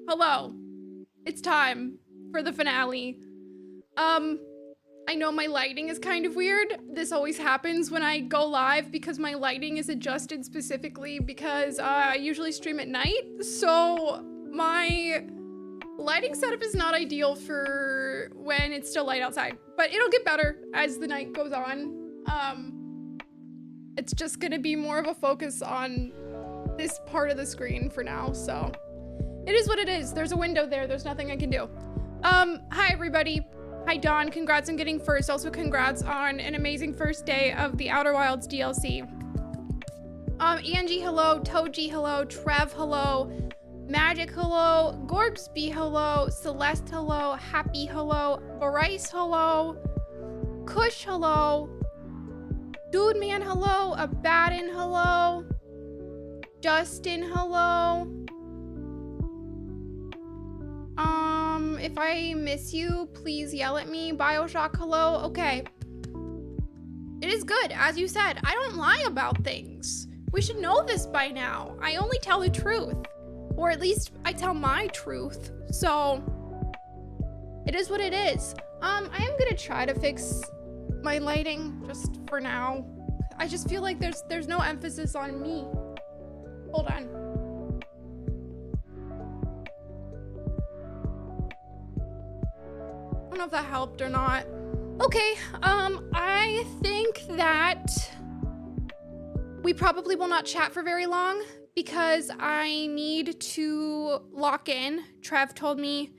Hello. It's time for the finale. I know my lighting is kind of weird. This always happens when I go live because my lighting is adjusted specifically because I usually stream at night. So my lighting setup is not ideal for when it's still light outside, but it'll get better as the night goes on. It's just gonna be more of a focus on this part of the screen for now, so it is what it is. There's a window there. There's nothing I can do. Hi everybody. Hi Dawn, congrats on getting first. Also congrats on an amazing first day of the Outer Wilds DLC. Angie, hello. Toji, hello. Trev, hello. Magic, hello. Gorgsby, hello. Celeste, hello. Happy, hello. Bryce, hello. Kush, hello. Dude Man, hello. Abaddon, hello. Justin, hello. If I miss you, please yell at me. Bioshock, hello. Okay. It is good, as you said. I don't lie about things. We should know this by now. I only tell the truth. Or at least I tell my truth. So it is what it is. I am gonna try to fix my lighting just for now. I just feel like there's no emphasis on me. Hold on. I don't know if that helped or not. Okay, I think that we probably will not chat for very long because I need to lock in. Trev told me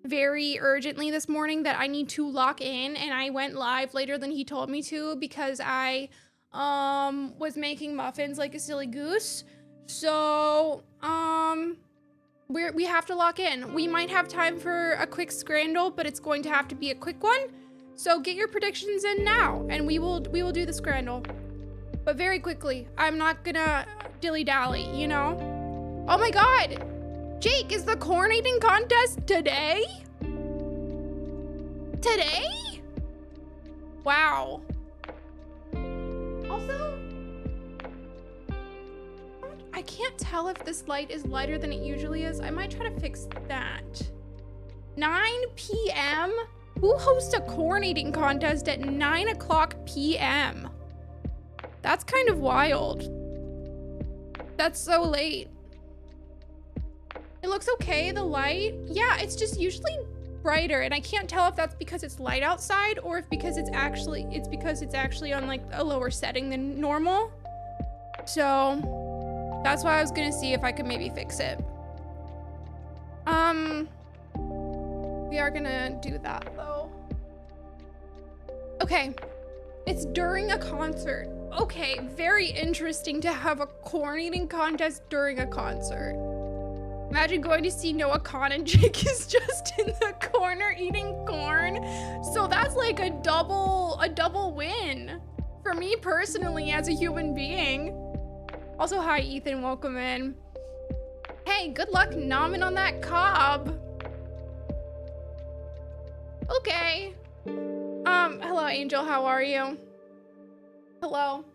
very urgently this morning that I need to lock in, and I went live later than he told me to because I was making muffins like a silly goose. So, we have to lock in. We might have time for a quick Scrandle, but it's going to have to be a quick one. So get your predictions in now, and we will do the Scrandle. But very quickly. I'm not gonna dilly-dally, you know? Oh my god! Jake, is the corn eating contest today? Today? Wow. Also, I can't tell if this light is lighter than it usually is. I might try to fix that. 9 p.m.? Who hosts a corn eating contest at 9 o'clock p.m.? That's kind of wild. That's so late. It looks okay, the light. Yeah, it's just usually brighter, and I can't tell if that's because it's light outside or if because it's actually on like a lower setting than normal. So that's why I was gonna see if I could maybe fix it. We are gonna do that though. Okay, it's during a concert. Okay, very interesting to have a corn eating contest during a concert. Imagine going to see Noah Khan and Jake is just in the corner eating corn. So that's like a double win for me personally as a human being. Also, hi Ethan, welcome in. Hey, good luck nomming on that cob. Okay. Hello Angel, how are you? Hello.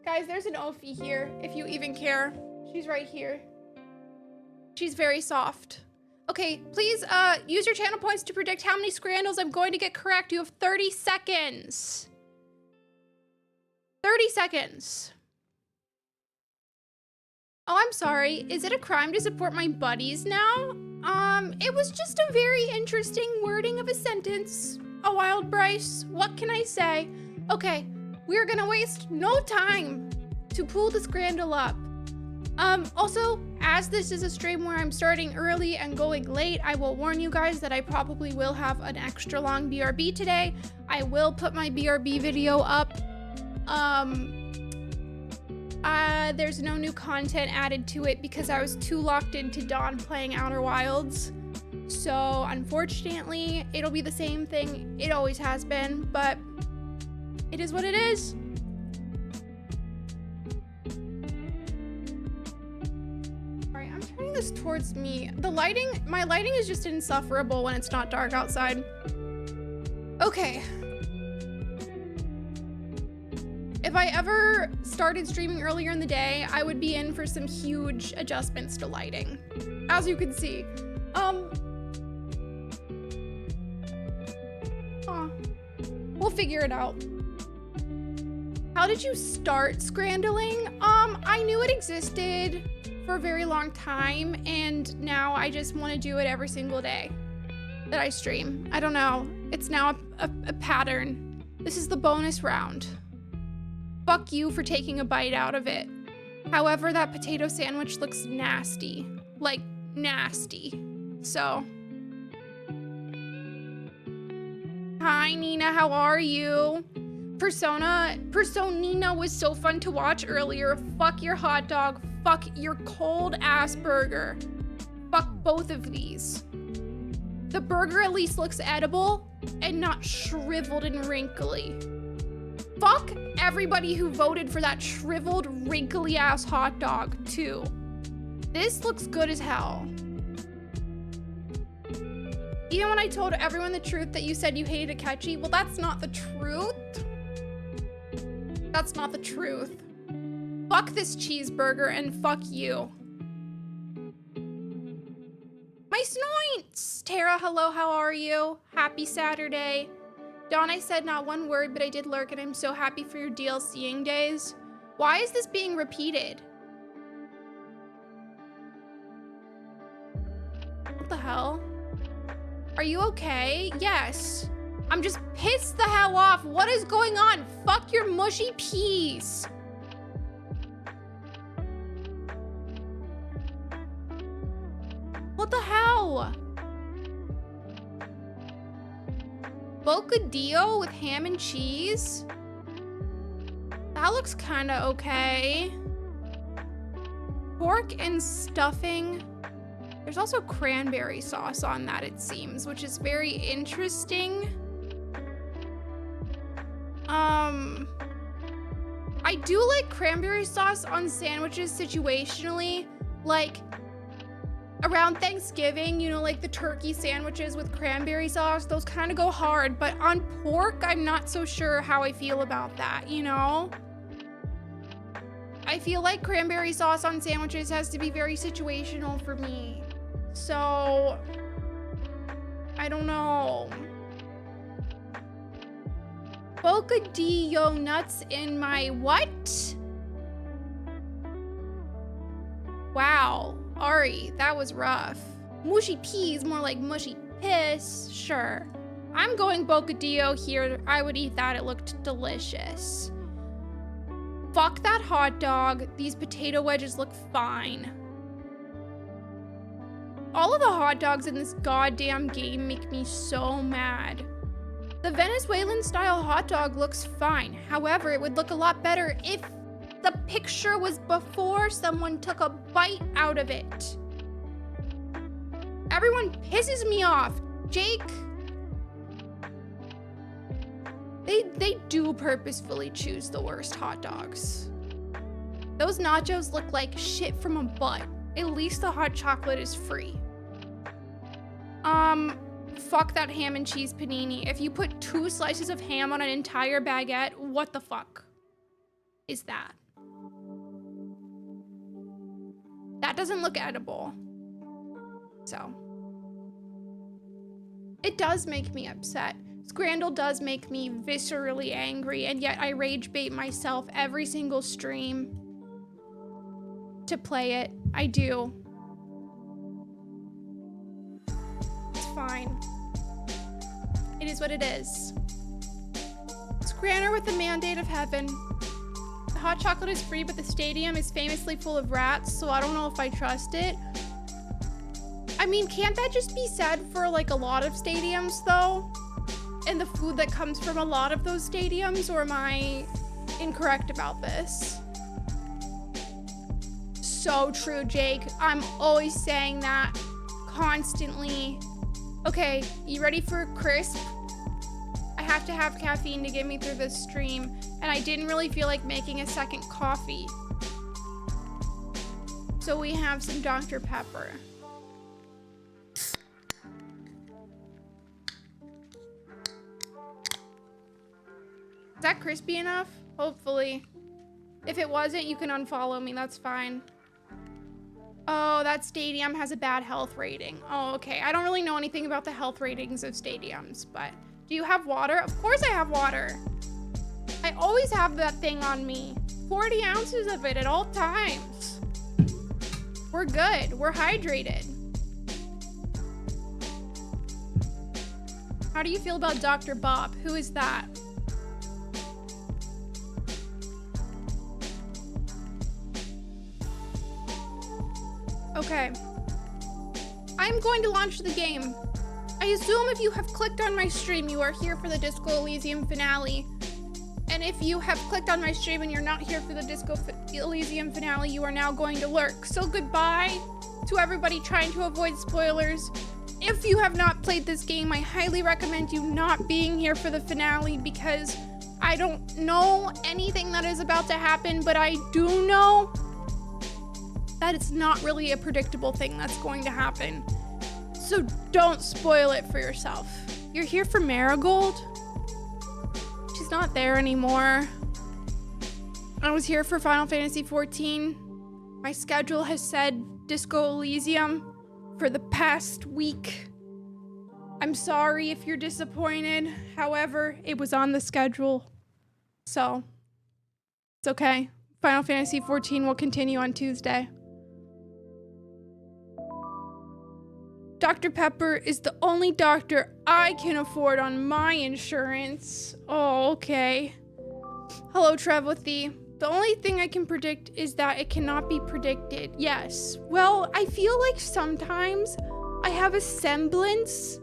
Guys, there's an Ophi here, if you even care. She's right here. She's very soft. Okay, please use your channel points to predict how many Scrandles I'm going to get correct. You have 30 seconds. 30 seconds. Oh, I'm sorry. Is it a crime to support my buddies now? It was just a very interesting wording of a sentence. A wild Bryce. What can I say? Okay, we're gonna waste no time to pull the Scrandle up. Also, as this is a stream where I'm starting early and going late, I will warn you guys that I probably will have an extra long BRB today. I will put my BRB video up. There's no new content added to it because I was too locked into Dawn playing Outer Wilds. So unfortunately, it'll be the same thing it always has been, but it is what it is. All right, I'm turning this towards me. My lighting is just insufferable when it's not dark outside. Okay. If I ever started streaming earlier in the day, I would be in for some huge adjustments to lighting. As you can see, We'll figure it out. How did you start scrandling? I knew it existed for a very long time, and now I just want to do it every single day that I stream. I don't know. It's now a pattern. This is the bonus round. Fuck you for taking a bite out of it. However, that potato sandwich looks nasty. Like, nasty. So. Hi, Nina. How are you? Personina was so fun to watch earlier. Fuck your hot dog. Fuck your cold ass burger. Fuck both of these. The burger at least looks edible and not shriveled and wrinkly. Fuck everybody who voted for that shriveled, wrinkly ass hot dog too. This looks good as hell. Even when I told everyone the truth that you said you hated Akechi, well, that's not the truth. That's not the truth. Fuck this cheeseburger and fuck you. My snoints! Tara, hello, how are you? Happy Saturday. Dawn, I said not one word, but I did lurk, and I'm so happy for your DLCing days. Why is this being repeated? What the hell? Are you okay? Yes. I'm just pissed the hell off. What is going on? Fuck your mushy peas. What the hell? Bocadillo with ham and cheese? That looks kinda okay. Pork and stuffing. There's also cranberry sauce on that, it seems, which is very interesting. I do like cranberry sauce on sandwiches situationally, like around Thanksgiving, you know, like the turkey sandwiches with cranberry sauce, those kind of go hard, but on pork, I'm not so sure how I feel about that, you know? I feel like cranberry sauce on sandwiches has to be very situational for me. So, I don't know. Bocadillo nuts in my what? Wow, Ari, that was rough. Mushy peas, more like mushy piss, sure. I'm going bocadillo here. I would eat that, it looked delicious. Fuck that hot dog. These potato wedges look fine. All of the hot dogs in this goddamn game make me so mad. The Venezuelan style hot dog looks fine. However, it would look a lot better if the picture was before someone took a bite out of it. Everyone pisses me off. Jake, they do purposefully choose the worst hot dogs. Those nachos look like shit from a butt. At least the hot chocolate is free. Fuck that ham and cheese panini. If you put 2 slices of ham on an entire baguette, what the fuck is that? That doesn't look edible. So. It does make me upset. Scrandle does make me viscerally angry, and yet I rage bait myself every single stream to play it. I do. It's fine. It is what it is. Scranner with the mandate of heaven. The hot chocolate is free, but the stadium is famously full of rats, so I don't know if I trust it. I mean, can't that just be said for like a lot of stadiums though? And the food that comes from a lot of those stadiums, or am I incorrect about this? So true, Jake. I'm always saying that constantly. Okay, you ready for a crisp? I have to have caffeine to get me through this stream, and I didn't really feel like making a second coffee. So we have some Dr. Pepper. Is that crispy enough? Hopefully. If it wasn't, you can unfollow me, that's fine. Oh, that stadium has a bad health rating. Oh, okay. I don't really know anything about the health ratings of stadiums, but do you have water? Of course I have water. I always have that thing on me. 40 ounces of it at all times. We're good. We're hydrated. How do you feel about Dr. Bob? Who is that? Okay. I'm going to launch the game. I assume if you have clicked on my stream, you are here for the Disco Elysium finale. And if you have clicked on my stream and you're not here for the Disco Elysium finale, you are now going to lurk. So goodbye to everybody trying to avoid spoilers. If you have not played this game, I highly recommend you not being here for the finale because I don't know anything that is about to happen, but I do know that it's not really a predictable thing that's going to happen. So don't spoil it for yourself. You're here for Marigold? She's not there anymore. I was here for Final Fantasy XIV. My schedule has said Disco Elysium for the past week. I'm sorry if you're disappointed. However, it was on the schedule. So, it's okay. Final Fantasy XIV will continue on Tuesday. Dr. Pepper is the only doctor I can afford on my insurance. Oh, okay. Hello, Trevothy. The only thing I can predict is that it cannot be predicted. Yes. Well, I feel like sometimes I have a semblance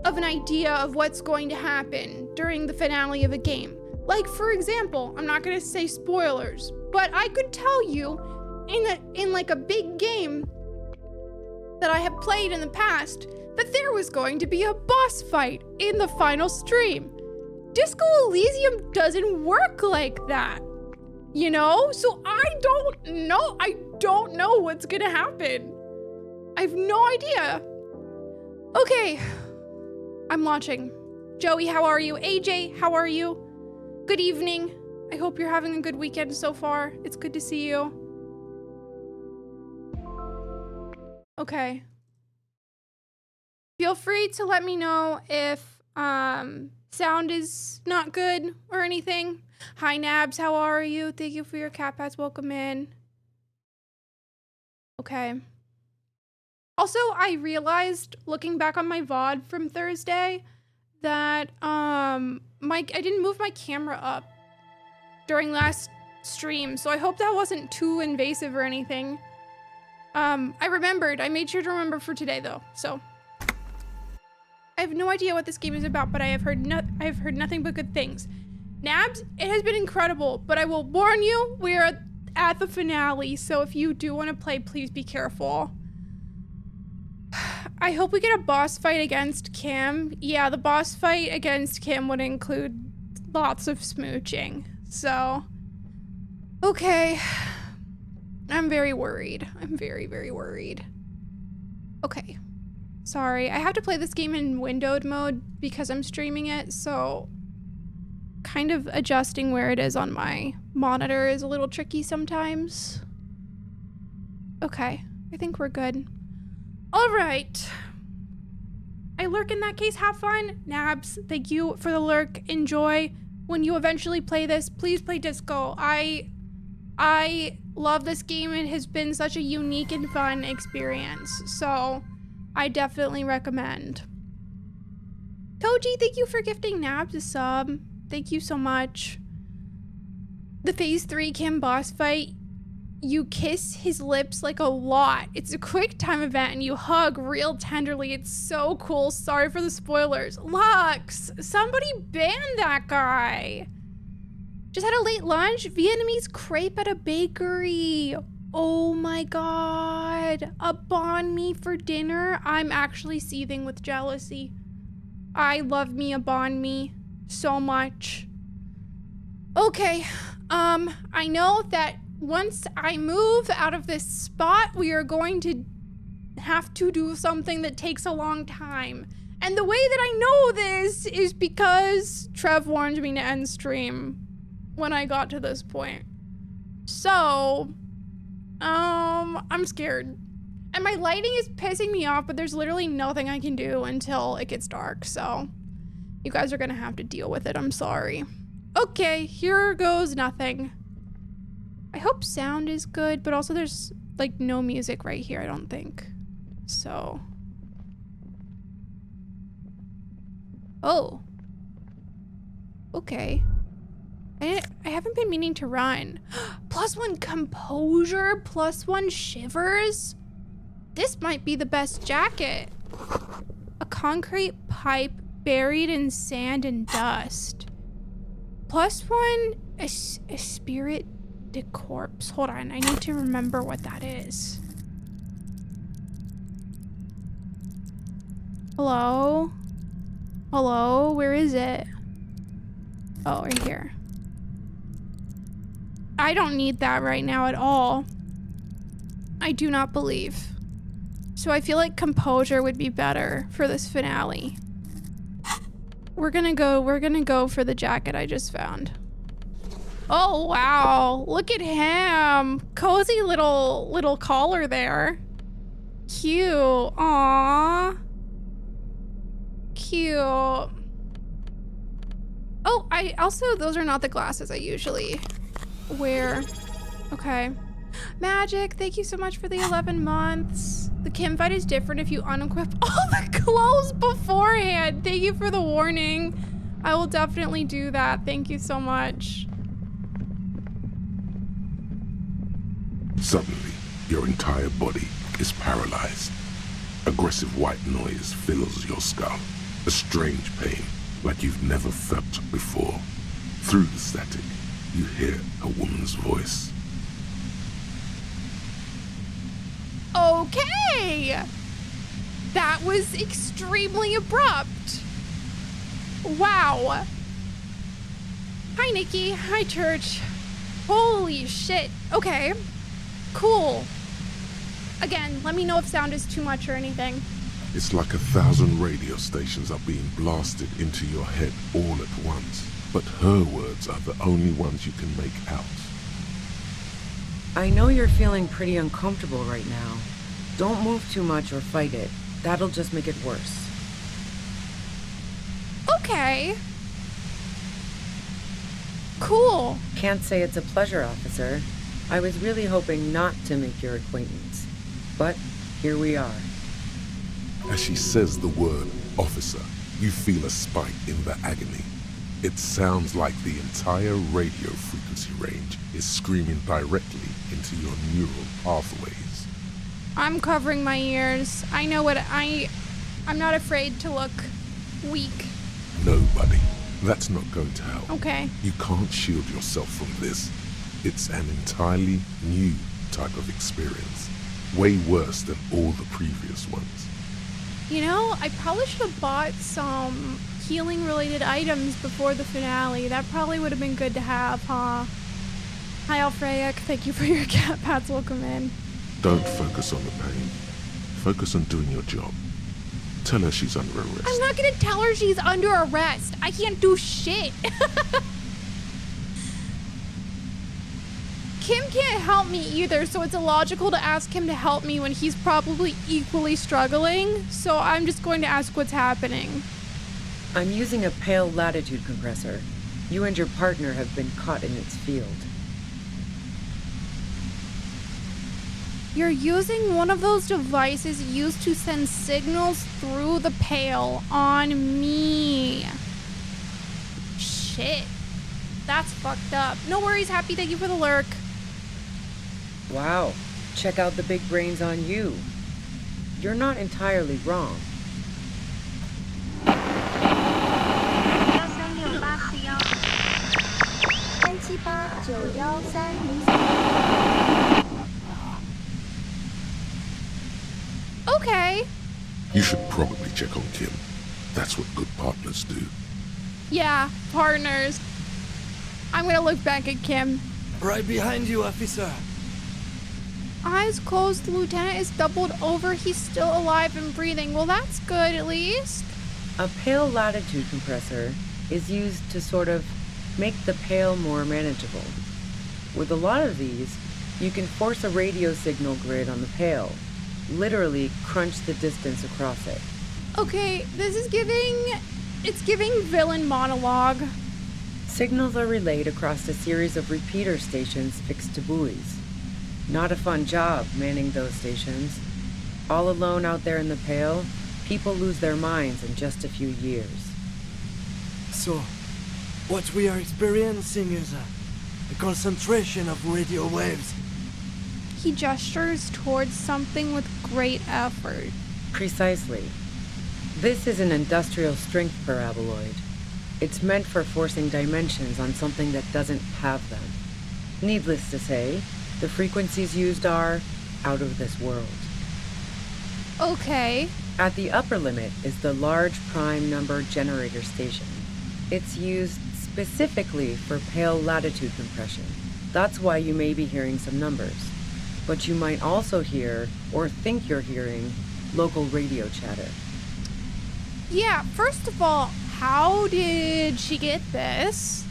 of an idea of what's going to happen during the finale of a game. Like, for example, I'm not gonna say spoilers, but I could tell you in like a big game that I have played in the past that there was going to be a boss fight in the final stream. Disco Elysium doesn't work like that, you know? So I don't know what's gonna happen. I have no idea. Okay, I'm launching. Joey, how are you? AJ, how are you? Good evening. I hope you're having a good weekend so far. It's good to see you. Okay. Feel free to let me know if sound is not good or anything. Hi Nabs, how are you? Thank you for your cat pats. Welcome in. Okay. Also, I realized looking back on my VOD from Thursday that I didn't move my camera up during last stream, so I hope that wasn't too invasive or anything. I made sure to remember for today though, so. I have no idea what this game is about, but I have heard nothing but good things. Nabs, it has been incredible, but I will warn you, we are at the finale, so if you do want to play, please be careful. I hope we get a boss fight against Kim. Yeah, the boss fight against Kim would include lots of smooching, so. Okay. I'm very worried. I'm very, very worried. Okay. Sorry, I have to play this game in windowed mode because I'm streaming it, so kind of adjusting where it is on my monitor is a little tricky sometimes. Okay, I think we're good. All right. I lurk in that case, have fun. Nabs, thank you for the lurk. Enjoy. When you eventually play this, please play Disco. I love this game. It has been such a unique and fun experience, so I definitely recommend. Toji, thank you for gifting Nabs a sub. Thank you so much. The Phase 3 Kim boss fight, you kiss his lips like a lot. It's a quick time event and you hug real tenderly. It's so cool. Sorry for the spoilers. Lux, somebody ban that guy. Just had a late lunch. Vietnamese crepe at a bakery. Oh my god. A banh mi for dinner. I'm actually seething with jealousy. I love me a banh mi so much. Okay. I know that once I move out of this spot, we are going to have to do something that takes a long time. And the way that I know this is because Trev warned me to end stream when I got to this point. So, I'm scared. And my lighting is pissing me off, but there's literally nothing I can do until it gets dark, so you guys are gonna have to deal with it. I'm sorry. Okay, here goes nothing. I hope sound is good, but also there's like no music right here, I don't think. So. Oh. Okay. I haven't been meaning to run. +1 composure, +1 shivers. This might be the best jacket. A concrete pipe buried in sand and dust. +1 a spirit de corpse. Hold on, I need to remember what that is. Hello? Hello? Where is it? Oh, right here. I don't need that right now at all. I do not believe. So I feel like composure would be better for this finale. We're gonna go for the jacket I just found. Oh wow, look at him. Cozy little collar there. Cute, aww. Cute. Oh, I also, those are not the glasses I usually wear. Okay. Magic, thank you so much for the 11 months. The Kim fight is different if you unequip all the clothes beforehand. Thank you for the warning. I will definitely do that. Thank you so much. Suddenly, your entire body is paralyzed. Aggressive white noise fills your skull. A strange pain, like you've never felt before. Through the static, you hear a woman's voice. Okay! That was extremely abrupt. Wow. Hi, Nikki. Hi, Church. Holy shit. Okay. Cool. Again, let me know if sound is too much or anything. It's like 1,000 radio stations are being blasted into your head all at once. But her words are the only ones you can make out. I know you're feeling pretty uncomfortable right now. Don't move too much or fight it. That'll just make it worse. Okay. Cool. Can't say it's a pleasure, officer. I was really hoping not to make your acquaintance. But here we are. As she says the word officer, you feel a spike in the agony. It sounds like the entire radio frequency range is screaming directly into your neural pathways. I'm covering my ears. I know what I'm not afraid to look weak. No, buddy. That's not going to help. Okay. You can't shield yourself from this. It's an entirely new type of experience. Way worse than all the previous ones. You know, I probably should have bought some healing related items before the finale. That probably would have been good to have, huh? Hi, Alfreyak. Thank you for your cat pats. Welcome in. Don't focus on the pain. Focus on doing your job. Tell her she's under arrest. I'm not gonna tell her she's under arrest. I can't do shit. Kim can't help me either, so it's illogical to ask him to help me when he's probably equally struggling. So I'm just going to ask what's happening. I'm using a pale latitude compressor. You and your partner have been caught in its field. You're using one of those devices used to send signals through the Pale on me. Shit. That's fucked up. No worries, Happy. Thank you for the lurk. Wow. Check out the big brains on you. You're not entirely wrong. Okay. You should probably check on Kim. That's what good partners do. Yeah, partners. I'm gonna look back at Kim. Right behind you, officer. Eyes closed, the lieutenant is doubled over. He's still alive and breathing. Well, that's good, at least. A pale latitude compressor is used to sort of make the Pale more manageable. With a lot of these, You can force a radio signal grid on the Pale. Literally crunch the distance across it. Okay, this is giving villain monologue. Signals are relayed across a series of repeater stations fixed to buoys. Not a fun job manning those stations. All alone out there in the Pale, people lose their minds in just a few years. So, what we are experiencing is a concentration of radio waves. He gestures towards something with great effort. Precisely. This is an industrial strength paraboloid. It's meant for forcing dimensions on something that doesn't have them. Needless to say, the frequencies used are out of this world. Okay. At the upper limit is the large prime number generator station. It's used specifically for Pale latitude compression. That's why you may be hearing some numbers. But you might also hear, or think you're hearing, local radio chatter. Yeah, first of all, how did she get this?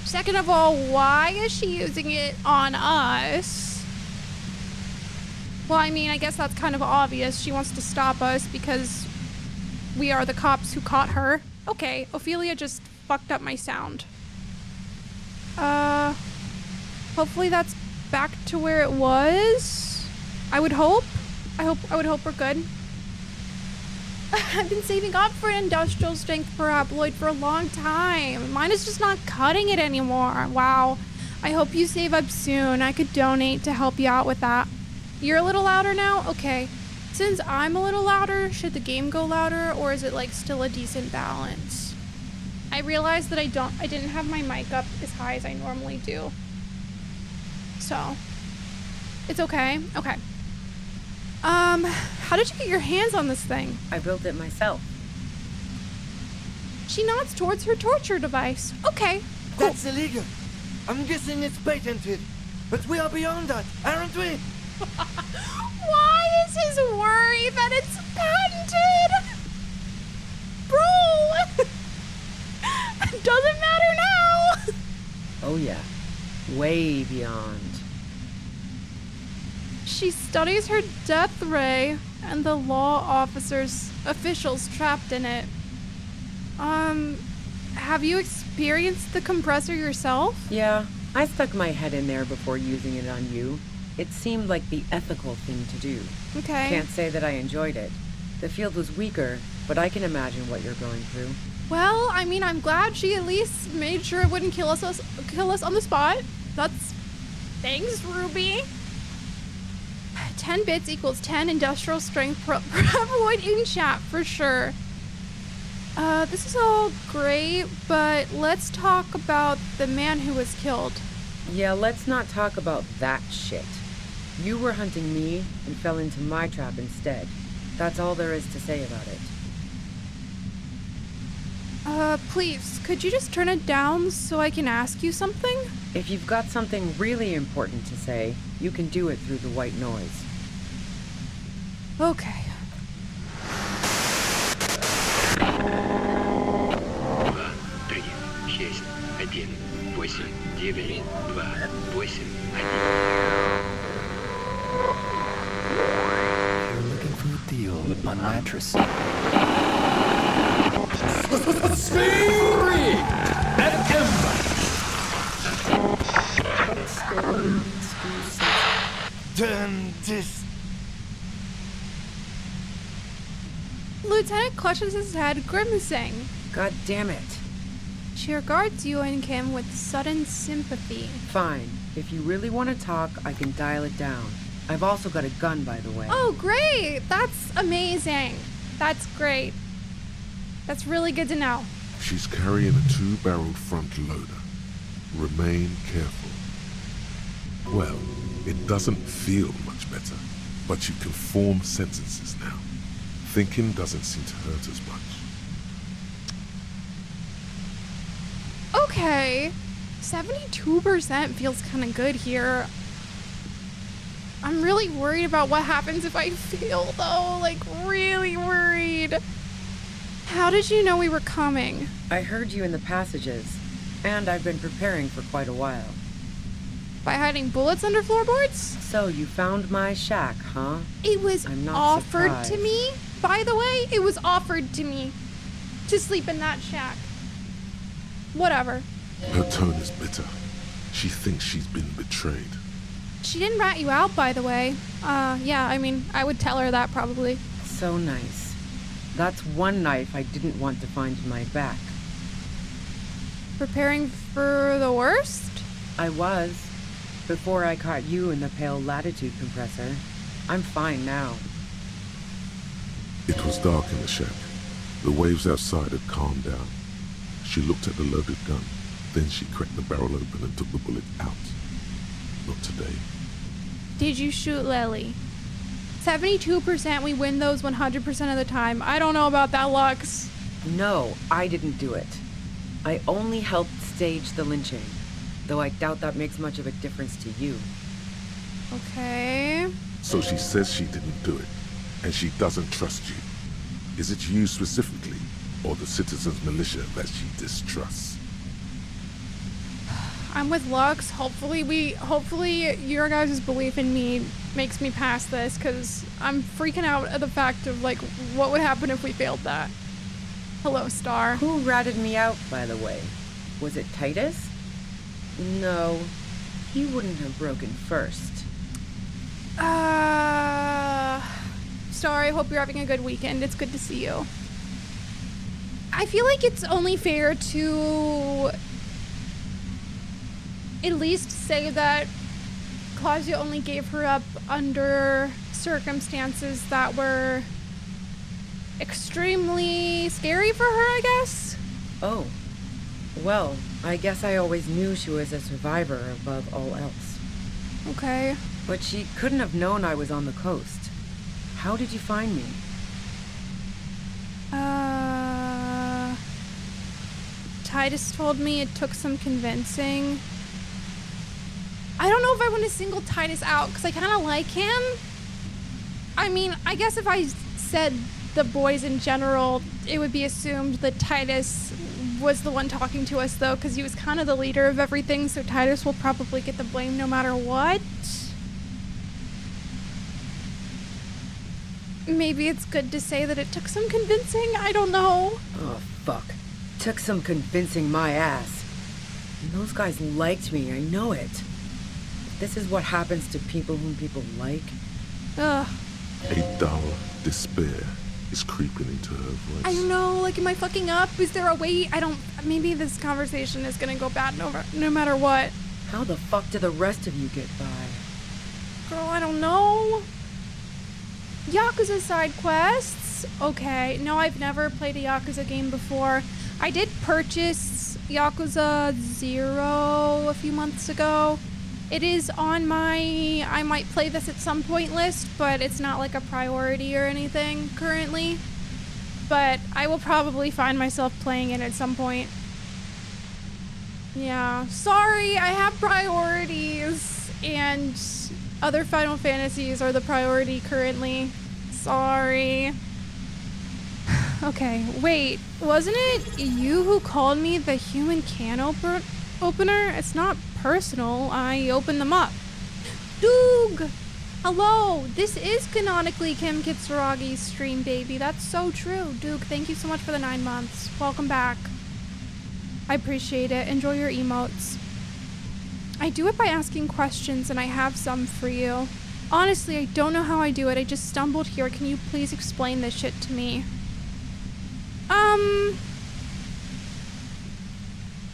Second of all, why is she using it on us? Well, I mean, I guess that's kind of obvious. She wants to stop us because we are the cops who caught her. Okay, Ophelia just fucked up my sound. Hopefully that's back to where it was. I would hope. I would hope we're good. I've been saving up for an industrial strength paraboloid for a long time. Mine is just not cutting it anymore. Wow. I hope you save up soon. I could donate to help you out with that. You're a little louder now? Okay. Since I'm a little louder, should the game go louder, or is it like still a decent balance? I realized that I didn't have my mic up as high as I normally do. So, it's okay. Okay. How did you get your hands on this thing? I built it myself. She nods towards her torture device. Okay, cool. That's illegal. I'm guessing it's patented. But we are beyond that, aren't we? Why is his worry that it's patented? Bro! Doesn't matter now! Oh yeah, way beyond. She studies her death ray and the law officials trapped in it. Have you experienced the compressor yourself? Yeah, I stuck my head in there before using it on you. It seemed like the ethical thing to do. Okay. Can't say that I enjoyed it. The field was weaker, but I can imagine what you're going through. Well, I mean, I'm glad she at least made sure it wouldn't kill us on the spot. Thanks, Ruby. 10 bits equals 10 industrial strength paraboloid in chat for sure. This is all great, but let's talk about the man who was killed. Yeah, let's not talk about that shit. You were hunting me and fell into my trap instead. That's all there is to say about it. Please, could you just turn it down so I can ask you something? If you've got something really important to say, you can do it through the white noise. Okay. You're looking for a deal on mattress. Free and Turn this. Lieutenant clutches his head, grimacing. God damn it. She regards you and Kim with sudden sympathy. Fine. If you really want to talk, I can dial it down. I've also got a gun, by the way. Oh, great! That's amazing. That's great. That's really good to know. She's carrying a 2-barreled front loader. Remain careful. Well, it doesn't feel much better, but you can form sentences now. Thinking doesn't seem to hurt as much. Okay. 72% feels kind of good here. I'm really worried about what happens if I fail, though. Like, really worried. How did you know we were coming? I heard you in the passages, and I've been preparing for quite a while. By hiding bullets under floorboards? So you found my shack, huh? It was I'm not offered to surprised. me. By the way, it was offered to me to sleep in that shack. Whatever. Her tone is bitter. She thinks she's been betrayed. She didn't rat you out, by the way. Yeah, I mean, I would tell her that probably. So nice. That's one knife I didn't want to find in my back. Preparing for the worst? I was. Before I caught you in the Pale-latitude compressor. I'm fine now. It was dark in the shack. The waves outside had calmed down. She looked at the loaded gun. Then she cracked the barrel open and took the bullet out. Not today. Did you shoot Lily? 72% we win those 100% of the time. I don't know about that, Lux. No, I didn't do it. I only helped stage the lynching. Though I doubt that makes much of a difference to you. Okay. So she says she didn't do it, and she doesn't trust you. Is it you specifically, or the citizens' militia that she distrusts? I'm with Lux. Hopefully your guys' belief in me makes me pass this, because I'm freaking out at the fact of, like, what would happen if we failed that. Hello, Star. Who ratted me out, by the way? Was it Titus? No, he wouldn't have broken first. Star, I hope you're having a good weekend. It's good to see you. I feel like it's only fair to at least say that Claudia only gave her up under circumstances that were extremely scary for her, I guess. Oh. Well, I guess I always knew she was a survivor above all else. Okay. But she couldn't have known I was on the coast. How did you find me? Titus told me it took some convincing. I don't know if I want to single Titus out, because I kind of like him. I mean, I guess if I said the boys in general, it would be assumed that Titus was the one talking to us, though, because he was kind of the leader of everything, so Titus will probably get the blame no matter what. Maybe it's good to say that it took some convincing. I don't know. Oh, fuck. Took some convincing my ass. And those guys liked me, I know it. If this is what happens to people whom people like. Ugh. A dull despair is creeping into her voice. I don't know, like, am I fucking up? Is there a way? Maybe this conversation is gonna go bad no matter what. How the fuck do the rest of you get by? Girl, I don't know. Yakuza side quests. Okay, no, I've never played a Yakuza game before. I did purchase Yakuza 0 a few months ago. It is on my I might play this at some point list, but it's not like a priority or anything currently. But I will probably find myself playing it at some point. Yeah, sorry, I have priorities, and other Final Fantasies are the priority currently. Sorry. Okay, wait, wasn't it you who called me the human can opener? It's not personal, I opened them up. Doog! Hello, this is canonically Kim Kitsuragi's stream, baby. That's so true. Doog, thank you so much for the 9 months. Welcome back. I appreciate it. Enjoy your emotes. I do it by asking questions, and I have some for you. Honestly, I don't know how I do it. I just stumbled here. Can you please explain this shit to me?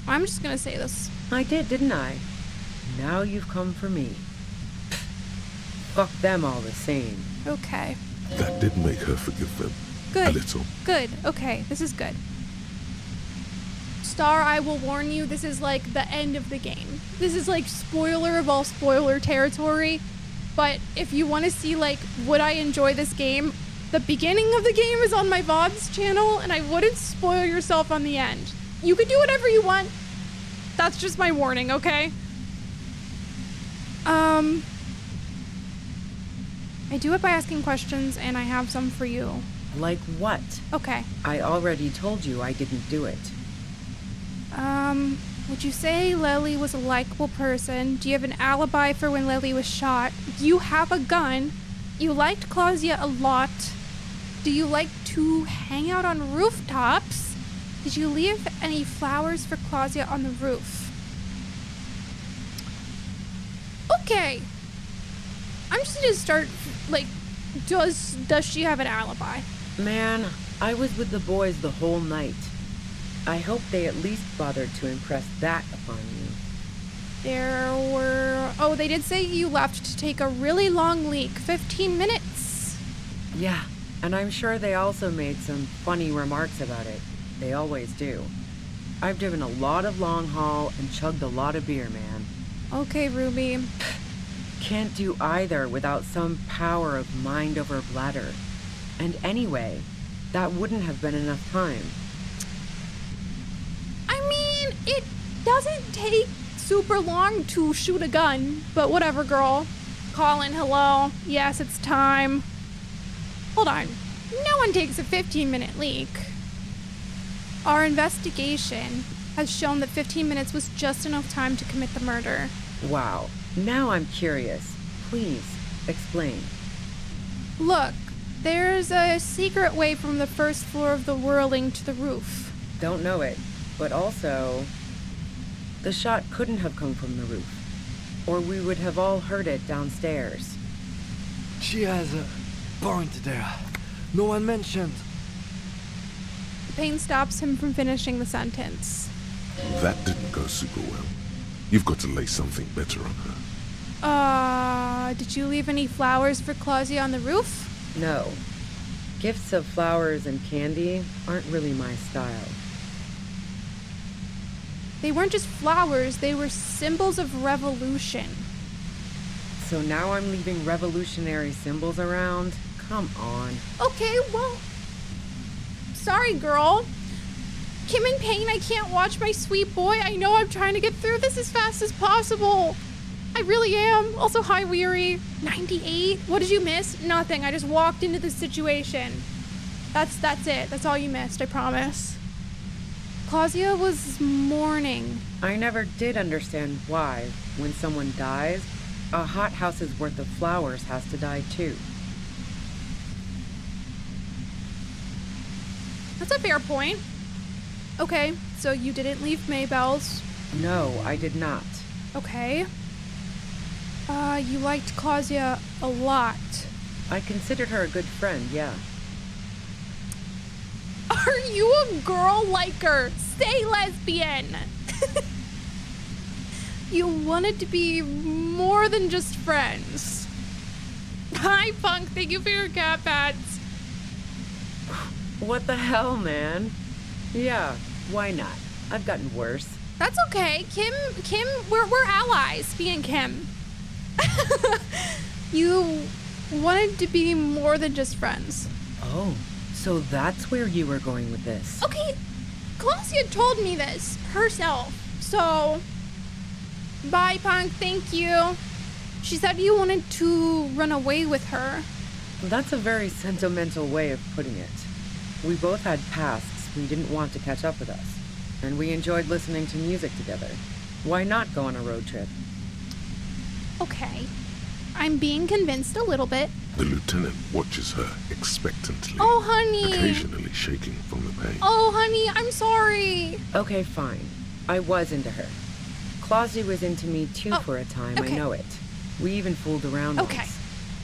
I'm just gonna say this. I did, didn't I? Now you've come for me. Fuck them all the same. Okay. That did make her forgive them. Good. A little. Good. Okay, this is good. Star, I will warn you, this is like the end of the game. This is like spoiler of all spoiler territory. But if you want to see, like, would I enjoy this game, the beginning of the game is on my VODs channel, and I wouldn't spoil yourself on the end. You can do whatever you want. That's just my warning, okay? I do it by asking questions, and I have some for you. Like what? Okay. I already told you I didn't do it. Would you say Lily was a likable person? Do you have an alibi for when Lily was shot? You have a gun. You liked Claudia a lot. Do you like to hang out on rooftops? Did you leave any flowers for Claudia on the roof? Okay. I'm just gonna start, like, does she have an alibi? Man, I was with the boys the whole night. I hope they at least bothered to impress that upon you. They did say you left to take a really long leak, 15 minutes. Yeah, and I'm sure they also made some funny remarks about it. They always do. I've driven a lot of long haul and chugged a lot of beer, man. Okay, Ruby. Can't do either without some power of mind over bladder. And anyway, that wouldn't have been enough time. I mean, it doesn't take super long to shoot a gun, but whatever, girl. Colin, hello. Yes, it's time. Hold on. No one takes a 15-minute leak. Our investigation has shown that 15 minutes was just enough time to commit the murder. Wow. Now I'm curious. Please, explain. Look, there's a secret way from the first floor of the whirling to the roof. Don't know it, but also, the shot couldn't have come from the roof, or we would have all heard it downstairs. She has a point there. No one mentioned. The pain stops him from finishing the sentence. That didn't go super well. You've got to lay something better on her. Did you leave any flowers for Claudia on the roof? No. Gifts of flowers and candy aren't really my style. They weren't just flowers, they were symbols of revolution. So now I'm leaving revolutionary symbols around? Come on. Okay, well, sorry, girl. Kim in pain, I can't watch my sweet boy. I know I'm trying to get through this as fast as possible. I really am. Also, hi, Weary. 98? What did you miss? Nothing. I just walked into this situation. That's it. That's all you missed, I promise. Claudia was mourning. I never did understand why, when someone dies, a hothouse's worth of flowers has to die too. That's a fair point. Okay, so you didn't leave Maybelle's. No, I did not. Okay. You liked Claudia a lot. I considered her a good friend, yeah. Are you a girl liker? Say lesbian! You wanted to be more than just friends. Hi, Punk. Thank you for your cat pats. What the hell, man? Yeah, why not? I've gotten worse. That's okay. Kim, we're allies, me and Kim. You wanted to be more than just friends. Oh, so that's where you were going with this. Okay, Claudia told me this herself, so bye, Punk, thank you. She said you wanted to run away with her. That's a very sentimental way of putting it. We both had pasts we didn't want to catch up with us, and we enjoyed listening to music together. Why not go on a road trip? Okay, I'm being convinced a little bit. The lieutenant watches her expectantly, Oh, honey. occasionally shaking from the pain. Oh, honey, I'm sorry. Okay, fine. I was into her. Claudia was into me too for a time, okay. I know it. We even fooled around Okay. once.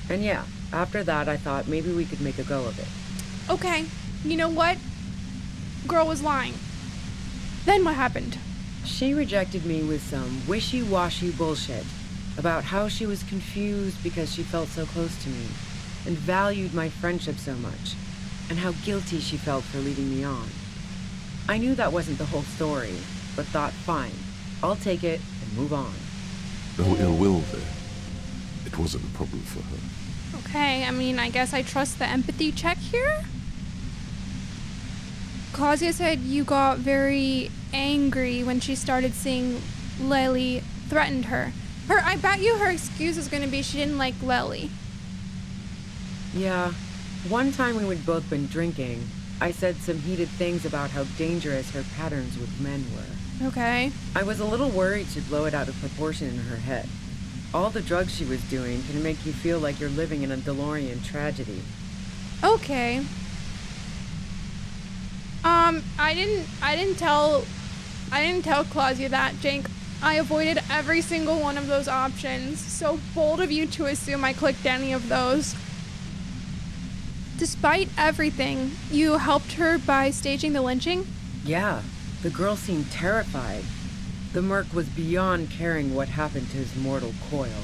And yeah, after that I thought maybe we could make a go of it. Okay, you know what? Girl was lying. Then what happened? She rejected me with some wishy-washy bullshit about how she was confused because she felt so close to me and valued my friendship so much, and how guilty she felt for leading me on. I knew that wasn't the whole story, but thought, fine, I'll take it and move on. No ill will there. It wasn't a problem for her. Okay, I mean, I guess I trust the empathy check here? Claudia said you got very angry when she started seeing Lily threatened her. I bet you her excuse is gonna be she didn't like Lily. Yeah, one time when we'd both been drinking, I said some heated things about how dangerous her patterns with men were. Okay. I was a little worried she'd blow it out of proportion in her head. All the drugs she was doing can make you feel like you're living in a DeLorean tragedy. Okay. I didn't tell Claudia that, Jake. I avoided every single one of those options. So bold of you to assume I clicked any of those. Despite everything, you helped her by staging the lynching? Yeah, the girl seemed terrified. The merc was beyond caring what happened to his mortal coil.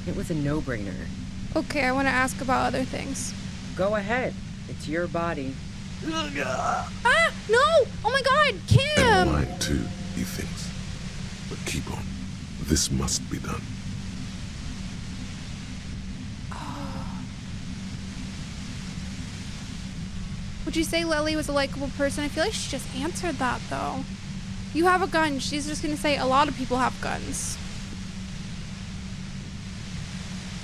It was a no-brainer. Okay, I want to ask about other things. Go ahead. It's your body. Ah! No! Oh my god! And Kim! mine too, he thinks. But keep on. This must be done. Would you say Lily was a likable person? I feel like she just answered that, though. You have a gun. She's just gonna say a lot of people have guns.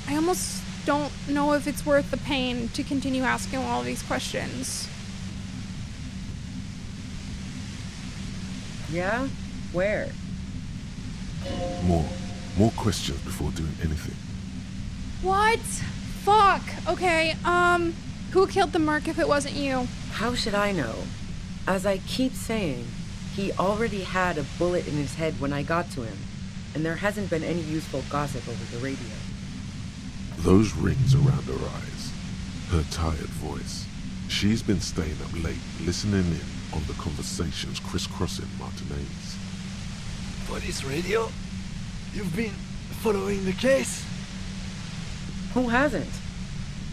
I almost don't know if it's worth the pain to continue asking all these questions. Yeah? Where? More questions before doing anything. What? Fuck. Okay, who killed the merc if it wasn't you? How should I know? As I keep saying, he already had a bullet in his head when I got to him, and there hasn't been any useful gossip over the radio. Those rings around her eyes, her tired voice. She's been staying up late, listening in on the conversations crisscrossing Martinez. Police radio? You've been following the case? Who hasn't?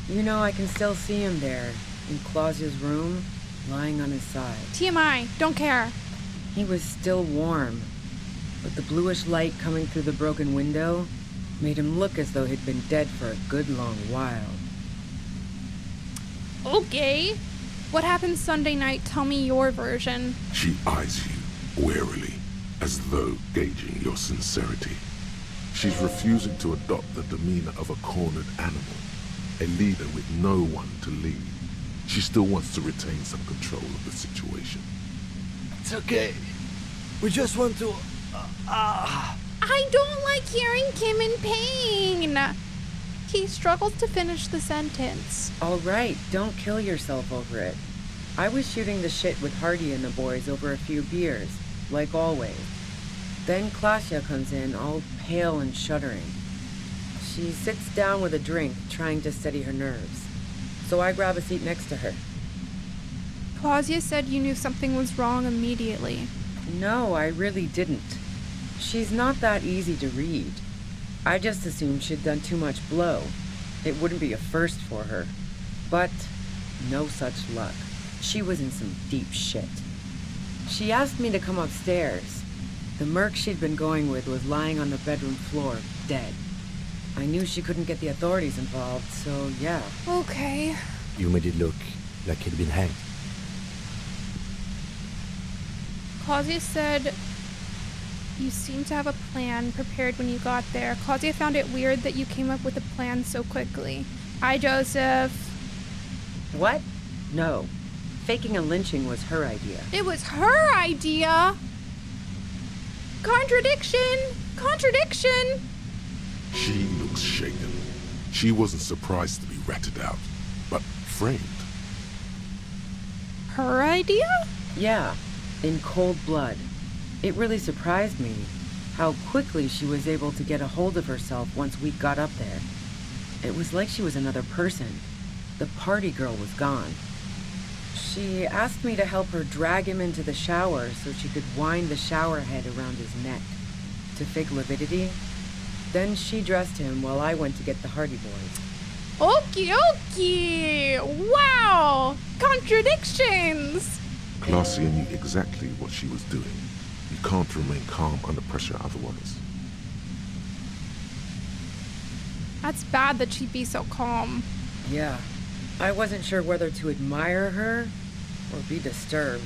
You know, I can still see him there, in Claudia's room, lying on his side. TMI. Don't care. He was still warm, but the bluish light coming through the broken window made him look as though he'd been dead for a good long while. Okay. What happened Sunday night? Tell me your version. She eyes you warily, as though gauging your sincerity. She's refusing to adopt the demeanor of a cornered animal, a leader with no one to lead. She still wants to retain some control of the situation. It's okay. We just want to... I don't like hearing Kim in pain. He struggles to finish the sentence. All right, don't kill yourself over it. I was shooting the shit with Hardy and the boys over a few beers, like always. Then Claudia comes in, all pale and shuddering. She sits down with a drink, trying to steady her nerves. So I grab a seat next to her. Claudia said you knew something was wrong immediately. No, I really didn't. She's not that easy to read. I just assumed she'd done too much blow. It wouldn't be a first for her. But no such luck. She was in some deep shit. She asked me to come upstairs. The merc she'd been going with was lying on the bedroom floor, dead. I knew she couldn't get the authorities involved, so yeah. Okay. You made it look like he'd been hanged. Claudia said you seemed to have a plan prepared when you got there. Claudia found it weird that you came up with a plan so quickly. Hi, Joseph. What? No. Faking a lynching was her idea. It was her idea. Contradiction! Contradiction! She looks shaken. She wasn't surprised to be ratted out, but framed. Her idea? Yeah, in cold blood. It really surprised me how quickly she was able to get a hold of herself once we got up there. It was like she was another person. The party girl was gone. She asked me to help her drag him into the shower so she could wind the shower head around his neck to fake lividity. Then she dressed him while I went to get the Hardy Boys. Okie dokie! Wow! Contradictions! Claudia knew exactly what she was doing. You can't remain calm under pressure otherwise. That's bad that she'd be so calm. Yeah, I wasn't sure whether to admire her or be disturbed.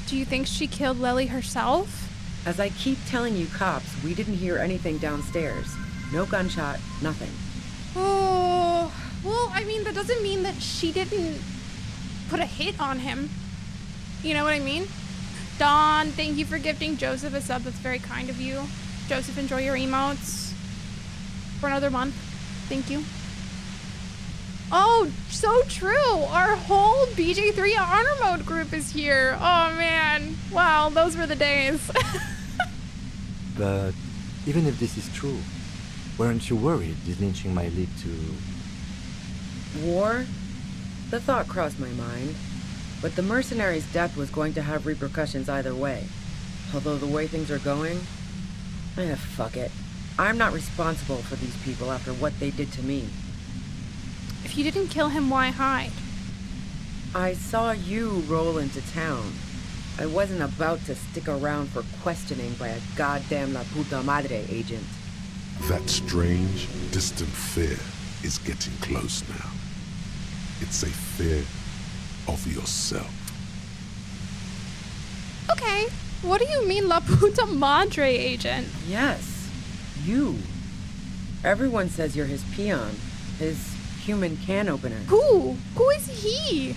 Do you think she killed Lily herself? As I keep telling you cops, we didn't hear anything downstairs. No gunshot, nothing. Oh, well, I mean, that doesn't mean that she didn't put a hit on him. You know what I mean? Dawn, thank you for gifting Joseph a sub. That's very kind of you. Joseph, enjoy your emotes for another month. Thank you. Oh, so true. Our whole BJ3 honor mode group is here. Oh man. Wow, those were the days. But even if this is true, weren't you worried this lynching might lead to... War? The thought crossed my mind. But the mercenary's death was going to have repercussions either way. Although the way things are going... fuck it. I'm not responsible for these people after what they did to me. If you didn't kill him, why hide? I saw you roll into town. I wasn't about to stick around for questioning by a goddamn La Puta Madre agent. That strange, distant fear is getting close now. It's a fear of yourself. Okay, what do you mean La Puta Madre agent? Yes, you. Everyone says you're his peon, his human can opener. Who? Who is he?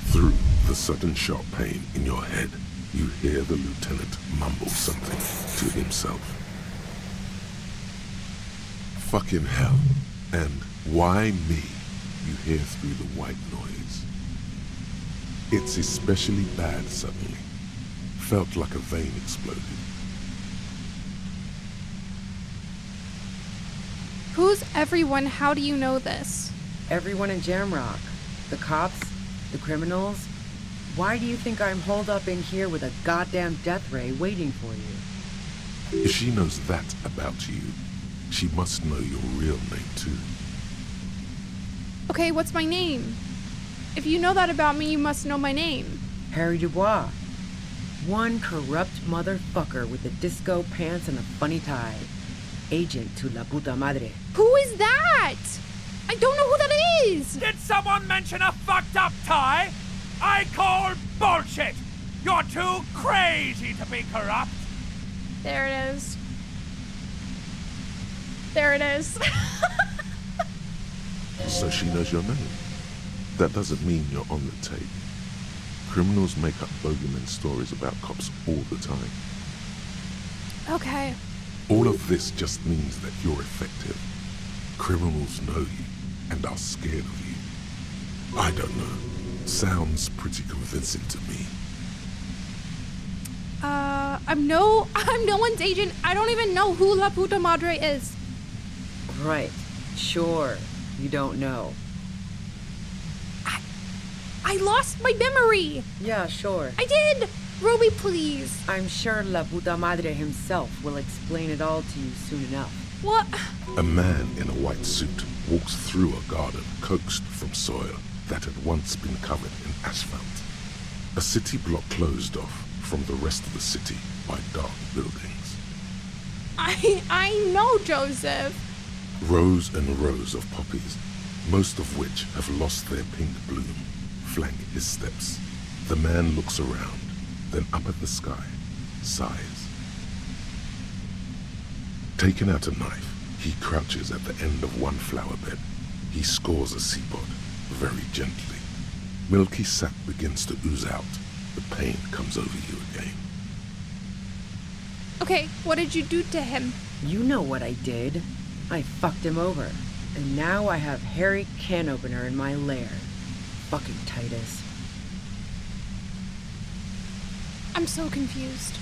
Through the sudden sharp pain in your head, you hear the lieutenant mumble something to himself. Fucking hell. And why me? You hear through the white noise. It's especially bad suddenly. Felt like a vein exploded. Who's everyone? How do you know this? Everyone in Jamrock. The cops, the criminals. Why do you think I'm holed up in here with a goddamn death ray waiting for you? If she knows that about you, she must know your real name too. Okay, what's my name? If you know that about me, you must know my name. Harry Dubois. One corrupt motherfucker with the disco pants and a funny tie. Agent to La Puta Madre. Who is that? I don't know who that is! Did someone mention a fucked up tie? I call bullshit! You're too crazy to be corrupt! There it is. There it is. So she knows your name. That doesn't mean you're on the tape. Criminals make up bogeyman stories about cops all the time. Okay. All of this just means that you're effective. Criminals know you and are scared of you. I don't know. Sounds pretty convincing to me. I'm no one's agent. I don't even know who La Puta Madre is. Right. Sure. You don't know. I lost my memory. Yeah, sure. I did. Ruby, please. I'm sure La Puta Madre himself will explain it all to you soon enough. What? A man in a white suit walks through a garden coaxed from soil that had once been covered in asphalt. A city block closed off from the rest of the city by dark buildings. I know, Joseph. Rows and rows of poppies, most of which have lost their pink bloom, flank his steps. The man looks around, then up at the sky, sighs. Taking out a knife, he crouches at the end of one flower bed. He scores a seapod, very gently. Milky sap begins to ooze out. The pain comes over you again. Okay, what did you do to him? You know what I did. I fucked him over. And now I have Harry Can Opener in my lair. Fucking Titus. I'm so confused.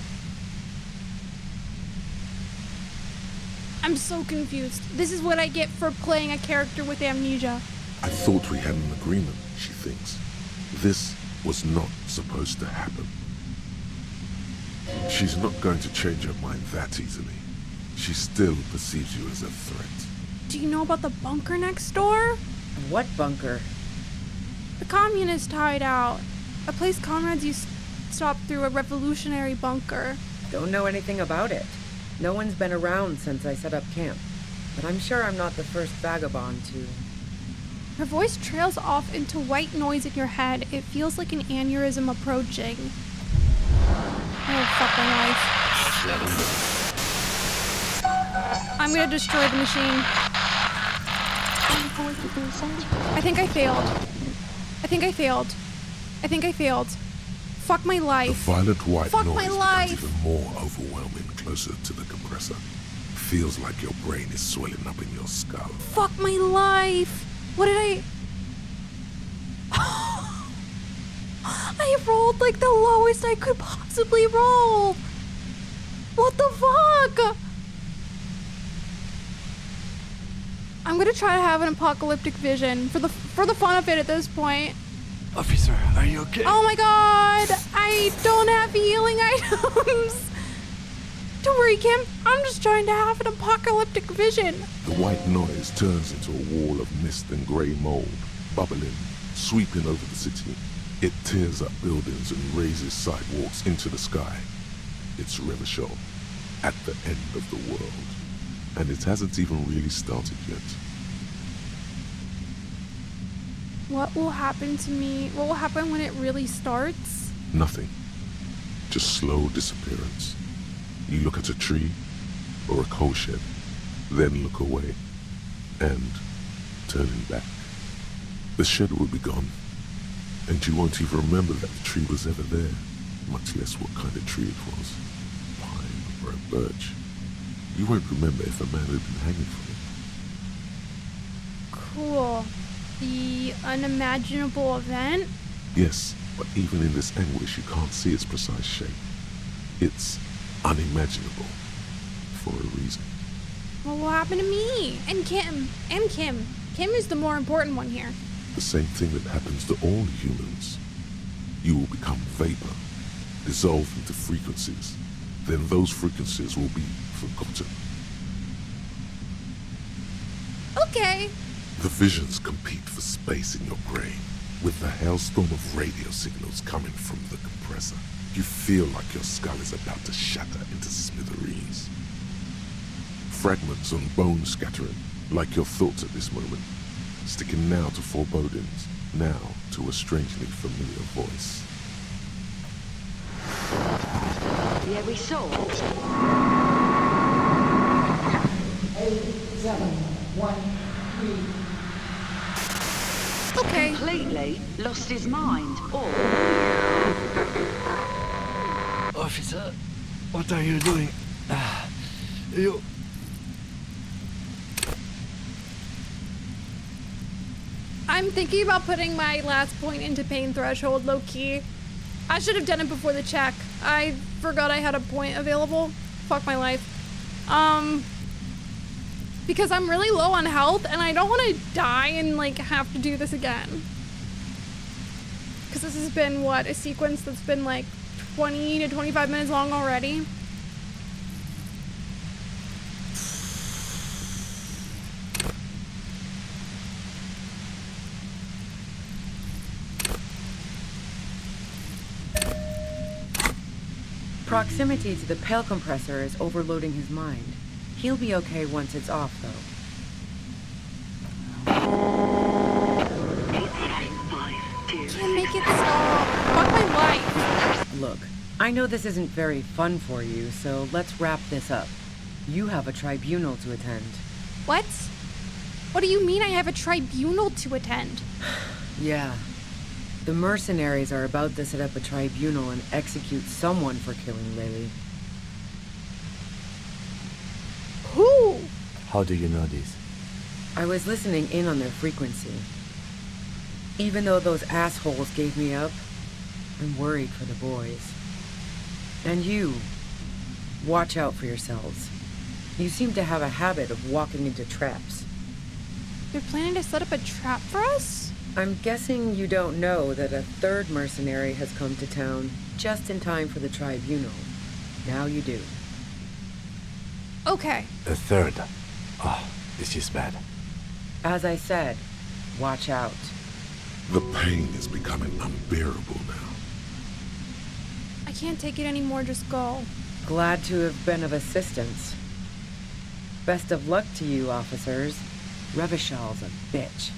I'm so confused. This is what I get for playing a character with amnesia. I thought we had an agreement, she thinks. This was not supposed to happen. She's not going to change her mind that easily. She still perceives you as a threat. Do you know about the bunker next door? What bunker? The communist hideout. A place comrades used to stop through, a revolutionary bunker. Don't know anything about it. No one's been around since I set up camp. But I'm sure I'm not the first vagabond to... Her voice trails off into white noise in your head. It feels like an aneurysm approaching. Oh, fuck my life. I'm gonna destroy the machine. I think I failed. I think I failed. I think I failed. Fuck my The life. violent white Fuck noise my becomes life. even more overwhelming closer to the compressor. Feels like your brain is swelling up in your skull. Fuck my life. What did I... I rolled like the lowest I could possibly roll. What the fuck? I'm gonna try to have an apocalyptic vision for the fun of it at this point. Officer, are you okay? Oh my god! I don't have healing items! Don't worry, Kim. I'm just trying to have an apocalyptic vision. The white noise turns into a wall of mist and grey mold, bubbling, sweeping over the city. It tears up buildings and raises sidewalks into the sky. It's Revachol, at the end of the world. And it hasn't even really started yet. What will happen to me? What will happen when it really starts? Nothing. Just slow disappearance. You look at a tree or a coal shed, then look away, and turning back. The shed will be gone, and you won't even remember that the tree was ever there, much less what kind of tree it was. Pine or a birch. You won't remember if a man had been hanging from it. Cool. The unimaginable event? Yes, but even in this anguish you can't see its precise shape. It's unimaginable, for a reason. What will happen to me? And Kim. And Kim. Kim is the more important one here. The same thing that happens to all humans. You will become vapor, dissolve into frequencies. Then those frequencies will be forgotten. Okay. The visions compete for space in your brain. With the hailstorm of radio signals coming from the compressor, you feel like your skull is about to shatter into smithereens. Fragments on bone scattering, like your thoughts at this moment, sticking now to forebodings, now to a strangely familiar voice. The result. 8713. Okay. Completely lost his mind, or Officer, what are you doing? You... I'm thinking about putting my last point into pain threshold low-key. I should have done it before the check. I forgot I had a point available. Fuck my life. Because I'm really low on health and I don't want to die and like have to do this again. Because this has been, what, a sequence that's been like 20 to 25 minutes long already. Proximity to the Pale compressor is overloading his mind. He'll be okay once it's off, though. Can't make it stop. Fuck my life. Look, I know this isn't very fun for you, so let's wrap this up. You have a tribunal to attend. What? What do you mean I have a tribunal to attend? Yeah. The mercenaries are about to set up a tribunal and execute someone for killing Lily. Who? How do you know this? I was listening in on their frequency. Even though those assholes gave me up, I'm worried for the boys. And you, watch out for yourselves. You seem to have a habit of walking into traps. They're planning to set up a trap for us? I'm guessing you don't know that a third mercenary has come to town just in time for the tribunal. Now you do. Okay. A third. Oh, this is bad. As I said, watch out. The pain is becoming unbearable now. I can't take it anymore, just go. Glad to have been of assistance. Best of luck to you, officers. Revachol's a bitch.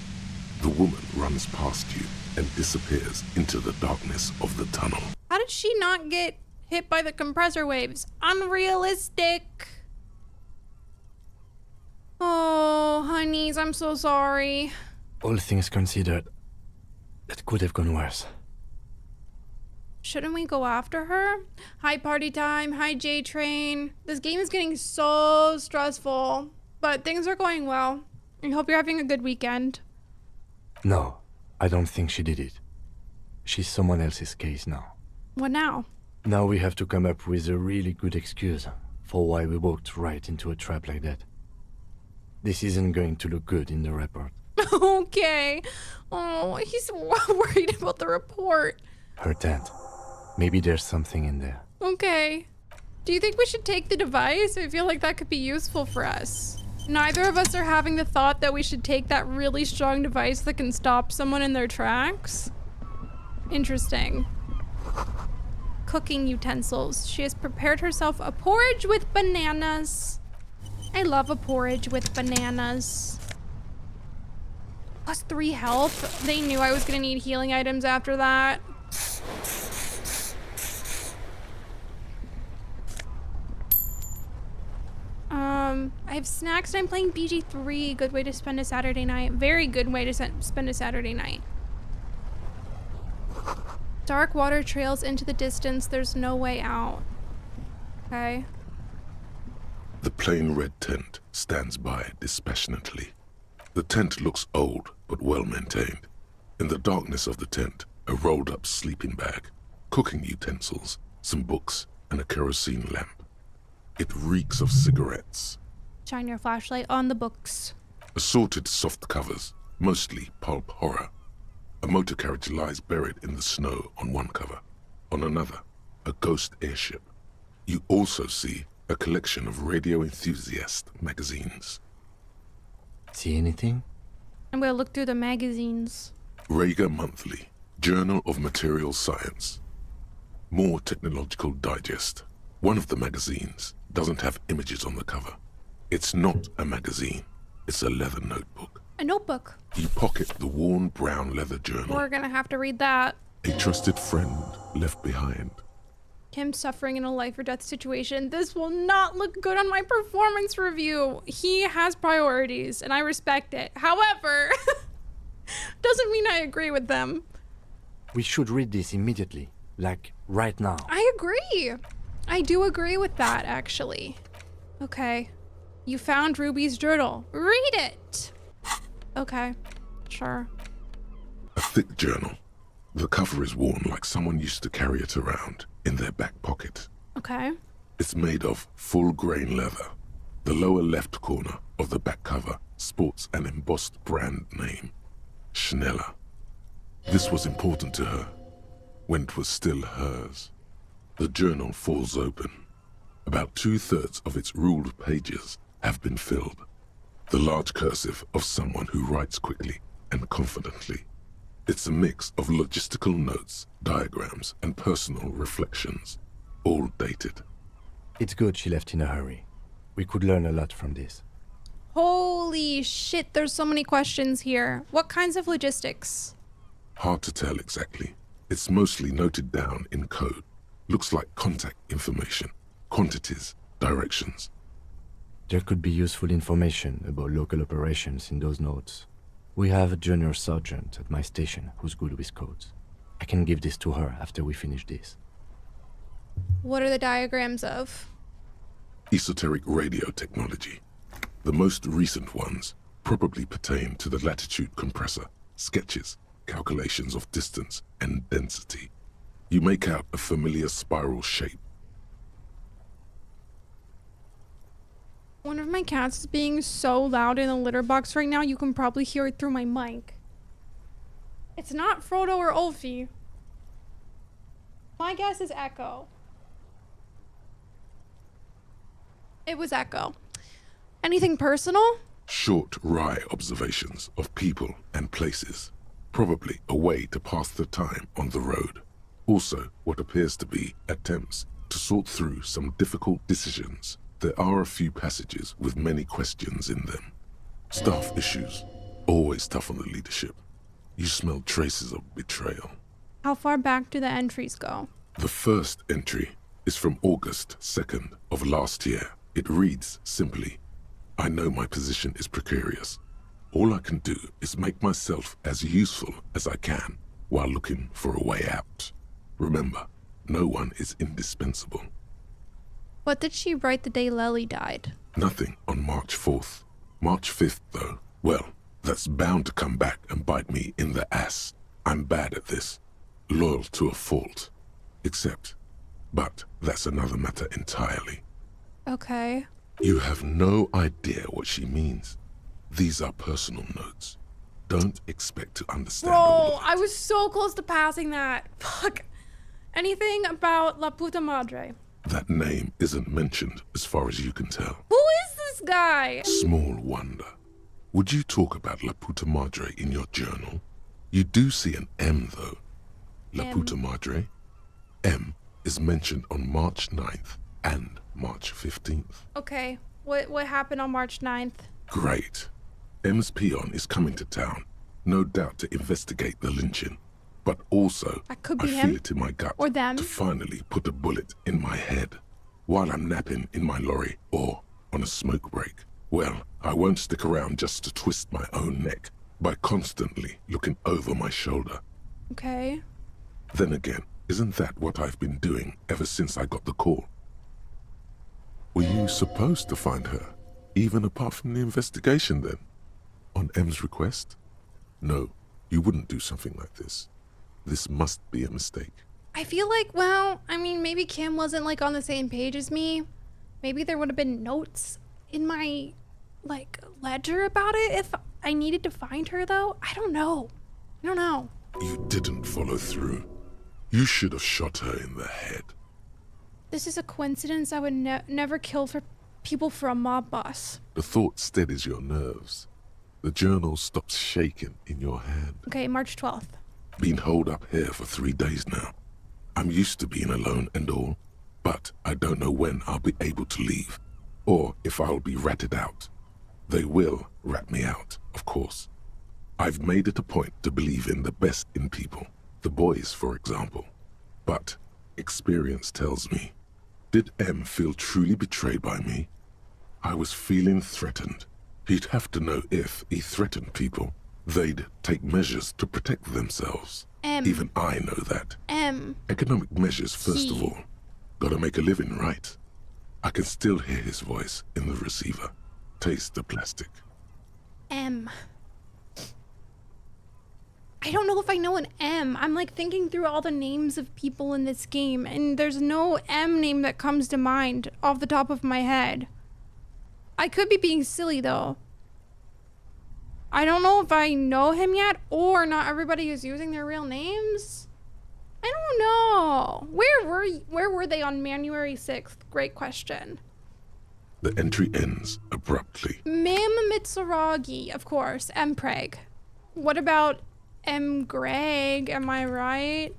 The woman runs past you and disappears into the darkness of the tunnel. How did she not get hit by the compressor waves? Unrealistic. Oh, honeys, I'm so sorry. All things considered, it could have gone worse. Shouldn't we go after her? Hi, party time. Hi, J-Train. This game is getting so stressful, but things are going well. I hope you're having a good weekend. No, I don't think she did it. She's someone else's case now. What now? Now we have to come up with a really good excuse for why we walked right into a trap like that. This isn't going to look good in the report. Okay. Oh, he's worried about the report. Her tent. Maybe there's something in there. Okay. Do you think we should take the device? I feel like that could be useful for us. Neither of us are having the thought that we should take that really strong device that can stop someone in their tracks. Interesting. Cooking utensils. She has prepared herself a porridge with bananas. I love a porridge with bananas. +3 health. They knew I was gonna need healing items after that. I have snacks and I'm playing BG3. Good way to spend a Saturday night. Very good way to spend a Saturday night. Dark water trails into the distance. There's no way out. Okay. The plain red tent stands by dispassionately. The tent looks old, but well maintained. In the darkness of the tent, a rolled up sleeping bag, cooking utensils, some books, and a kerosene lamp. It reeks of cigarettes. Shine your flashlight on the books. Assorted soft covers, mostly pulp horror. A motor carriage lies buried in the snow on one cover. On another, a ghost airship. You also see a collection of radio enthusiast magazines. See anything? I'm gonna look through the magazines. Rager Monthly, Journal of Material Science. More Technological Digest. One of the magazines doesn't have images on the cover. It's not a magazine, it's a leather notebook. A notebook. You pocket the worn brown leather journal. We're gonna have to read that. A trusted friend left behind. Him suffering in a life or death situation. This will not look good on my performance review. He has priorities and I respect it. However, doesn't mean I agree with them. We should read this immediately. Like, right now. I agree. I do agree with that, actually. Okay. You found Ruby's journal. Read it! Okay. Sure. A thick journal. The cover is worn like someone used to carry it around in their back pocket. Okay. It's made of full-grain leather. The lower left corner of the back cover sports an embossed brand name, Schneller. This was important to her when it was still hers. The journal falls open. About 2/3 of its ruled pages have been filled. The large cursive of someone who writes quickly and confidently. It's a mix of logistical notes, diagrams, and personal reflections, all dated. It's good she left in a hurry. We could learn a lot from this. Holy shit, there's so many questions here. What kinds of logistics? Hard to tell exactly. It's mostly noted down in code. Looks like contact information, quantities, directions. There could be useful information about local operations in those notes. We have a junior sergeant at my station who's good with codes. I can give this to her after we finish this. What are the diagrams of? Esoteric radio technology. The most recent ones probably pertain to the latitude compressor, sketches, calculations of distance and density. You make out a familiar spiral shape. One of my cats is being so loud in the litter box right now, you can probably hear it through my mic. It's not Frodo or Ulfie. My guess is Echo. It was Echo. Anything personal? Short, wry observations of people and places. Probably a way to pass the time on the road. Also, what appears to be attempts to sort through some difficult decisions. There are a few passages with many questions in them. Staff issues. Always tough on the leadership. You smell traces of betrayal. How far back do the entries go? The first entry is from August 2nd of last year. It reads simply, I know my position is precarious. All I can do is make myself as useful as I can while looking for a way out. Remember, No one is indispensable. What did she write the day Lely died? Nothing on March 4th. March 5th, though, well, that's bound to come back and bite me in the ass. I'm bad at this. Loyal to a fault. But that's another matter entirely. Okay. You have no idea what she means. These are personal notes. Don't expect to understand all Bro, of it. I was so close to passing that. Fuck. Anything about La Puta Madre? That name isn't mentioned as far as you can tell. Who is this guy? Small wonder. Would you talk about La Puta Madre in your journal? You do see an M, though. La M. Puta Madre. M is mentioned on March 9th and March 15th. Okay. What happened on March 9th? Great. M's peon is coming to town, no doubt to investigate the lynching. But also, That could I be feel him. it in my gut Or them. to finally put a bullet in my head while I'm napping in my lorry or on a smoke break. Well, I won't stick around just to twist my own neck by constantly looking over my shoulder. Okay. Then again, isn't that what I've been doing ever since I got the call? Were you supposed to find her, even apart from the investigation then? On M's request? No, you wouldn't do something like this. This must be a mistake. I feel like, well, I mean, maybe Kim wasn't like on the same page as me. Maybe there would have been notes in my, like, ledger about it if I needed to find her, though. I don't know. You didn't follow through. You should have shot her in the head. This is a coincidence. I would never kill for people for a mob boss. The thought steadies your nerves. The journal stops shaking in your hand. Okay, March 12th. Been holed up here for 3 days now. I'm used to being alone and all, but I don't know when I'll be able to leave, or if I'll be ratted out. They will rat me out, of course. I've made it a point to believe in the best in people, the boys, for example. But experience tells me, did M feel truly betrayed by me? I was feeling threatened. He'd have to know if he threatened people, they'd take measures to protect themselves. M. Even I know that. M. Economic measures, first of He. all. Gotta make a living, right? I can still hear his voice in the receiver. Taste the plastic. M. I don't know if I know an M. I'm like thinking through all the names of people in this game, and there's no M name that comes to mind off the top of my head. I could be being silly though. I don't know if I know him yet, or not everybody is using their real names. I don't know. Where were they on January 6th? Great question. The entry ends abruptly. Mim Mitsuragi, of course. M. Preg. What about M. Greg? Am I right?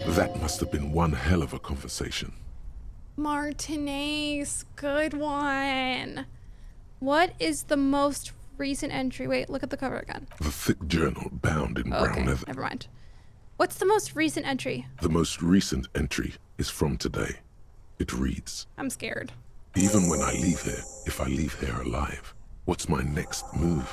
That must have been one hell of a conversation. Martinez. Good one. What is the most recent entry? Wait, look at the cover again. The thick journal bound in brown Okay, leather. never mind. What's the most recent entry? The most recent entry is from today. It reads, I'm scared. even when I leave here, if I leave here alive, what's my next move?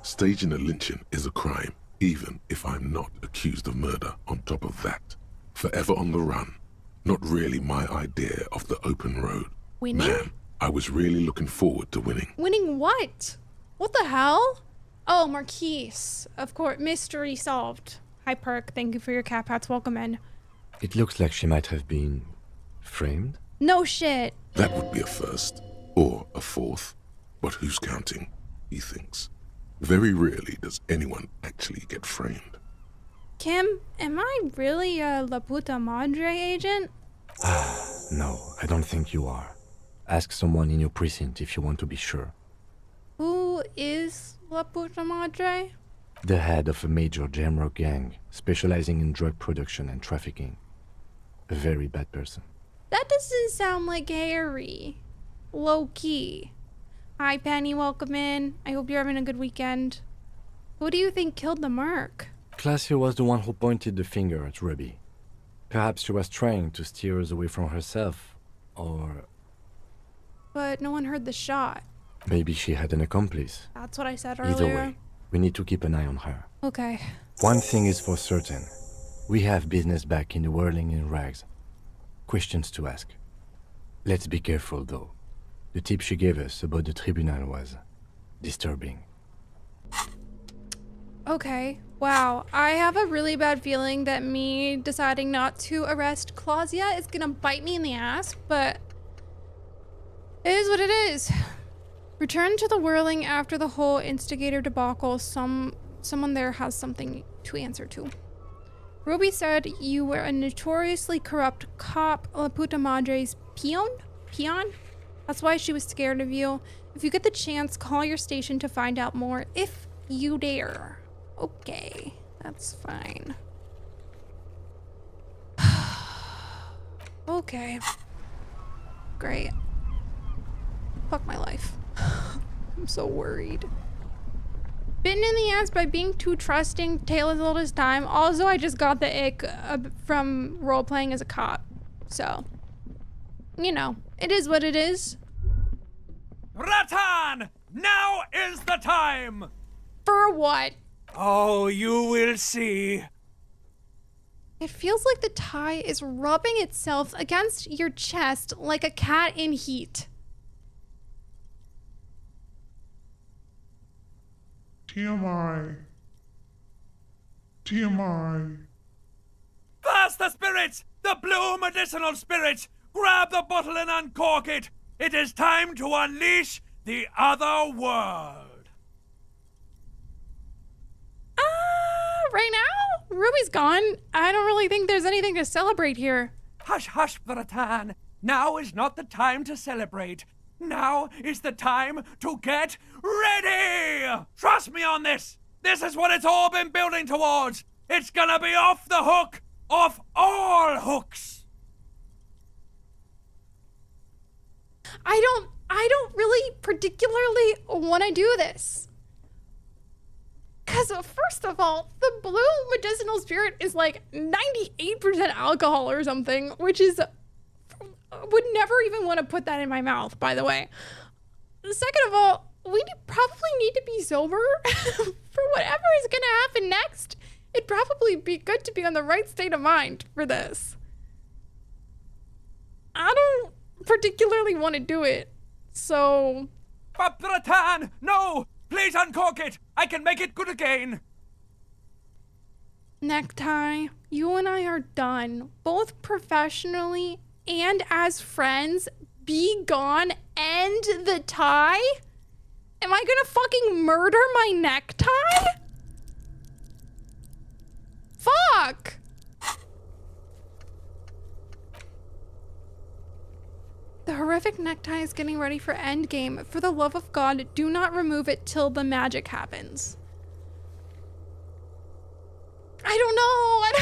Staging a lynching is a crime, even if I'm not accused of murder on top of that. Forever on the run. Not really my idea of the open road. Winning? Man, I was really looking forward to winning. Winning what? What the hell? Oh, Marquise. Of course, mystery solved. Hi, Perk. Thank you for your cap hats. Welcome in. It looks like she might have been framed. No shit. That would be a first, or a fourth. But who's counting, he thinks. Very rarely does anyone actually get framed. Kim, am I really a La Puta Madre agent? No, I don't think you are. Ask someone in your precinct if you want to be sure. Who is La Puta Madre? The head of a major Jamrock gang, specializing in drug production and trafficking. A very bad person. That doesn't sound like Harry. Low key. Hi, Penny. Welcome in. I hope you're having a good weekend. Who do you think killed the merc? Classy was the one who pointed the finger at Ruby. Perhaps she was trying to steer us away from herself, or But no one heard the shot. maybe she had an accomplice. That's what I said earlier. Either way, we need to keep an eye on her. Okay. One thing is for certain. We have business back in the whirling in rags. Questions to ask. Let's be careful, though. The tip she gave us about the Tribunal was disturbing. Okay, wow. I have a really bad feeling that me deciding not to arrest Claudia is gonna bite me in the ass, but it is what it is. Return to the whirling after the whole instigator debacle. Someone there has something to answer to. Ruby said you were a notoriously corrupt cop, La Puta Madre's peon? Peon? That's why she was scared of you. If you get the chance, call your station to find out more, if you dare. Okay, that's fine. Okay. Great. Fuck my life. I'm so worried. Bitten in the ass by being too trusting, tale as old as time. Also, I just got the ick from role-playing as a cop. So, you know, it is what it is. Rattan! Now is the time! For what? Oh, you will see. It feels like the tie is rubbing itself against your chest like a cat in heat. TMI. TMI. Pass the spirits! The blue medicinal spirits! Grab the bottle and uncork it! It is time to unleash the other world! Right now? Ruby's gone. I don't really think there's anything to celebrate here. Hush, hush, Rattan. Now is not the time to celebrate. Now is the time to get ready! Trust me on this! This is what it's all been building towards! It's gonna be off the hook! Off all hooks! I don't really particularly want to do this. Because first of all, the blue medicinal spirit is like 98% alcohol or something, which is, would never even want to put that in my mouth, by the way. Second of all, we probably need to be sober for whatever is going to happen next. It'd probably be good to be on the right state of mind for this. I don't particularly want to do it, so... But Rattan, no! Please uncork it! I can make it good again! Necktie, you and I are done, both professionally and as friends. Be gone. End the tie? Am I gonna fucking murder my necktie? Fuck! The horrific necktie is getting ready for endgame. For the love of God, do not remove it till the magic happens. I don't know. I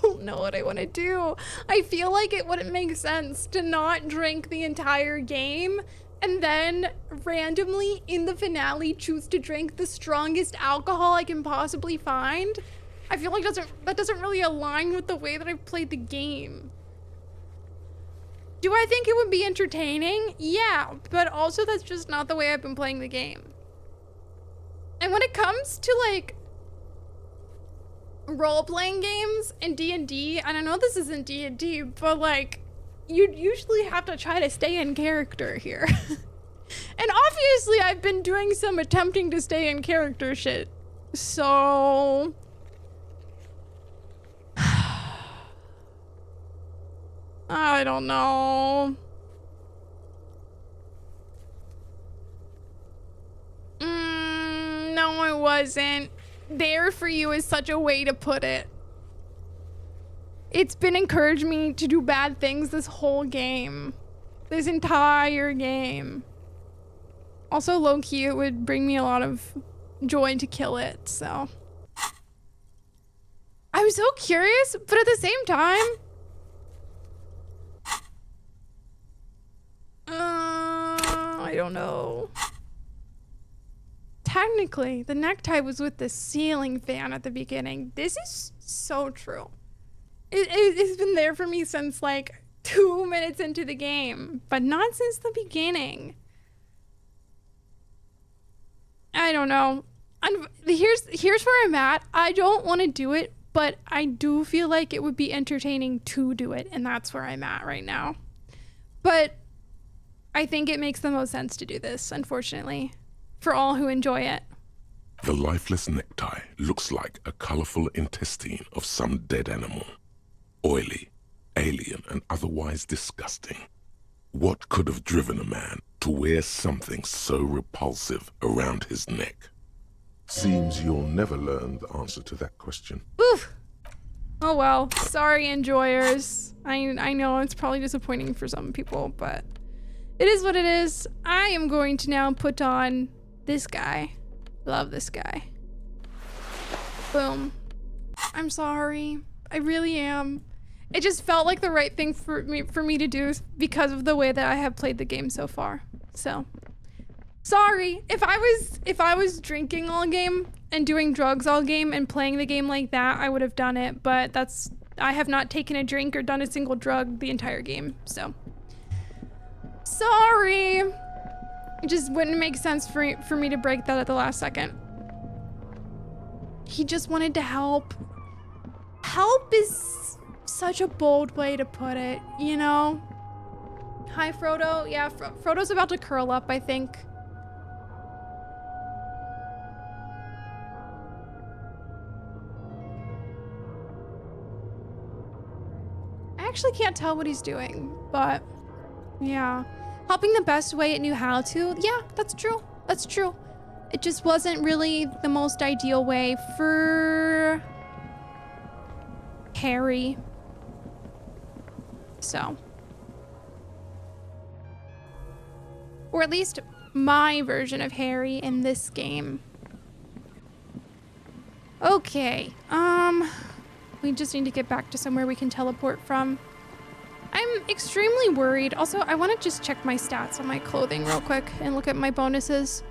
don't know what I want to do. I feel like it wouldn't make sense to not drink the entire game and then randomly in the finale choose to drink the strongest alcohol I can possibly find. I feel like that doesn't really align with the way that I've played the game. Do I think it would be entertaining? Yeah, but also that's just not the way I've been playing the game. And when it comes to like role-playing games and D&D, and I know this isn't D&D, but like you'd usually have to try to stay in character here. And obviously I've been doing some attempting to stay in character shit. So I don't know. No, it wasn't. There for you is such a way to put it. It's been encouraging me to do bad things this whole game. This entire game. Also, low-key, it would bring me a lot of joy to kill it, so. I'm so curious, but at the same time, I don't know. Technically, the necktie was with the ceiling fan at the beginning. This is so true. It's been there for me since like 2 minutes into the game, but not since the beginning. I don't know. Here's where I'm at. I don't want to do it but I do feel like it would be entertaining to do it, and that's where I'm at right now. But I think it makes the most sense to do this, unfortunately, for all who enjoy it. The lifeless necktie looks like a colorful intestine of some dead animal. Oily, alien, and otherwise disgusting. What could have driven a man to wear something so repulsive around his neck? Seems you'll never learn the answer to that question. Oof. Oh well, sorry enjoyers. I know it's probably disappointing for some people, but it is what it is. I am going to now put on this guy. Love this guy. Boom. I'm sorry. I really am. It just felt like the right thing for me to do because of the way that I have played the game so far. So, sorry. If I was drinking all game and doing drugs all game and playing the game like that, I would have done it, but I have not taken a drink or done a single drug the entire game. So, sorry. It just wouldn't make sense for me to break that at the last second. He just wanted to help. Help is such a bold way to put it, you know? Hi, Frodo. Yeah, Frodo's about to curl up, I think. I actually can't tell what he's doing, but yeah. Helping the best way it knew how to. Yeah, that's true. That's true. It just wasn't really the most ideal way for Harry. So. Or at least my version of Harry in this game. Okay. We just need to get back to somewhere we can teleport from. I'm extremely worried. Also, I want to just check my stats on my clothing real quick and look at my bonuses.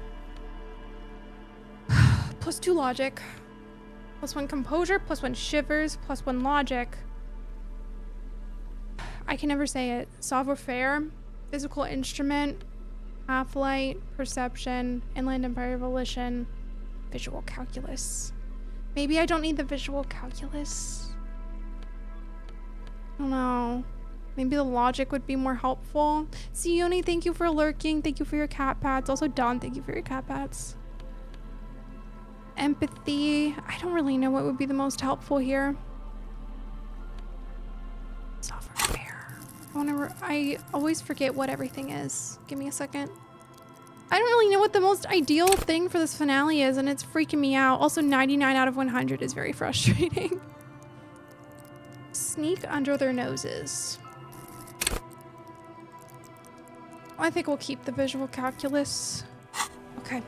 +2 logic. +1 composure, +1 shivers, +1 logic. I can never say it. Savoir-faire, physical instrument, half-light, perception, inland empire volition, visual calculus. Maybe I don't need the visual calculus. I don't know. Maybe the logic would be more helpful. Sione, thank you for lurking. Thank you for your cat pats. Also, Dawn, thank you for your cat pats. Empathy. I don't really know what would be the most helpful here. Savoir-faire. I always forget what everything is. Give me a second. I don't really know what the most ideal thing for this finale is, and it's freaking me out. Also, 99 out of 100 is very frustrating. Sneak under their noses. I think we'll keep the visual calculus. Okay.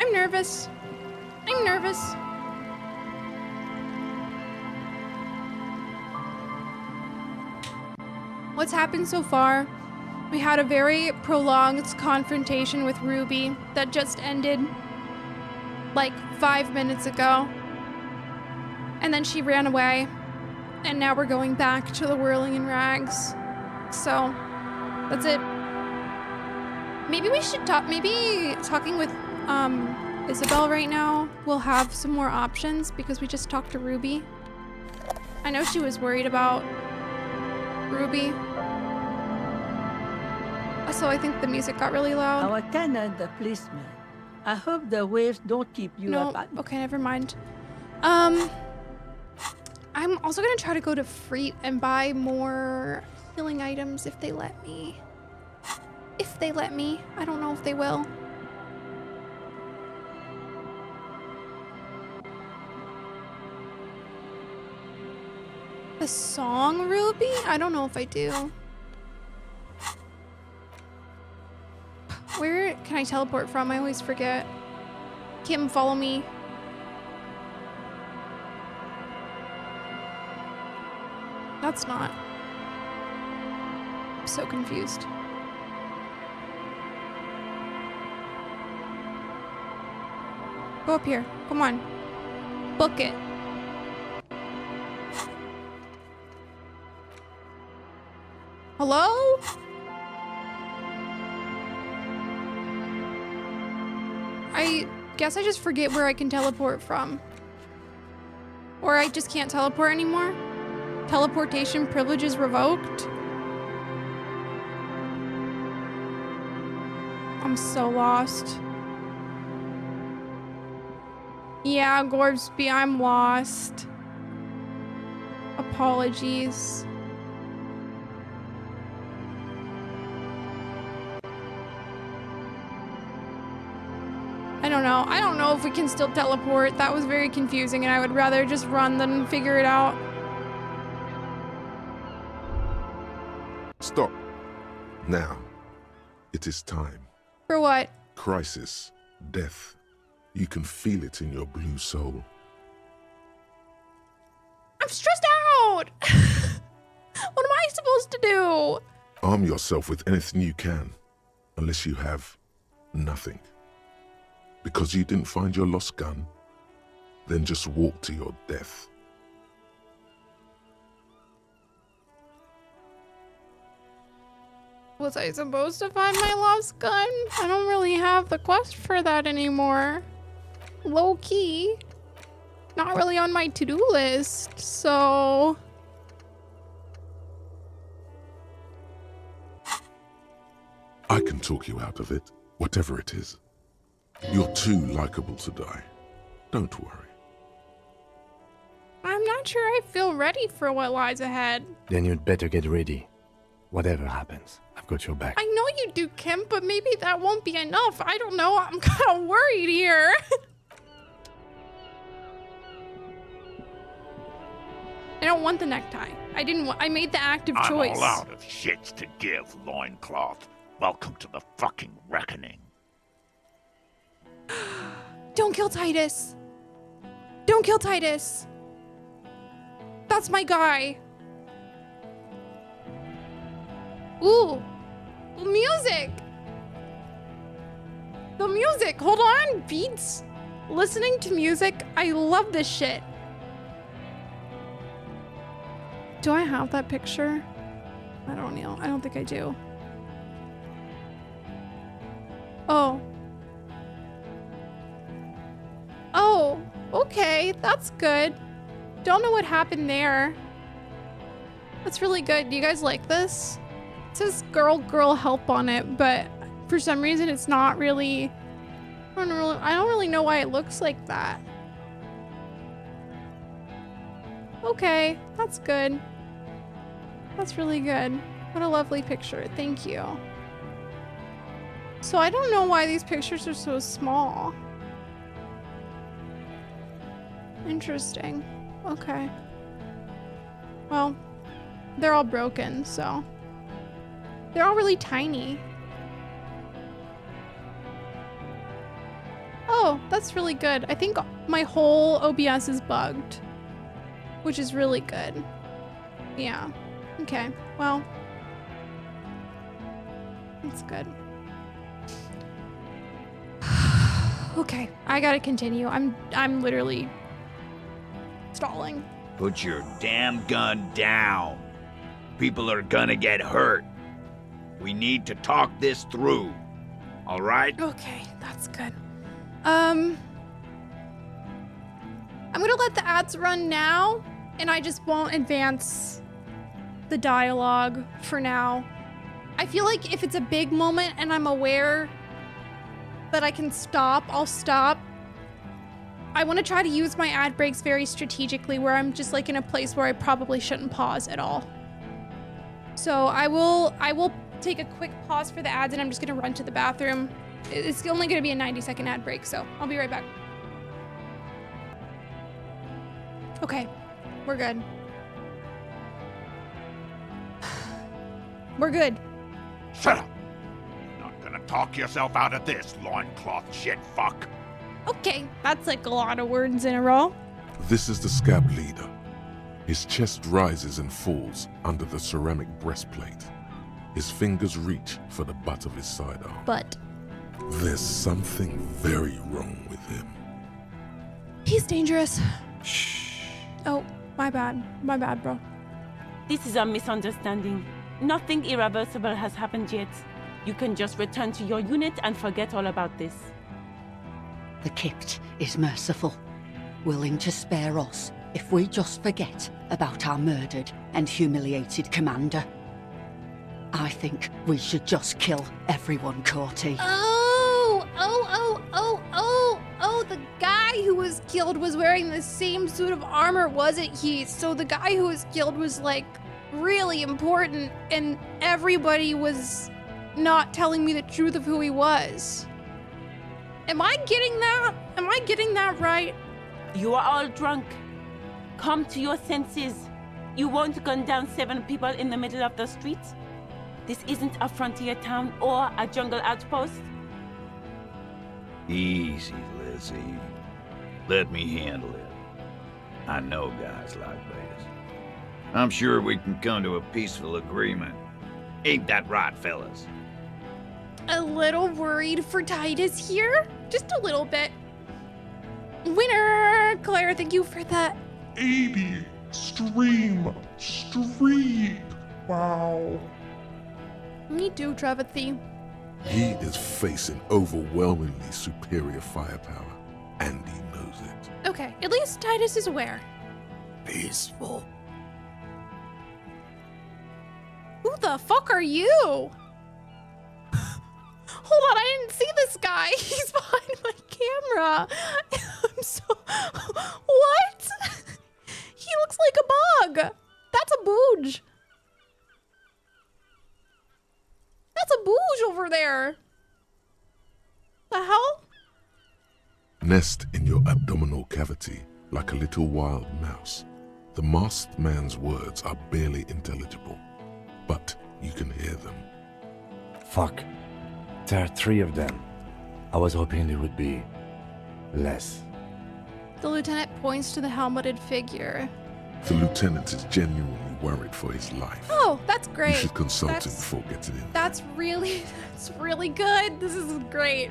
I'm nervous. I'm nervous. What's happened so far? We had a very prolonged confrontation with Ruby that just ended like 5 minutes ago. And then she ran away. And now we're going back to the whirling in rags. So, that's it. Maybe we should talk, maybe talking with Isabel right now will have some more options because we just talked to Ruby. I know she was worried about Ruby. So I think the music got really loud. Our tenant, the policeman. I hope the waves don't keep you up at night. Okay, never mind. I'm also gonna try to go to Freet and buy more healing items if they let me. If they let me. I don't know if they will. The song Ruby? I don't know if I do. Where can I teleport from? I always forget. Kim, follow me. That's not. I'm so confused. Go up here. Come on. Book it. Hello? guess I just forget where I can teleport from. Or I just can't teleport anymore. Teleportation privileges revoked. I'm so lost. Yeah, Gorbsby, I'm lost. Apologies. I don't know. I don't know if we can still teleport. That was very confusing, and I would rather just run than figure it out. Stop. Now. It is time. For what? Crisis. Death. You can feel it in your blue soul. I'm stressed out! What am I supposed to do? Arm yourself with anything you can. Unless you have nothing. Because you didn't find your lost gun, then just walk to your death. Was I supposed to find my lost gun? I don't really have the quest for that anymore. Low key. Not really on my to-do list, so... I can talk you out of it, whatever it is. You're too likable to die. Don't worry. I'm not sure I feel ready for what lies ahead. Then you'd better get ready. Whatever happens, I've got your back. I know you do, Kim, but maybe that won't be enough. I don't know. I'm kind of worried here. I don't want the necktie. I made the active choice. I'm all out of shits to give, loincloth. Welcome to the fucking reckoning. Don't kill Titus. Don't kill Titus. That's my guy. Ooh. Music. The music. Hold on. Beats. Listening to music. I love this shit. Do I have that picture? I don't know. I don't think I do. Oh. Oh, okay. That's good. Don't know what happened there. That's really good. Do you guys like this? It says girl help on it, but for some reason it's not really... I don't really know why it looks like that. Okay, that's good. That's really good. What a lovely picture. Thank you. So I don't know why these pictures are so small. Interesting. Okay. Well, they're all broken, so... They're all really tiny. Oh, that's really good. I think my whole OBS is bugged, which is really good. Yeah. Okay. Well, that's good. Okay, I gotta continue. I'm literally stalling. Put your damn gun down. People are gonna get hurt. We need to talk this through. All right? Okay, that's good. I'm gonna let the ads run now, and I just won't advance the dialogue for now. I feel like if it's a big moment and I'm aware that I can stop, I'll stop. I want to try to use my ad breaks very strategically, where I'm just like in a place where I probably shouldn't pause at all. So I will take a quick pause for the ads, and I'm just gonna run to the bathroom. It's only gonna be a 90-second ad break, so I'll be right back. Okay, we're good. We're good. Shut up! Not gonna talk yourself out of this, loincloth shit fuck. Okay, that's like a lot of words in a row. This is the scab leader. His chest rises and falls under the ceramic breastplate. His fingers reach for the butt of his sidearm. But there's something very wrong with him. He's dangerous. Shh. Oh, my bad. My bad, bro. This is a misunderstanding. Nothing irreversible has happened yet. You can just return to your unit and forget all about this. The Kipt is merciful, willing to spare us if we just forget about our murdered and humiliated commander. I think we should just kill everyone, Courty. Oh, the guy who was killed was wearing the same suit of armor, wasn't he? So the guy who was killed was, like, really important, and everybody was not telling me the truth of who he was. Am I getting that? Am I getting that right? You are all drunk. Come to your senses. You won't gun down 7 people in the middle of the street. This isn't a frontier town or a jungle outpost. Easy, Lizzie. Let me handle it. I know guys like this. I'm sure we can come to a peaceful agreement. Ain't that right, fellas? A little worried for Titus here. Just a little bit. Winner! Claire, thank you for that. 80 stream. Wow. Me too, Trevathy. He is facing overwhelmingly superior firepower, and he knows it. Okay, at least Titus is aware. Peaceful. Who the fuck are you? Hold on, I didn't see this guy. He's behind my camera. I'm so... What? He looks like a bug. That's a booge. That's a booge over there. The hell? Nest in your abdominal cavity like a little wild mouse. The masked man's words are barely intelligible, but you can hear them. Fuck. There are 3 of them. I was hoping there would be less. The lieutenant points to the helmeted figure. The lieutenant is genuinely worried for his life. Oh, that's great. You should consult him before getting in. That's really good. This is great.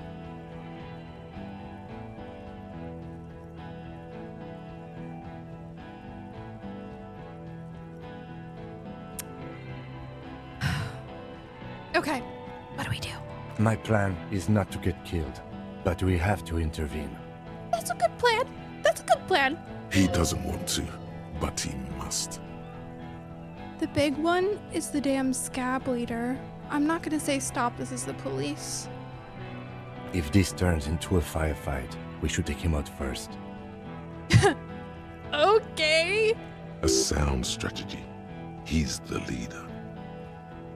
Okay, what do we do? My plan is not to get killed, but we have to intervene. That's a good plan. That's a good plan. He doesn't want to, but he must. The big one is the damn scab leader. I'm not gonna say stop, this is the police. If this turns into a firefight, we should take him out first. Okay. A sound strategy. He's the leader.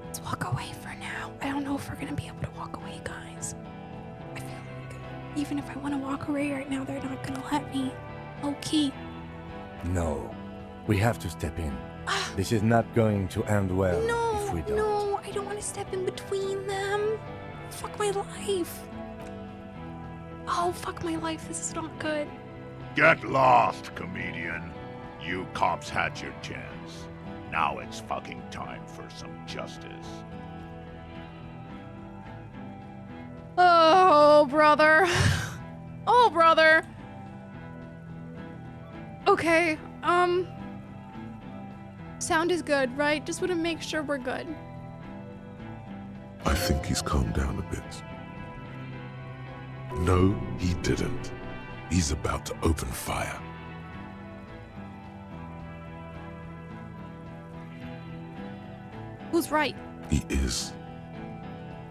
Let's walk away for now. I don't know if we're gonna be able to walk away, guys. I feel like even if I want to walk away right now, they're not gonna let me. Okay. No. We have to step in. This is not going to end well if we don't. No, I don't want to step in between them. Fuck my life. Oh, fuck my life. This is not good. Get lost, comedian. You cops had your chance. Now it's fucking time for some justice. Oh, brother. Oh, brother. Okay, sound is good, right? Just want to make sure we're good. I think he's calmed down a bit. No, he didn't. He's about to open fire. Who's right? He is.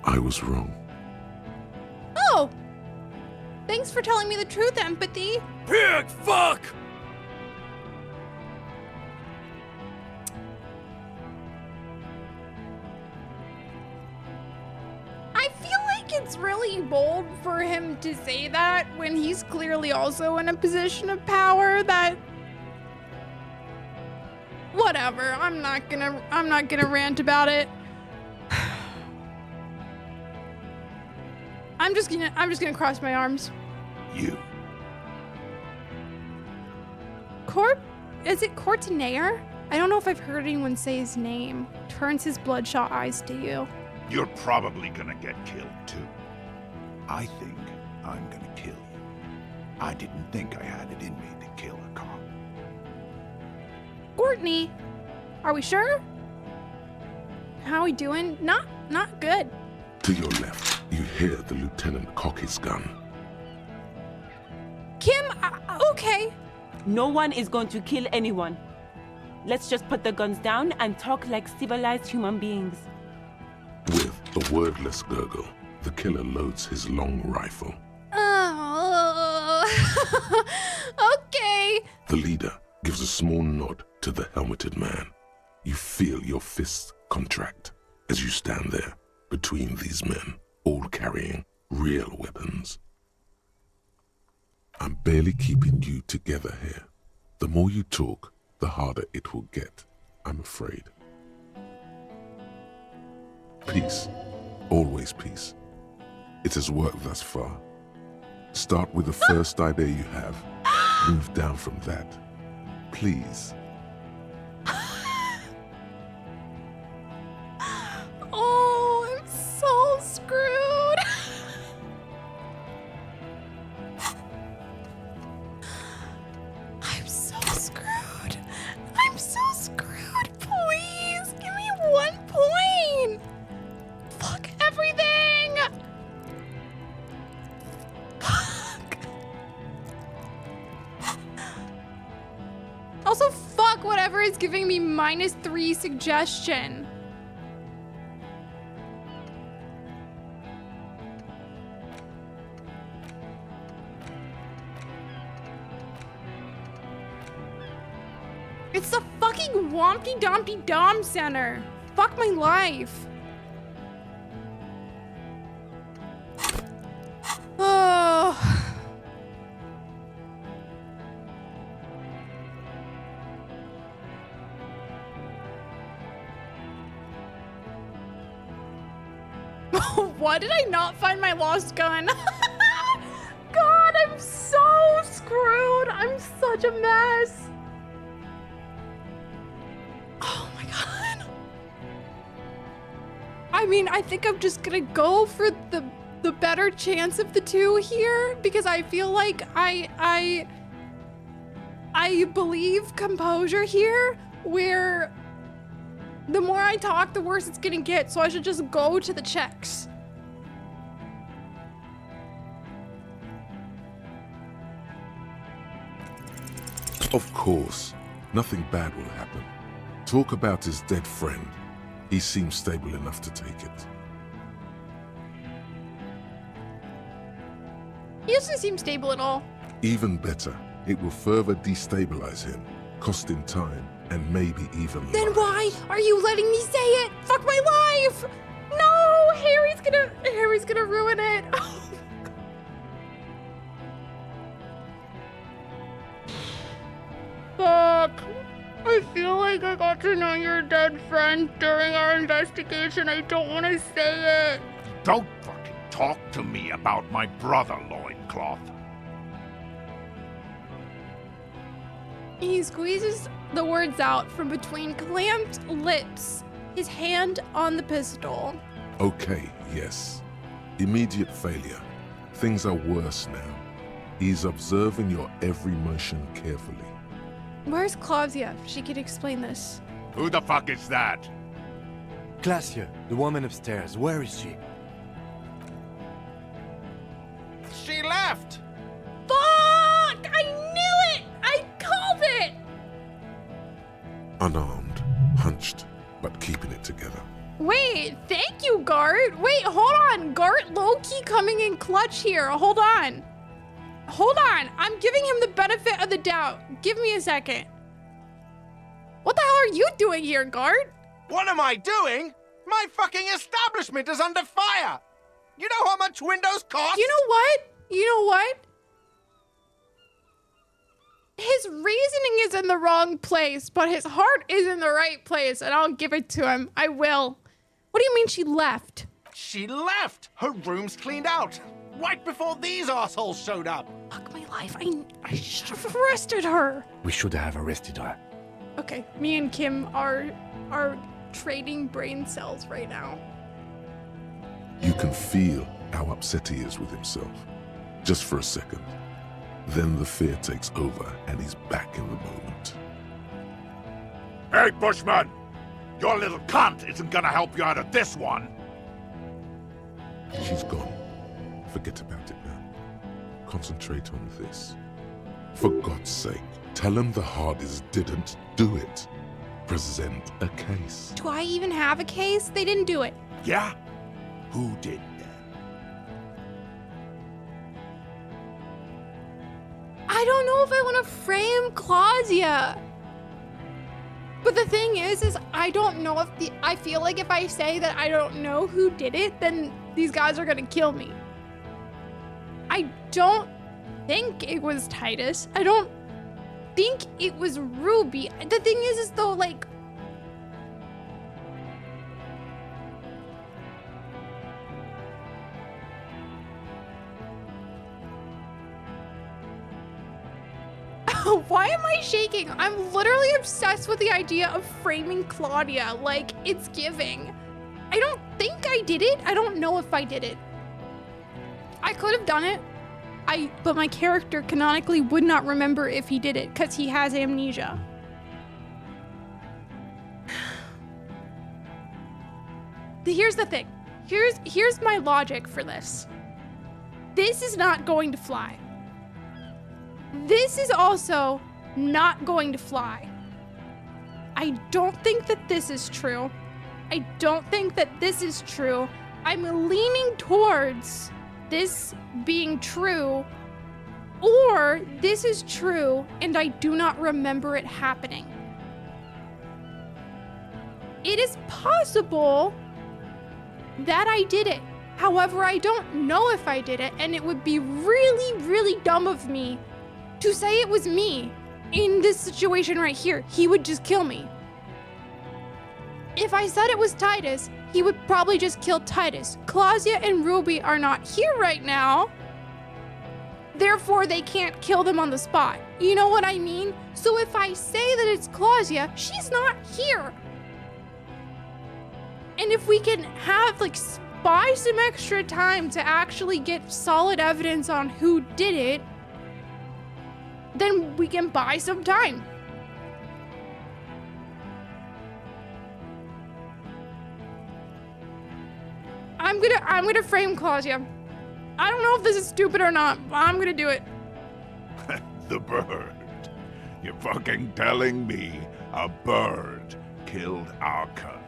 I was wrong. Oh! Thanks for telling me the truth, Empathy. Pig fuck! I feel like it's really bold for him to say that when he's clearly also in a position of power that... Whatever, I'm not gonna rant about it. I'm just gonna cross my arms. You. Is it Courtenaire? I don't know if I've heard anyone say his name. Turns his bloodshot eyes to you. You're probably gonna get killed too. I think I'm gonna kill you. I didn't think I had it in me to kill a cop. Courtney, are we sure? How are we doing? Not good. To your left, you hear the lieutenant cock his gun. Okay. No one is going to kill anyone. Let's just put the guns down and talk like civilized human beings. With a wordless gurgle, the killer loads his long rifle. Oh. Okay. The leader gives a small nod to the helmeted man. You feel your fists contract as you stand there between these men, all carrying real weapons. I'm barely keeping you together here. The more you talk, the harder it will get, I'm afraid. Peace. Always peace. It has worked thus far. Start with the first idea you have. Move down from that. Please. Oh, I'm so screwed. I'm so screwed. I'm so screwed. Please, give me 1 point. Fuck everything. Fuck. Also, fuck whatever is giving me -3 suggestion. It's the fucking Wompty Dumpty Dom Center. Fuck my life. Oh. Why did I not find my lost gun? God, I'm so screwed. I'm such a mess. Oh my god. I mean, I think I'm just gonna go for the better chance of the two here because I feel like I believe composure here, where the more I talk, the worse it's gonna get, so I should just go to the checks. Of course, nothing bad will happen. Talk about his dead friend. He seems stable enough to take it. He doesn't seem stable at all. Even better, it will further destabilize him, cost him time, and maybe even Then lives. why are you letting me say it? Fuck my life! No! Harry's gonna ruin it. Fuck. I feel like I got to know your dead friend during our investigation. I don't want to say it. Don't fucking talk to me about my brother, Loincloth. He squeezes the words out from between clamped lips, his hand on the pistol. Okay, yes. Immediate failure. Things are worse now. He's observing your every motion carefully. Where's Claudia? She could explain this. Who the fuck is that? Glacia, the woman upstairs, where is she? She left! Fuck! I knew it! I called it! Unarmed, hunched, but keeping it together. Wait, thank you, Gart. Wait, hold on. Gart low-key coming in clutch here. Hold on. Hold on. I'm giving him the benefit of the doubt. Give me a second. What the hell are you doing here, Gart? What am I doing? My fucking establishment is under fire! You know how much windows cost? You know what? You know what? His reasoning is in the wrong place, but his heart is in the right place, and I'll give it to him. I will. What do you mean she left? She left! Her room's cleaned out! Right before these assholes showed up! Fuck my life. I should have arrested her. We should have arrested her. Okay, me and Kim are trading brain cells right now. You can feel how upset he is with himself. Just for a second. Then the fear takes over and he's back in the moment. Hey, Bushman! Your little cunt isn't gonna help you out of this one! She's gone. Forget about it now. Concentrate on this. For God's sake, tell him the Hardys didn't do it. Present a case. Do I even have a case? They didn't do it. Yeah? Who did then? I don't know if I want to frame Claudia. But the thing is I don't know if I feel like if I say that I don't know who did it, then these guys are gonna kill me. I don't think it was Titus. I don't think it was Ruby. The thing is though, like, why am I shaking? I'm literally obsessed with the idea of framing Claudia like it's giving. I don't think I did it. I don't know if I did it. I could have done it. But my character canonically would not remember if he did it because he has amnesia. Here's the thing. Here's my logic for this. This is not going to fly. This is also not going to fly. I don't think that this is true. I don't think that this is true. I'm leaning towards this being true, or this is true and I do not remember it happening. It is possible that I did it. However, I don't know if I did it, and it would be really, really dumb of me to say it was me in this situation right here. He would just kill me. If I said it was Titus, he would probably just kill Titus. Claudia and Ruby are not here right now. Therefore, they can't kill them on the spot. You know what I mean? So if I say that it's Claudia, she's not here. And if we can have, like, buy some extra time to actually get solid evidence on who did it, then we can buy some time. I'm gonna frame Claudia. I don't know if this is stupid or not, but I'm gonna do it. The bird. You're fucking telling me a bird killed Arca?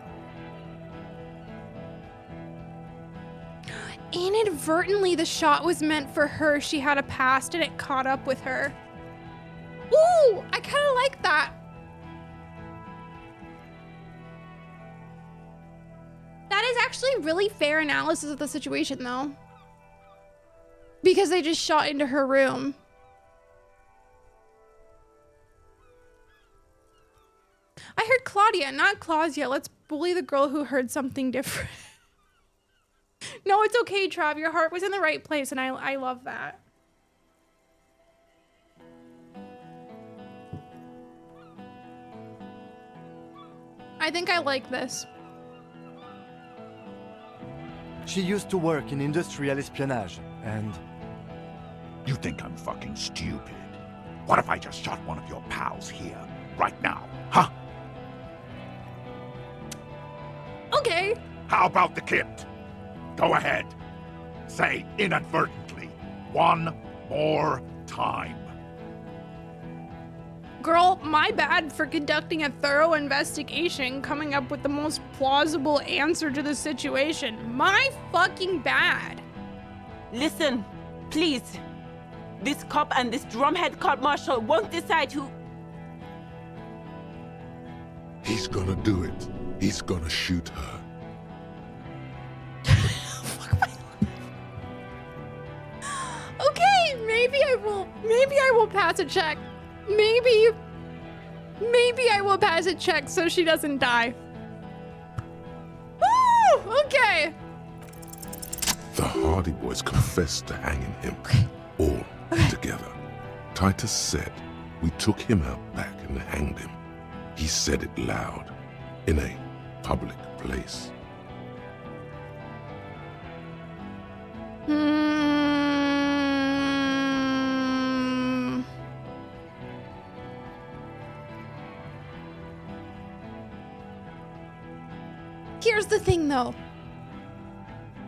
Inadvertently, the shot was meant for her. She had a past and it caught up with her. Ooh, I kind of like that. That is actually really fair analysis of the situation, though. Because they just shot into her room. I heard Claudia, not Claudia. Let's bully the girl who heard something different. No, it's okay, Trav. Your heart was in the right place, and I love that. I think I like this. She used to work in industrial espionage, and... You think I'm fucking stupid? What if I just shot one of your pals here, right now, huh? Okay. How about the kid? Go ahead. Say inadvertently. One more time. Girl, my bad for conducting a thorough investigation, coming up with the most plausible answer to the situation. My fucking bad. Listen, please. This cop and this drumhead cop marshal won't decide who... He's gonna do it. He's gonna shoot her. Okay, maybe I will pass a check. Maybe I will pass a check so she doesn't die. Woo! Okay. The Hardy Boys confessed to hanging him, all together. Titus said, we took him out back and hanged him. He said it loud, in a public place. Here's the thing, though.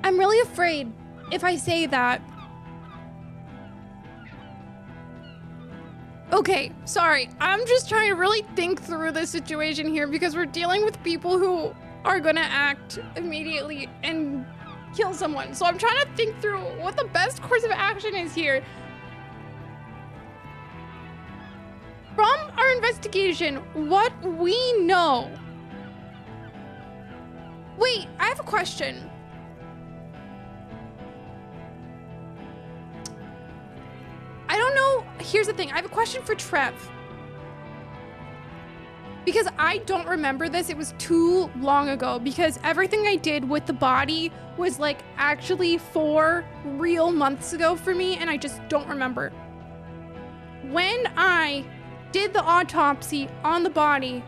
I'm really afraid if I say that Okay, sorry. I'm just trying to really think through this situation here because we're dealing with people who are gonna act immediately and kill someone. So I'm trying to think through what the best course of action is here. From our investigation, what we know. Wait, I have a question. I don't know. Here's the thing. I have a question for Trev. Because I don't remember this. It was too long ago. Because everything I did with the body was like actually 4 real months ago for me. And I just don't remember. When I did the autopsy on the body,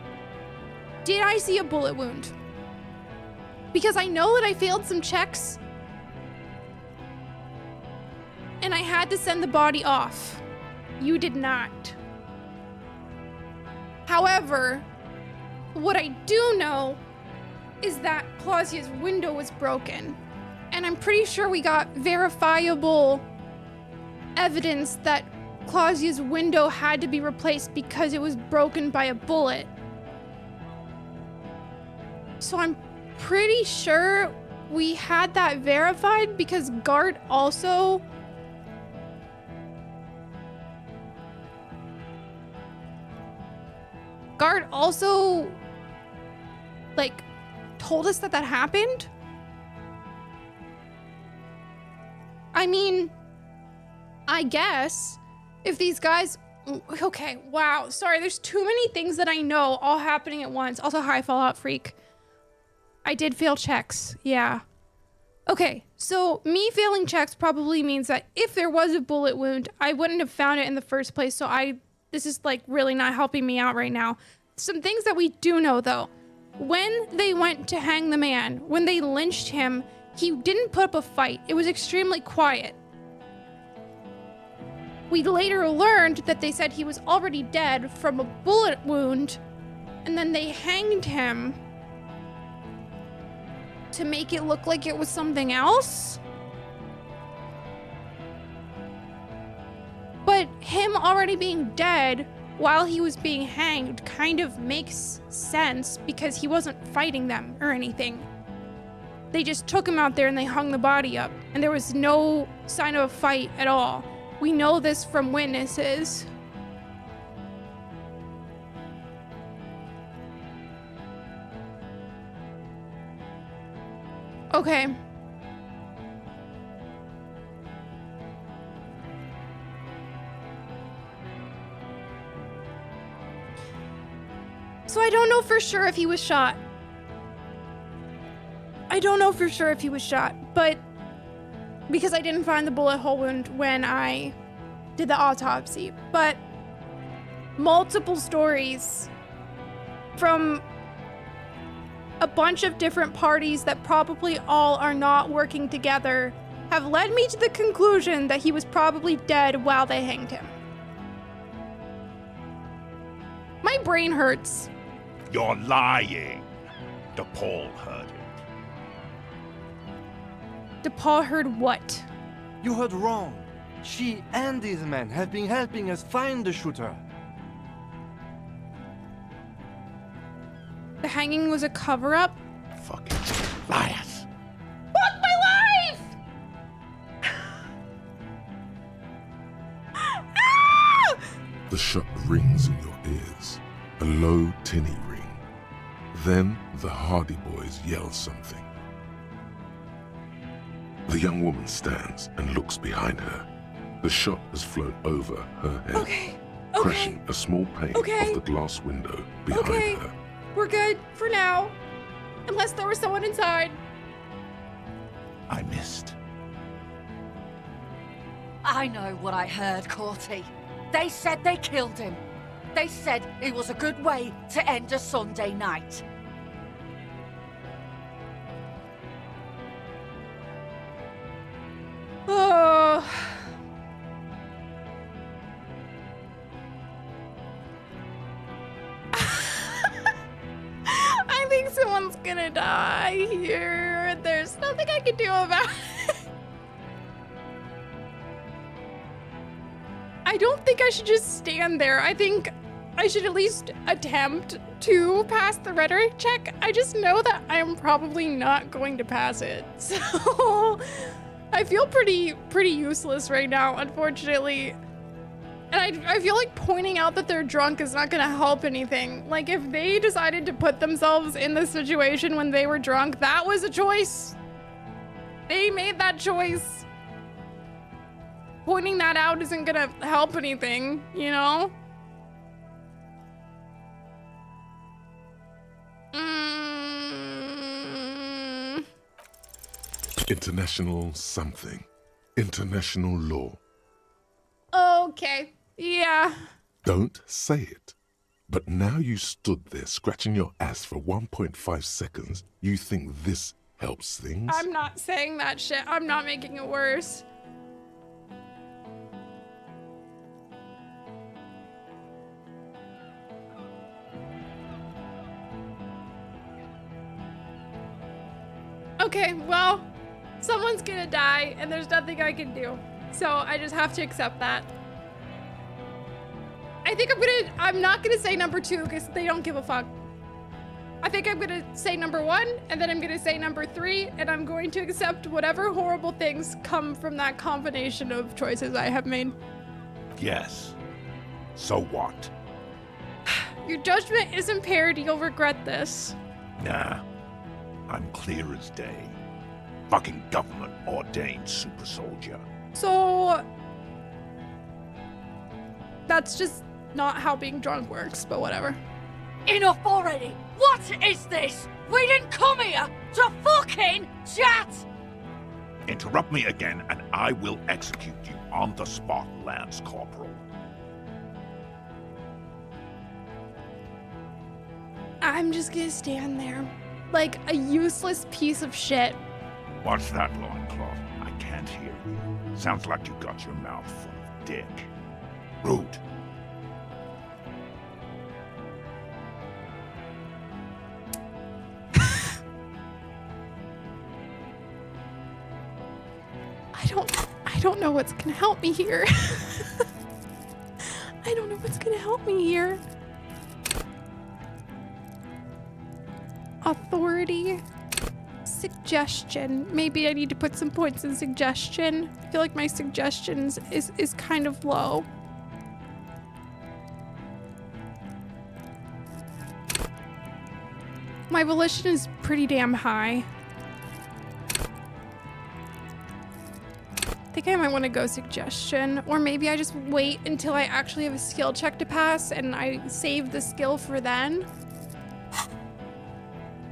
did I see a bullet wound? Because I know that I failed some checks. And I had to send the body off. You did not. However, what I do know is that Clausia's window was broken. And I'm pretty sure we got verifiable evidence that Clausia's window had to be replaced because it was broken by a bullet. So I'm pretty sure we had that verified because Gart also like told us that that happened. I mean, I guess if these guys, okay, wow, sorry, there's too many things that I know all happening at once. Also, hi, Fallout Freak. I did fail checks, yeah. Okay, so me failing checks probably means that if there was a bullet wound, I wouldn't have found it in the first place, so this is like really not helping me out right now. Some things that we do know though. When they went to hang the man, when they lynched him, he didn't put up a fight. It was extremely quiet. We later learned that they said he was already dead from a bullet wound, and then they hanged him to make it look like it was something else. But him already being dead while he was being hanged kind of makes sense because he wasn't fighting them or anything. They just took him out there and they hung the body up, and there was no sign of a fight at all. We know this from witnesses. Okay. So I don't know for sure if he was shot. But because I didn't find the bullet hole wound when I did the autopsy. But multiple stories from a bunch of different parties that probably all are not working together have led me to the conclusion that he was probably dead while they hanged him. My brain hurts. You're lying. DePaul heard it. DePaul heard what? You heard wrong. She and these men have been helping us find the shooter. The hanging was a cover-up? Fucking liars. Fuck my life! Ah! The shot rings in your ears, a low, tinny ring. Then the Hardy Boys yell something. The young woman stands and looks behind her. The shot has flown over her head, crushing a small pane of the glass window behind her. We're good for now. Unless there was someone inside. I missed. I know what I heard, Corty. They said they killed him. They said it was a good way to end a Sunday night. Oh. I think someone's gonna die here. There's nothing I can do about it. I I don't think I should just stand there. I think I should at least attempt to pass the rhetoric check. I just know that I'm probably not going to pass it. So I feel pretty useless right now, unfortunately. And I feel like pointing out that they're drunk is not gonna help anything. Like, if they decided to put themselves in this situation when they were drunk, that was a choice. They made that choice. Pointing that out isn't gonna help anything, you know? International something. International law. Okay. Yeah. Don't say it. But now you stood there scratching your ass for 1.5 seconds, you think this helps things? I'm not saying that shit. I'm not making it worse. Okay, well, someone's gonna die and there's nothing I can do. So I just have to accept that. I think I'm not gonna say number 2 because they don't give a fuck. I think I'm gonna say number 1 and then I'm gonna say number 3 and I'm going to accept whatever horrible things come from that combination of choices I have made. Yes. So what? Your judgment is impaired. You'll regret this. Nah. I'm clear as day. Fucking government ordained super soldier. So that's just not how being drunk works, but whatever. Enough already! What is this? We didn't come here to fucking chat! Interrupt me again and I will execute you on the spot, Lance Corporal. I'm just gonna stand there like a useless piece of shit. What's that, loincloth? I can't hear you. Sounds like you got your mouth full of dick. Rude. I don't know what's gonna help me here. I don't know what's gonna help me here. Authority. Suggestion. Maybe I need to put some points in suggestion. I feel like my suggestions is kind of low. My volition is pretty damn high. I think I might want to go suggestion, or maybe I just wait until I actually have a skill check to pass and I save the skill for then.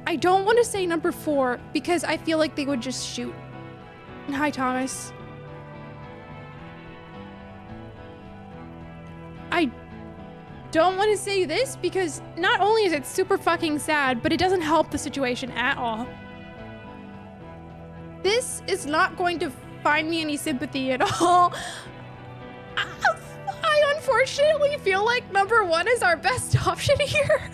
I don't want to say number 4 because I feel like they would just shoot. Hi, Thomas. I don't want to say this because not only is it super fucking sad, but it doesn't help the situation at all. This is not going to find me any sympathy at all. I unfortunately feel like number 1 is our best option here.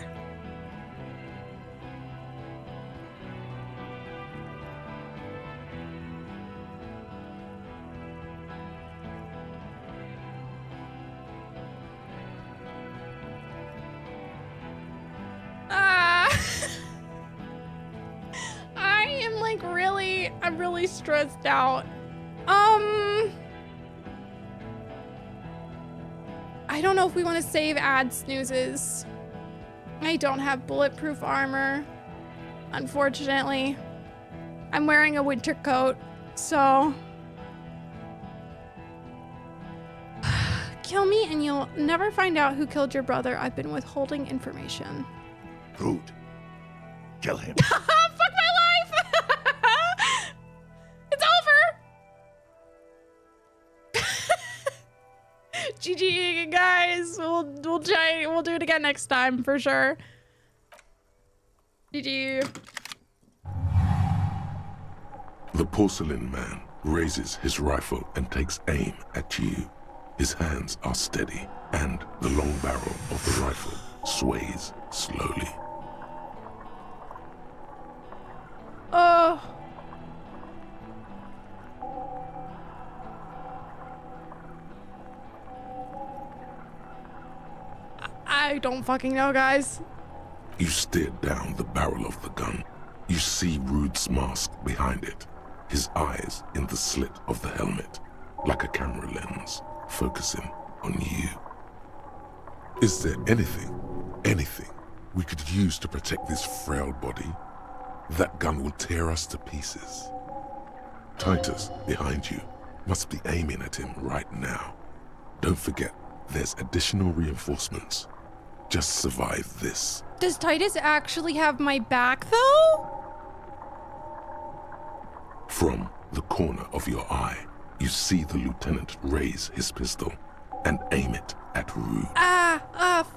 I'm really stressed out. I don't know if we want to save ad snoozes. I don't have bulletproof armor, unfortunately. I'm wearing a winter coat, so kill me and you'll never find out who killed your brother. I've been withholding information. Rude. Kill him. Fuck my life! It's over! GG, guys. We'll try. We'll do it again next time for sure. GG. The porcelain man raises his rifle and takes aim at you. His hands are steady, and the long barrel of the rifle sways slowly. Oh. I don't fucking know, guys. You stare down the barrel of the gun. You see Rude's mask behind it, his eyes in the slit of the helmet, like a camera lens, focusing on you. Is there anything we could use to protect this frail body? That gun will tear us to pieces. Titus, behind you, must be aiming at him right now. Don't forget, there's additional reinforcements. Just survive this. Does Titus actually have my back, though? From the corner of your eye, you see the lieutenant raise his pistol and aim it at Rue.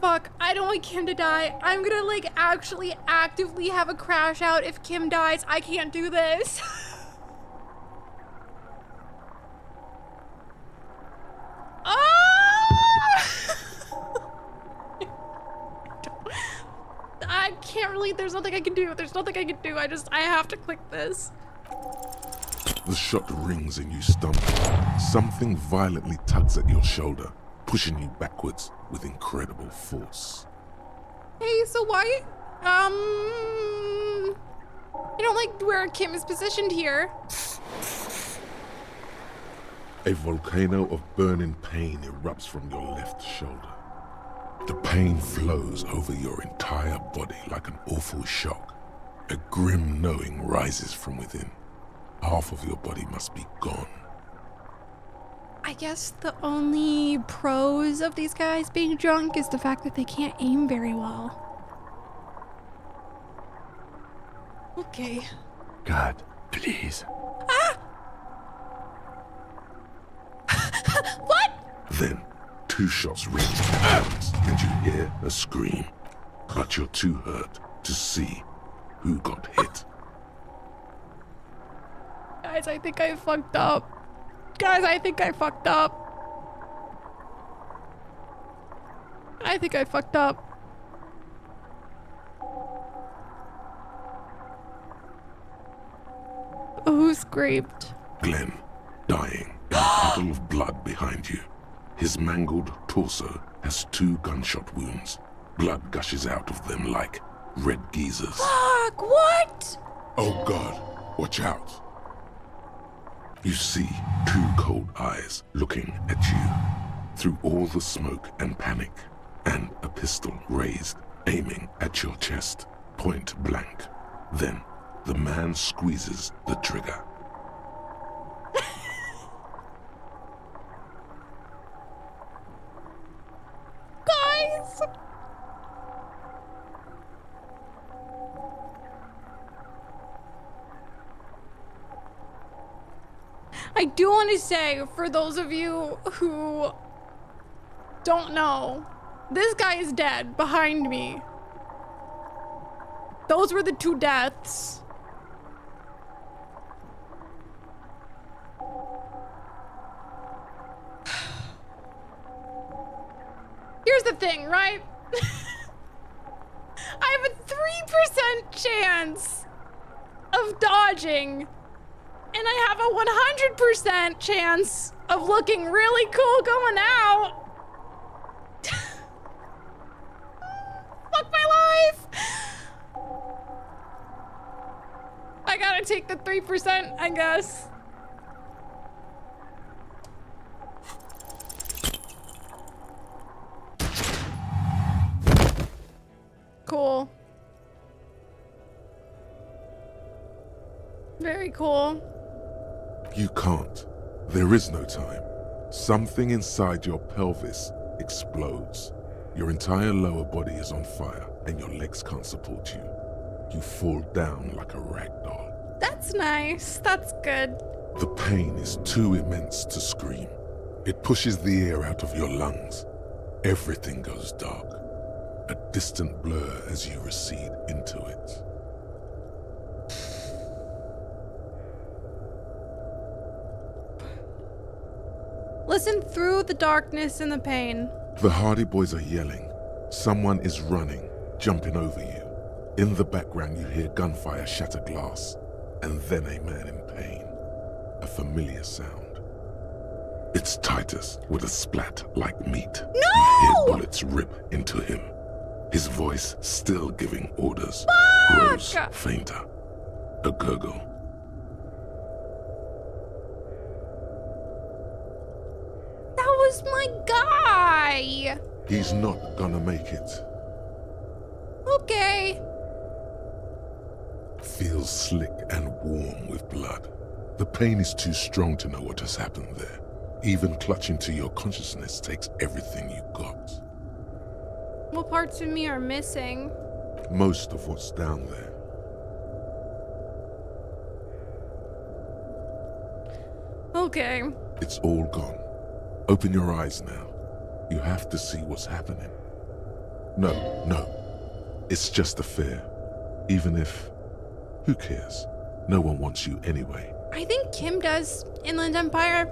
Fuck. I don't want Kim to die. I'm gonna, like, actually actively have a crash out if Kim dies. I can't do this. I can't really, there's nothing I can do. I have to click this. The shot rings and you stumble. Something violently tugs at your shoulder, pushing you backwards with incredible force. Hey, so why, I don't like where Kim is positioned here. A volcano of burning pain erupts from your left shoulder. The pain flows over your entire body like an awful shock. A grim knowing rises from within. Half of your body must be gone. I guess the only pros of these guys being drunk is the fact that they can't aim very well. Okay. God, please. What? Then, 2 shots ring out and you hear a scream. But you're too hurt to see who got hit. Guys, I think I fucked up. I think I fucked up. Who screamed? Glenn, dying in a puddle of blood behind you. His mangled torso has 2 gunshot wounds. Blood gushes out of them like red geysers. Fuck, what? Oh God, watch out. You see 2 cold eyes looking at you through all the smoke and panic, and a pistol raised, aiming at your chest, point blank. Then the man squeezes the trigger. Guys! I do want to say, for those of you who don't know, this guy is dead behind me. Those were the 2 deaths. Here's the thing, right? I have a 3% chance of dodging, and I have a 100% chance of looking really cool going out. Fuck my life. I gotta take the 3%, I guess. Cool. Very cool. You can't. There is no time. Something inside your pelvis explodes. Your entire lower body is on fire, and your legs can't support you. You fall down like a rag doll. That's nice. That's good. The pain is too immense to scream. It pushes the air out of your lungs. Everything goes dark. A distant blur as you recede into it. Listen through the darkness and the pain. The Hardy Boys are yelling. Someone is running, jumping over you. In the background you hear gunfire shatter glass, and then a man in pain. A familiar sound. It's Titus with a splat like meat. No! You hear bullets rip into him. his voice still giving orders, grows fainter. A gurgle. That was my guy! He's not gonna make it. Okay. Feels slick and warm with blood. The pain is too strong to know what has happened there. Even clutching to your consciousness takes everything you got. What parts of me are missing? Most of what's down there. Okay. It's all gone. Open your eyes now. You have to see what's happening. No. It's just a fear. Even if... Who cares? No one wants you anyway. I think Kim does, Inland Empire.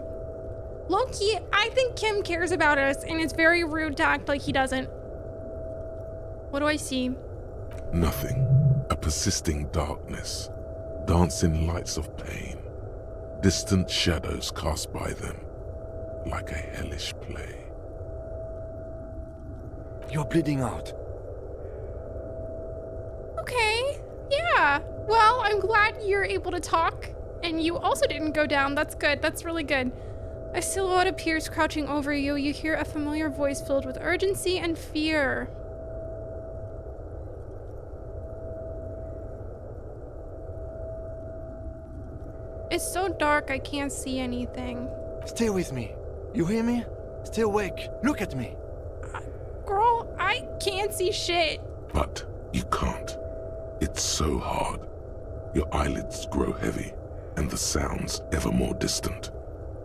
Low-key, I think Kim cares about us, and it's very rude to act like he doesn't. What do I see? Nothing. A persisting darkness. Dancing lights of pain. Distant shadows cast by them. Like a hellish play. You're bleeding out. Okay, yeah. Well, I'm glad you're able to talk, and you also didn't go down. That's good. That's really good. A silhouette appears crouching over you. You hear a familiar voice filled with urgency and fear. It's so dark, I can't see anything. Stay with me. You hear me? Stay awake. Look at me. Girl, I can't see shit. But you can't. It's so hard. Your eyelids grow heavy, and the sounds ever more distant.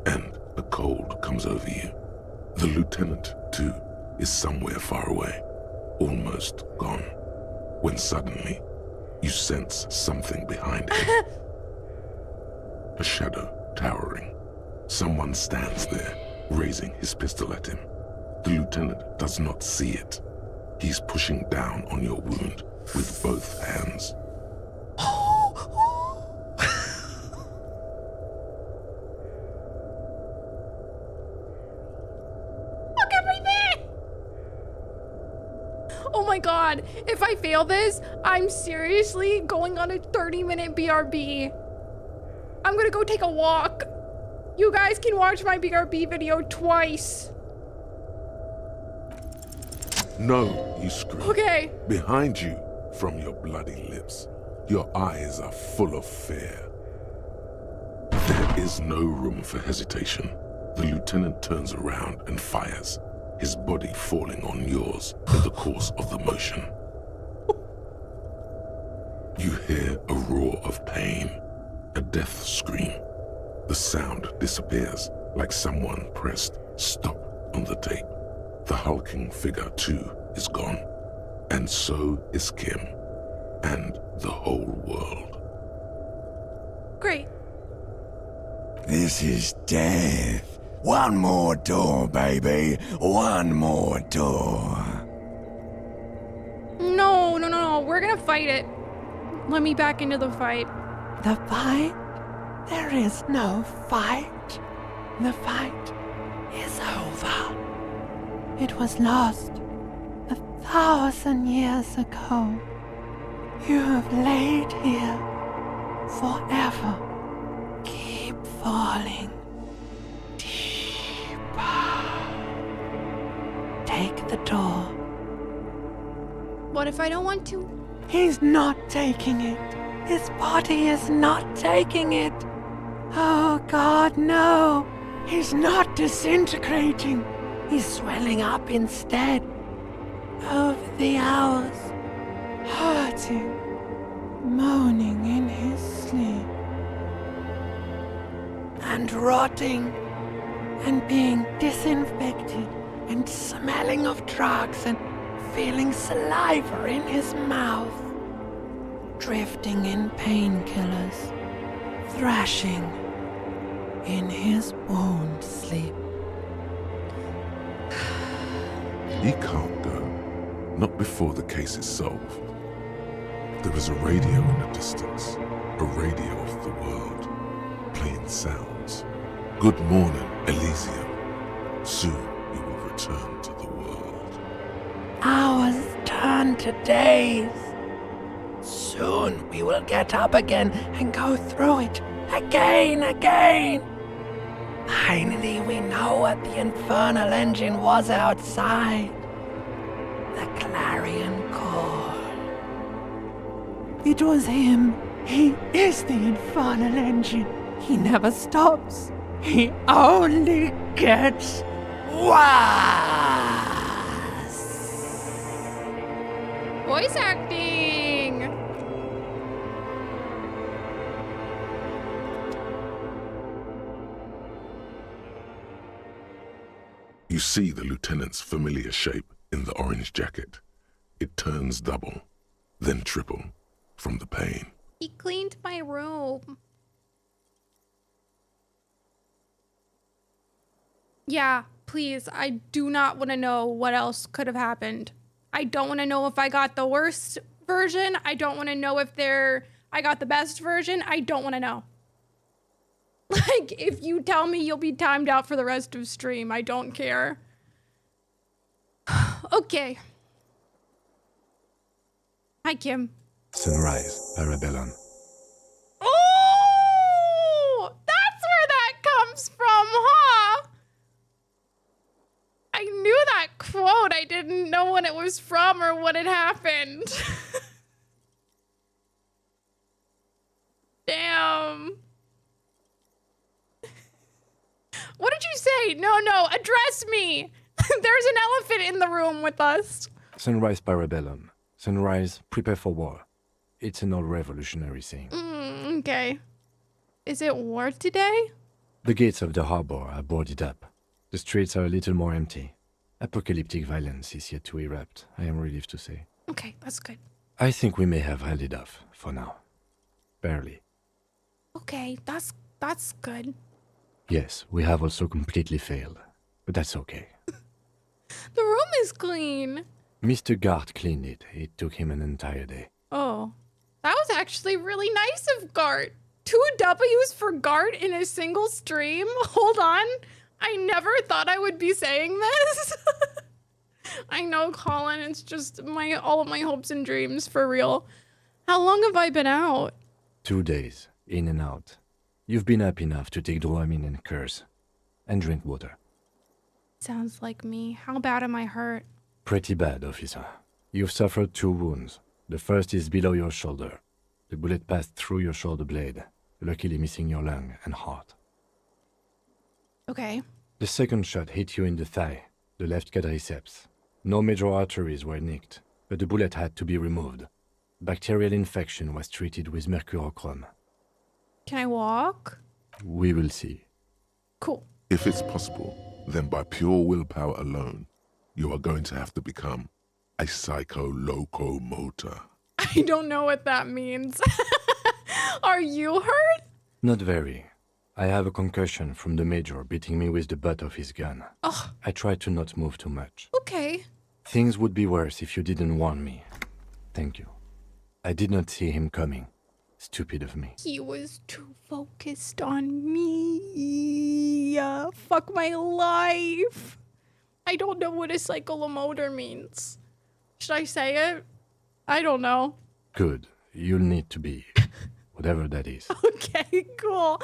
And a cold comes over you. The lieutenant, too, is somewhere far away, almost gone, when suddenly you sense something behind him. A shadow towering. Someone stands there, raising his pistol at him. The lieutenant does not see it. He's pushing down on your wound with both hands. Oh my god, if I fail this, I'm seriously going on a 30-minute BRB. I'm gonna go take a walk. You guys can watch my BRB video twice. No, you scream. Okay. Behind you, from your bloody lips, your eyes are full of fear. There is no room for hesitation. The lieutenant turns around and fires, his body falling on yours in the course of the motion. You hear a roar of pain, a death scream. The sound disappears like someone pressed stop on the tape. The hulking figure, too, is gone. And so is Kim. And the whole world. Great. This is death. One more door, baby. One more door. No. We're gonna fight it. Let me back into the fight. The fight? There is no fight. The fight is over. It was lost 1,000 years ago. You have laid here forever. Keep falling deeper. Take the door. What if I don't want to? He's not taking it. His body is not taking it. Oh God, no. He's not disintegrating. He's swelling up instead. Over the hours, hurting, moaning in his sleep. And rotting, and being disinfected, and smelling of drugs, and feeling saliva in his mouth. Drifting in painkillers, thrashing in his wound sleep. He can't go. Not before the case is solved. There is a radio in the distance. A radio of the world. Playing sounds. Good morning, Elysium. Soon you will return to the world. Hours turn turned to days. Soon we will get up again and go through it again. Finally, we know what the infernal engine was outside. The clarion call. It was him. He is the infernal engine. He never stops. He only gets worse. Voice acting! You see the lieutenant's familiar shape in the orange jacket. It turns double, then triple, from the pain. He cleaned my room. Yeah, please, I do not want to know what else could have happened. I don't want to know if I got the worst version. I don't want to know if I got the best version. I don't want to know. Like, if you tell me you'll be timed out for the rest of stream, I don't care. Okay. Hi, Kim. Sunrise, Parabellum. Oh! That's where that comes from, huh? I knew that quote. I didn't know when it was from or what had happened. Damn. What did you say? No, address me. There's an elephant in the room with us. Sunrise, Parabellum. Sunrise, prepare for war. It's an old revolutionary saying. Okay. Is it war today? The gates of the harbor are boarded up. The streets are a little more empty. Apocalyptic violence is yet to erupt, I am relieved to say. Okay, that's good. I think we may have held it off, for now. Barely. Okay, that's good. Yes, we have also completely failed. But that's okay. The room is clean. Mr. Gart cleaned it. It took him an entire day. Oh, that was actually really nice of Gart. 2 W's for Gart in a single stream? Hold on. I never thought I would be saying this. I know, Colin, it's just all of my hopes and dreams, for real. How long have I been out? 2 days, in and out. You've been up enough to take Dramamine and curse. And drink water. Sounds like me. How bad am I hurt? Pretty bad, officer. You've suffered 2 wounds. The first is below your shoulder. The bullet passed through your shoulder blade, luckily missing your lung and heart. Okay. The second shot hit you in the thigh, the left quadriceps. No major arteries were nicked, but the bullet had to be removed. Bacterial infection was treated with mercurochrome. Can I walk? We will see. Cool. If it's possible, then by pure willpower alone, you are going to have to become a psycho-locomotor. I don't know what that means. Are you hurt? Not very. I have a concussion from the major beating me with the butt of his gun. Oh. I tried to not move too much. Okay. Things would be worse if you didn't warn me. Thank you. I did not see him coming. Stupid of me. He was too focused on me. Fuck my life. I don't know what a psycholomotor means. Should I say it? I don't know. Good. You'll need to be. Whatever that is. Okay, cool.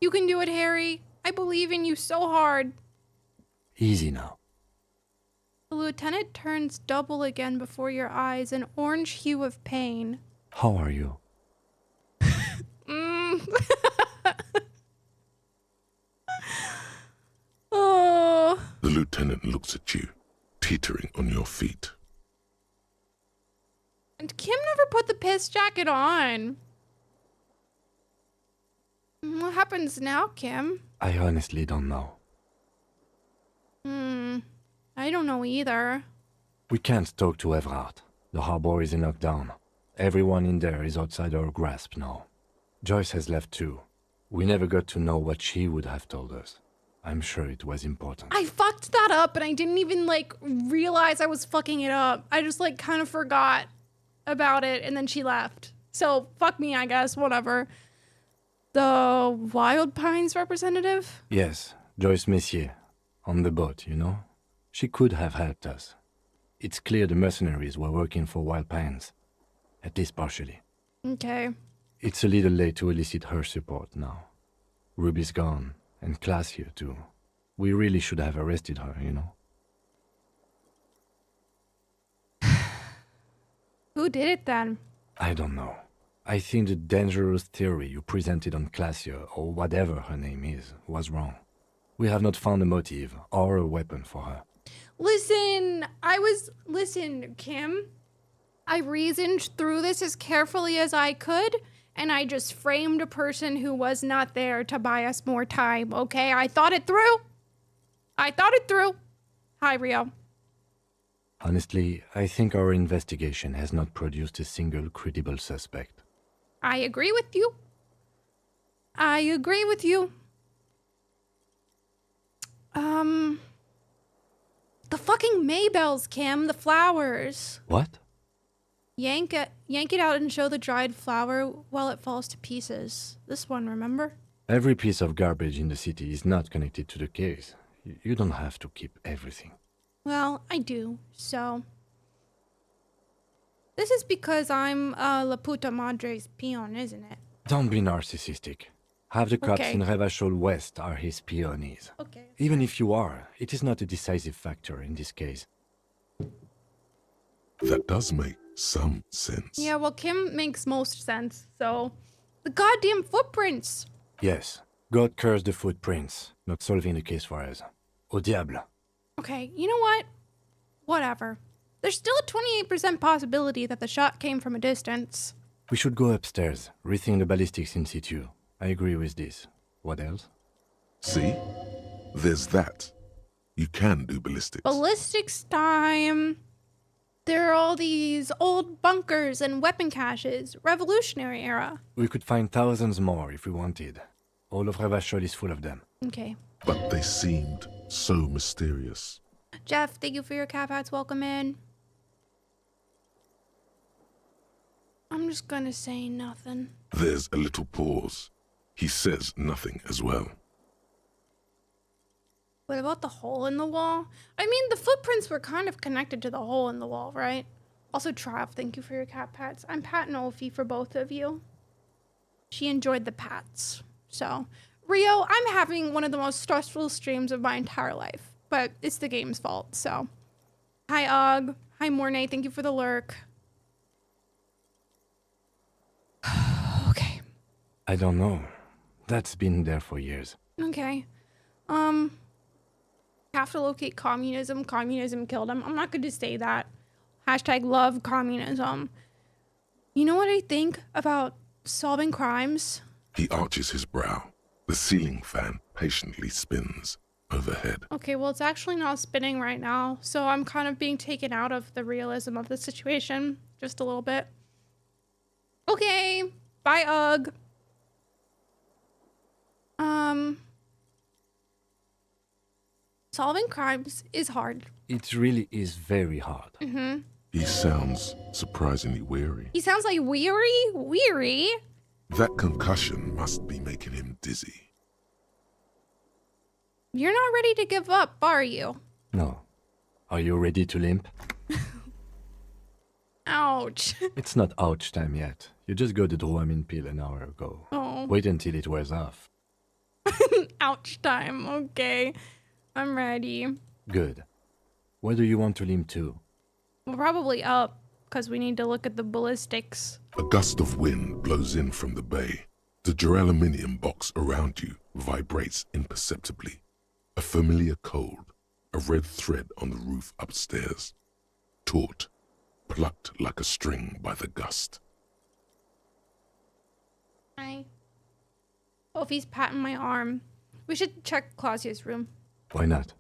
You can do it, Harry. I believe in you so hard. Easy now. The lieutenant turns double again before your eyes, an orange hue of pain. How are you? Oh. The lieutenant looks at you, teetering on your feet. And Kim never put the piss jacket on. What happens now, Kim? I honestly don't know. I don't know either. We can't talk to Everard. The harbor is in lockdown. Everyone in there is outside our grasp now. Joyce has left too. We never got to know what she would have told us. I'm sure it was important. I fucked that up and I didn't even realize I was fucking it up. I just kind of forgot about it and then she left. So fuck me, I guess, whatever. The Wild Pines representative? Yes, Joyce Messier, on the boat, you know? She could have helped us. It's clear the mercenaries were working for Wild Pines. At least partially. Okay. It's a little late to elicit her support now. Ruby's gone, and Class here too. We really should have arrested her, you know? Who did it then? I don't know. I think the dangerous theory you presented on Classia, or whatever her name is, was wrong. We have not found a motive or a weapon for her. Listen, Kim. I reasoned through this as carefully as I could, and I just framed a person who was not there to buy us more time, okay? I thought it through. Hi, Rio. Honestly, I think our investigation has not produced a single credible suspect. I agree with you. The fucking Maybells, Kim, the flowers. What? Yank it out and show the dried flower while it falls to pieces. This one, remember? Every piece of garbage in the city is not connected to the case. You don't have to keep everything. Well, I do, so... This is because I'm La Puta Madre's peon, isn't it? Don't be narcissistic. Half the cops Okay. in Revachol West are his peonies. Okay. Even if you are, it is not a decisive factor in this case. That does make some sense. Yeah, well, Kim makes most sense, so... The goddamn footprints! Yes, God curse the footprints, not solving the case for us. Au diable. Okay, you know what? Whatever. There's still a 28% possibility that the shot came from a distance. We should go upstairs, rethink the ballistics in situ. I agree with this. What else? See? There's that. You can do ballistics. Ballistics time! There are all these old bunkers and weapon caches. Revolutionary era. We could find thousands more if we wanted. All of Revachol is full of them. Okay. But they seemed so mysterious. Jeff, thank you for your cat hats. Welcome in. I'm just gonna say nothing. There's a little pause. He says nothing as well. What about the hole in the wall? I mean, the footprints were kind of connected to the hole in the wall, right? Also, Trav, thank you for your cat pats. I'm patting Olfie for both of you. She enjoyed the pats. So, Rio, I'm having one of the most stressful streams of my entire life, but it's the game's fault, so. Hi, Og. Hi, Mornay. Thank you for the lurk. Okay. I don't know. That's been there for years. Okay. Have to locate communism. Communism killed him. I'm not going to say that. Hashtag love communism. You know what I think about solving crimes? He arches his brow. The ceiling fan patiently spins overhead. Okay, well, it's actually not spinning right now, so I'm kind of being taken out of the realism of the situation just a little bit. Okay, bye, Ugg. Solving crimes is hard. It really is very hard. Mm-hmm. He sounds surprisingly weary. He sounds like weary? Weary? That concussion must be making him dizzy. You're not ready to give up, are you? No. Are you ready to limp? Ouch. It's not ouch time yet. You just got the Dramamine pill an hour ago. Oh. Wait until it wears off. Ouch time. Okay. I'm ready. Good. Where do you want to limp to? We're probably up, because we need to look at the ballistics. A gust of wind blows in from the bay. The duraluminum box around you vibrates imperceptibly. A familiar cold, a red thread on the roof upstairs. Taut, plucked like a string by the gust. Hi. Ophi's patting my arm. We should check Clausia's room. Why not?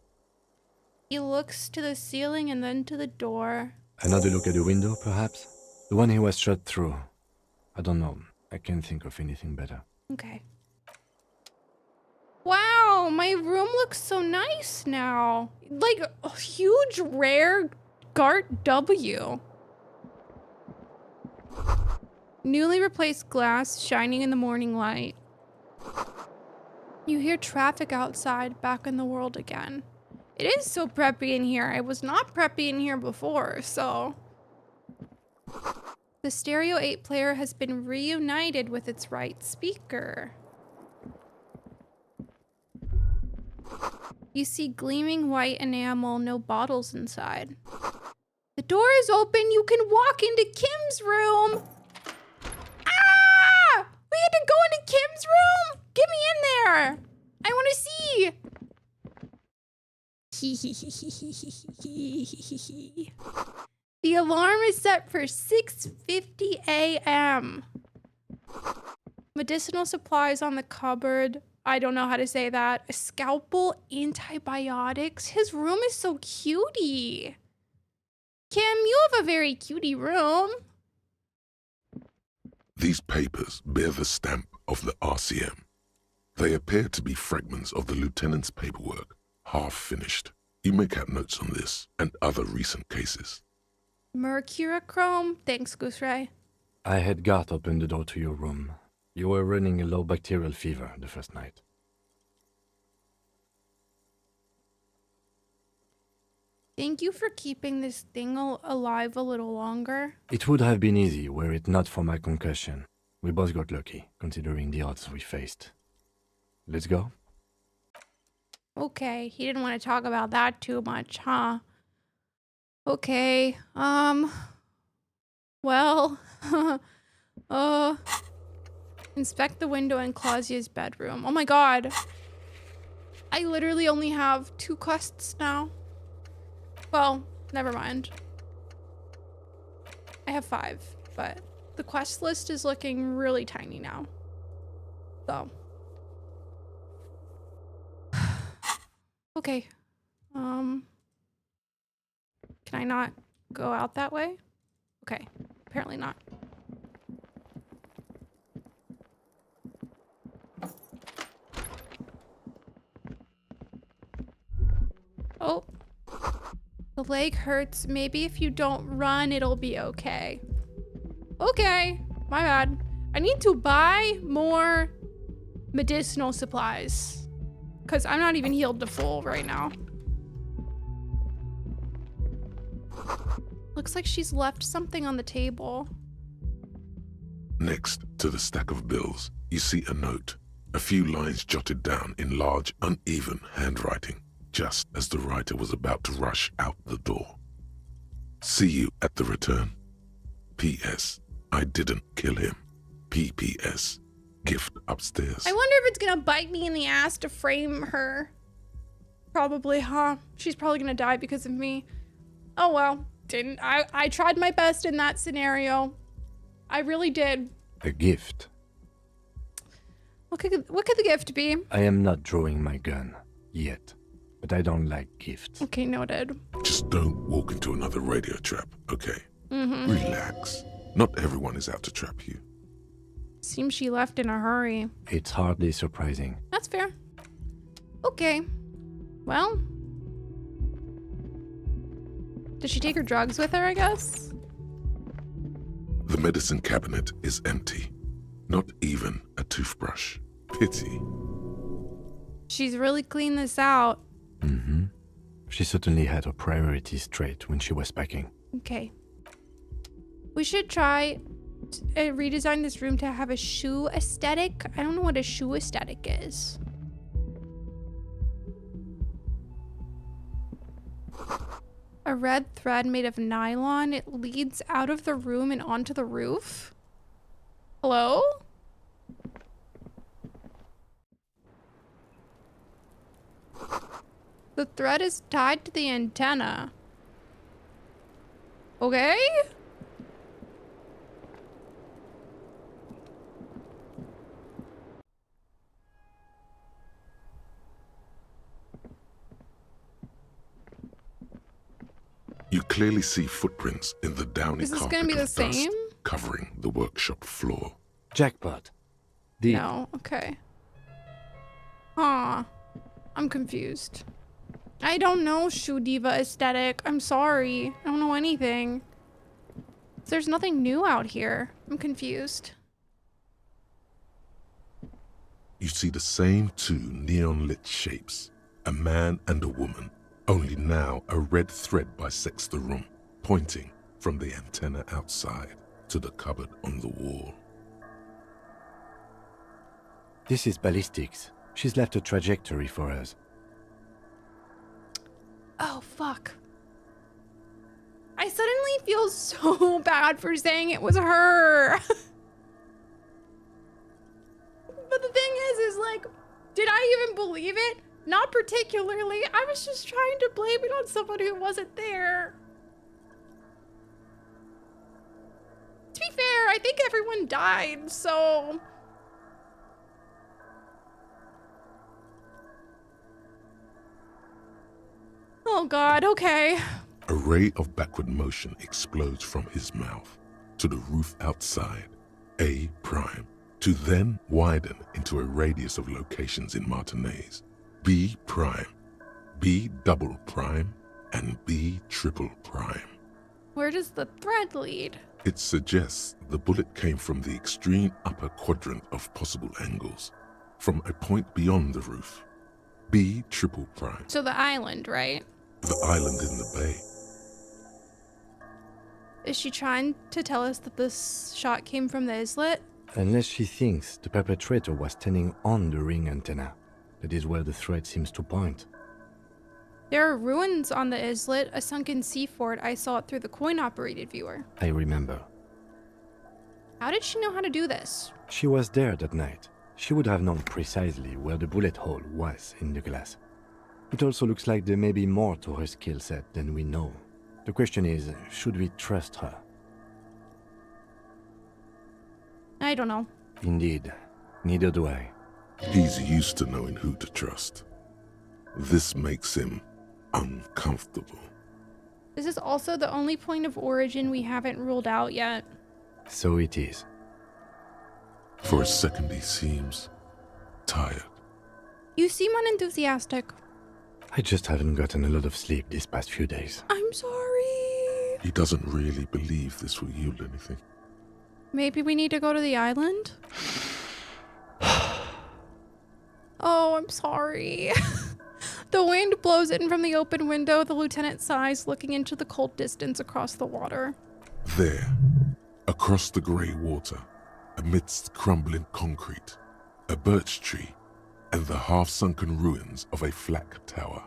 He looks to the ceiling and then to the door. Another look at the window, perhaps? The one he was shot through. I don't know. I can't think of anything better. Okay. Wow, my room looks so nice now. Like a huge, rare Gart W. Newly replaced glass shining in the morning light. You hear traffic outside, back in the world again. It is so preppy in here. I was not preppy in here before, so... The Stereo 8 player has been reunited with its right speaker. You see gleaming white enamel, no bottles inside. The door is open. You can walk into Kim's room. Ah! We had to go into Kim's room? Get me in there. I want to see. The alarm is set for 6:50 a.m. Medicinal supplies on the cupboard. I don't know how to say that. A scalpel, antibiotics. His room is so cutie. Kim, you have a very cutie room. These papers bear the stamp of the RCM. They appear to be fragments of the lieutenant's paperwork, half finished. You make out notes on this and other recent cases. Mercurochrome. Thanks, Goose Ray. I had Garth open the door to your room. You were running a low bacterial fever the first night. Thank you for keeping this thing alive a little longer. It would have been easy were it not for my concussion. We both got lucky, considering the odds we faced. Let's go? Okay, he didn't want to talk about that too much, huh? Okay, well, inspect the window in Clausia's bedroom. Oh my god. I literally only have 2 quests now. Well, never mind. I have 5, but the quest list is looking really tiny now. So. Okay. Can I not go out that way? Okay. Apparently not. Oh. The leg hurts. Maybe if you don't run, it'll be okay. Okay. My bad. I need to buy more medicinal supplies. Because I'm not even healed to full right now. Looks like she's left something on the table. Next to the stack of bills, you see a note. A few lines jotted down in large, uneven handwriting, just as the writer was about to rush out the door. See you at the return. P.S. I didn't kill him. P.P.S. Gift upstairs. I wonder if it's gonna bite me in the ass to frame her. Probably, huh? She's probably gonna die because of me. Oh well. I tried my best in that scenario. I really did. A gift. What could the gift be? I am not drawing my gun. Yet. But I don't like gifts. Okay, noted. Just don't walk into another radio trap, okay? Mm-hmm. Relax. Not everyone is out to trap you. Seems she left in a hurry. It's hardly surprising. That's fair. Okay. Well. Did she take her drugs with her, I guess? The medicine cabinet is empty. Not even a toothbrush. Pity. She's really cleaned this out. Mm-hmm. She certainly had her priorities straight when she was packing. Okay. We should try redesign this room to have a shoe aesthetic. I don't know what a shoe aesthetic is. A red thread made of nylon. It leads out of the room and onto the roof. Hello? The thread is tied to the antenna. Okay? You clearly see footprints in the downy Is this carpet gonna be the of dust same? covering the workshop floor. Jackpot. No, okay. Huh. I'm confused. I don't know shoe diva aesthetic. I'm sorry. I don't know anything. There's nothing new out here. I'm confused. You see the same two neon-lit shapes, a man and a woman, only now a red thread bisects the room, pointing from the antenna outside to the cupboard on the wall. This is ballistics. She's left a trajectory for us. Oh, fuck. I suddenly feel so bad for saying it was her. But the thing is like, did I even believe it? Not particularly. I was just trying to blame it on somebody who wasn't there. To be fair, I think everyone died, so... Oh god, okay. A ray of backward motion explodes from his mouth to the roof outside, A prime, to then widen into a radius of locations in Martinez, B prime, B double prime, and B triple prime. Where does the thread lead? It suggests the bullet came from the extreme upper quadrant of possible angles, from a point beyond the roof, B triple prime. So the island, right? The island in the bay. Is she trying to tell us that this shot came from the islet? Unless she thinks the perpetrator was standing on the ring antenna. That is where the thread seems to point. There are ruins on the islet, a sunken sea fort. I saw it through the coin-operated viewer. I remember. How did she know how to do this? She was there that night. She would have known precisely where the bullet hole was in the glass. It also looks like there may be more to her skill set than we know. The question is, should we trust her? I don't know. Indeed. Neither do I. He's used to knowing who to trust. This makes him uncomfortable. This is also the only point of origin we haven't ruled out yet. So it is. For a second he seems tired. You seem unenthusiastic. I just haven't gotten a lot of sleep these past few days. I'm sorry. He doesn't really believe this will yield anything. Maybe we need to go to the island? Oh, I'm sorry. The wind blows in from the open window. The lieutenant sighs, looking into the cold distance across the water. There, across the grey water, amidst crumbling concrete, a birch tree, and the half-sunken ruins of a flak tower.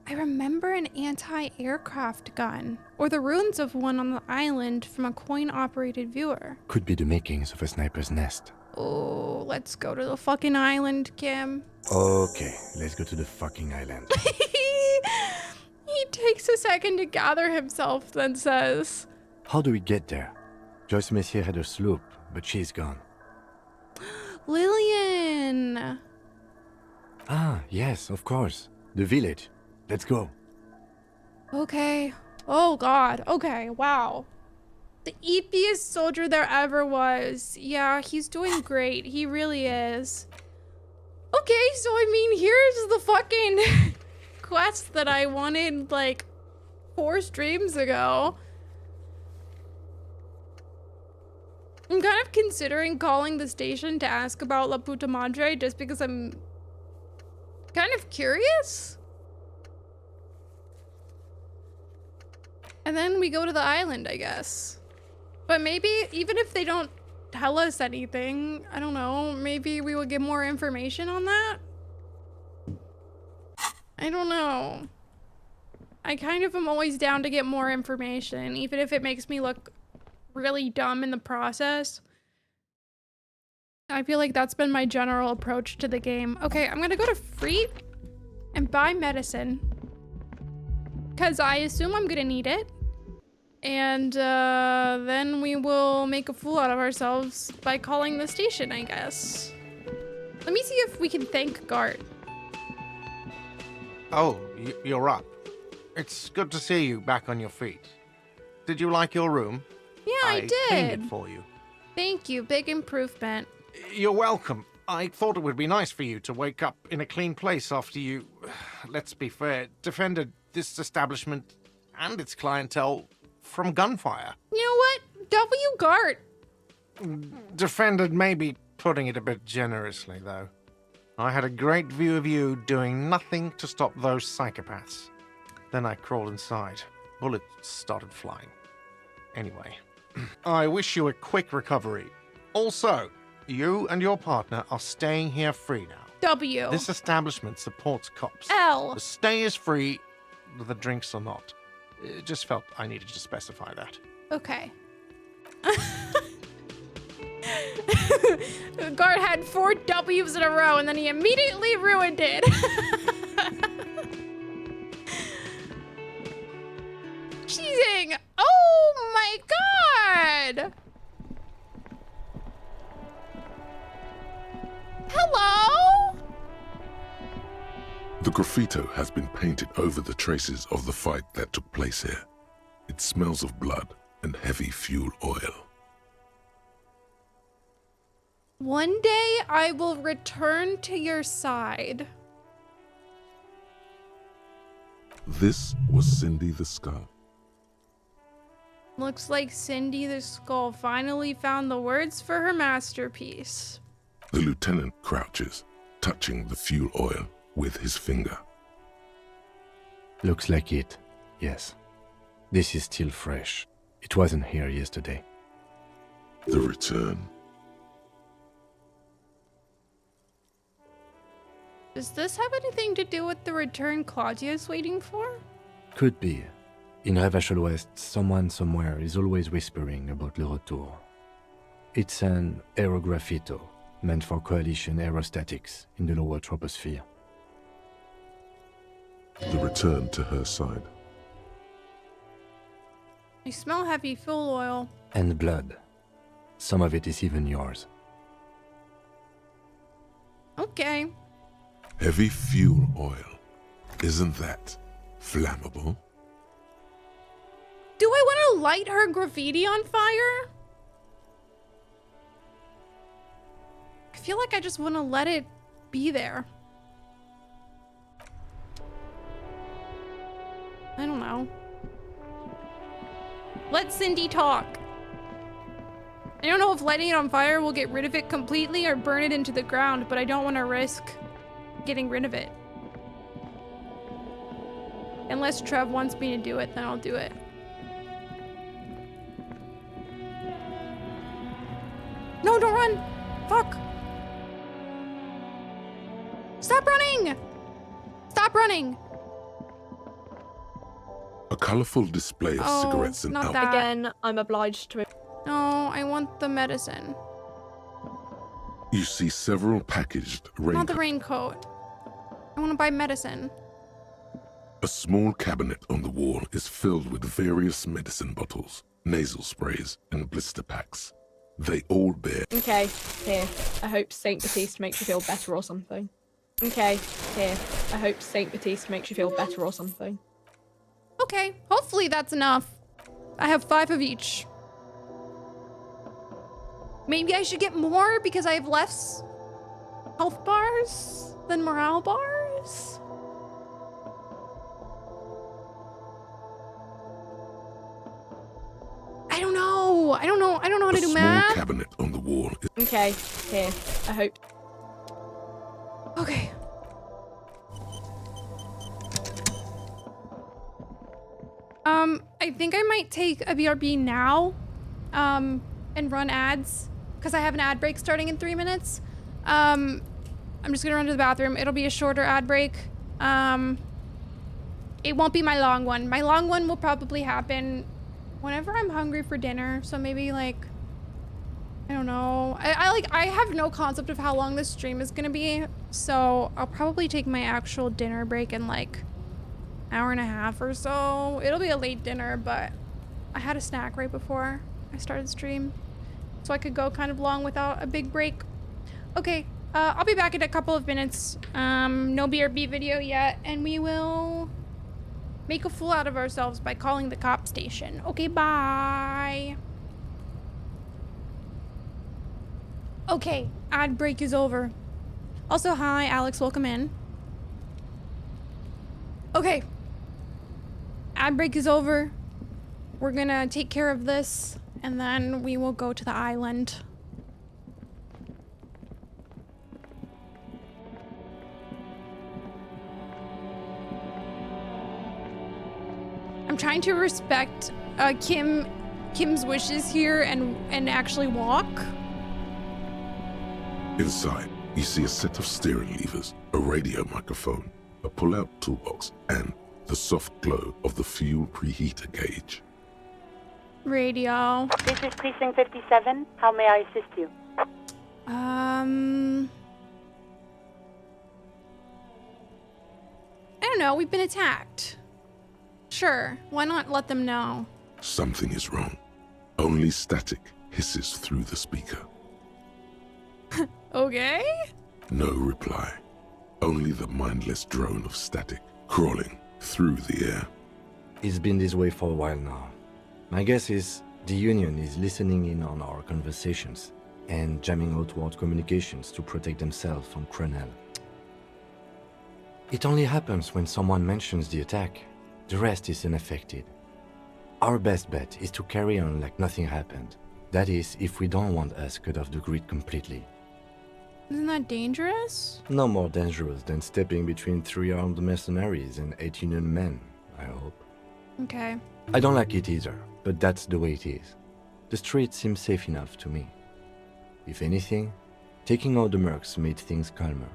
I remember an anti-aircraft gun, or the ruins of one on the island from a coin-operated viewer. Could be the makings of a sniper's nest. Oh, let's go to the fucking island, Kim. Okay, let's go to the fucking island. He takes a second to gather himself, then says, How do we get there? Joyce Messier had a sloop, but she's gone. Lillian! Ah, yes, of course. The village. Let's go. Okay. Oh god. Okay, wow. The eepiest soldier there ever was. Yeah, he's doing great. He really is. Okay, so I mean, here's the fucking quest that I wanted like 4 streams ago. I'm kind of considering calling the station to ask about La Puta Madre just because I'm kind of curious. And then we go to the island, I guess. But maybe even if they don't tell us anything, I don't know, maybe we will get more information on that? I don't know. I kind of am always down to get more information, even if it makes me look really dumb in the process. I feel like that's been my general approach to the game. Okay, I'm gonna go to Freet and buy medicine, because I assume I'm gonna need it. And then we will make a fool out of ourselves by calling the station, I guess. Let me see if we can thank Gart. Oh, you're up. It's good to see you back on your feet. Did you like your room? Yeah, I did. Cleaned it for you. Thank you, big improvement. You're welcome. I thought it would be nice for you to wake up in a clean place after you, let's be fair, defended this establishment and its clientele from gunfire. You know what? W. Gart. Defended may be putting it a bit generously, though. I had a great view of you doing nothing to stop those psychopaths. Then I crawled inside. Bullets started flying. Anyway, I wish you a quick recovery. Also, you and your partner are staying here free now. W. This establishment supports cops. L. The stay is free, the drinks are not. It just felt I needed to specify that. Okay. The guard had 4 W's in a row and then he immediately ruined it. Cheating! Oh my god! Hello? The graffito has been painted over the traces of the fight that took place here. It smells of blood and heavy fuel oil. One day I will return to your side. This was Cindy the Skull. Looks like Cindy the Skull finally found the words for her masterpiece. The lieutenant crouches, touching the fuel oil with his finger. Looks like it, yes. This is still fresh. It wasn't here yesterday. The return. Does this have anything to do with the return Claudia's waiting for? Could be. In Revachol West, someone somewhere is always whispering about Le Retour. It's an aerograffito, meant for coalition aerostatics in the lower troposphere. The return to her side. I smell heavy fuel oil. And blood. Some of it is even yours. Okay. Heavy fuel oil. Isn't that flammable? Do I want to light her graffiti on fire? I feel like I just want to let it be there. I don't know. Let Cindy talk. I don't know if lighting it on fire will get rid of it completely or burn it into the ground, but I don't want to risk getting rid of it. Unless Trev wants me to do it, then I'll do it. No, don't run! Fuck! Stop running! Stop running! A colorful display of cigarettes and not alcohol. that. Again, I'm obliged to... No, I want the medicine. You see several packaged Not the raincoats. raincoat. I want to buy medicine. A small cabinet on the wall is filled with various medicine bottles, nasal sprays, and blister packs. They all bear... Okay, here. I hope Saint Baptiste makes you feel better or something. Okay, here. I hope Saint Baptiste makes you feel better or something. Okay, hopefully that's enough. I have 5 of each. Maybe I should get more because I have less health bars than morale bars? I don't know. I don't know how to do math. A small cabinet on the wall is... Okay, here. I hope... Okay. I think I might take a BRB now, and run ads, because I have an ad break starting in 3 minutes. I'm just gonna run to the bathroom. It'll be a shorter ad break. It won't be my long one. My long one will probably happen whenever I'm hungry for dinner, so maybe like, I don't know. I have no concept of how long this stream is gonna be, so I'll probably take my actual dinner break in like hour and a half or so. It'll be a late dinner, but I had a snack right before I started stream, so I could go kind of long without a big break. Okay, I'll be back in a couple of minutes. No BRB video yet, and we will make a fool out of ourselves by calling the cop station. Okay, bye. Okay, ad break is over. Also, hi, Alex, welcome in. Okay. Ad break is over. We're gonna take care of this, and then we will go to the island. trying to respect Kim's wishes here and actually walk. Inside, you see a set of steering levers, a radio microphone, a pull-out toolbox, and the soft glow of the fuel preheater gauge. Radio. This is Precinct 57. How may I assist you? I don't know, we've been attacked. Sure, why not let them know? Something is wrong. Only static hisses through the speaker. Okay? No reply. Only the mindless drone of static crawling through the air. It's been this way for a while now. My guess is the Union is listening in on our conversations and jamming outward communications to protect themselves from Scrandle. It only happens when someone mentions the attack. The rest is unaffected. Our best bet is to carry on like nothing happened. That is, if we don't want us cut off the grid completely. Isn't that dangerous? No more dangerous than stepping between 3 armed mercenaries and 8 Union men, I hope. Okay. I don't like it either, but that's the way it is. The street seems safe enough to me. If anything, taking out the mercs made things calmer.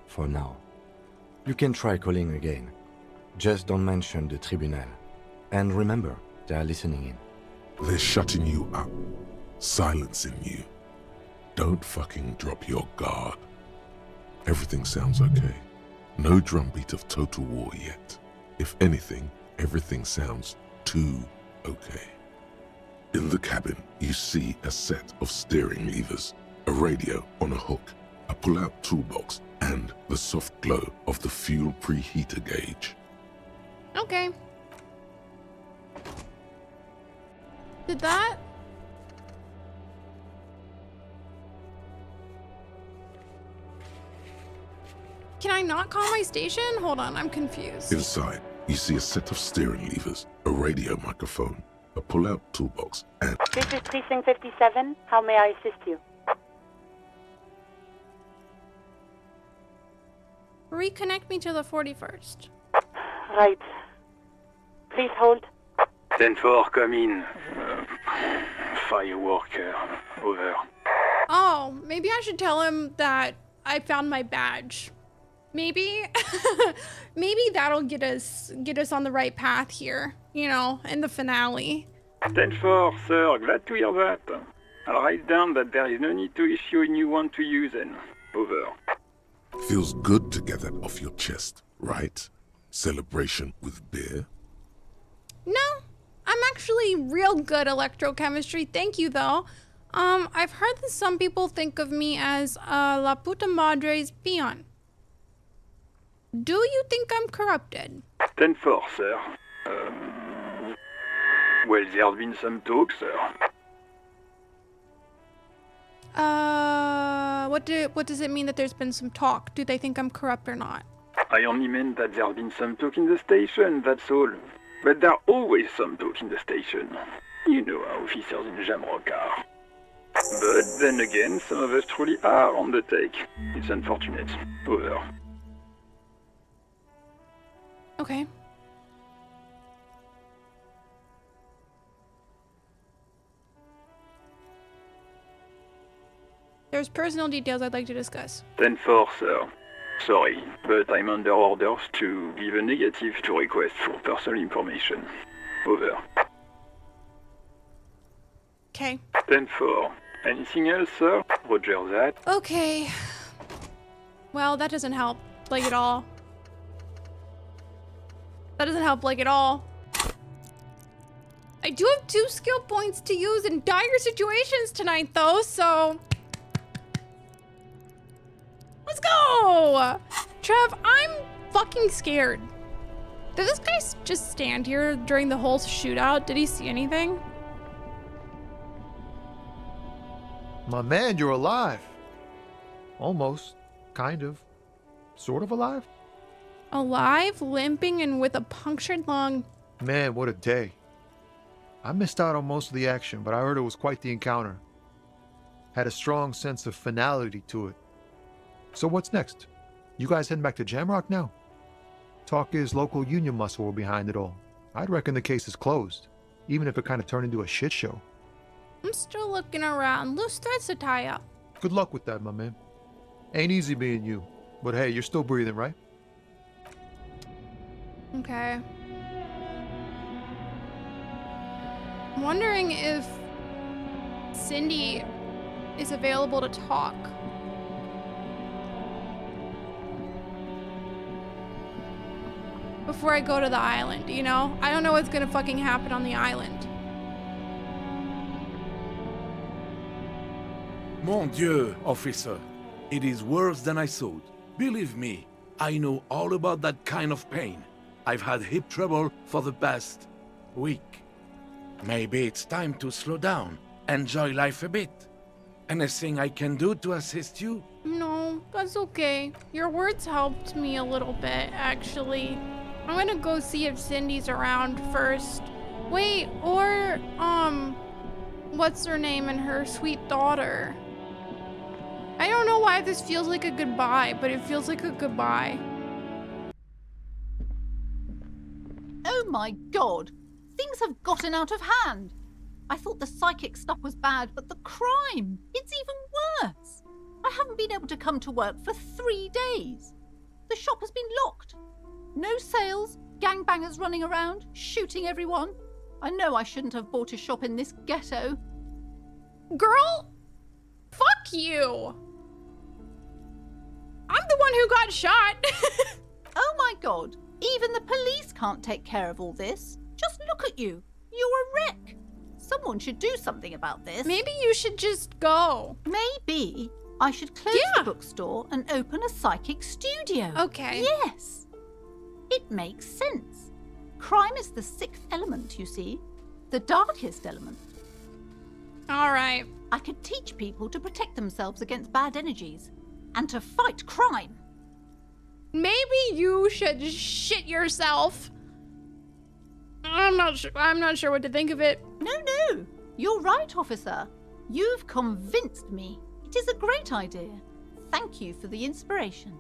For now. You can try calling again. Just don't mention the Tribunal. And remember, they are listening in. They're shutting you up, silencing you. Don't fucking drop your guard. Everything sounds okay. No drumbeat of total war yet. If anything, everything sounds too okay. In the cabin, you see a set of steering levers, a radio on a hook, a pull-out toolbox, and the soft glow of the fuel preheater gauge. Okay. Did that? Can I not call my station? Hold on, I'm confused. Inside, you see a set of steering levers, a radio microphone, a pull-out toolbox, and... This is Precinct 57. How may I assist you? Reconnect me to the 41st. Right. Please hold. 10-4, come in. Fireworker, over. Oh, maybe I should tell him that I found my badge. Maybe? Maybe that'll get us on the right path here, you know, in the finale. 10-4, sir, glad to hear that. I'll write down that there is no need to issue a new one to you then. Over. Feels good to get that off your chest, right? Celebration with beer? No, I'm actually real good electrochemistry, thank you though. I've heard that some people think of me as La Puta Madre's peon. Do you think I'm corrupted? 10-4, sir. Well, there's been some talk, sir. What does it mean that there's been some talk? Do they think I'm corrupt or not? I only meant that there's been some talk in the station, that's all. But there's always some talk in the station. You know how officers in Jamrock are. But then again, some of us truly are on the take. It's unfortunate. Over. Okay. There's personal details I'd like to discuss. 10-4, sir. Sorry, but I'm under orders to give a negative to request for personal information. Over. Okay. 10-4. Anything else, sir? Roger that. Okay. Well, that doesn't help, like, at all. That doesn't help, like, at all. I do have 2 skill points to use in dire situations tonight, though, so... Let's go! Trev, I'm fucking scared. Did this guy just stand here during the whole shootout? Did he see anything? My man, you're alive. Almost. Kind of. Sort of alive? Alive, limping, and with a punctured lung. Man, what a day. I missed out on most of the action, but I heard it was quite the encounter. Had a strong sense of finality to it. So what's next? You guys heading back to Jamrock now? Talk is local union muscle were behind it all. I'd reckon the case is closed, even if it kind of turned into a shit show. I'm still looking around. Loose threads to tie up. Good luck with that, my man. Ain't easy being you, but hey, you're still breathing, right? Okay. I'm wondering if Cindy is available to talk. Before I go to the island, you know? I don't know what's gonna fucking happen on the island. Mon Dieu, officer. It is worse than I thought. Believe me, I know all about that kind of pain. I've had hip trouble for the past week. Maybe it's time to slow down, enjoy life a bit. Anything I can do to assist you? No, that's okay. Your words helped me a little bit, actually. I'm gonna go see if Cindy's around first. Wait, or, what's her name and her sweet daughter? I don't know why this feels like a goodbye, but it feels like a goodbye. Oh my god! Things have gotten out of hand! I thought the psychic stuff was bad, but the crime! It's even worse! I haven't been able to come to work for 3 days. The shop has been locked. No sales, gangbangers running around, shooting everyone. I know I shouldn't have bought a shop in this ghetto. Girl, fuck you! I'm the one who got shot! Oh my god, even the police can't take care of all this. Just look at you. You're a wreck. Someone should do something about this. Maybe you should just go. Maybe I should close the bookstore and open a psychic studio. Okay. Yes. It makes sense. Crime is the 6th element, you see. The darkest element. All right. I could teach people to protect themselves against bad energies and to fight crime. Maybe you should shit yourself. I'm not sure what to think of it. No. You're right, officer. You've convinced me. It is a great idea. Thank you for the inspiration.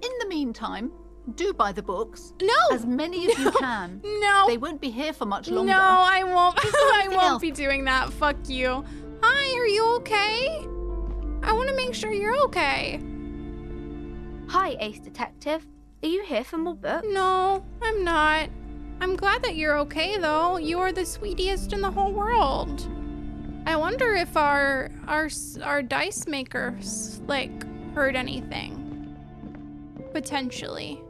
In the meantime, do buy the books. No! As many as you can. No! They won't be here for much longer. No, I won't. I won't else? be doing that. Fuck you. Hi, are you okay? I want to make sure you're okay. Hi, Ace Detective. Are you here for more books? No, I'm not. I'm glad that you're okay, though. You are the sweetest in the whole world. I wonder if our dice makers, like, heard anything. Potentially.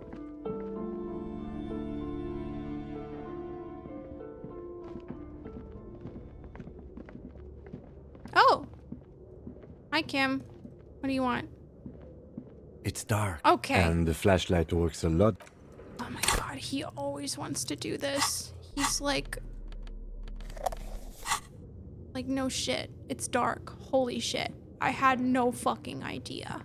Oh. Hi, Kim. What do you want? It's dark. Okay. And the flashlight works a lot. Oh my god, he always wants to do this. He's like, no shit. It's dark. Holy shit. I had no fucking idea.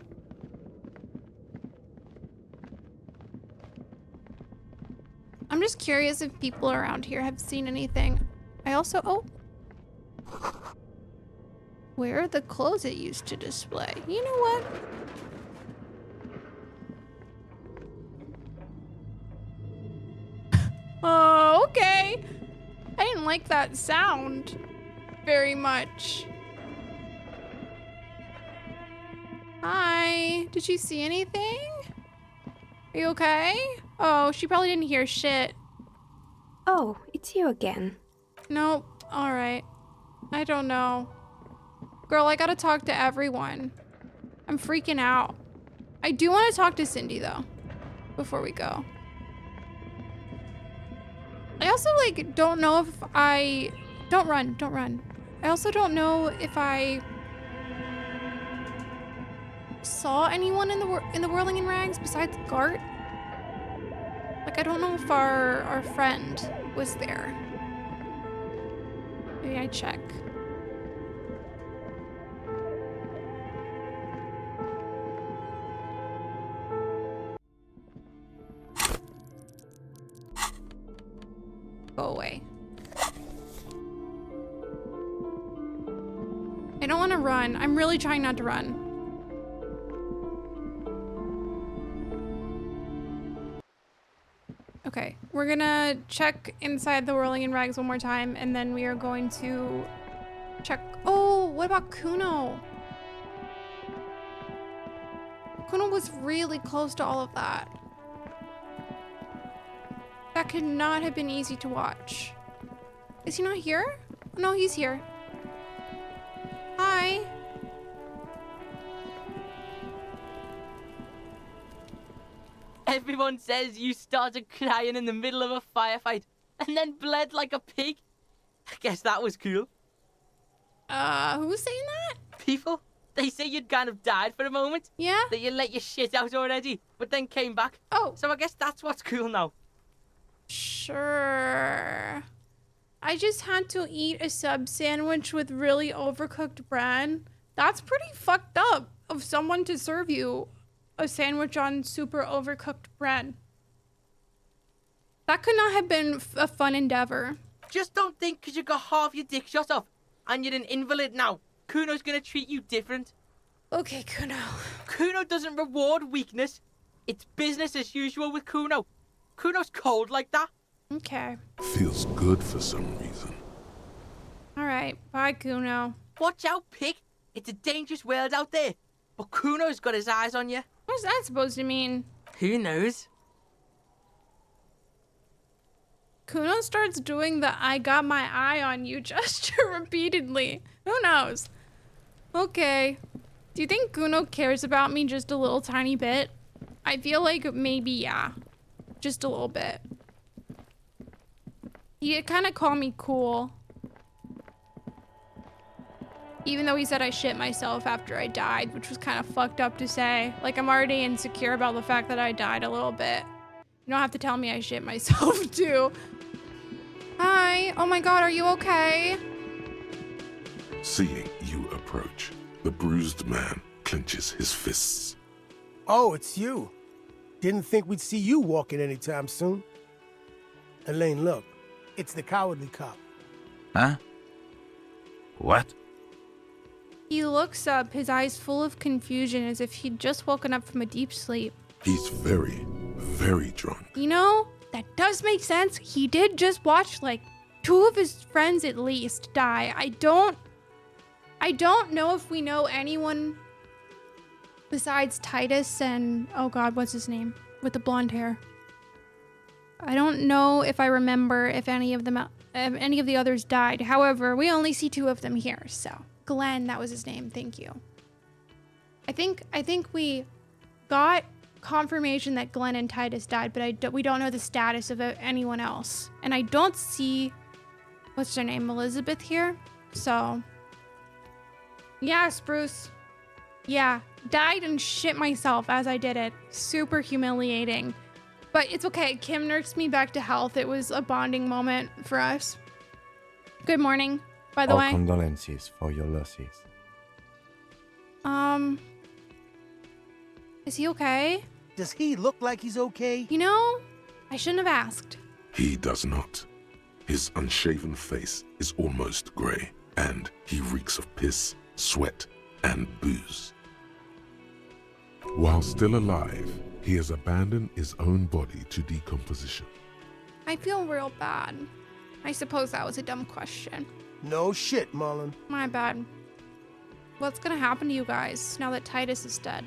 I'm just curious if people around here have seen anything. I also, oh. Where are the clothes it used to display? You know what? Oh, okay. I didn't like that sound very much. Hi. Did you see anything? Are you okay? Oh, she probably didn't hear shit. Oh, it's you again. Nope. All right. I don't know. Girl, I gotta talk to everyone. I'm freaking out. I do want to talk to Cindy, though, before we go. I also, like, don't know if I... Don't run. I also don't know if I saw anyone in the Whirling in Rags besides Gart. Like, I don't know if our friend was there. Maybe I check. Go away. I don't want to run. I'm really trying not to run. Okay, we're gonna check inside the Whirling in Rags one more time, and then we are going to check. Oh, what about Kuno? Kuno was really close to all of that. That could not have been easy to watch. Is he not here? No, he's here. Hi. Everyone says you started crying in the middle of a firefight and then bled like a pig. I guess that was cool. Who's saying that? People. They say you'd kind of died for a moment. Yeah? That you let your shit out already, but then came back. Oh. So I guess that's what's cool now. Sure. I just had to eat a sub sandwich with really overcooked bread. That's pretty fucked up of someone to serve you a sandwich on super overcooked bread. That could not have been a fun endeavor. Just don't think because you got half your dick shot off and you're an invalid now, Kuno's gonna treat you different. Okay, Kuno. Kuno doesn't reward weakness. It's business as usual with Kuno. Kuno's cold like that. Okay. Feels good for some reason. Alright, bye Kuno. Watch out, pig. It's a dangerous world out there. But Kuno's got his eyes on you. What's that supposed to mean? Who knows? Kuno starts doing the I got my eye on you gesture repeatedly. Who knows? Okay. Do you think Kuno cares about me just a little tiny bit? I feel like maybe, yeah. Just a little bit. He kind of called me cool. Even though he said I shit myself after I died, which was kind of fucked up to say. Like, I'm already insecure about the fact that I died a little bit. You don't have to tell me I shit myself, too. Hi. Oh my god, are you okay? Seeing you approach, the bruised man clenches his fists. Oh, it's you. Didn't think we'd see you walking anytime soon. Elaine, look. It's the cowardly cop. Huh? What? He looks up, his eyes full of confusion, as if he'd just woken up from a deep sleep. He's very, very drunk. You know, that does make sense. He did just watch, like, 2 of his friends at least die. I don't know if we know anyone besides Titus and, oh god, what's his name? With the blonde hair. I don't know if I remember if any of the others died. However, we only see 2 of them here, so. Glenn, that was his name. Thank you. I think we got confirmation that Glenn and Titus died, but we don't know the status of anyone else. And I don't see, what's her name, Elizabeth here. So, yeah, Spruce. Yeah, died and shit myself as I did it. Super humiliating. But it's okay. Kim nursed me back to health. It was a bonding moment for us. Good morning, by the Our way. condolences for your losses. Is he okay? Does he look like he's okay? You know, I shouldn't have asked. He does not. His unshaven face is almost grey, and he reeks of piss, sweat, and booze. While still alive, he has abandoned his own body to decomposition. I feel real bad. I suppose that was a dumb question. No shit, Mullen. My bad. What's gonna happen to you guys now that Titus is dead?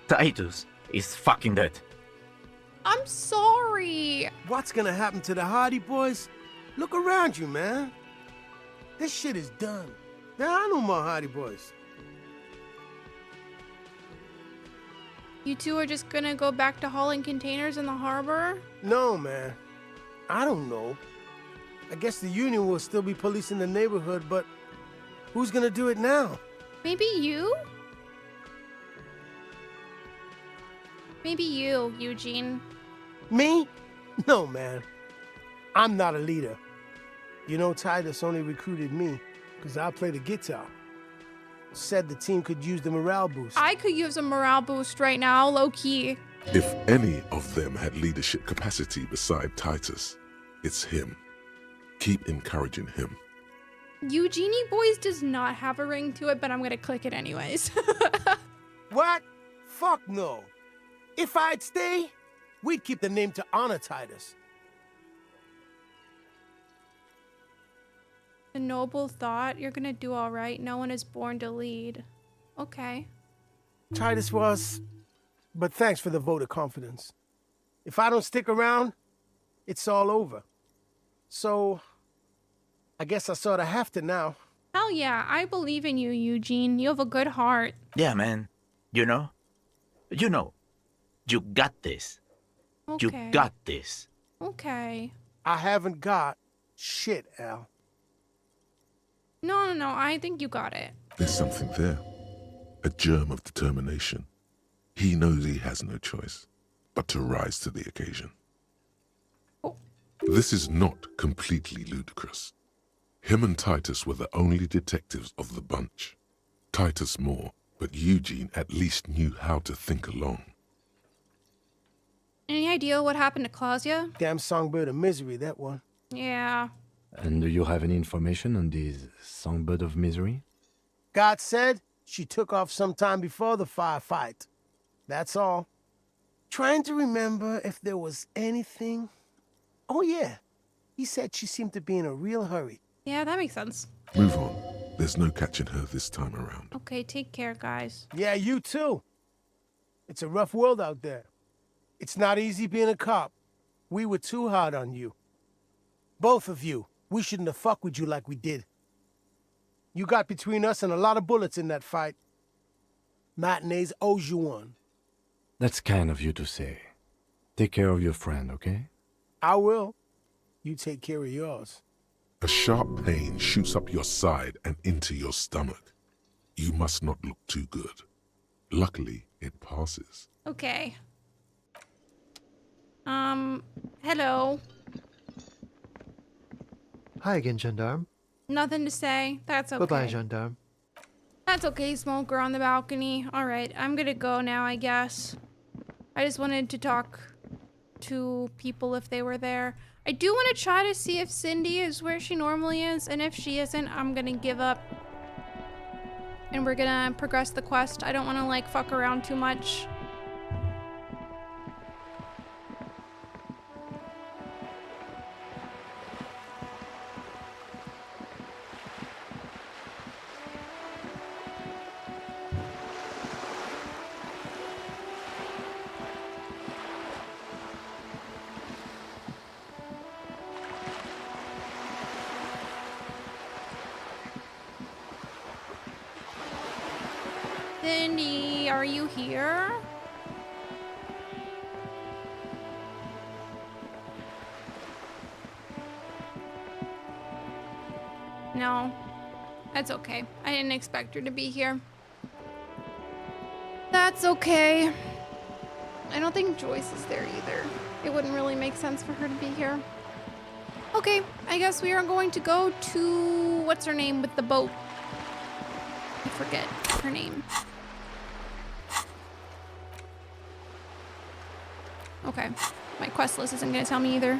Titus is fucking dead. I'm sorry. What's gonna happen to the Hardy Boys? Look around you, man. This shit is done. There are no more Hardy Boys. You two are just gonna go back to hauling containers in the harbor? No, man. I don't know. I guess the Union will still be policing the neighborhood, but who's gonna do it now? Maybe you? Maybe you, Eugene. Me? No, man. I'm not a leader. You know, Titus only recruited me because I play the guitar. Said the team could use the morale boost. I could use a morale boost right now, low-key. If any of them had leadership capacity beside Titus, it's him. Keep encouraging him. Eugenie Boys does not have a ring to it, but I'm gonna click it anyways. What? Fuck no. If I'd stay, We'd keep the name to honor Titus. The noble thought, you're gonna do all right. No one is born to lead. Okay. Titus was, but thanks for the vote of confidence. If I don't stick around, it's all over. So, I guess I sort of have to now. Hell yeah, I believe in you, Eugene. You have a good heart. Yeah, man. You know, you got this. Okay. You got this. Okay. I haven't got shit, Al. No, I think you got it. There's something there. A germ of determination. He knows he has no choice but to rise to the occasion. Oh. This is not completely ludicrous. Him and Titus were the only detectives of the bunch. Titus more, but Eugene at least knew how to think along. Any idea what happened to Claudia? Damn songbird of misery, that one. Yeah. And do you have any information on this songbird of misery? God said she took off sometime before the firefight. That's all. Trying to remember if there was anything. Oh yeah, he said she seemed to be in a real hurry. Yeah, that makes sense. Move on. There's no catching her this time around. Okay, take care, guys. Yeah, you too. It's a rough world out there. It's not easy being a cop. We were too hard on you. Both of you. We shouldn't have fucked with you like we did. You got between us and a lot of bullets in that fight. Matinees owes you one. That's kind of you to say. Take care of your friend, okay? I will. You take care of yours. A sharp pain shoots up your side and into your stomach. You must not look too good. Luckily, it passes. Okay. Hello. Hi again, Gendarme. Nothing to say. That's okay. Bye-bye, Gendarme. That's okay, Smoker on the balcony. Alright, I'm gonna go now, I guess. I just wanted to talk to people if they were there. I do want to try to see if Cindy is where she normally is, and if she isn't, I'm gonna give up. And we're gonna progress the quest. I don't want to, like, fuck around too much. Cindy, are you here? No, that's okay. I didn't expect her to be here. That's okay. I don't think Joyce is there either. It wouldn't really make sense for her to be here. Okay, I guess we are going to go to... what's her name with the boat? I forget her name. Okay, my quest list isn't gonna tell me either.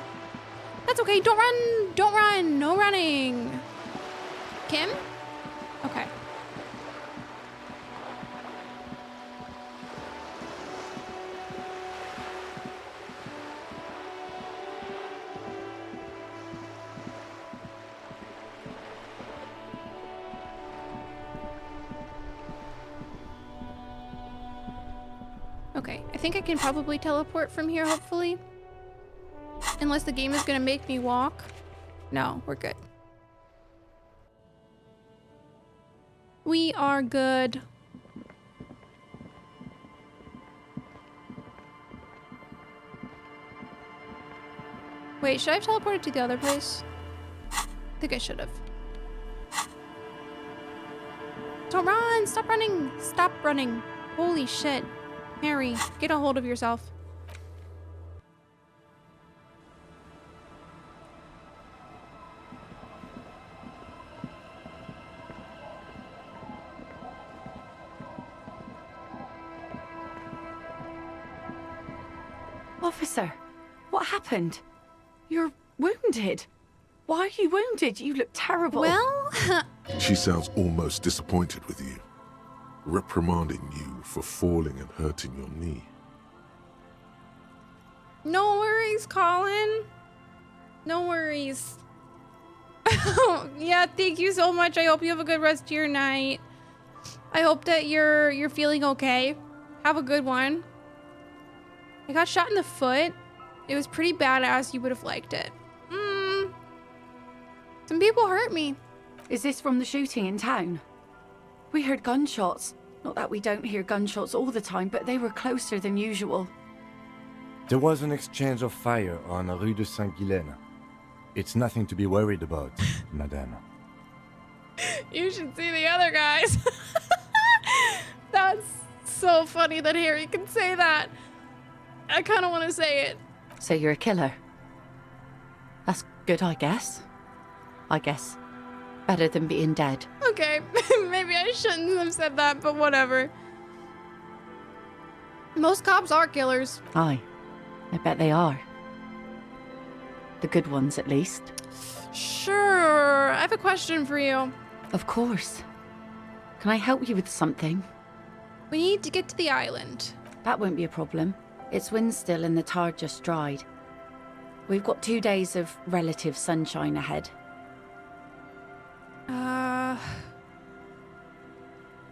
That's okay, don't run! Don't run! No running! Kim? Okay. Okay, I think I can probably teleport from here, hopefully. Unless the game is gonna make me walk. No, we're good. We are good. Wait, should I have teleported to the other place? I think I should have. Don't run! Stop running! Stop running! Holy shit. Mary, get a hold of yourself. Officer, what happened? You're wounded. Why are you wounded? You look terrible. Well, She sounds almost disappointed with you, reprimanding you for falling and hurting your knee. No worries, Colin. No worries. Yeah, thank you so much. I hope you have a good rest of your night. I hope that you're feeling okay. Have a good one. I got shot in the foot. It was pretty badass. You would have liked it. Some people hurt me. Is this from the shooting in town? We heard gunshots. Not that we don't hear gunshots all the time, but they were closer than usual. There was an exchange of fire on Rue de Saint-Guylaine. It's nothing to be worried about, madame. You should see the other guys. That's so funny that Harry can say that. I kind of want to say it. So you're a killer? That's good, I guess. Better than being dead. Okay, maybe I shouldn't have said that, but whatever. Most cops are killers. Aye, I bet they are. The good ones, at least. Sure, I have a question for you. Of course. Can I help you with something? We need to get to the island. That won't be a problem. It's wind still and the tar just dried. We've got 2 days of relative sunshine ahead.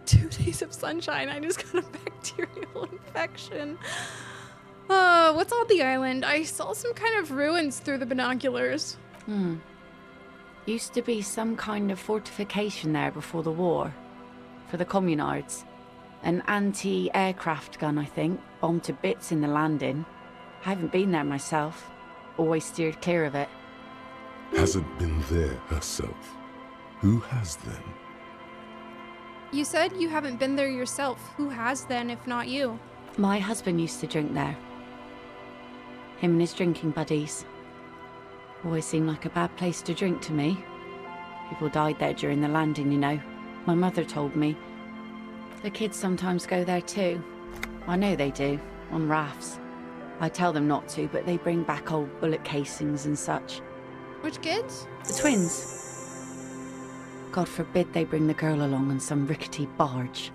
2 days of sunshine. I just got a bacterial infection. What's on the island? I saw some kind of ruins through the binoculars. Used to be some kind of fortification there before the war. For the communards. An anti-aircraft gun, I think. Bombed to bits in the landing. I haven't been there myself. Always steered clear of it. Hasn't been there herself. Who has then? You said you haven't been there yourself. Who has then, if not you? My husband used to drink there. Him and his drinking buddies. Always seemed like a bad place to drink to me. People died there during the landing, you know. My mother told me. The kids sometimes go there too. I know they do, on rafts. I tell them not to, but they bring back old bullet casings and such. Which kids? The twins. God forbid they bring the girl along on some rickety barge.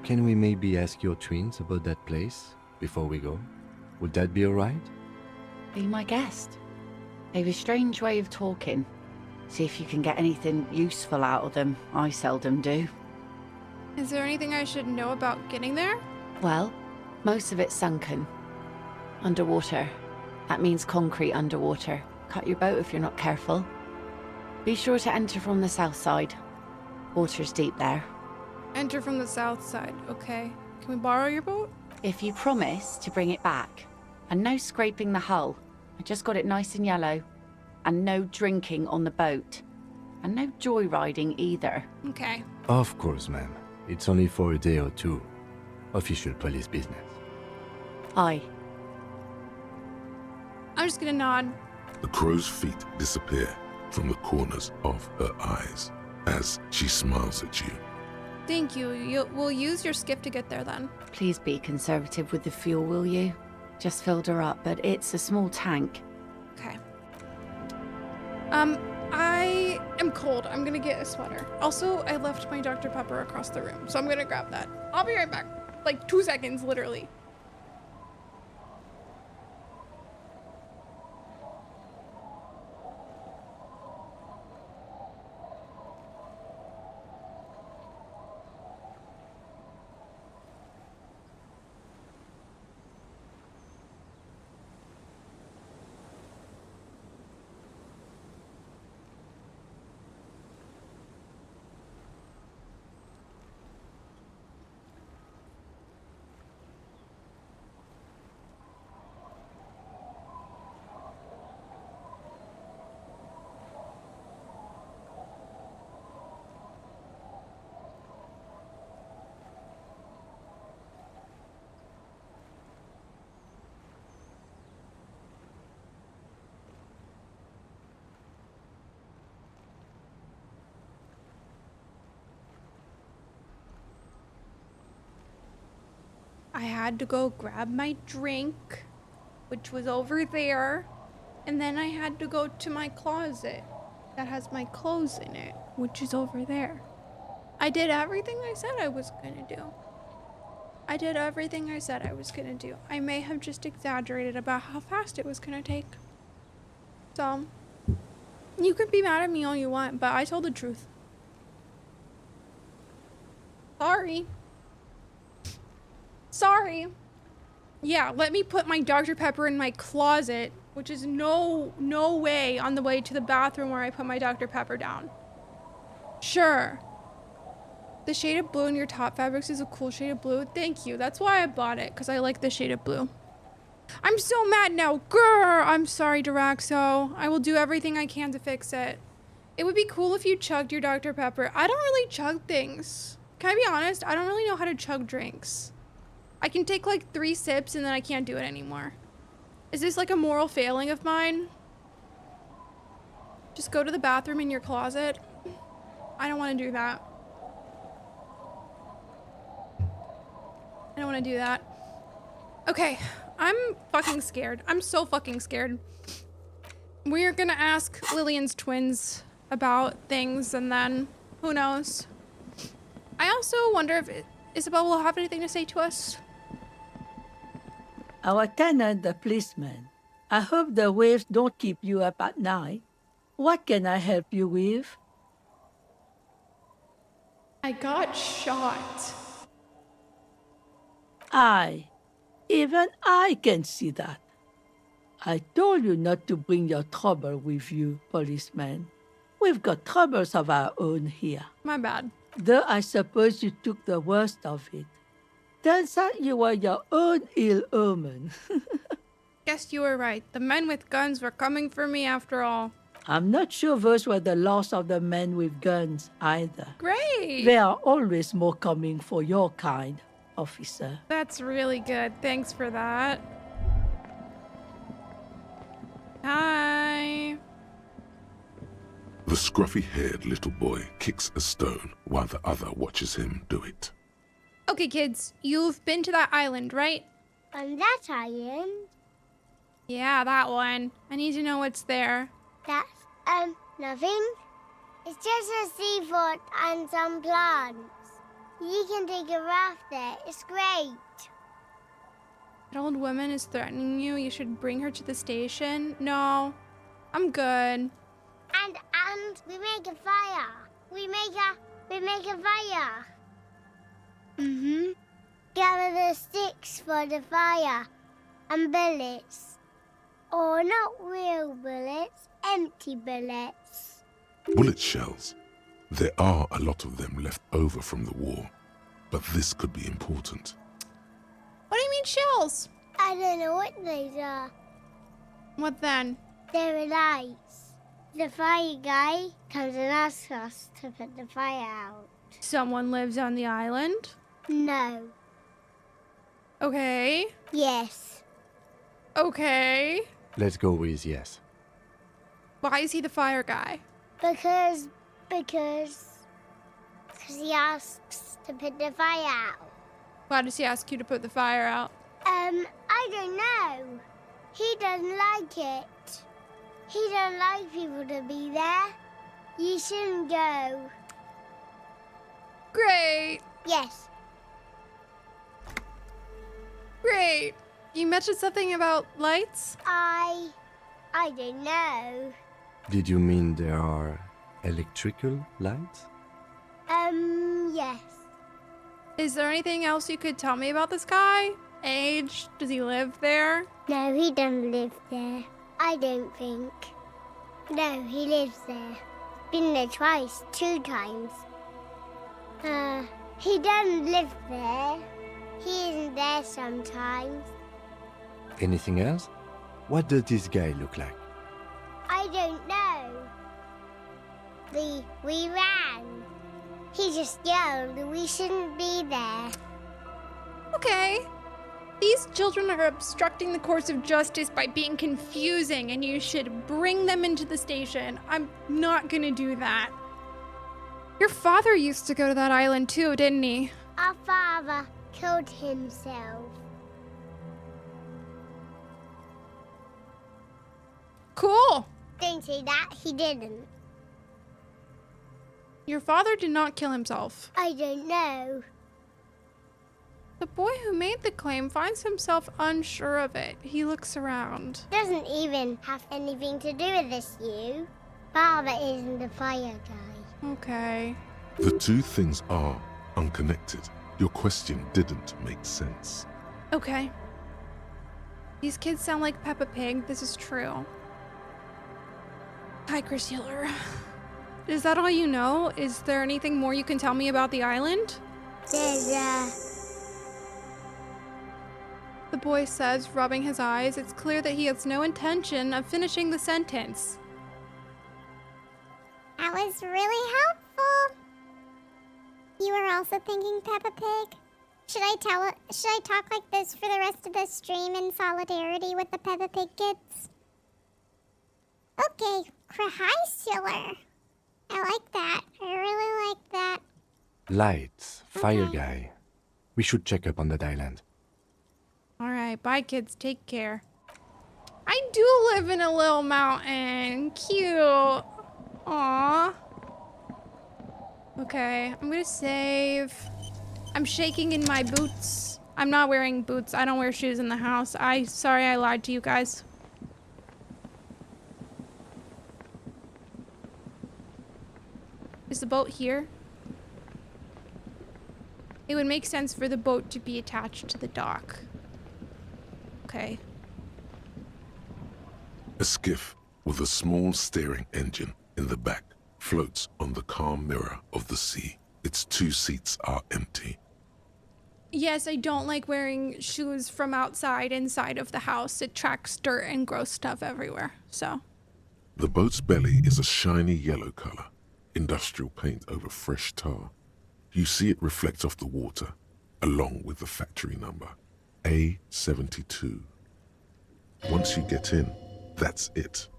Can we maybe ask your twins about that place before we go? Would that be alright? Be my guest. They've a strange way of talking. See if you can get anything useful out of them. I seldom do. Is there anything I should know about getting there? Well, most of it's sunken. Underwater. That means concrete underwater. Cut your boat if you're not careful. Be sure to enter from the south side. Water's deep there. Enter from the south side, okay. Can we borrow your boat? If you promise to bring it back. And no scraping the hull. I just got it nice and yellow. And no drinking on the boat. And no joyriding either. Okay. Of course, ma'am. It's only for a day or two. Official police business. Aye. I'm just gonna nod. The crow's feet disappear from the corners of her eyes as she smiles at you. Thank you. We'll use your skiff to get there then. Please be conservative with the fuel, will you? Just filled her up, but it's a small tank. Okay. I am cold. I'm gonna get a sweater. Also, I left my Dr. Pepper across the room, so I'm gonna grab that. I'll be right back. Like 2 seconds, literally. I had to go grab my drink, which was over there, and then I had to go to my closet that has my clothes in it, which is over there. I did everything I said I was gonna do. I did everything I said I was gonna do. I may have just exaggerated about how fast it was gonna take. So, you can be mad at me all you want, but I told the truth. Sorry. Sorry. Yeah, let me put my Dr. Pepper in my closet, which is no way on the way to the bathroom where I put my Dr. Pepper down. Sure. The shade of blue in your top fabrics is a cool shade of blue. Thank you. That's why I bought it, because I like the shade of blue. I'm so mad now. Grr! I'm sorry, Diraxo. I will do everything I can to fix it. It would be cool if you chugged your Dr. Pepper. I don't really chug things. Can I be honest? I don't really know how to chug drinks. I can take like 3 sips and then I can't do it anymore. Is this like a moral failing of mine? Just go to the bathroom in your closet? I don't want to do that. I don't want to do that. Okay, I'm fucking scared. I'm so fucking scared. We're gonna ask Lillian's twins about things and then who knows. I also wonder if Isabel will have anything to say to us. Our tenant, the policeman. I hope the waves don't keep you up at night. What can I help you with? I got shot. Even I can see that. I told you not to bring your trouble with you, policeman. We've got troubles of our own here. My bad. Though I suppose you took the worst of it. Turns out you were your own ill omen. Guess you were right. The men with guns were coming for me after all. I'm not sure those were the last of the men with guns either. Great! There are always more coming for your kind, officer. That's really good. Thanks for that. Hi. The scruffy-haired little boy kicks a stone while the other watches him do it. Okay, kids, you've been to that island, right? On that island? Yeah, that one. I need to know what's there. That's, nothing. It's just a seafort and some plants. You can take a raft there. It's great. That old woman is threatening you. You should bring her to the station. No, I'm good. And we make a fire. We make a fire. Mm-hmm. Gather the sticks for the fire. And bullets. Or not real bullets, empty bullets. Bullet shells. There are a lot of them left over from the war, but this could be important. What do you mean shells? I don't know what those are. What then? They're lights. The fire guy comes and asks us to put the fire out. Someone lives on the island? No. Okay. Yes. Okay. Let's go with yes. Why is he the fire guy? Because he asks to put the fire out. Why does he ask you to put the fire out? I don't know. He doesn't like it. He doesn't like people to be there. You shouldn't go. Great. Yes. Great. You mentioned something about lights? I don't know. Did you mean there are electrical lights? Yes. Is there anything else you could tell me about this guy? Age? Does he live there? No, he doesn't live there. I don't think. No, he lives there. Been there twice, 2 times. He doesn't live there. He isn't there sometimes. Anything else? What does this guy look like? I don't know. We ran. He just yelled we shouldn't be there. Okay. These children are obstructing the course of justice by being confusing, and you should bring them into the station. I'm not gonna do that. Your father used to go to that island too, didn't he? Our father killed himself. Cool. Don't say that, he didn't. Your father did not kill himself. I don't know. The boy who made the claim finds himself unsure of it. He looks around. Doesn't even have anything to do with this, you. Father isn't the fire guy. Okay. The two things are unconnected. Your question didn't make sense. Okay. These kids sound like Peppa Pig. This is true. Hi, Chris Healer. Is that all you know? Is there anything more you can tell me about the island? The boy says, rubbing his eyes. It's clear that he has no intention of finishing the sentence. That was really helpful. You were also thinking Peppa Pig? Should I talk like this for the rest of the stream in solidarity with the Peppa Pig kids? Okay, hi, Siller. I like that. I really like that. Lights, fire guy. We should check up on that island. Alright, bye kids, take care. I do live in a little mountain. Cute. Aww. Okay, I'm gonna save. I'm shaking in my boots. I'm not wearing boots. I don't wear shoes in the house. Sorry I lied to you guys. Is the boat here? It would make sense for the boat to be attached to the dock. Okay. A skiff with a small steering engine in the back floats on the calm mirror of the sea. Its 2 seats are empty. Yes, I don't like wearing shoes from outside inside of the house. It tracks dirt and gross stuff everywhere, so. The boat's belly is a shiny yellow color, industrial paint over fresh tar. You see it reflect off the water, along with the factory number, A72. Once you get in, that's it.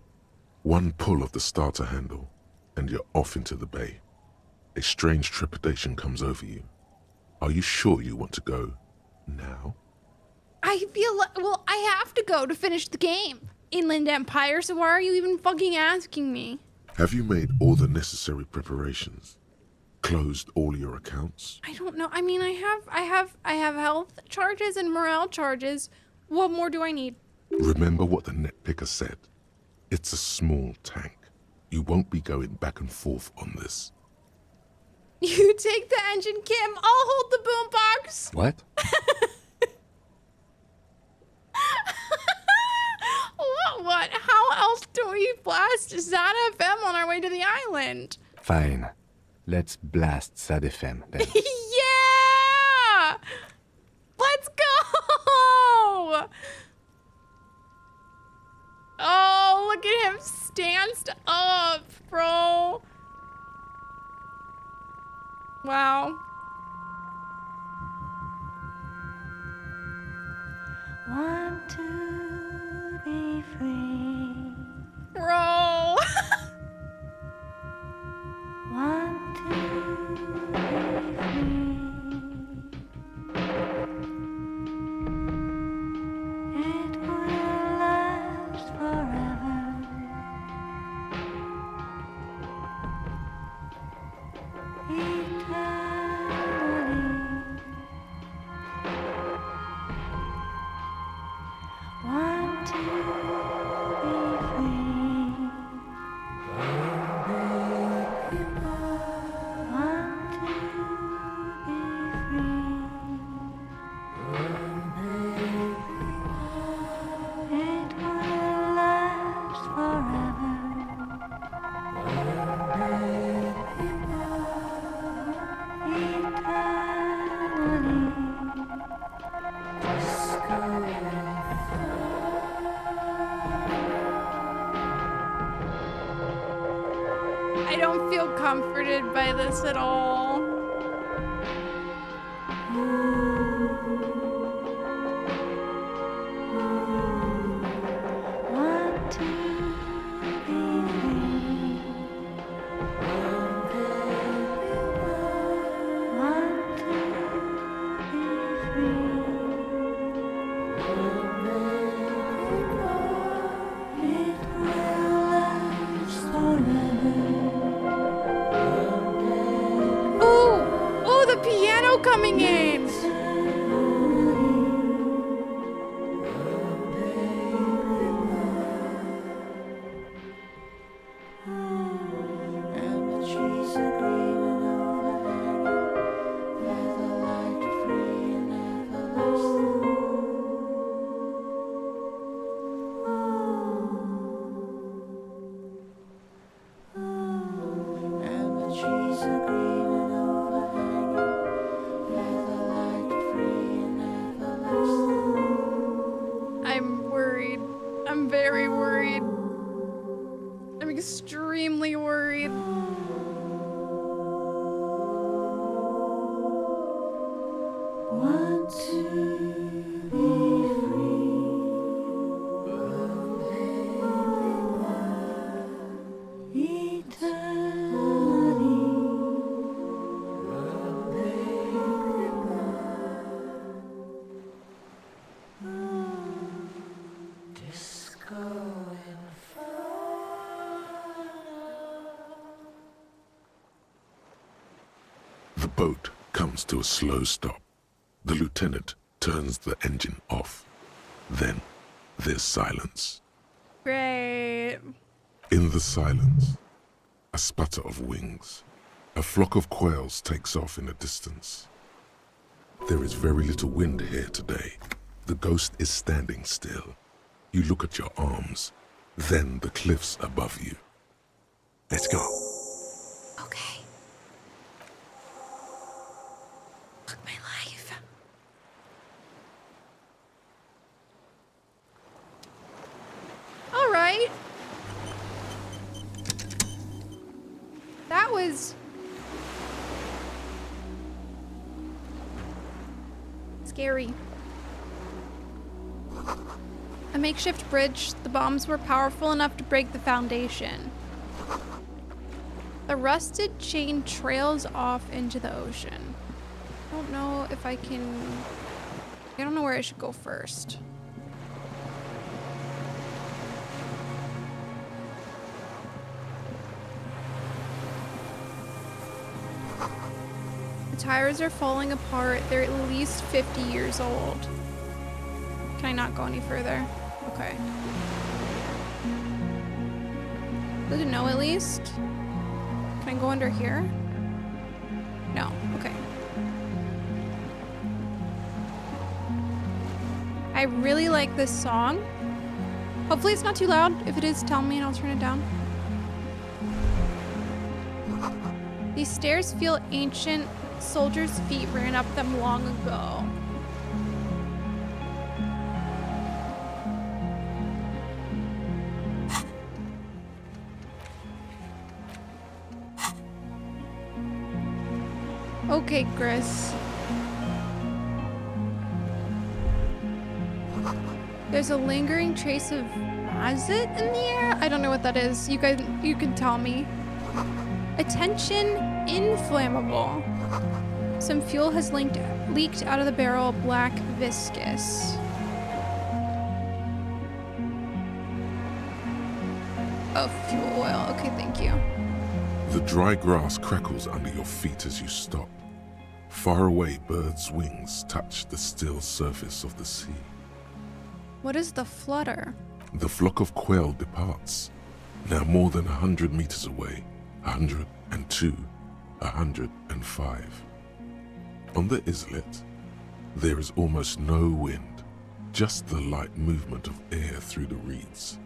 One pull of the starter handle, and you're off into the bay. A strange trepidation comes over you. Are you sure you want to go now? I feel like, well, I have to go to finish the game. Inland Empire, so why are you even fucking asking me? Have you made all the necessary preparations? Closed all your accounts? I don't know. I mean, I have health charges and morale charges. What more do I need? Remember what the net picker said. It's a small tank. You won't be going back and forth on this. You take the engine, Kim. I'll hold the boombox. What? What? How else do we blast Zad FM on our way to the island? Fine. Let's blast Sad FM then. Yeah! Let's go! Oh, look at him stanced up, bro. Wow. Want to be free. Bro. Want to be free. It will last forever. Eternally. Want to be free. Want to be free. It will last forever. I don't feel comforted by this at all. Want to be free. Want to be free. It will last forever. I'm very worried. I'm extremely worried. Want to be free The boat comes to a slow stop. The lieutenant turns the engine off. Then there's silence. Great. In the silence, a sputter of wings. A flock of quails takes off in the distance. There is very little wind here today. The ghost is standing still. You look at your arms, then the cliffs above you. Let's go. Okay. Fuck my life. All right. That was scary. A makeshift bridge. The bombs were powerful enough to break the foundation. The rusted chain trails off into the ocean. I don't know if I can... I don't know where I should go first. The tires are falling apart. They're at least 50 years old. Can I not go any further? Okay. Good to know at least. Can I go under here? No. Okay. I really like this song. Hopefully it's not too loud. If it is, tell me and I'll turn it down. These stairs feel ancient. Soldiers' feet ran up them long ago. Okay, Chris. There's a lingering trace of Phasmid in the air? I don't know what that is. You can tell me. Attention, inflammable. Some fuel has leaked out of the barrel, black viscous. Oh, fuel oil. Okay, thank you. The dry grass crackles under your feet as you stop. Far away, birds' wings touch the still surface of the sea. What is the flutter? The flock of quail departs, now more than 100 meters away, 102, 105. On the islet, there is almost no wind, just the light movement of air through the reeds.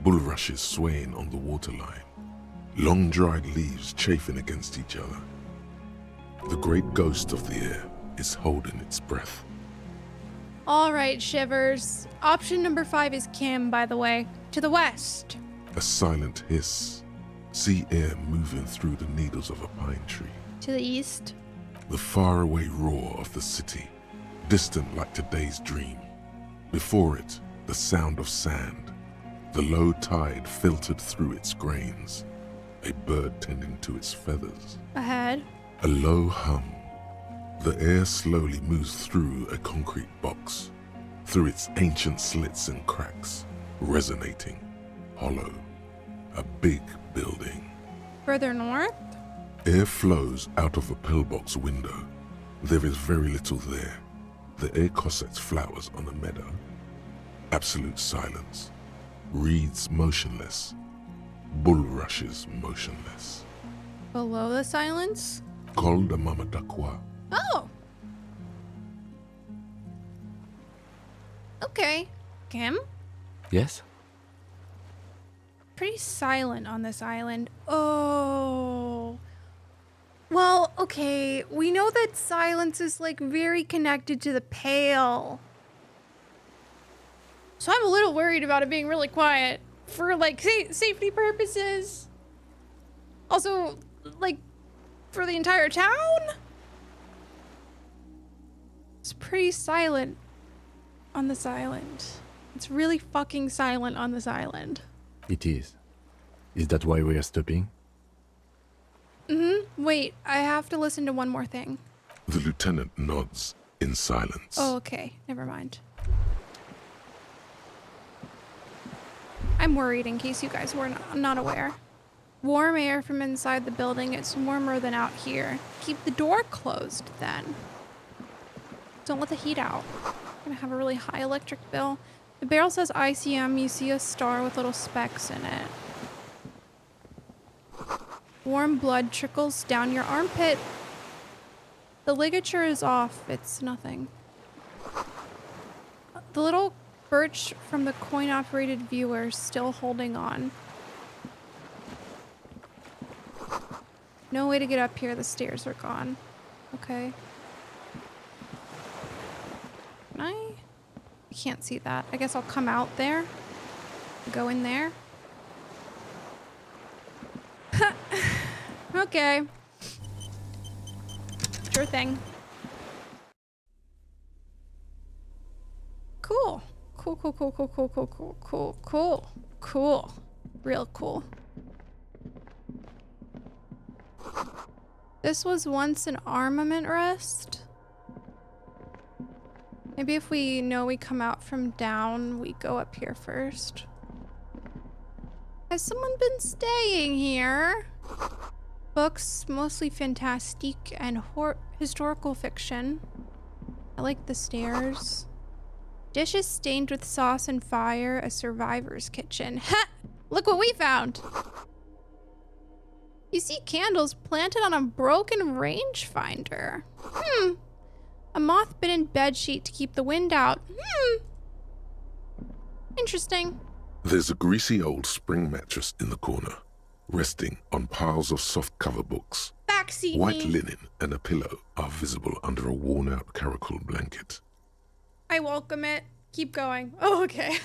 Bulrushes swaying on the waterline, long dried leaves chafing against each other. The great ghost of the air is holding its breath. All right, Shivers. Option number 5 is Kim, by the way. To the west. A silent hiss. See air moving through the needles of a pine tree. To the east. The faraway roar of the city, distant like today's dream. Before it, the sound of sand. The low tide filtered through its grains. A bird tending to its feathers. Ahead. A low hum. The air slowly moves through a concrete box, through its ancient slits and cracks, resonating, hollow. A big building. Further north? Air flows out of a pillbox window. There is very little there. The air cossets flowers on a meadow. Absolute silence. Reeds motionless. Bulrushes motionless. Below the silence? Col de Mamadakwa. Oh! Okay. Kim? Yes? Pretty silent on this island. Oh. Well, okay. We know that silence is like very connected to the Pale. So I'm a little worried about it being really quiet for like safety purposes. Also, like, for the entire town? It's pretty silent on this island. It's really fucking silent on this island. It is. Is that why we are stopping? Mm-hmm. Wait, I have to listen to one more thing. The lieutenant nods in silence. Oh, okay. Never mind. I'm worried in case you guys were not aware. Warm air from inside the building. It's warmer than out here. Keep the door closed then. Don't let the heat out. I'm gonna have a really high electric bill. The barrel says ICM. You see a star with little specks in it. Warm blood trickles down your armpit. The ligature is off. It's nothing. The little birch from the coin-operated viewer still holding on. No way to get up here. The stairs are gone. Okay. Can I can't see that. I guess I'll come out there. Go in there. Okay. Sure thing. Cool. Cool, cool, cool, cool, cool, cool, cool, cool, cool. Cool. Real cool. This was once an armament rest. Maybe if we know we come out from down, we go up here first. Has someone been staying here? Books, mostly fantastic and historical fiction. I like the stairs. Dishes stained with sauce and fire, a survivor's kitchen. Ha! Look what we found! You see candles planted on a broken rangefinder. A moth-bitten bedsheet to keep the wind out. Interesting. There's a greasy old spring mattress in the corner, resting on piles of soft cover books. Backseat White me. linen and a pillow are visible under a worn-out caracal blanket. I welcome it. Keep going. Oh, okay.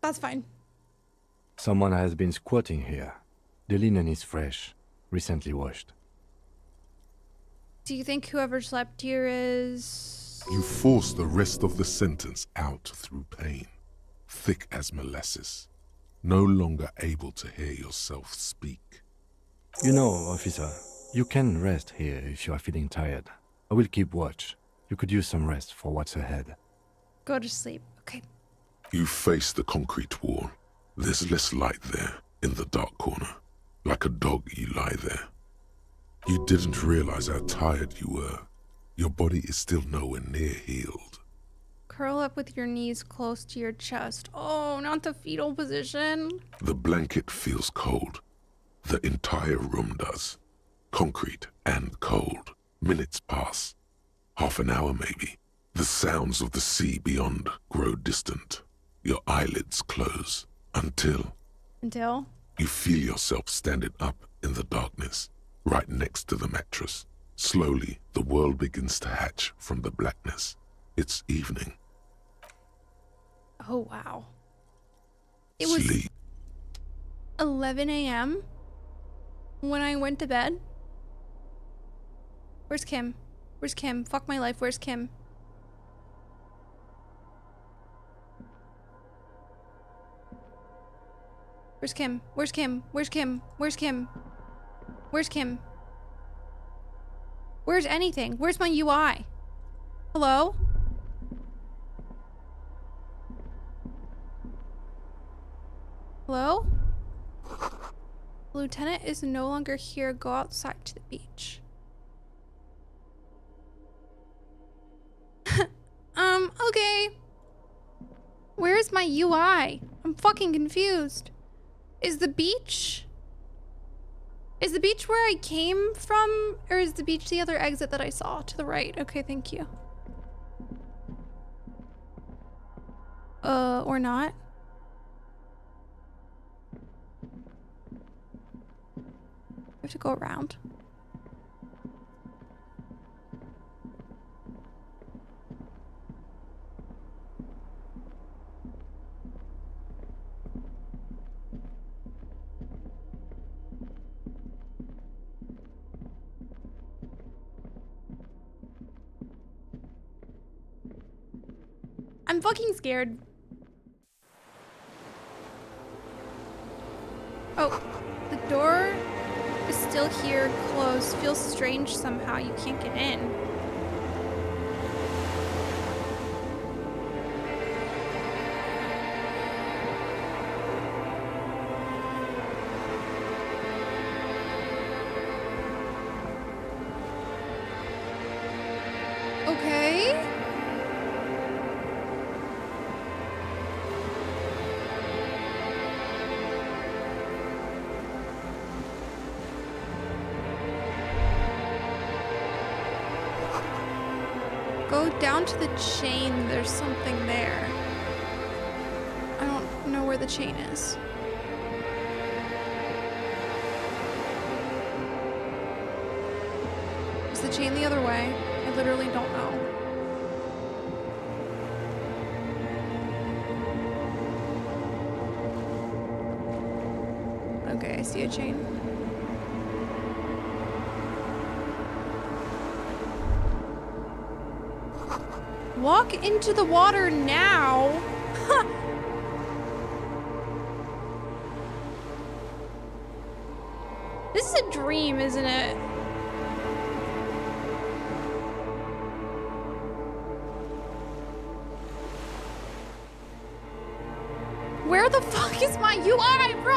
That's fine. Someone has been squatting here. The linen is fresh, recently washed. Do you think whoever slept here is... You force the rest of the sentence out through pain, thick as molasses, no longer able to hear yourself speak. You know, officer, you can rest here if you are feeling tired. I will keep watch. You could use some rest for what's ahead. Go to sleep. Okay. You face the concrete wall. There's less light there, in the dark corner. Like a dog, you lie there. You didn't realize how tired you were. Your body is still nowhere near healed. Curl up with your knees close to your chest. Oh, not the fetal position. The blanket feels cold. The entire room does. Concrete and cold. Minutes pass. Half an hour maybe. The sounds of the sea beyond grow distant. Your eyelids close. Until you feel yourself standing up in the darkness, right next to the mattress. Slowly, the world begins to hatch from the blackness. It's evening. Oh, wow. It was Sleep. 11 a.m. when I went to bed. Where's Kim? Where's Kim? Fuck my life. Where's Kim? Where's Kim? Where's Kim? Where's Kim? Where's Kim? Where's Kim? Where's anything? Where's my UI? Hello? Hello? The lieutenant is no longer here. Go outside to the beach. Okay. Where's my UI? I'm fucking confused. Is the beach where I came from, or is the beach the other exit that I saw to the right? Okay, thank you. Or not. I have to go around. I'm fucking scared. Oh, the door is still here, closed. Feels strange somehow. You can't get in. Okay. Go down to the chain. There's something there. I don't know where the chain is. Is the chain the other way? I literally don't know. Okay, I see a chain. Walk into the water now. This is a dream, isn't it? Where the fuck is my UI, bro?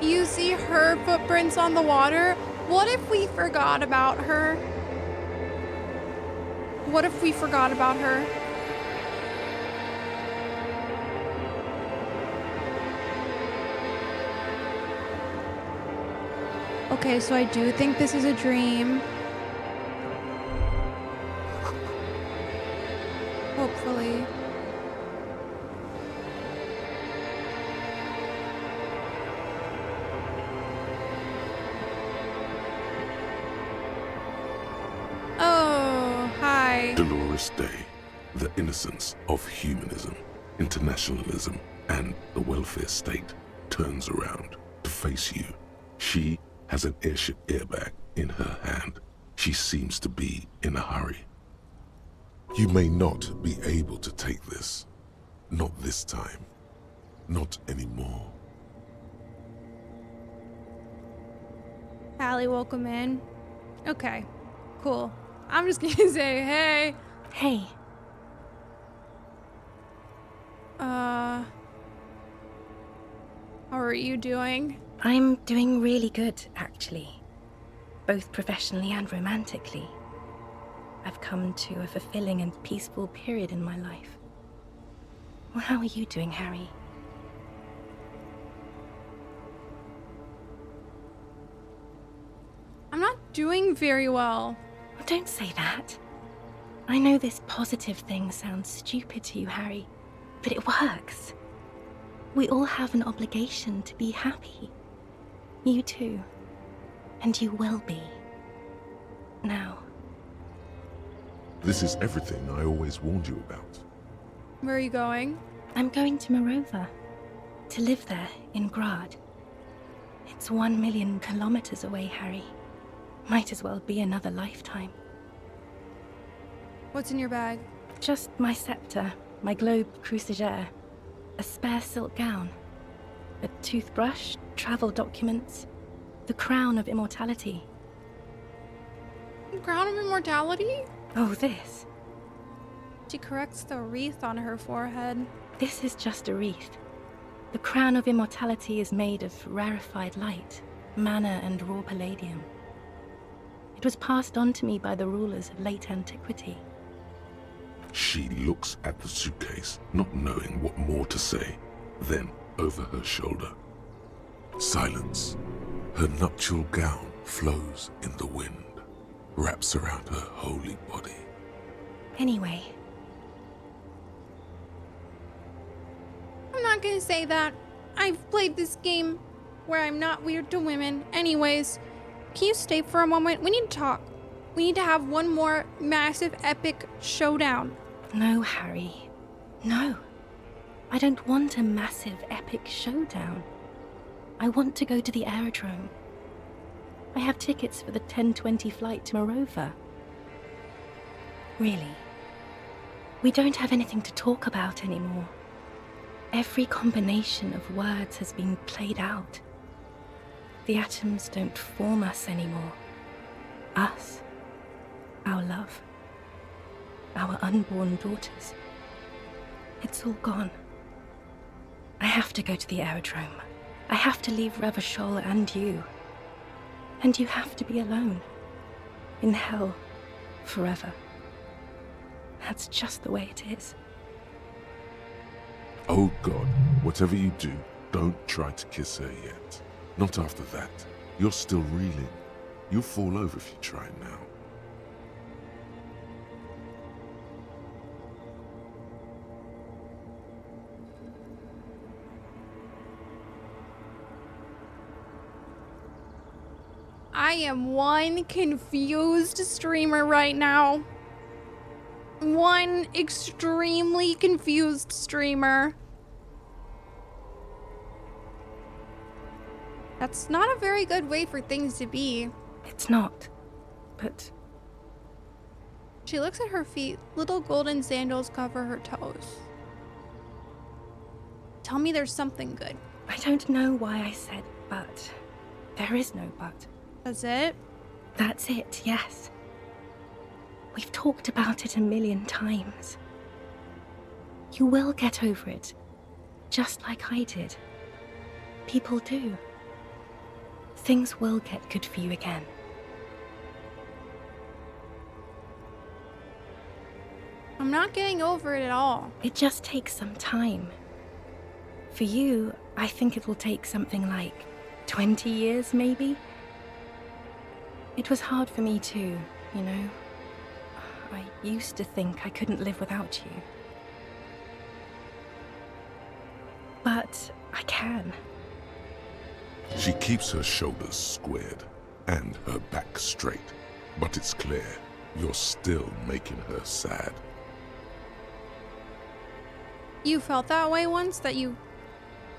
You see her footprints on the water? What if we forgot about her? What if we forgot about her? Okay, so I do think this is a dream. Hopefully. Oh, hi. Dolores Day, the innocence of humanism, internationalism, and the welfare state turns around to face you. She has an airship airbag in her hand. She seems to be in a hurry. You may not be able to take this. Not this time. Not anymore. Allie, welcome in. Okay, cool. I'm just gonna say, hey. Hey. How are you doing? I'm doing really good, actually. Both professionally and romantically. I've come to a fulfilling and peaceful period in my life. Well, how are you doing, Harry? I'm not doing very well. Well, don't say that. I know this positive thing sounds stupid to you, Harry, but it works. We all have an obligation to be happy. You too. And you will be. Now. This is everything I always warned you about. Where are you going? I'm going to Morova. To live there, in Grad. It's 1 million kilometers away, Harry. Might as well be another lifetime. What's in your bag? Just my scepter, my globe crucigere, a spare silk gown, a toothbrush, travel documents, the crown of immortality. Crown of immortality? Oh, this. She corrects the wreath on her forehead. This is just a wreath. The crown of immortality is made of rarefied light, mana and raw palladium. It was passed on to me by the rulers of late antiquity. She looks at the suitcase, not knowing what more to say. Then, over her shoulder. Silence. Her nuptial gown flows in the wind, wraps around her holy body. Anyway. I'm not gonna say that. I've played this game where I'm not weird to women. Anyways, can you stay for a moment? We need to talk. We need to have one more massive, epic showdown. No, Harry. No. I don't want a massive, epic showdown. I want to go to the aerodrome. I have tickets for the 10:20 flight to Morova. Really. We don't have anything to talk about anymore. Every combination of words has been played out. The atoms don't form us anymore. Us. Our love. Our unborn daughters. It's all gone. I have to go to the aerodrome. I have to leave Ravachol and you. And you have to be alone. In hell. Forever. That's just the way it is. Oh God, whatever you do, don't try to kiss her yet. Not after that. You're still reeling. You'll fall over if you try now. I am one confused streamer right now. One extremely confused streamer. That's not a very good way for things to be. It's not. But... She looks at her feet. Little golden sandals cover her toes. Tell me there's something good. I don't know why I said but. There is no but. That's it? That's it, yes. We've talked about it a million times. You will get over it, just like I did. People do. Things will get good for you again. I'm not getting over it at all. It just takes some time. For you, I think it will take something like 20 years, maybe? It was hard for me too, you know? I used to think I couldn't live without you. But I can. She keeps her shoulders squared and her back straight, but it's clear you're still making her sad. You felt that way once, that you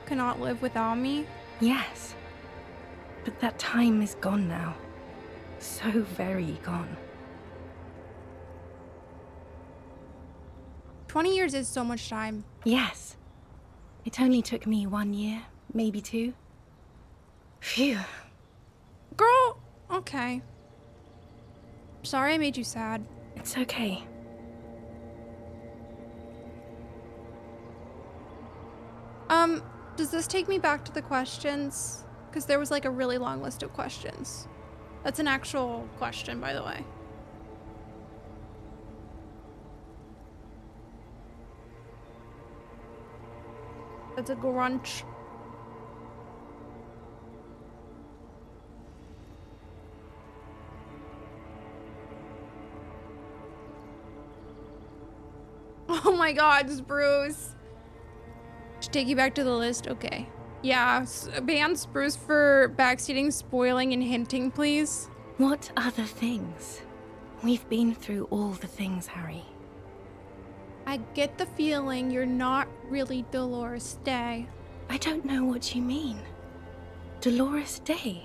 cannot live without me? Yes. But that time is gone now. So very gone. 20 years is so much time. Yes. It only took me 1 year, maybe 2. Phew. Girl, okay. Sorry I made you sad. It's okay. Does this take me back to the questions? Because there was like a really long list of questions. That's an actual question, by the way. That's a grunch. Oh my god, Spruce. Should take you back to the list? Okay. Yeah, ban Spruce for backseating, spoiling, and hinting, please. What other things? We've been through all the things, Harry. I get the feeling you're not really Dolores Day. I don't know what you mean. Dolores Day?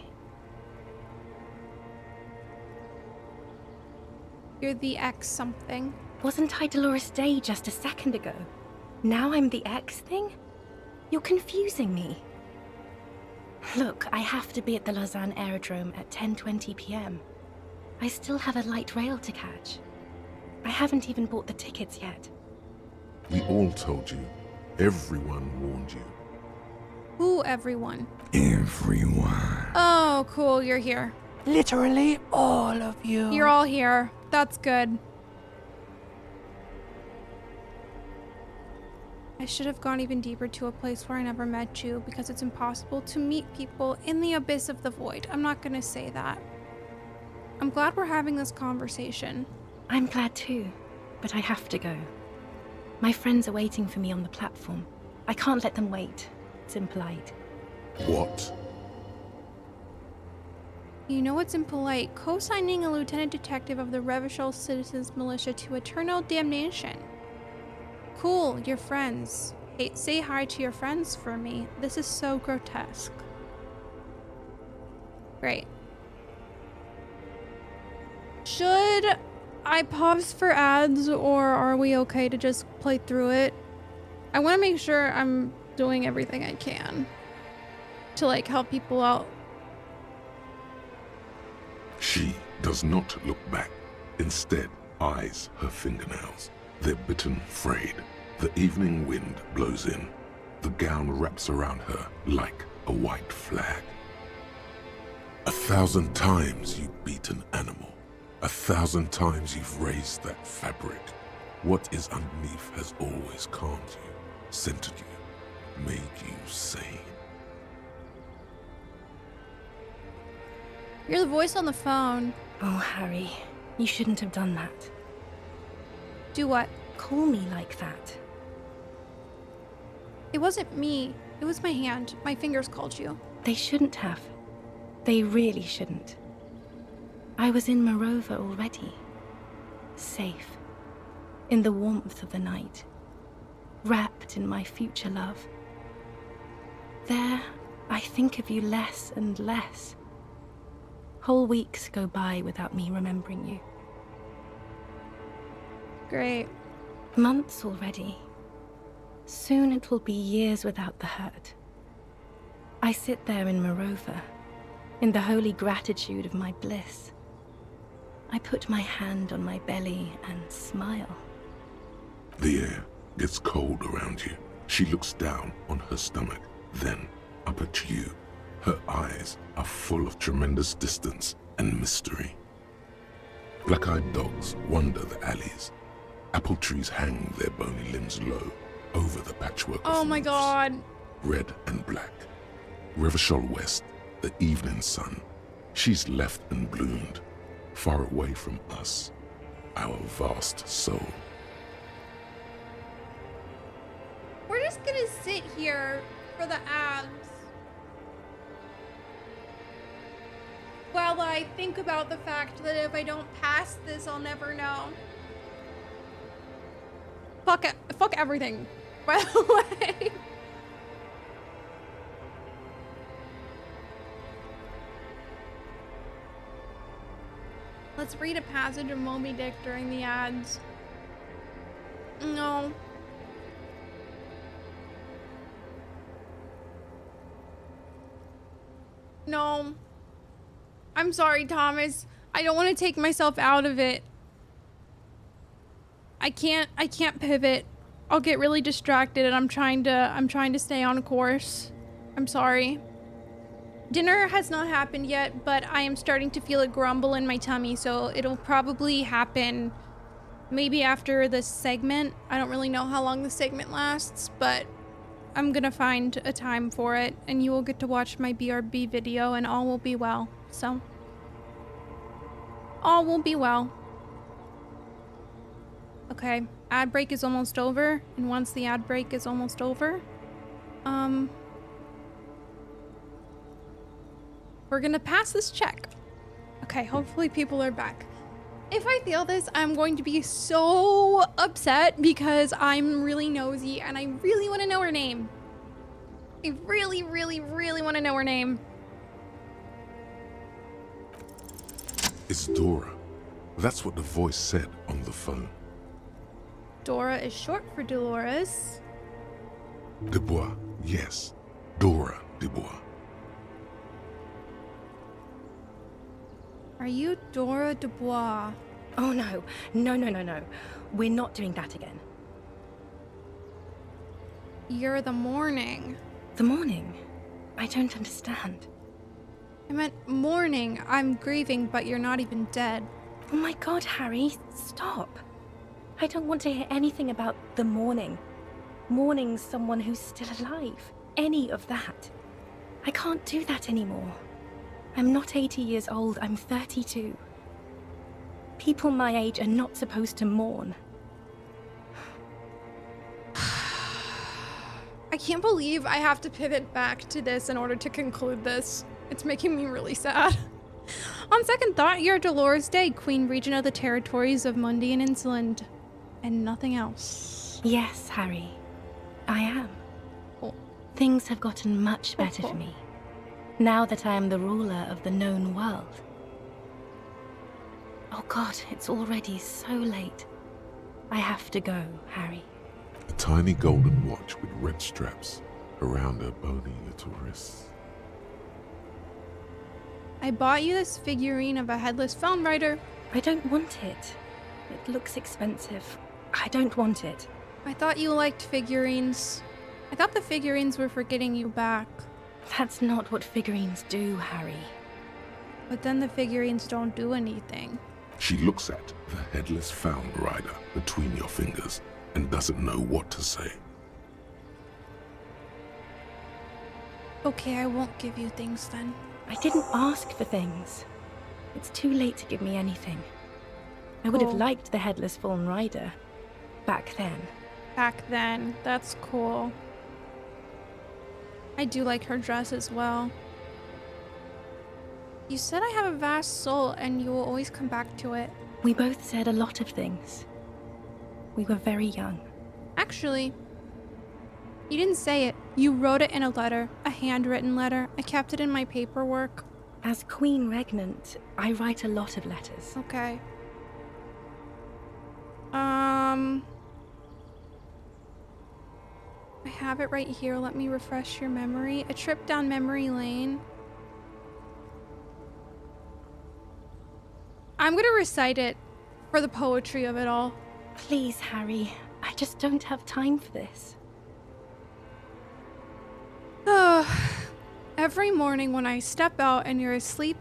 You're the X something. Wasn't I Dolores Day just a second ago? Now I'm the X thing? You're confusing me. Look, I have to be at the Lausanne Aerodrome at 10:20 p.m. I still have a light rail to catch. I haven't even bought the tickets yet. We all told you. Everyone warned you. Who, everyone? Everyone. Oh, cool, you're here. Literally all of you. You're all here. That's good. I should have gone even deeper to a place where I never met you, because it's impossible to meet people in the abyss of the void. I'm not gonna say that. I'm glad we're having this conversation. I'm glad too, but I have to go. My friends are waiting for me on the platform. I can't let them wait. what's impolite. What? You know what's impolite? Co-signing a lieutenant detective of the Revachol Citizens Militia to eternal damnation. Cool, you're friends. Hey, say hi to your friends for me. This is so grotesque. Great. Should I pause for ads, or are we okay to just play through it? I want to make sure I'm doing everything I can to like help people out. She does not look back. Instead, eyes her fingernails. They're bitten, frayed. The evening wind blows in. The gown wraps around her like a white flag. 1,000 times you beat an animal. 1,000 times you've raised that fabric. What is underneath has always calmed you, centered you, made you sane. You're the voice on the phone. Oh, Harry, you shouldn't have done that. Do what? Call me like that. It wasn't me. It was my hand. My fingers called you. They shouldn't have. They really shouldn't. I was in Morova already. Safe. In the warmth of the night. Wrapped in my future love. There, I think of you less and less. Whole weeks go by without me remembering you. Great. Months already. Soon it will be years without the hurt. I sit there in Morova, in the holy gratitude of my bliss. I put my hand on my belly and smile. The air gets cold around you. She looks down on her stomach, then up at you. Her eyes are full of tremendous distance and mystery. Black-eyed dogs wander the alleys. Apple trees hang their bony limbs low over the patchwork of Oh my roofs, god. red and black. Revachol West, the evening sun. She's left and bloomed, far away from us, our vast soul. We're just gonna sit here for the ads while I think about the fact that if I don't pass this, I'll never know. Fuck everything, by the way. Let's read a passage of Moby Dick during the ads. No. No. I'm sorry, Thomas. I don't want to take myself out of it. I can't pivot. I'll get really distracted, and I'm trying to stay on course. I'm sorry. Dinner has not happened yet, but I am starting to feel a grumble in my tummy, so it'll probably happen maybe after this segment. I don't really know how long the segment lasts, but I'm gonna find a time for it, and you will get to watch my BRB video, and all will be well. So, all will be well. Okay, ad break is almost over, and once the ad break is almost over, we're gonna pass this check. Okay, hopefully people are back. If I fail this, I'm going to be so upset because I'm really nosy and I really want to know her name. I really, really, really want to know her name. It's Dora. That's what the voice said on the phone. Dora is short for Dolores. Dubois, yes. Dora Dubois. Are you Dora Dubois? Oh no. No. We're not doing that again. You're the morning. The morning? I don't understand. I meant mourning. I'm grieving, but you're not even dead. Oh my god, Harry, stop. I don't want to hear anything about the morning. Mourning someone who's still alive. Any of that. I can't do that anymore. I'm not 80 years old, I'm 32. People my age are not supposed to mourn. I can't believe I have to pivot back to this in order to conclude this. It's making me really sad. On second thought, you're Dolores Day, Queen Regent of the territories of Mundi and Insolent, and nothing else. Yes, Harry. I am. Oh. Things have gotten much better for me, now that I am the ruler of the known world. Oh God, it's already so late. I have to go, Harry. A tiny golden watch with red straps around her bony little wrists. I bought you this figurine of a headless phone writer. I don't want it. It looks expensive. I don't want it. I thought you liked figurines. I thought the figurines were for getting you back. That's not what figurines do, Harry. But then the figurines don't do anything. She looks at the headless found rider between your fingers and doesn't know what to say. Okay, I won't give you things then. I didn't ask for things. It's too late to give me anything. I would have liked the headless fallen rider back then. Back then, that's cool. I do like her dress as well. You said I have a vast soul and you will always come back to it. We both said a lot of things. We were very young. Actually, you didn't say it. You wrote it in a letter, a handwritten letter. I kept it in my paperwork. As Queen Regnant, I write a lot of letters. Okay. I have it right here. Let me refresh your memory. A trip down memory lane. I'm gonna recite it for the poetry of it all. Please, Harry. I just don't have time for this. Every morning when I step out and you're asleep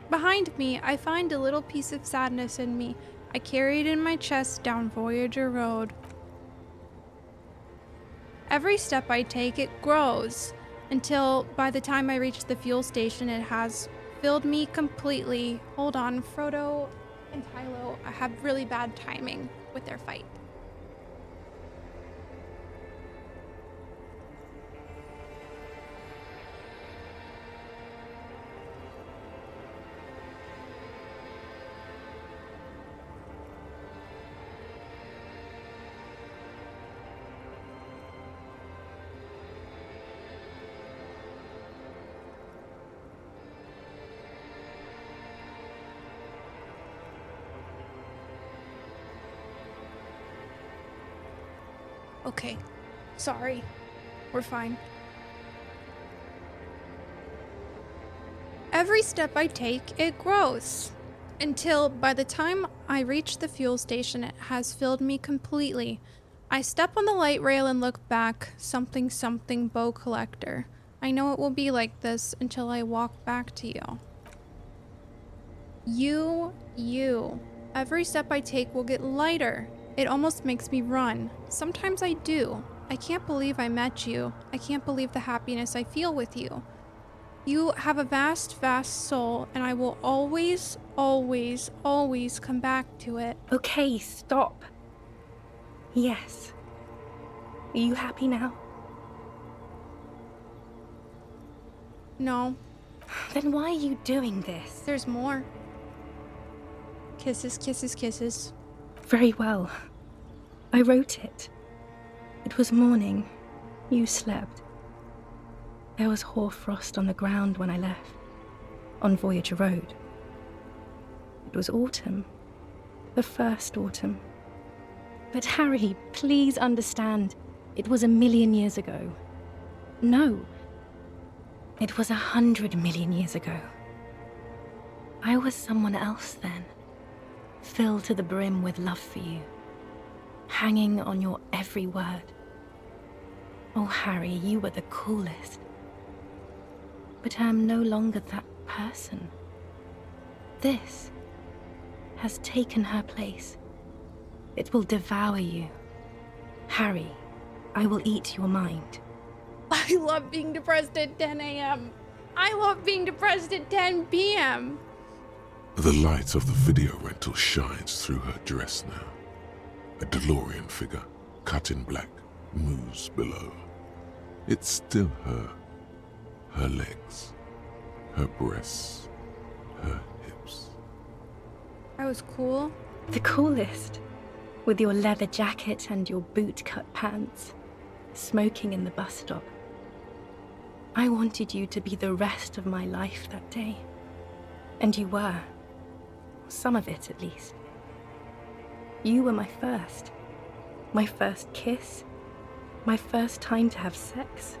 behind me, I find a little piece of sadness in me. I carry it in my chest down Voyager Road. Every step I take, it grows, until by the time I reach the fuel station, it has filled me completely. Hold on, Frodo and Kylo have really bad timing with their fight. Okay, sorry. We're fine. Every step I take, it grows. Until by the time I reach the fuel station, it has filled me completely. I step on the light rail and look back. Something, something, bow collector. I know it will be like this until I walk back to you. You. Every step I take will get lighter. It almost makes me run. Sometimes I do. I can't believe I met you. I can't believe the happiness I feel with you. You have a vast, vast soul, and I will always, always, always come back to it. Okay, stop. Yes. Are you happy now? No. Then why are you doing this? There's more. Kisses, kisses, kisses. Very well. I wrote it. It was morning. You slept. There was hoarfrost on the ground when I left, on Voyager Road. It was autumn. The first autumn. But Harry, please understand, it was 1,000,000 years ago. No. It was 100 million years ago. I was someone else then. Filled to the brim with love for you, hanging on your every word. Oh, Harry, you were the coolest. But I am no longer that person. This has taken her place. It will devour you. Harry, I will eat your mind. I love being depressed at 10 a.m. I love being depressed at 10 p.m. The light of the video rental shines through her dress now. A DeLorean figure, cut in black, moves below. It's still her. Her legs, her breasts, her hips. I was cool. The coolest. With your leather jacket and your boot-cut pants. Smoking in the bus stop. I wanted you to be the rest of my life that day. And you were. Some of it, at least. You were my first. My first kiss. My first time to have sex.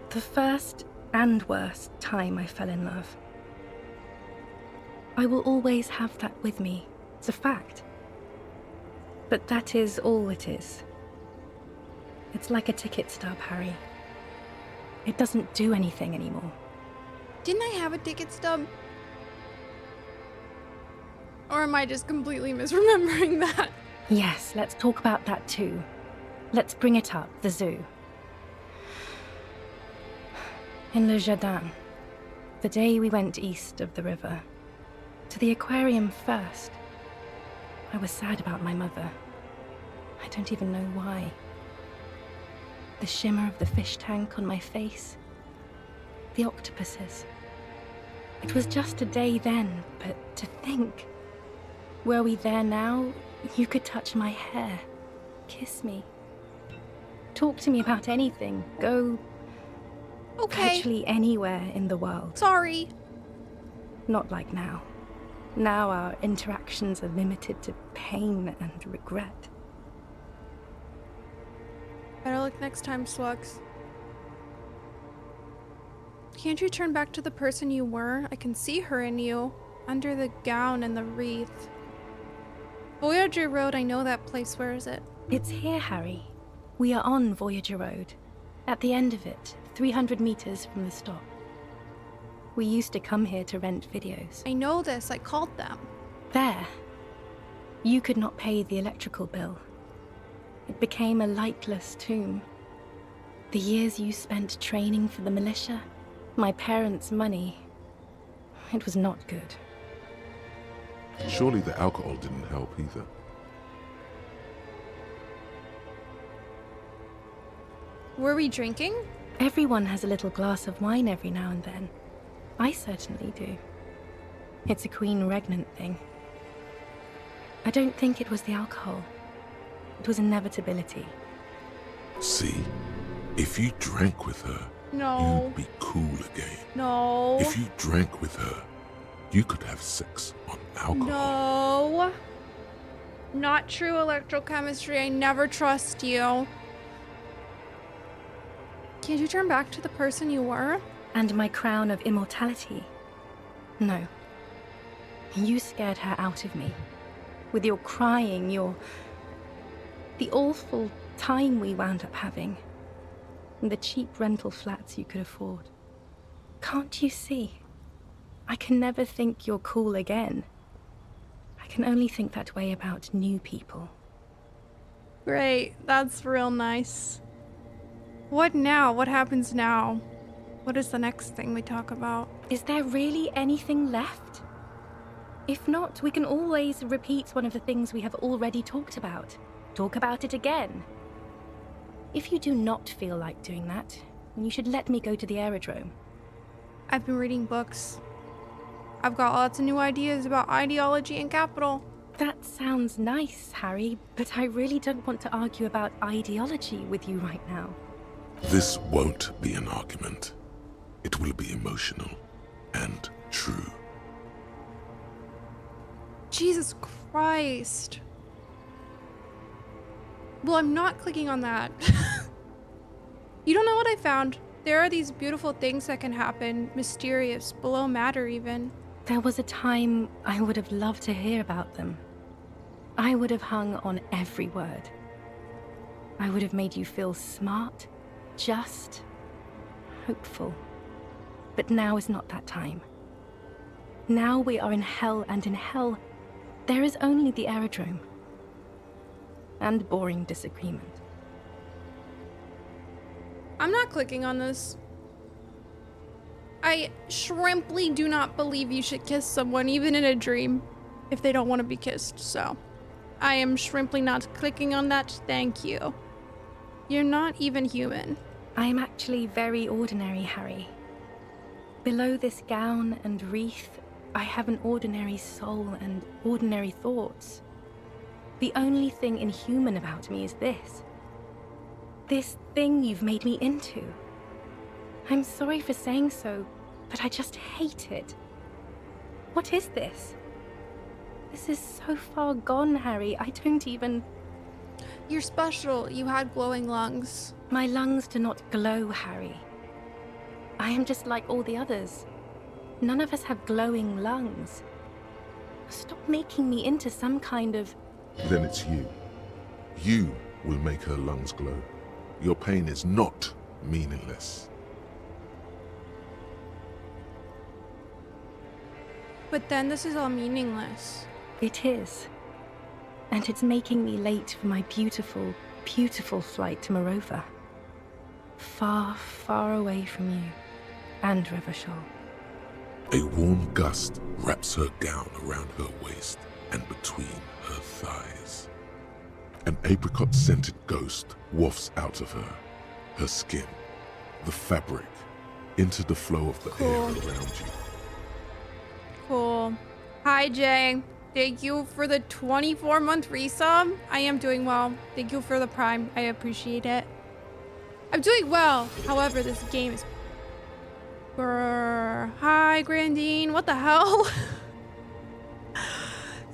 The first and worst time I fell in love. I will always have that with me. It's a fact. But that is all it is. It's like a ticket stub, Harry. It doesn't do anything anymore. Didn't I have a ticket stub? Or am I just completely misremembering that? Yes, let's talk about that too. Let's bring it up, the zoo. In Le Jardin, the day we went east of the river, to the aquarium first, I was sad about my mother. I don't even know why. The shimmer of the fish tank on my face, the octopuses. It was just a day then, but to think, were we there now, you could touch my hair, kiss me, talk to me about anything, go virtually anywhere in the world. Sorry. Not like now. Now our interactions are limited to pain and regret. Better luck next time, Slugs. Can't you turn back to the person you were? I can see her in you, under the gown and the wreath. Voyager Road, I know that place. Where is it? It's here, Harry. We are on Voyager Road. At the end of it, 300 meters from the stop. We used to come here to rent videos. I know this. I called them. There. You could not pay the electrical bill. It became a lightless tomb. The years you spent training for the militia, my parents' money, it was not good. Surely the alcohol didn't help either. Were we drinking? Everyone has a little glass of wine every now and then. I certainly do. It's a Queen Regnant thing. I don't think it was the alcohol. It was inevitability. See? If you drank with her, No. you'd be cool again. No. If you drank with her, you could have sex on alcohol. No. Not true, electrochemistry. I never trust you. Can't you turn back to the person you were? And my crown of immortality? No. You scared her out of me. With your crying, the awful time we wound up having. And the cheap rental flats you could afford. Can't you see? I can never think you're cool again. I can only think that way about new people. Great. That's real nice. What now? What happens now? What is the next thing we talk about? Is there really anything left? If not, we can always repeat one of the things we have already talked about. Talk about it again. If you do not feel like doing that, then you should let me go to the aerodrome. I've been reading books. I've got lots of new ideas about ideology and capital. That sounds nice, Harry, but I really don't want to argue about ideology with you right now. This won't be an argument. It will be emotional and true. Jesus Christ. Well, I'm not clicking on that. You don't know what I found? There are these beautiful things that can happen, mysterious, below matter even. There was a time I would have loved to hear about them. I would have hung on every word. I would have made you feel smart, just, hopeful. But now is not that time. Now we are in hell, and in hell, there is only the aerodrome. And boring disagreement. I'm not clicking on this. I shrimply do not believe you should kiss someone, even in a dream, if they don't want to be kissed, so. I am shrimply not clicking on that, thank you. You're not even human. I am actually very ordinary, Harry. Below this gown and wreath, I have an ordinary soul and ordinary thoughts. The only thing inhuman about me is this. This thing you've made me into. I'm sorry for saying so, but I just hate it. What is this? This is so far gone, Harry. I don't even... You're special. You had glowing lungs. My lungs do not glow, Harry. I am just like all the others. None of us have glowing lungs. Stop making me into some kind of... Then it's you. You will make her lungs glow. Your pain is not meaningless. But then this is all meaningless. It is. And it's making me late for my beautiful, beautiful flight to Morova. Far, far away from you and Revachol. A warm gust wraps her gown around her waist and between her thighs. An apricot-scented ghost wafts out of her, her skin, the fabric, into the flow of the air around you. Cool. Hi, Jay. Thank you for the 24-month resub. I am doing well. Thank you for the Prime. I appreciate it. I'm doing well. However, this game is... Brr. Hi, Grandine. What the hell?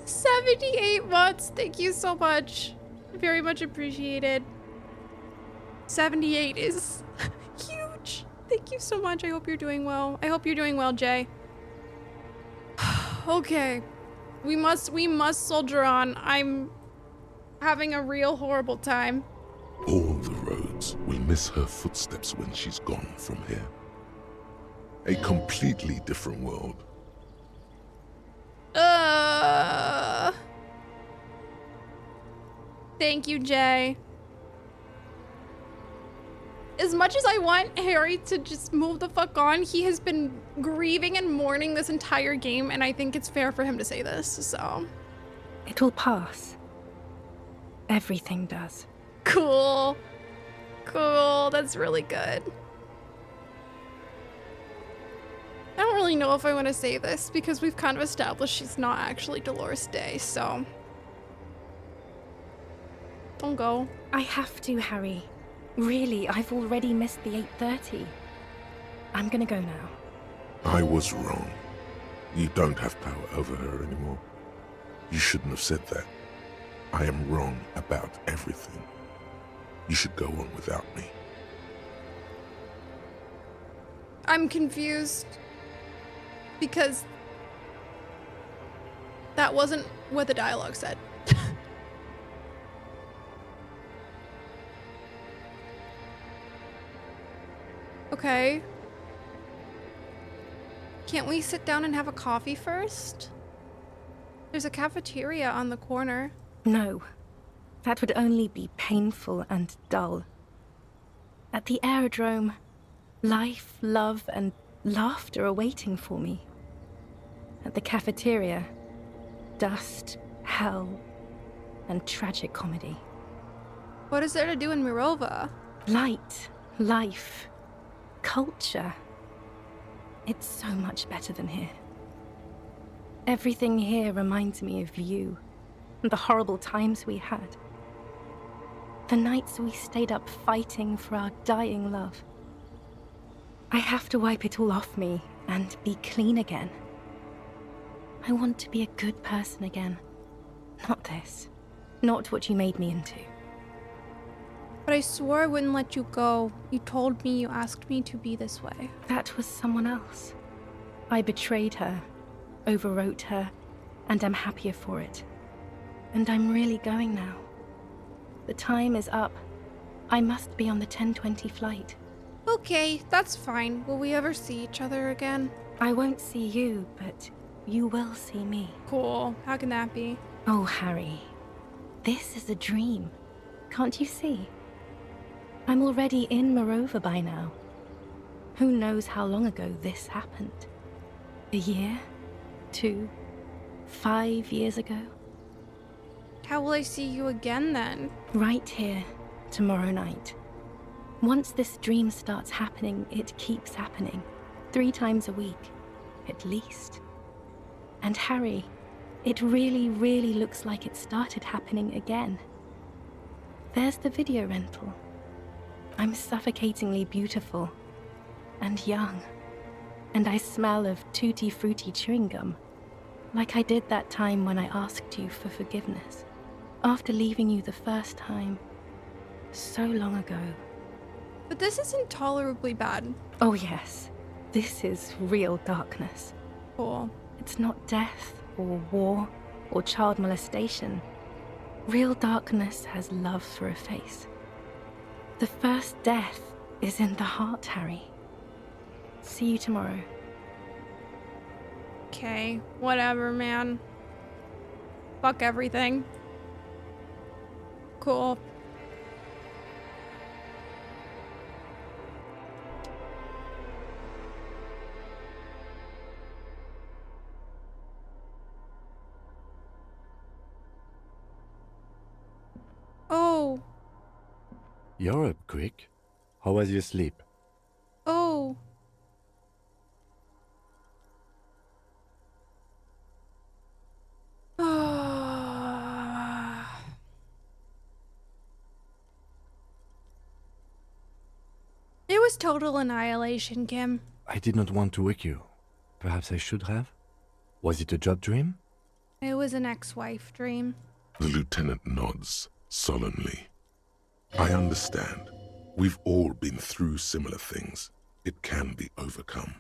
78 months. Thank you so much. Very much appreciated. 78 is huge. Thank you so much. I hope you're doing well. I hope you're doing well, Jay. Okay. We must soldier on. I'm having a real horrible time. All the roads will miss her footsteps when she's gone from here. A completely different world. Thank you, Jay. As much as I want Harry to just move the fuck on, he has been grieving and mourning this entire game, and I think it's fair for him to say this, so. It will pass. Everything does. Cool. Cool, that's really good. I don't really know if I want to say this because we've kind of established she's not actually Dolores Day, so. Don't go. I have to, Harry. Really, I've already missed the 8:30. I'm gonna go now. I was wrong. You don't have power over her anymore. You shouldn't have said that. I am wrong about everything. You should go on without me. I'm confused because that wasn't what the dialogue said. Okay. Can't we sit down and have a coffee first? There's a cafeteria on the corner. No. That would only be painful and dull. At the aerodrome, life, love, and laughter are waiting for me. At the cafeteria, dust, hell, and tragic comedy. What is there to do in Morova? Light, life, culture. It's so much better than here. Everything here reminds me of you, and the horrible times we had. The nights we stayed up fighting for our dying love. I have to wipe it all off me and be clean again. I want to be a good person again. Not this. Not what you made me into. But I swore I wouldn't let you go. You told me, you asked me to be this way. That was someone else. I betrayed her, overwrote her, and I'm happier for it. And I'm really going now. The time is up. I must be on the 10:20 flight. Okay, that's fine. Will we ever see each other again? I won't see you, but you will see me. Cool. How can that be? Oh, Harry. This is a dream. Can't you see? I'm already in Morova by now. Who knows how long ago this happened? A year? 2? 5 years ago? How will I see you again then? Right here, tomorrow night. Once this dream starts happening, it keeps happening. 3 times a week, at least. And Harry, it really, really looks like it started happening again. There's the video rental. I'm suffocatingly beautiful and young, and I smell of tutti frutti chewing gum, like I did that time when I asked you for forgiveness, after leaving you the first time, so long ago. But this is intolerably bad. Oh yes, this is real darkness. Cool. It's not death or war or child molestation. Real darkness has love for a face. The first death is in the heart, Harry. See you tomorrow. Okay, whatever, man. Fuck everything. Cool. Oh. You're up quick. How was your sleep? Oh. It was total annihilation, Kim. I did not want to wake you. Perhaps I should have? Was it a job dream? It was an ex-wife dream. The lieutenant nods solemnly. I understand. We've all been through similar things. It can be overcome.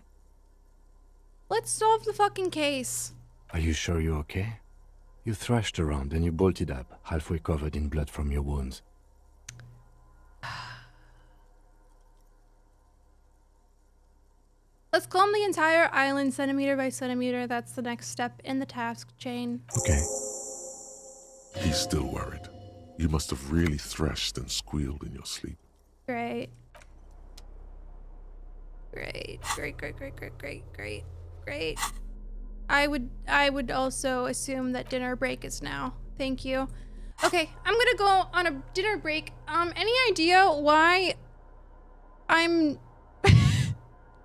Let's solve the fucking case. Are you sure you're okay? You thrashed around and you bolted up, halfway covered in blood from your wounds. Let's calm the entire island centimeter by centimeter. That's the next step in the task chain. Okay. He's still worried. You must have really thrashed and squealed in your sleep. Great. Great. Great, great, great, great, great, great, great. I would also assume that dinner break is now. Thank you. Okay, I'm gonna go on a dinner break. Any idea why I'm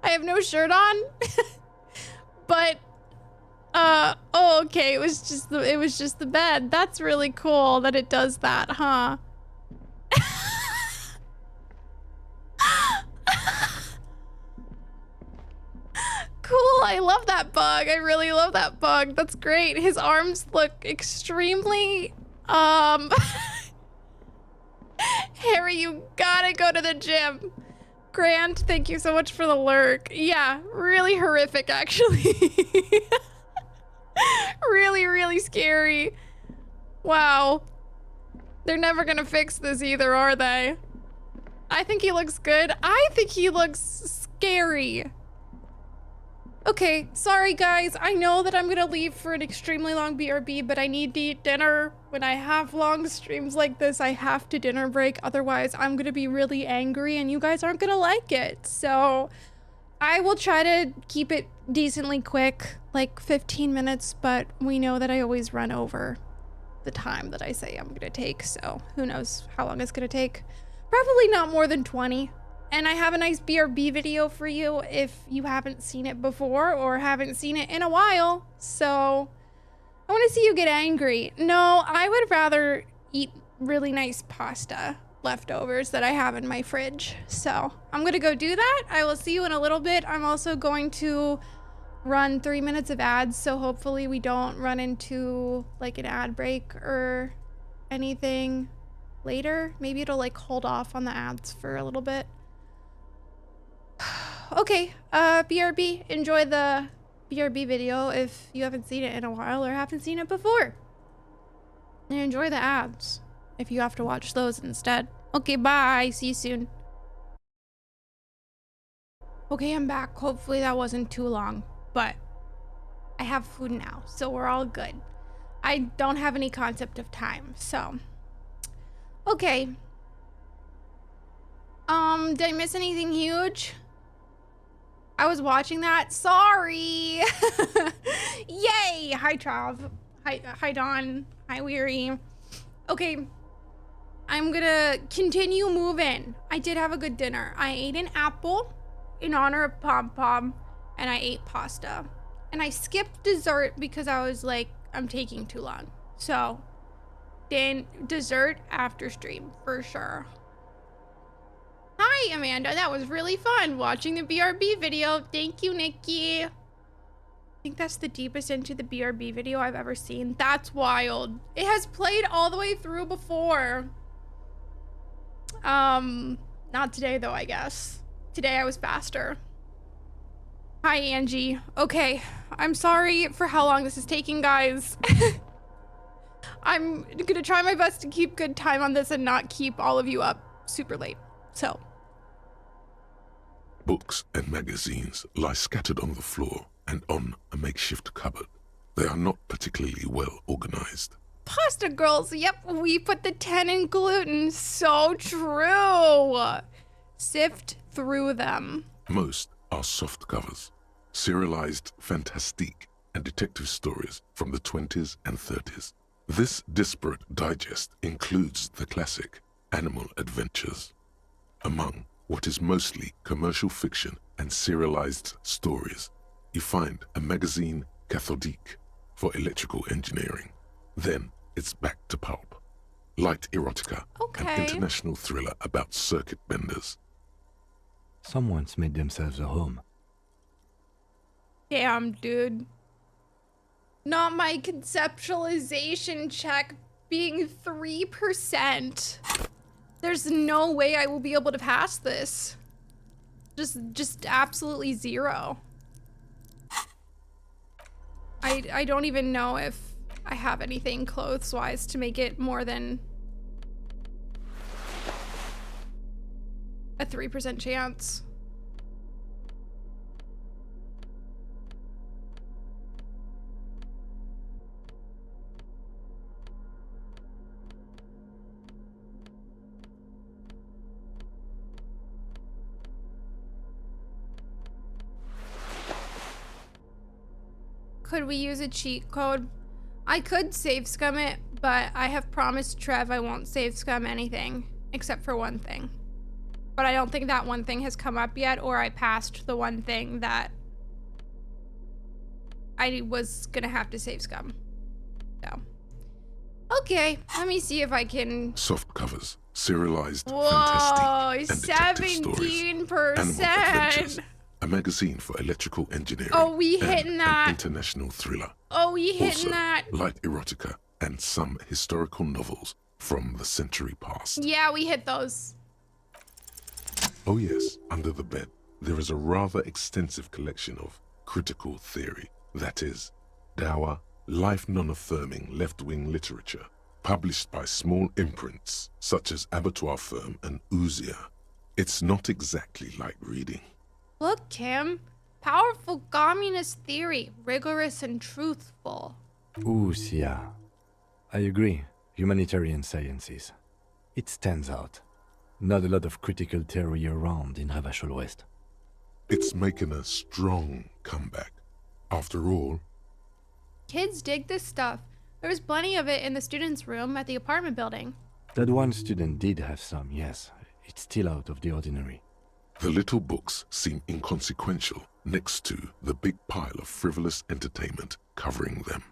I have no shirt on? But oh, okay, it was just the bed. That's really cool that it does that, huh? Cool, I love that bug. I really love that bug. That's great. His arms look extremely Harry, you gotta go to the gym. Grant, thank you so much for the lurk. Yeah, really horrific, actually. Really, really scary. Wow. They're never gonna fix this either, are they? I think he looks good. I think he looks scary. Okay, sorry guys. I know that I'm gonna leave for an extremely long BRB, but I need to eat dinner. When I have long streams like this, I have to dinner break. Otherwise, I'm gonna be really angry and you guys aren't gonna like it. So I will try to keep it decently quick, like 15 minutes, but we know that I always run over the time that I say I'm gonna take. So who knows how long it's gonna take. Probably not more than 20. And I have a nice BRB video for you if you haven't seen it before or haven't seen it in a while. So I want to see you get angry. No, I would rather eat really nice pasta leftovers that I have in my fridge. So I'm going to go do that. I will see you in a little bit. I'm also going to run 3 minutes of ads. So hopefully we don't run into like an ad break or anything later. Maybe it'll like hold off on the ads for a little bit. Okay, BRB, enjoy the BRB video if you haven't seen it in a while or haven't seen it before. And enjoy the ads if you have to watch those instead. Okay, bye. See you soon. Okay, I'm back. Hopefully that wasn't too long, but I have food now, so we're all good. I don't have any concept of time, so. Okay. Did I miss anything huge? I was watching that. Sorry. Yay. Hi, Trav. Hi, Dawn. Hi, Weary. Okay. I'm gonna continue moving. I did have a good dinner. I ate an apple in honor of Pom Pom, and I ate pasta. And I skipped dessert because I was like, I'm taking too long. So, then dessert after stream for sure. Hi, Amanda. That was really fun watching the BRB video. Thank you, Nikki. I think that's the deepest into the BRB video I've ever seen. That's wild. It has played all the way through before. Not today though, I guess. Today I was faster. Hi, Angie. Okay, I'm sorry for how long this is taking, guys. I'm gonna try my best to keep good time on this and not keep all of you up super late. So. Books and magazines lie scattered on the floor and on a makeshift cupboard. They are not particularly well organized. Pasta girls, yep, we put the 10 in gluten. So true. Sift through them. Most are soft covers, serialized fantastique and detective stories from the 20s and 30s. This disparate digest includes the classic Animal Adventures. Among what is mostly commercial fiction and serialized stories, you find a magazine cathodique for electrical engineering. Then it's back to pulp. Light erotica, an international thriller about circuit benders. Someone's made themselves a home. Damn, dude. Not my conceptualization check being 3%. There's no way I will be able to pass this. Just absolutely zero. I don't even know if I have anything clothes-wise to make it more than a 3% chance. Could we use a cheat code? I could save scum it, but I have promised Trev I won't save scum anything, except for one thing. But I don't think that one thing has come up yet, or I passed the one thing that I was gonna have to save scum. So. Okay, let me see if I can... Soft covers, serialized Whoa, fantastique and detective stories. 17%! Animal Adventures, a magazine for electrical engineering. Oh, we and hitting that. An international thriller. Oh, we hitting Also, that. light erotica and some historical novels from the century past. Yeah, we hit those. Oh yes, under the bed, there is a rather extensive collection of critical theory, that is, dour, life non-affirming left-wing literature, published by small imprints such as Abattoir Firm and Ouzia. It's not exactly like reading. Look, Kim. Powerful communist theory, rigorous and truthful. Ouzia. I agree. Humanitarian sciences. It stands out. Not a lot of critical theory around in Havashul West. It's making a strong comeback. After all, Kids dig this stuff. There was plenty of it in the students' room at the apartment building. That one student did have some, yes. It's still out of the ordinary. the little books seem inconsequential next to the big pile of frivolous entertainment covering them.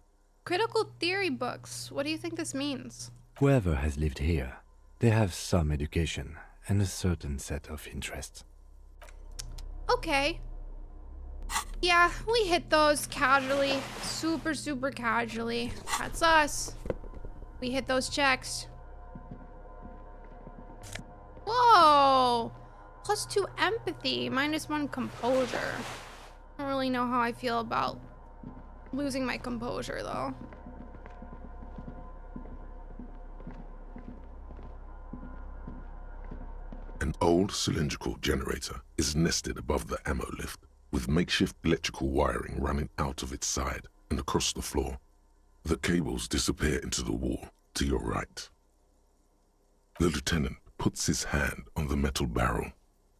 Critical theory books. What do you think this means? Whoever has lived here, they have some education and a certain set of interests. Okay. Yeah, we hit those casually. Super casually. That's us. We hit those checks. Whoa! +2 empathy, -1 composure. I don't really know how I feel about losing my composure, though. An old cylindrical generator is nested above the ammo lift, with makeshift electrical wiring running out of its side and across the floor. The cables disappear into the wall to your right. The lieutenant puts his hand on the metal barrel,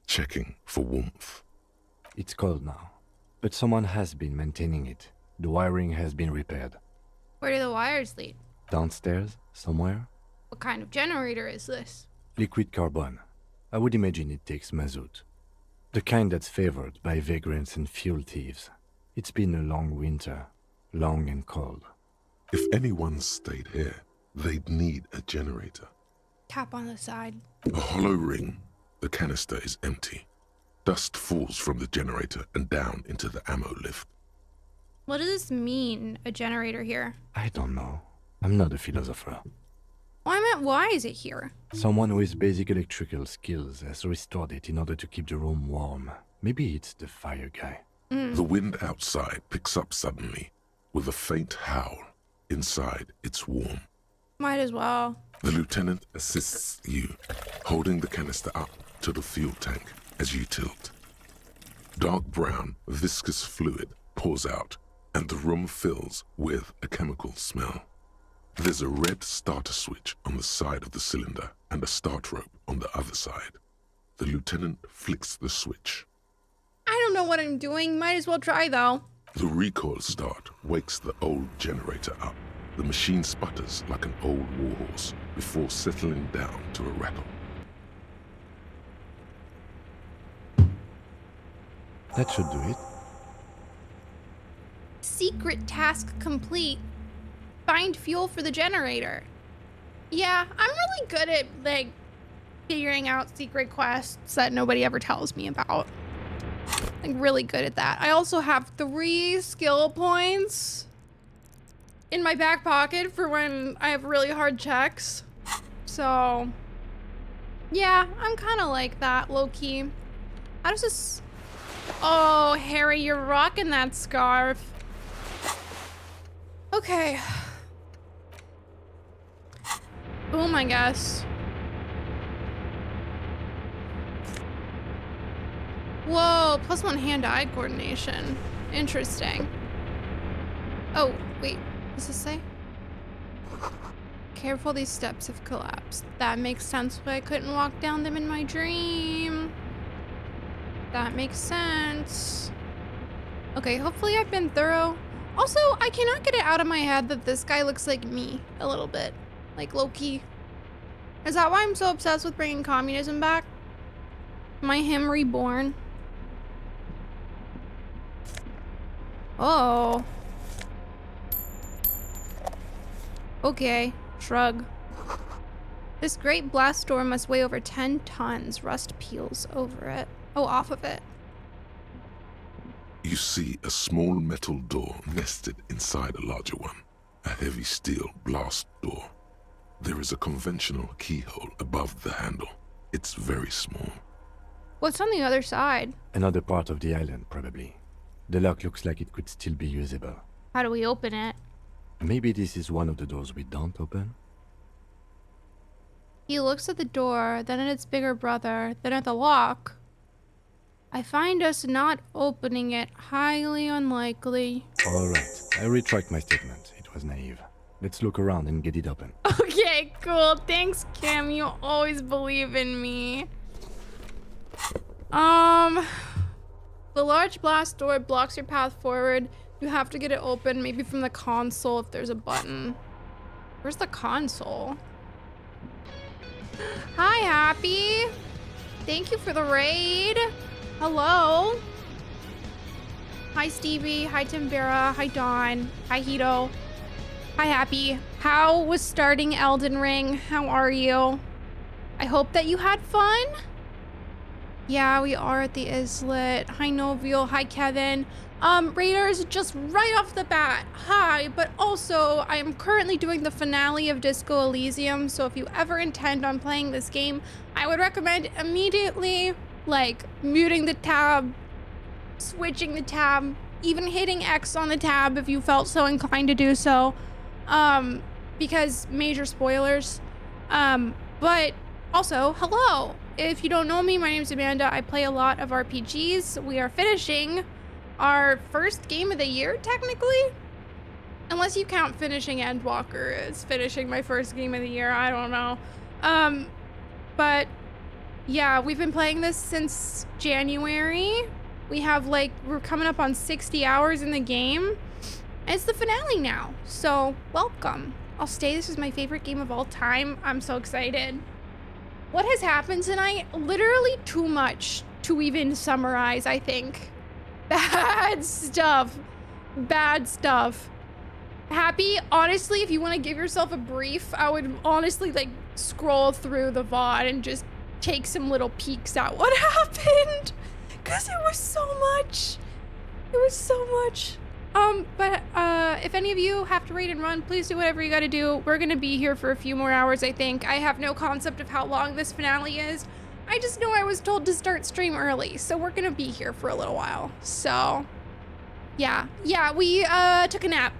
checking for warmth. It's cold now, but someone has been maintaining it. The wiring has been repaired. Where do the wires lead? Downstairs, somewhere? What kind of generator is this? Liquid carbon. I would imagine it takes mazout. The kind that's favored by vagrants and fuel thieves. It's been a long winter. Long and cold. If anyone stayed here, they'd need a generator. Tap on the side. A hollow ring. The canister is empty. Dust falls from the generator and down into the ammo lift. What does this mean, a generator here? I don't know. I'm not a philosopher. Well, I meant, why is it here? Someone with basic electrical skills has restored it in order to keep the room warm. Maybe it's the fire guy. The wind outside picks up suddenly, with a faint howl. Inside, it's warm. Might as well. The lieutenant assists you, holding the canister up to the fuel tank as you tilt. Dark brown, viscous fluid pours out, and the room fills with a chemical smell. There's a red starter switch on the side of the cylinder and a start rope on the other side. The lieutenant flicks the switch. I don't know what I'm doing. Might as well try, though. The recoil start wakes the old generator up. The machine sputters like an old warhorse before settling down to a rattle. That should do it. Secret task complete. Find fuel for the generator. Yeah, I'm really good at, like, figuring out secret quests that nobody ever tells me about. Like, really good at that. I also have 3 skill points in my back pocket for when I have really hard checks. So, yeah, I'm kind of like that, low-key. How does this... Oh, Harry, you're rocking that scarf. Okay. Boom, I guess. Whoa, +1 hand-eye coordination. Interesting. Oh, wait, what's this say? Careful, these steps have collapsed. That makes sense why I couldn't walk down them in my dream. That makes sense. Okay, hopefully I've been thorough. Also, I cannot get it out of my head that this guy looks like me a little bit. Like Loki. Is that why I'm so obsessed with bringing communism back? Am I him reborn? Oh. Okay, shrug. This great blast door must weigh over 10 tons. Rust peels over it. Oh, off of it. You see a small metal door nested inside a larger one. A heavy steel blast door. There is a conventional keyhole above the handle. It's very small. What's on the other side? Another part of the island, probably. The lock looks like it could still be usable. How do we open it? Maybe this is one of the doors we don't open? He looks at the door, then at its bigger brother, then at the lock. I find us not opening it highly unlikely. Alright, I retract my statement. It was naive. Let's look around and get it open. Okay, cool. Thanks, Kim. You always believe in me. The large blast door blocks your path forward. You have to get it open, maybe from the console if there's a button. Where's the console? Hi, Happy. Thank you for the raid. Hello. Hi, Stevie. Hi, Timbera. Hi, Dawn. Hi, Hito. Hi, Happy. How was starting Elden Ring? How are you? I hope that you had fun. Yeah, we are at the islet. Hi, Noviel. Hi, Kevin. Raiders, just right off the bat, hi, but also I am currently doing the finale of Disco Elysium, so if you ever intend on playing this game, I would recommend immediately, like, muting the tab, switching the tab, even hitting X on the tab if you felt so inclined to do so, because major spoilers. But also, hello. If you don't know me, my name is Amanda. I play a lot of RPGs. We are finishing our first game of the year, technically. Unless you count finishing Endwalker as finishing my first game of the year. I don't know. But yeah, we've been playing this since January. We have we're coming up on 60 hours in the game. And it's the finale now. So welcome. I'll stay. This is my favorite game of all time. I'm so excited. What has happened tonight? Literally too much to even summarize, I think. Bad stuff. Bad stuff. Happy, honestly, if you want to give yourself a brief, I would honestly like scroll through the VOD and just take some little peeks at what happened. Because it was so much. It was so much. But if any of you have to raid and run, please do whatever you gotta do. We're gonna be here for a few more hours, I think. I have no concept of how long this finale is. I just know I was told to start stream early, so we're gonna be here for a little while. So, yeah. Yeah, we, took a nap,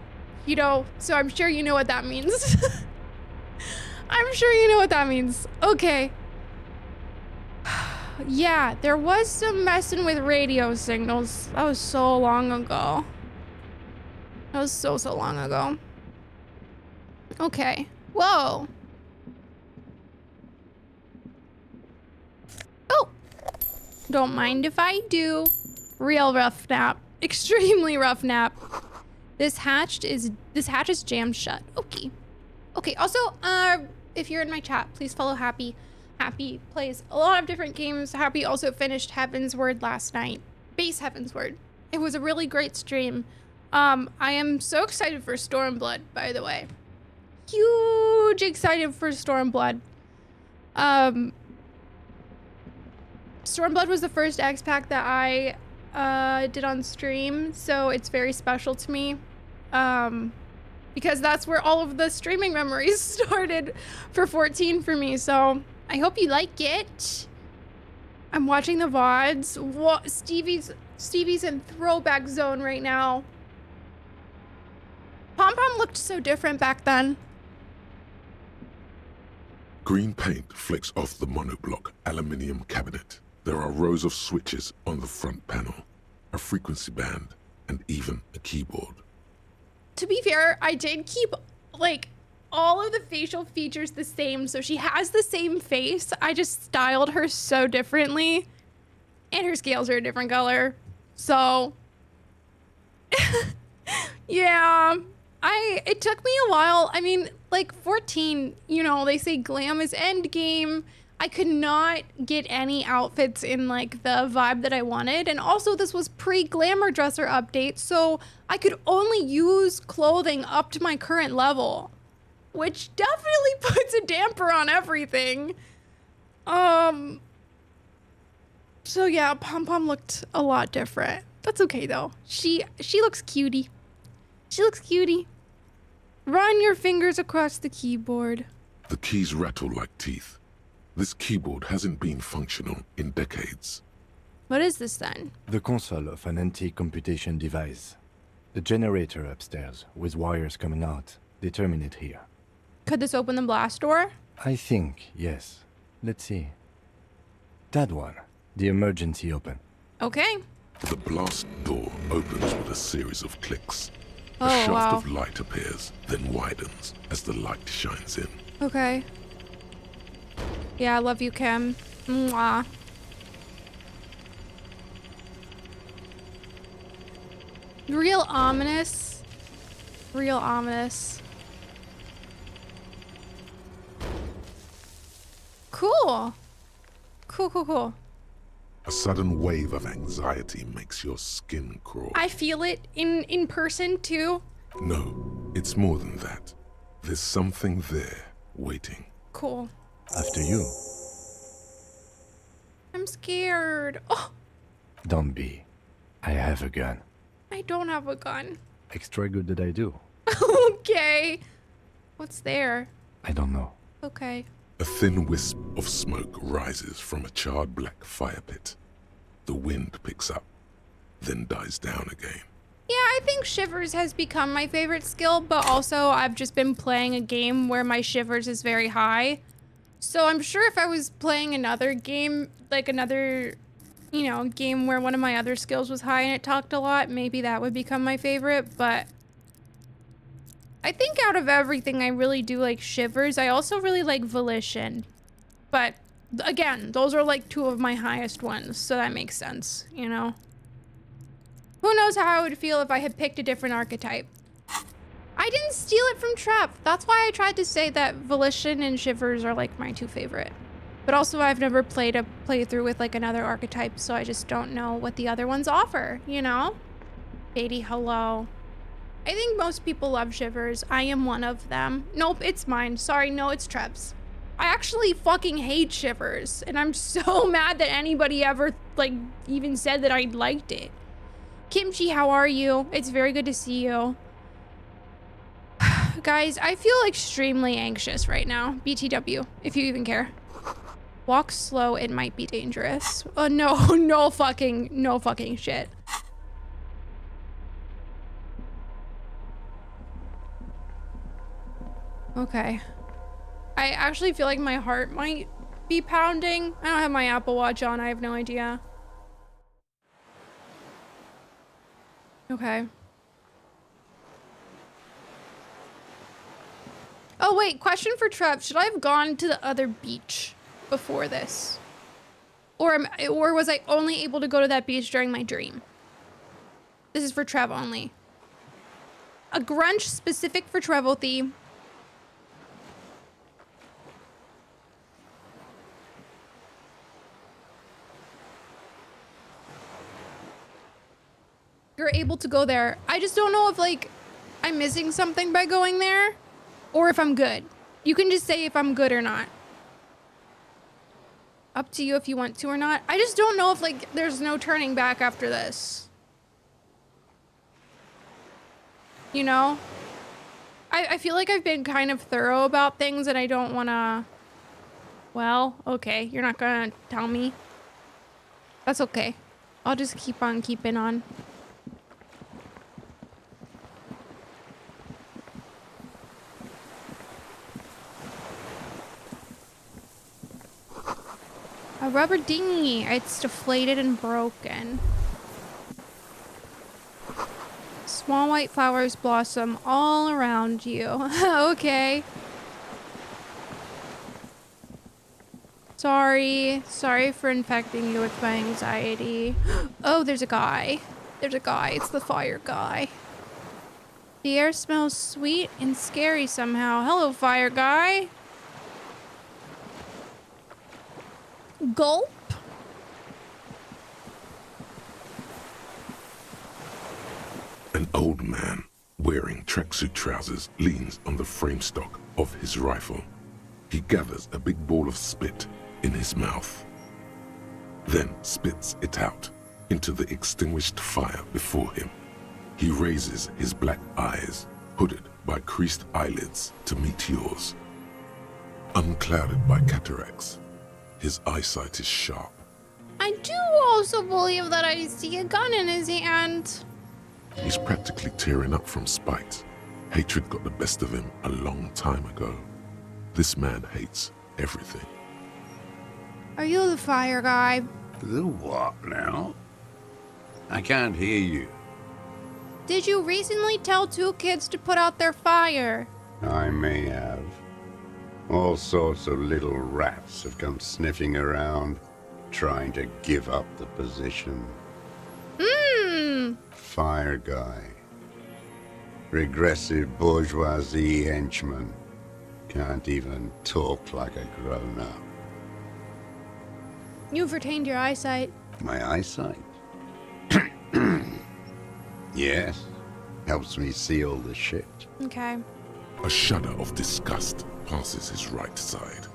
you know, so I'm sure you know what that means. I'm sure you know what that means. Okay. Yeah, there was some messing with radio signals. That was so long ago. That was so long ago. Okay. Whoa. Oh. Don't mind if I do. Real rough nap. Extremely rough nap. This hatch is jammed shut. Okay. Okay, also, if you're in my chat, please follow Happy. Happy plays a lot of different games. Happy also finished Heaven's Word last night. Base Heaven's Word. It was a really great stream. I am so excited for Stormblood, by the way. Huge excited for Stormblood. Stormblood was the first X-Pack that I did on stream, so it's very special to me. Because that's where all of the streaming memories started for 14 for me, so I hope you like it. I'm watching the VODs. What? Stevie's in throwback zone right now. Pom Pom looked so different back then. Green paint flicks off the monoblock aluminium cabinet. There are rows of switches on the front panel, a frequency band, and even a keyboard. To be fair, I did keep, like, all of the facial features the same, so she has the same face. I just styled her so differently. And her scales are a different color. So, yeah. It took me a while. I mean, like 14, you know, they say glam is end game. I could not get any outfits in like the vibe that I wanted. And also this was pre-glamour dresser update, so I could only use clothing up to my current level, which definitely puts a damper on everything. So yeah, Pom Pom looked a lot different. That's okay though. She looks cutie. She looks cutie. Run your fingers across the keyboard. The keys rattle like teeth. This keyboard hasn't been functional in decades. What is this then? The console of an antique computation device. The generator upstairs, with wires coming out. They terminate here. Could this open the blast door? I think, yes. Let's see. That one. The emergency open. Okay. The blast door opens with a series of clicks. Oh, a shaft wow. of light appears, then widens as the light shines in. Okay. Yeah, I love you, Kim. Mwah. Real ominous. Real ominous. Cool. Cool. A sudden wave of anxiety makes your skin crawl. I feel it in person too. No, it's more than that. There's something there, waiting. Cool. After you. I'm scared. Oh, Don't be. I have a gun. I don't have a gun. Extra good that I do. Okay. What's there? I don't know. Okay. A thin wisp of smoke rises from a charred black fire pit. The wind picks up, then dies down again. Yeah, I think Shivers has become my favorite skill, but also I've just been playing a game where my Shivers is very high. So I'm sure if I was playing another game, like another, you know, game where one of my other skills was high and it talked a lot, maybe that would become my favorite, but I think out of everything, I really do like Shivers. I also really like Volition. But again, those are like two of my highest ones, so that makes sense, you know? Who knows how I would feel if I had picked a different archetype? I didn't steal it from Trap. That's why I tried to say that Volition and Shivers are like my two favorite. But also I've never played a playthrough with like another archetype, so I just don't know what the other ones offer, you know? Beatty, hello. I think most people love Shivers. I am one of them. Nope, it's mine. Sorry, no, it's Treb's. I actually fucking hate Shivers, and I'm so mad that anybody ever like even said that I liked it. Kimchi, how are you? It's very good to see you. Guys, I feel extremely anxious right now. BTW, if you even care. Walk slow, it might be dangerous. Oh no, no fucking shit. Okay. I actually feel like my heart might be pounding. I don't have my Apple Watch on, I have no idea. Okay. Oh wait, question for Trev. Should I have gone to the other beach before this? Or was I only able to go to that beach during my dream? This is for Trev only. A grunge specific for Trevelthy. You're able to go there. I just don't know if like I'm missing something by going there or if I'm good. You can just say if I'm good or not. Up to you if you want to or not. I just don't know if like there's no turning back after this. You know? I feel like I've been kind of thorough about things and I don't want to... Well, okay. You're not gonna tell me. That's okay. I'll just keep on keeping on. A rubber dinghy. It's deflated and broken. Small white flowers blossom all around you. Okay. Sorry. Sorry for infecting you with my anxiety. Oh, there's a guy. There's a guy. It's the fire guy. The air smells sweet and scary somehow. Hello, fire guy. Gulp. An old man wearing tracksuit trousers leans on the frame stock of his rifle. He gathers a big ball of spit in his mouth, then spits it out into the extinguished fire before him. He raises his black eyes, hooded by creased eyelids, to meet yours. Unclouded by cataracts, his eyesight is sharp. I do also believe that I see a gun in his hand. He's practically tearing up from spite. Hatred got the best of him a long time ago. This man hates everything. Are you the fire guy? The what now? I can't hear you. Did you recently tell 2 kids to put out their fire? I may have. All sorts of little rats have come sniffing around, trying to give up the position. Fire guy. Regressive bourgeoisie henchman. Can't even talk like a grown-up. You've retained your eyesight. My eyesight? Yes. Helps me see all the shit. Okay. A shudder of disgust passes his right side.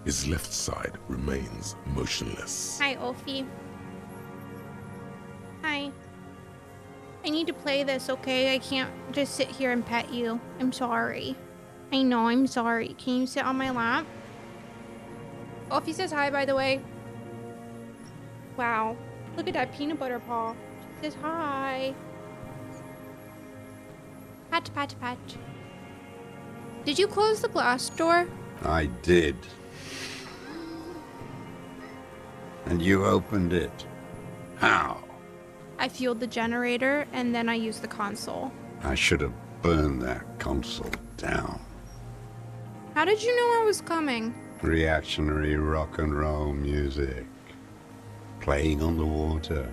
His left side remains motionless. Hi, Ophi. Hi. I need to play this, okay? I can't just sit here and pet you. I'm sorry. I know, I'm sorry. Can you sit on my lap? Ophi says hi, by the way. Wow. Look at that peanut butter paw. She says hi. Pat, pat, pat. Did you close the glass door? I did. And you opened it. How? I fueled the generator, and then I used the console. I should have burned that console down. How did you know I was coming? Reactionary rock and roll music. Playing on the water.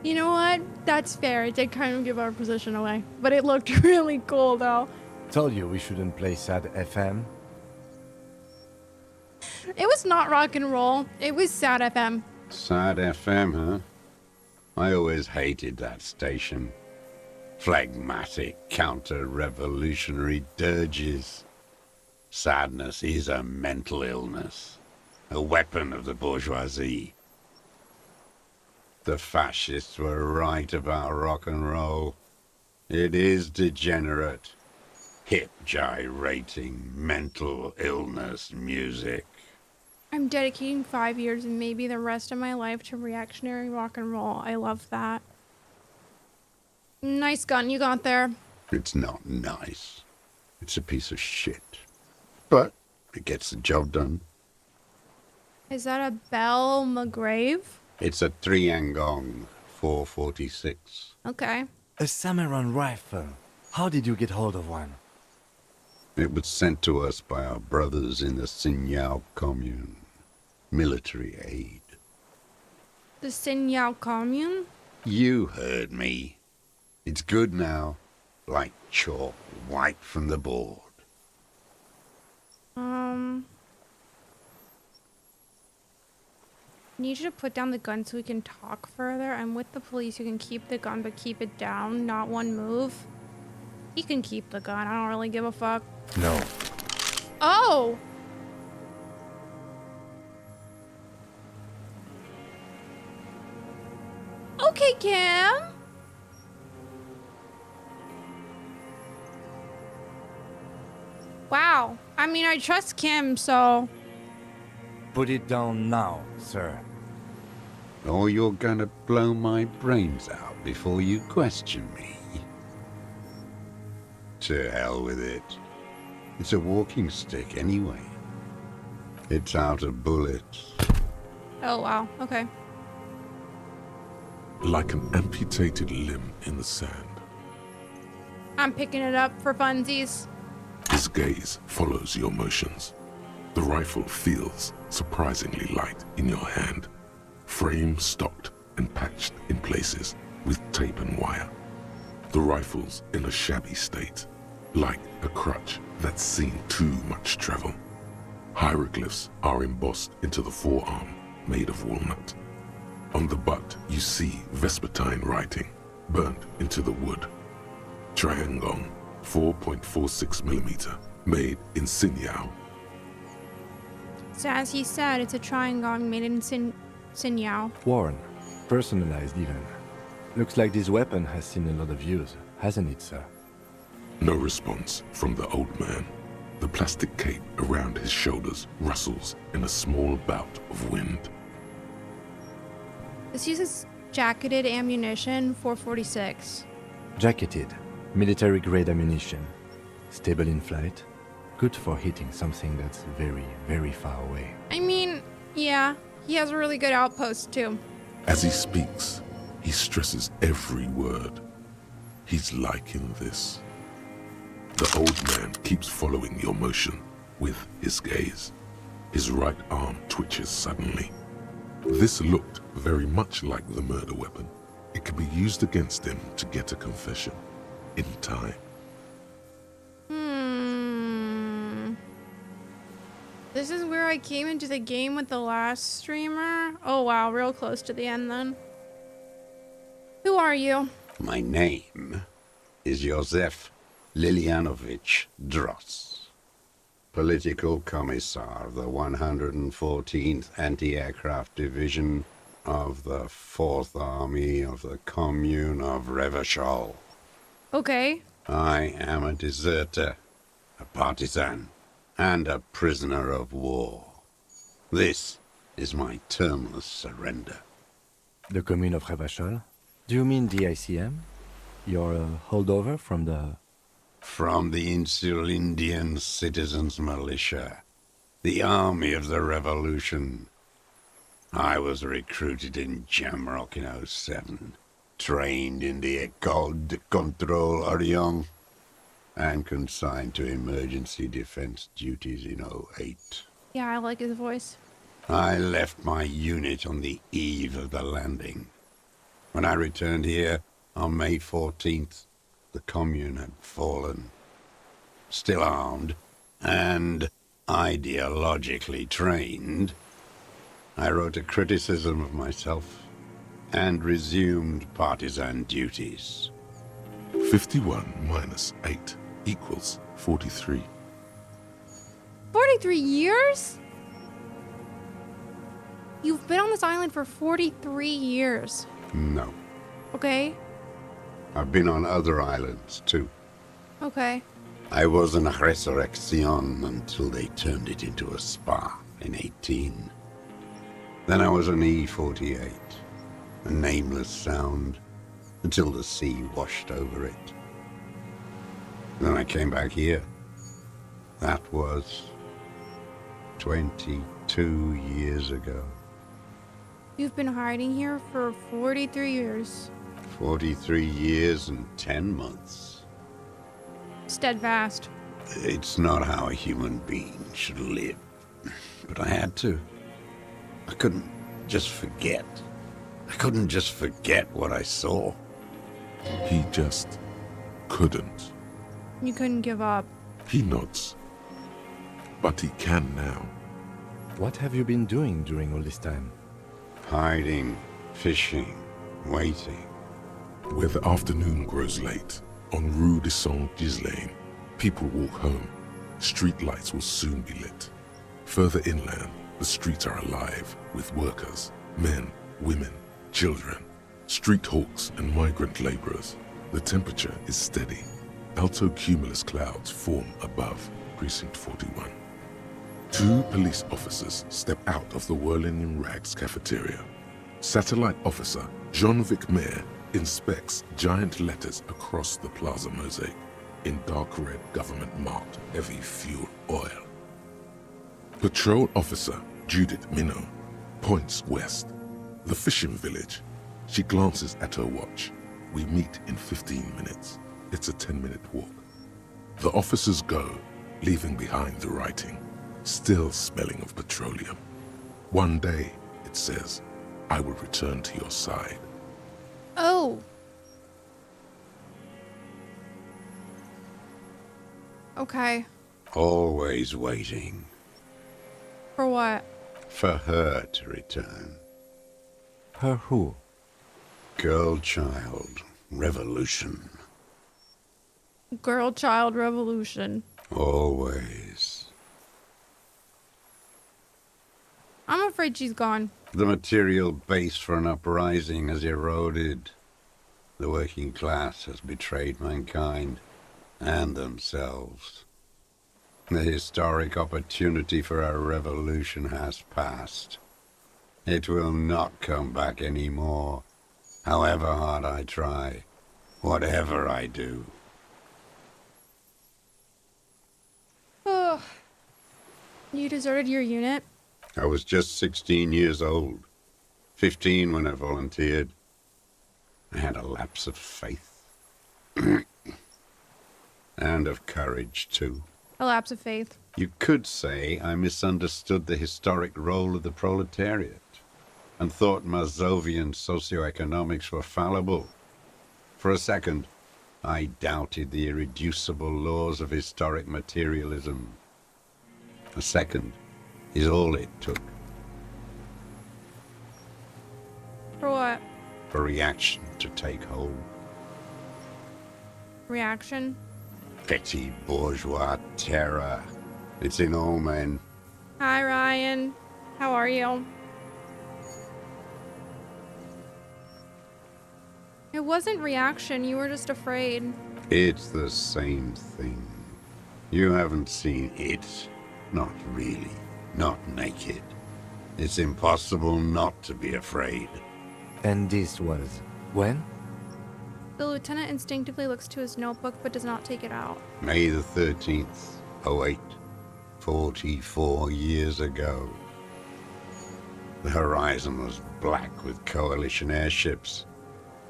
You know what? That's fair. It did kind of give our position away. But it looked really cool, though. Told you we shouldn't play sad FM. It was not rock and roll. It was sad FM. Sad FM, huh? I always hated that station. Phlegmatic, counter-revolutionary dirges. Sadness is a mental illness, a weapon of the bourgeoisie. The fascists were right about rock and roll. It is degenerate. Hip gyrating, mental illness music. I'm dedicating 5 years and maybe the rest of my life to reactionary rock and roll. I love that. Nice gun you got there. It's not nice. It's a piece of shit. But it gets the job done. Is that a Bell McGrave? It's a Triangong 446. Okay. A Samaran rifle. How did you get hold of one? It was sent to us by our brothers in the Sinyao commune. Military aid. The Sinyao commune? You heard me. It's good now. Like chalk wiped from the board. Need you to put down the gun so we can talk further. I'm with the police. You can keep the gun, but keep it down. Not one move. You can keep the gun. I don't really give a fuck. No. Oh! Okay, Kim. Wow. I mean, I trust Kim, so... Put it down now, sir. Or you're gonna blow my brains out before you question me. To hell with it. It's a walking stick anyway. It's out of bullets. Oh, wow. Okay. Like an amputated limb in the sand. I'm picking it up for funsies. His gaze follows your motions. The rifle feels surprisingly light in your hand. Frame stocked and patched in places with tape and wire. The rifle's in a shabby state, like a crutch that's seen too much travel. Hieroglyphs are embossed into the forearm, made of walnut. On the butt, you see Vespertine writing, burnt into the wood. Triangong, 4.46mm, made in Sinyao. So as he said, it's a Triangong made in Sinyao. Worn. Personalized even. Looks like this weapon has seen a lot of use, hasn't it, sir? No response from the old man. The plastic cape around his shoulders rustles in a small bout of wind. This uses jacketed ammunition, 446. Jacketed. Military-grade ammunition. Stable in flight. Good for hitting something that's very, very far away. I mean, yeah, he has a really good outpost too. As he speaks, he stresses every word. He's liking this. The old man keeps following your motion with his gaze. His right arm twitches suddenly. This looked very much like the murder weapon. It could be used against him to get a confession in time. This is where I came into the game with the last streamer. Oh wow, real close to the end then. Who are you? My name is Josef Lilianovich Dross, Political Commissar of the 114th Anti-Aircraft Division of the 4th Army of the Commune of Revachol. Okay. I am a deserter, a partisan, and a prisoner of war. This is my termless surrender. The Commune of Revachol? Do you mean the ICM? You're a holdover from the... From the Insulindian Citizens Militia, the army of the revolution. I was recruited in Jamrock in 07, trained in the École de Contrôle Orient, and consigned to emergency defense duties in 08. Yeah, I like his voice. I left my unit on the eve of the landing. When I returned here on May 14th, the commune had fallen. still armed, and ideologically trained, I wrote a criticism of myself and resumed partisan duties. 51 minus 8 equals 43. 43 years? You've been on this island for 43 years. No. Okay. I've been on other islands, too. Okay. I was in Resurrection until they turned it into a spa in 18. Then I was on E48, a nameless sound, until the sea washed over it. Then I came back here. That was 22 years ago. You've been hiding here for 43 years. 43 years and 10 months. Steadfast. It's not how a human being should live. But I had to. I couldn't just forget. I couldn't just forget what I saw. He just couldn't. You couldn't give up. He nods. But he can now. What have you been doing during all this time? Hiding, fishing, waiting. Where the afternoon grows late, on Rue de Saint-Ghislain, people walk home. Street lights will soon be lit. Further inland, the streets are alive with workers, men, women, children, street hawks and migrant laborers. The temperature is steady. Alto cumulus clouds form above Precinct 41. 2 police officers step out of the Whirling in Rags cafeteria. Satellite officer Jean-Vic Mayer inspects giant letters across the plaza mosaic in dark red government-marked heavy fuel oil. Patrol officer Judith Minot points west. The fishing village. She glances at her watch. We meet in 15 minutes. It's a 10-minute walk. The officers go, leaving behind the writing, still smelling of petroleum. One day, it says, I will return to your side. Oh. Okay. Always waiting. For what? For her to return. Her who? Girl child revolution. Girl child revolution. Always. I'm afraid she's gone. The material base for an uprising has eroded. The working class has betrayed mankind and themselves. The historic opportunity for a revolution has passed. It will not come back anymore, however hard I try, whatever I do. Oh. You deserted your unit? I was just 16 years old, 15 when I volunteered. I had a lapse of faith. And of courage, too. A lapse of faith. You could say I misunderstood the historic role of the proletariat and thought Mazovian socioeconomics were fallible. For a second, I doubted the irreducible laws of historic materialism. A second is all it took. For what? For reaction to take hold. Reaction? Petty bourgeois terror. It's in all men. Hi, Ryan. How are you? It wasn't reaction, you were just afraid. It's the same thing. You haven't seen it. Not really. Not naked. It's impossible not to be afraid. And this was when? The lieutenant instinctively looks to his notebook but does not take it out. May the 13th, 08. 44 years ago. The horizon was black with coalition airships.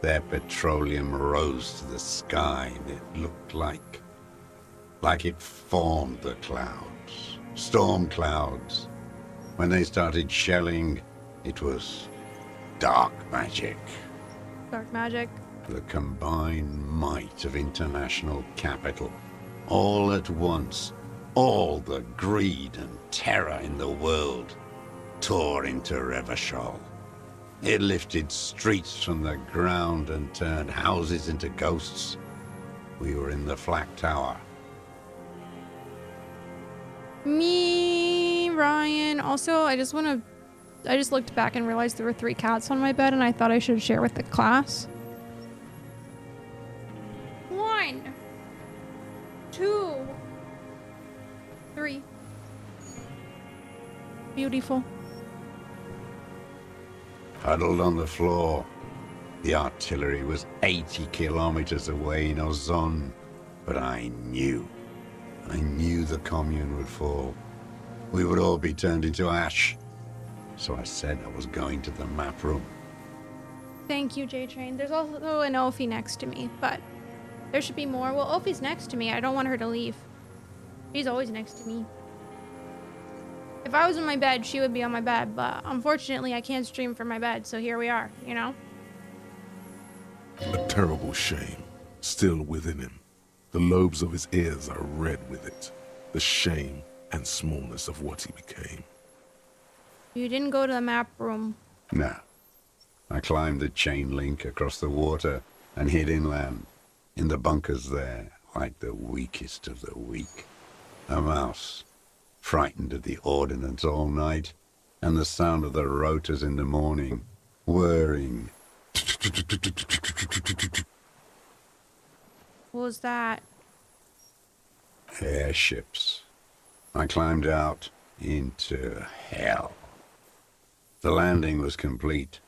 Their petroleum rose to the sky and it looked like it formed the clouds. Storm clouds. When they started shelling, it was dark magic. Dark magic. The combined might of international capital. All at once, all the greed and terror in the world tore into Revachol. It lifted streets from the ground and turned houses into ghosts. We were in the Flak Tower. Me, Ryan. Also, I just looked back and realized there were 3 cats on my bed, and I thought I should share with the class. 1, 2, 3. Beautiful. Huddled on the floor. The artillery was 80 kilometers away in Ozon, but I knew the commune would fall. We would all be turned into ash. So I said I was going to the map room. Thank you, J-Train. There's also an Ophi next to me, but there should be more. Well, Ophi's next to me. I don't want her to leave. She's always next to me. If I was in my bed, she would be on my bed, but unfortunately I can't stream from my bed, so here we are, you know? A terrible shame still within him. The lobes of his ears are red with it. The shame and smallness of what he became. You didn't go to the map room. No. I climbed the chain link across the water and hid inland, in the bunkers there, like the weakest of the weak. A mouse, frightened of the ordnance all night, and the sound of the rotors in the morning, whirring. What was that? Airships. I climbed out into hell. The landing was complete.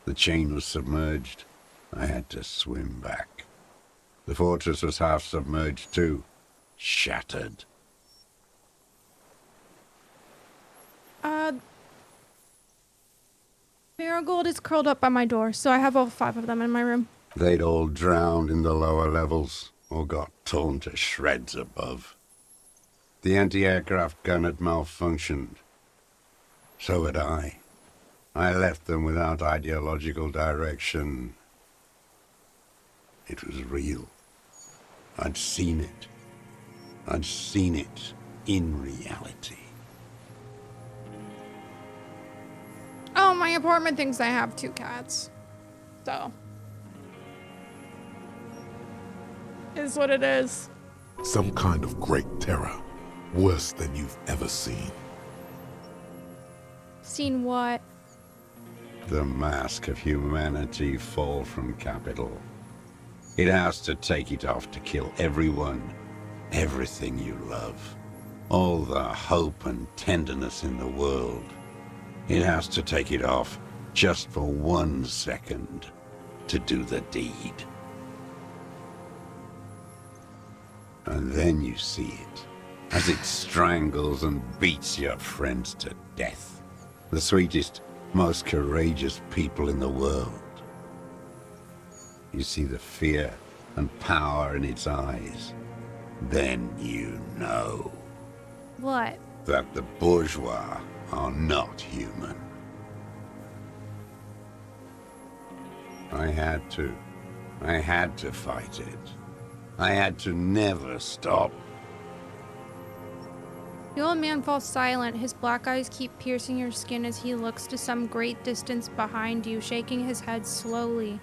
The chain was submerged. I had to swim back. The fortress was half submerged too, shattered. Marigold is curled up by my door, so I have all 5 of them in my room. They'd all drowned in the lower levels, or got torn to shreds above. The anti-aircraft gun had malfunctioned. So had I. I left them without ideological direction. It was real. I'd seen it. I'd seen it in reality. Oh, my apartment thinks I have 2 cats. So. Is what it is. Some kind of great terror. Worse than you've ever seen. Seen what? The mask of humanity fall from Capital. It has to take it off to kill everyone, everything you love. All the hope and tenderness in the world. It has to take it off just for 1 second to do the deed. And then you see it, as it strangles and beats your friends to death. The sweetest, most courageous people in the world. You see the fear and power in its eyes. Then you know. What? That the bourgeois are not human. I had to fight it. I had to never stop. The old man falls silent. His black eyes keep piercing your skin as he looks to some great distance behind you, shaking his head slowly,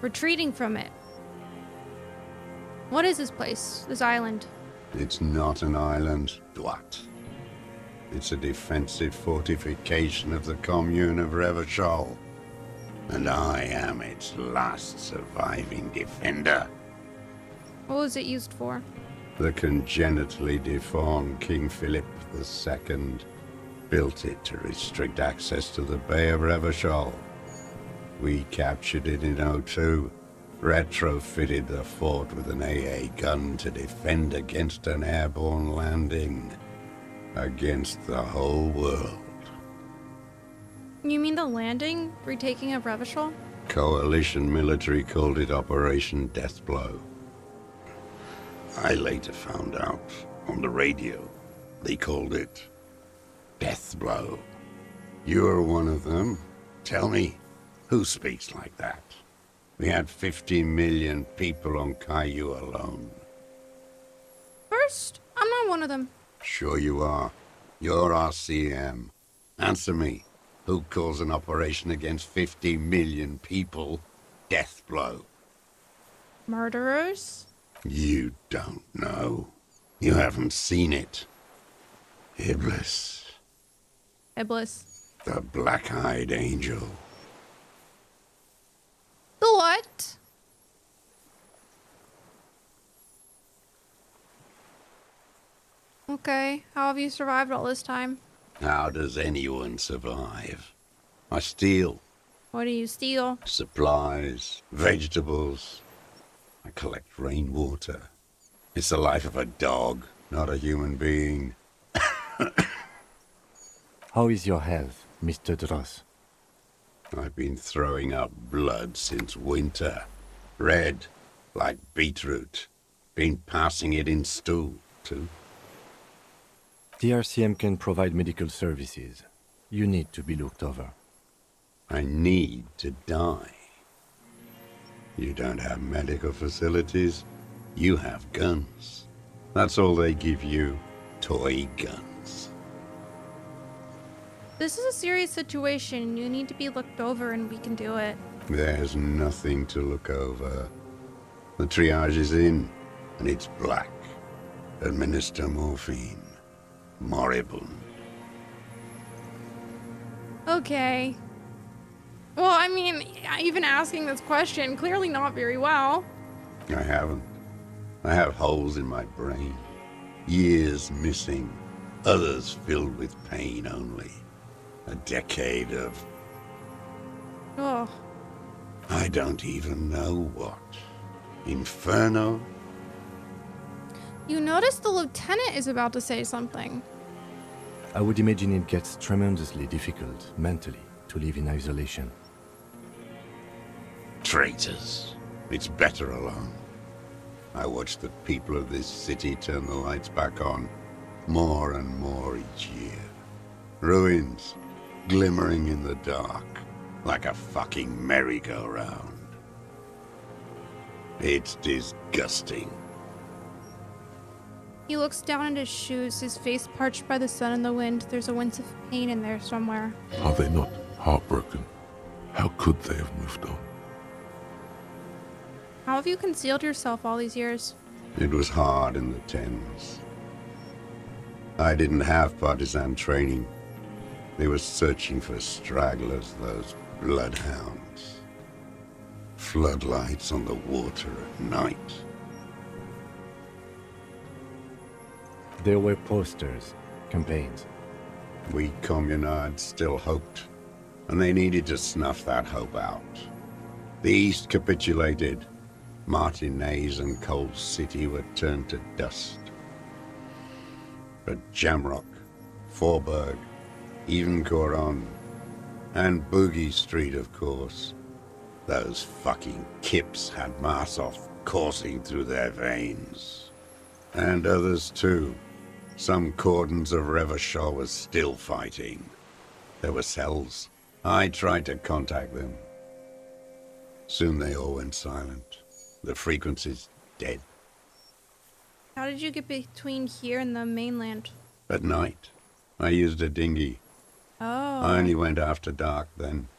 retreating from it. What is this place, this island? It's not an island, Dwat. It's a defensive fortification of the commune of Revachol. And I am its last surviving defender. What was it used for? The congenitally deformed King Philip II built it to restrict access to the Bay of Revachol. We captured it in '02, retrofitted the fort with an AA gun to defend against an airborne landing. Against the whole world. You mean the landing? Retaking of Revachol? Coalition military called it Operation Deathblow. I later found out on the radio they called it Deathblow. You're one of them. Tell me, who speaks like that? We had 50 million people on Caillou alone. first? I'm not one of them. Sure you are. You're RCM. Answer me. Who calls an operation against 50 million people death blow? Murderers? You don't know. You haven't seen it. Iblis. Iblis. The black-eyed angel. The what? Okay, how have you survived all this time? How does anyone survive? I steal. What do you steal? Supplies, vegetables. I collect rainwater. It's the life of a dog, not a human being. How is your health, Mr. Dross? I've been throwing up blood since winter. Red, like beetroot. Been passing it in stool, too. The RCM can provide medical services. You need to be looked over. I need to die. You don't have medical facilities. You have guns. That's all they give you. Toy guns. This is a serious situation. You need to be looked over and we can do it. There's nothing to look over. The triage is in, and it's black. Administer morphine. Moribund. Okay. Well, I mean, even asking this question, clearly not very well. I haven't. I have holes in my brain. Years missing. Others filled with pain only. A decade of... Oh. I don't even know what. Inferno? You notice the lieutenant is about to say something. I would imagine it gets tremendously difficult, mentally, to live in isolation. Traitors. It's better alone. I watch the people of this city turn the lights back on, more and more each year. Ruins, glimmering in the dark, like a fucking merry-go-round. It's disgusting. He looks down at his shoes, his face parched by the sun and the wind. There's a wince of pain in there somewhere. Are they not heartbroken? How could they have moved on? How have you concealed yourself all these years? It was hard in the tens. I didn't have partisan training. They were searching for stragglers, those bloodhounds. Floodlights on the water at night. There were posters, campaigns. We communards still hoped, and they needed to snuff that hope out. The East capitulated. Martinez and Cold City were turned to dust. But Jamrock, Forburg, even Coron, and Boogie Street, of course. Those fucking kips had Marsov coursing through their veins. And others too. Some cordons of Revachol was still fighting. There were cells. I tried to contact them. Soon they all went silent. The frequency's dead. How did you get between here and the mainland? At night, I used a dinghy. Oh. I only went after dark then.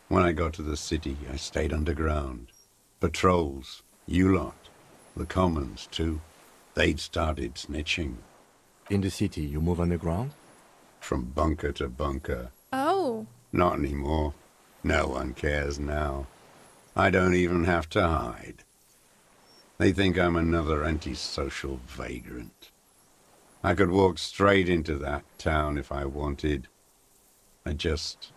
When I got to the city, I stayed underground. Patrols, you lot, the commons too. They'd started snitching. In the city, you move underground? From bunker to bunker. Oh. Not anymore. No one cares now. I don't even have to hide. They think I'm another antisocial vagrant. I could walk straight into that town if I wanted. I just...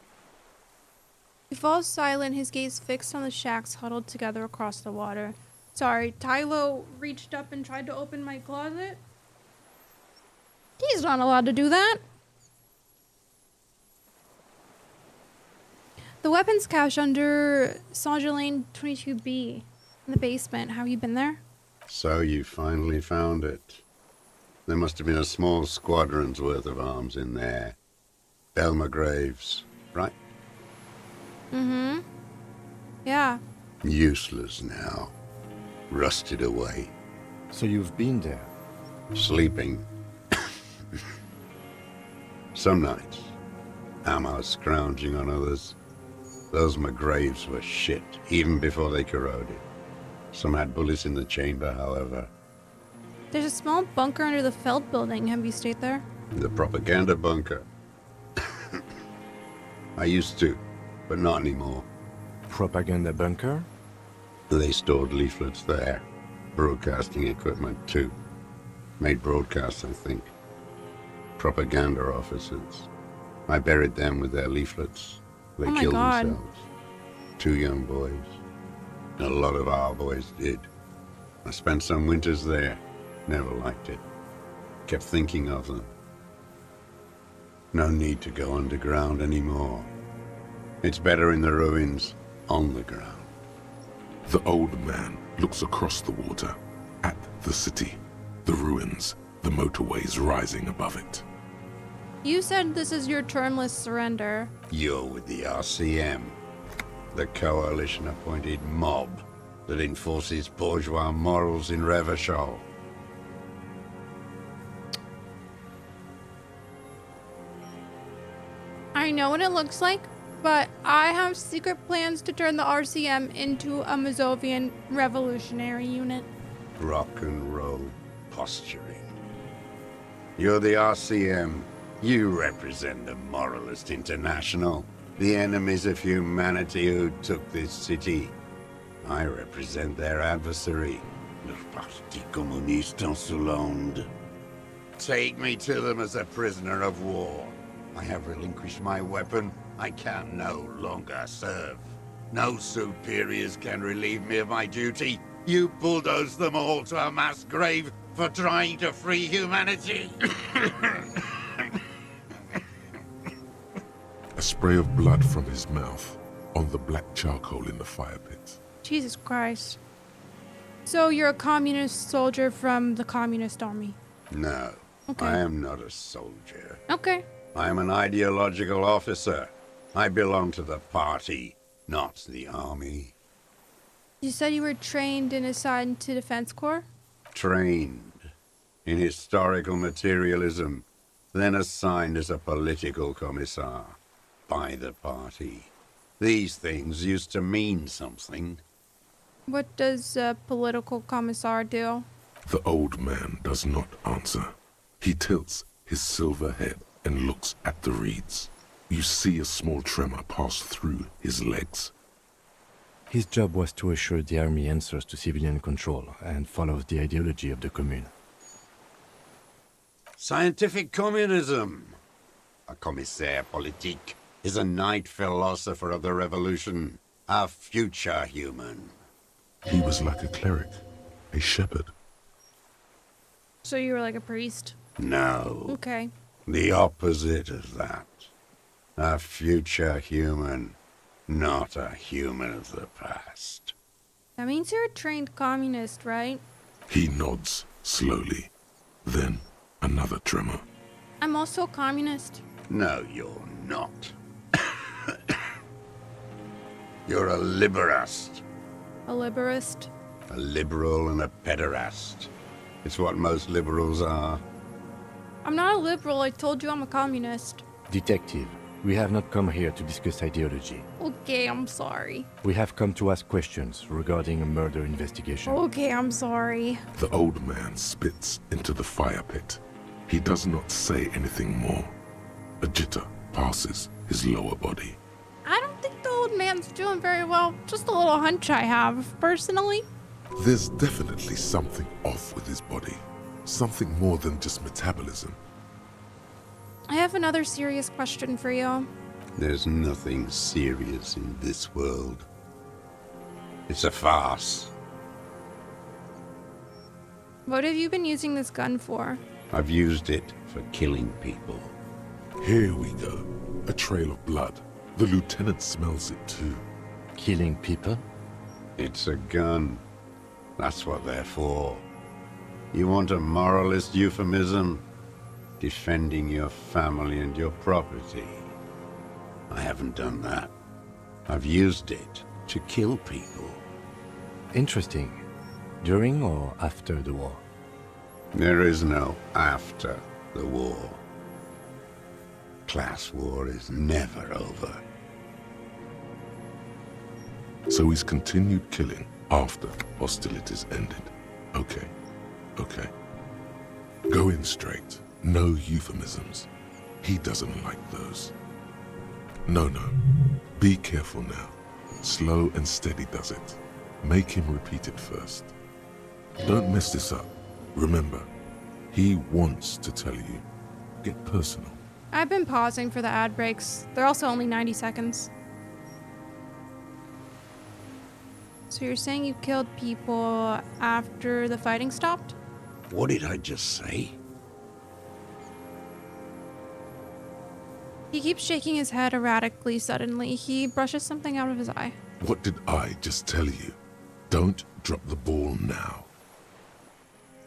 He falls silent, his gaze fixed on the shacks huddled together across the water. Sorry, Tylo reached up and tried to open my closet. He's not allowed to do that. The weapons cache under Saint-Gelaine 22B in the basement. Have you been there? So you finally found it. There must have been a small squadron's worth of arms in there. Belmagraves, right? Mm-hmm. Yeah. Useless now. Rusted away. So you've been there? Sleeping. Some nights, ammo scrounging on others. Those McGraves were shit, even before they corroded. Some had bullets in the chamber, however. There's a small bunker under the Feld building. Have you stayed there? The propaganda bunker. I used to, but not anymore. Propaganda bunker? They stored leaflets there. Broadcasting equipment, too. Made broadcasts, I think. Propaganda officers. I buried them with their leaflets. They Oh my killed God. themselves. 2 young boys. A lot of our boys did. I spent some winters there. Never liked it. Kept thinking of them. No need to go underground anymore. It's better in the ruins, on the ground. The old man looks across the water, at the city, the ruins, the motorways rising above it. You said this is your termless surrender. You're with the RCM, the coalition-appointed mob that enforces bourgeois morals in Revachol. I know what it looks like, but I have secret plans to turn the RCM into a Mazovian revolutionary unit. Rock and roll posturing. You're the RCM. You represent the Moralist International, the enemies of humanity who took this city. I represent their adversary, le Parti Communiste Insolente. Take me to them as a prisoner of war. I have relinquished my weapon. I can no longer serve. No superiors can relieve me of my duty. You bulldoze them all to a mass grave for trying to free humanity. A spray of blood from his mouth on the black charcoal in the fire pit. Jesus Christ. So you're a communist soldier from the communist army? No, Okay. I am not a soldier. Okay. I am an ideological officer. I belong to the party, not the army. You said you were trained and assigned to Defense Corps? Trained in historical materialism, then assigned as a political commissar by the party. These things used to mean something. What does a political commissar do? The old man does not answer. He tilts his silver head and looks at the reeds. You see a small tremor pass through his legs. His job was to assure the army answers to civilian control and follows the ideology of the Commune. Scientific communism. A commissaire politique is a night philosopher of the revolution, a future human. He was like a cleric, a shepherd. So you were like a priest? No. Okay. The opposite of that. A future human, not a human of the past. That means you're a trained communist, right? He nods slowly. Then another tremor. I'm also a communist. No, you're not. You're a liberast. A liberist. A liberal and a pederast. It's what most liberals are. I'm not a liberal. I told you I'm a communist. Detective, we have not come here to discuss ideology. Okay, I'm sorry. We have come to ask questions regarding a murder investigation. Okay, I'm sorry. The old man spits into the fire pit. He does not say anything more. A jitter passes his lower body. I don't think the old man's doing very well. Just a little hunch I have, personally. There's definitely something off with his body. Something more than just metabolism. I have another serious question for you. There's nothing serious in this world. It's a farce. What have you been using this gun for? I've used it for killing people. Here we go. A trail of blood. The lieutenant smells it too. Killing people? It's a gun. That's what they're for. You want a moralist euphemism? Defending your family and your property. I haven't done that. I've used it to kill people. Interesting. During or after the war? There is no after the war. Class war is never over. So he's continued killing after hostilities ended. Okay, okay. Go in straight. No euphemisms. He doesn't like those. No. Be careful now. Slow and steady does it. Make him repeat it first. Don't mess this up. Remember, he wants to tell you. Get personal. I've been pausing for the ad breaks. They're also only 90 seconds. So you're saying you killed people after the fighting stopped? What did I just say? He keeps shaking his head erratically suddenly. He brushes something out of his eye. What did I just tell you? Don't drop the ball now.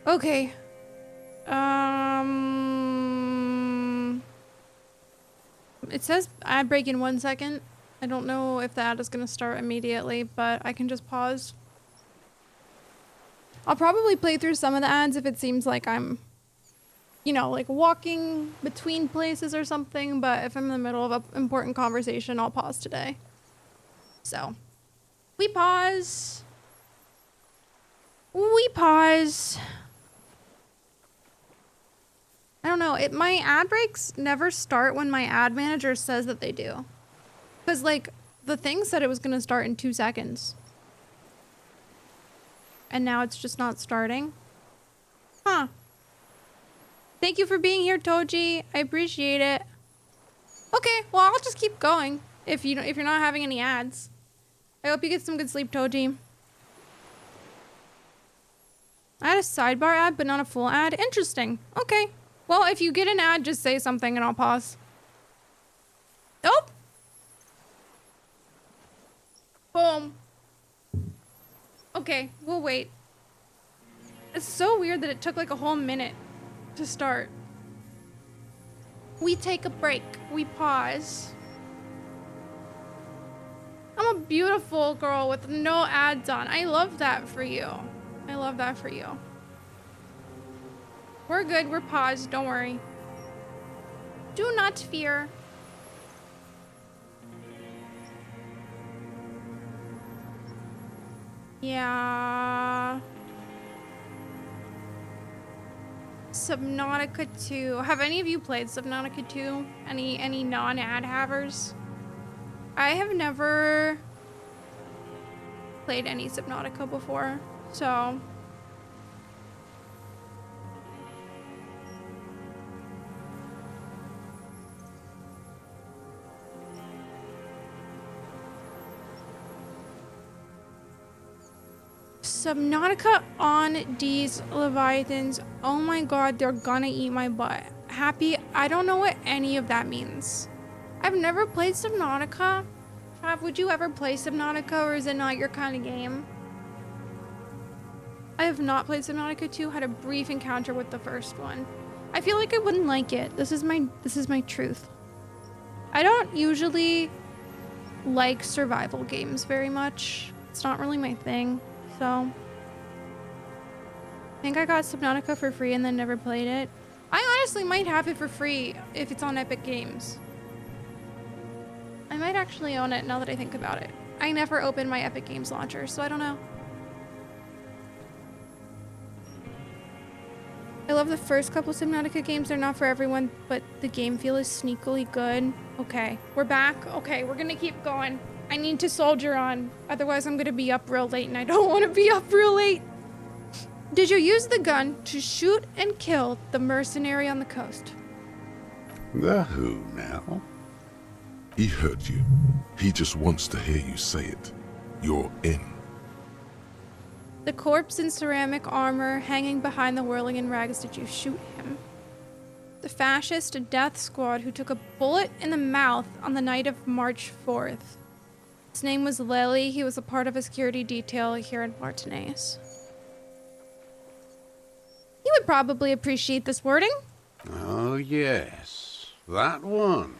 Okay. It says ad break in 1 second. I don't know if the ad is going to start immediately, but I can just pause. I'll probably play through some of the ads if it seems like I'm, you know, like walking between places or something, but if I'm in the middle of an important conversation, I'll pause today. So, we pause. We pause. I don't know, my ad breaks never start when my ad manager says that they do. Because, like, the thing said it was going to start in 2 seconds. And now it's just not starting. Huh. Thank you for being here, Toji. I appreciate it. Okay, well, I'll just keep going if you're not having any ads. I hope you get some good sleep, Toji. I had a sidebar ad, but not a full ad. Interesting. Okay. Well, if you get an ad, just say something and I'll pause. Oh! Boom. Okay, we'll wait. It's so weird that it took like a whole minute to start. We take a break. We pause. I'm a beautiful girl with no ads on. I love that for you. I love that for you. We're good. We're paused. Don't worry. Do not fear. Yeah. Subnautica 2. Have any of you played Subnautica 2? Any non-ad havers? I have never played any Subnautica before, so Subnautica on these Leviathans. Oh my god, they're gonna eat my butt. Happy, I don't know what any of that means. I've never played Subnautica. Trav, would you ever play Subnautica, or is it not your kind of game? I have not played Subnautica 2, had a brief encounter with the first one. I feel like I wouldn't like it. This is my truth. I don't usually like survival games very much. It's not really my thing. So, I think I got Subnautica for free and then never played it. I honestly might have it for free if it's on Epic Games. I might actually own it now that I think about it. I never opened my Epic Games launcher, so I don't know. I love the first couple Subnautica games. They're not for everyone, but the game feel is sneakily good. Okay, we're back. Okay, we're gonna keep going. I need to soldier on. Otherwise, I'm gonna be up real late, and I don't want to be up real late. Did you use the gun to shoot and kill the mercenary on the coast? The who now? He heard you. He just wants to hear you say it. You're in. The corpse in ceramic armor hanging behind the whirling in rags. Did you shoot him? The fascist death squad who took a bullet in the mouth on the night of March 4th. His name was Lely. He was a part of a security detail here in Martinez. You would probably appreciate this wording. Oh, yes. That one.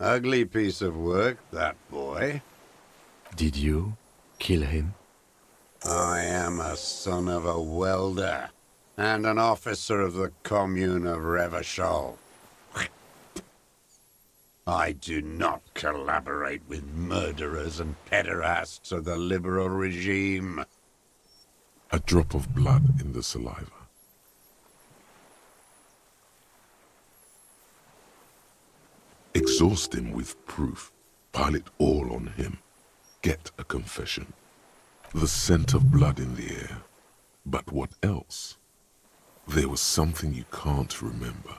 Ugly piece of work, that boy. Did you kill him? I am a son of a welder and an officer of the commune of Revachol. I do not collaborate with murderers and pederasts of the liberal regime. A drop of blood in the saliva. Exhaust him with proof. Pile it all on him. Get a confession. The scent of blood in the air. But what else? There was something you can't remember.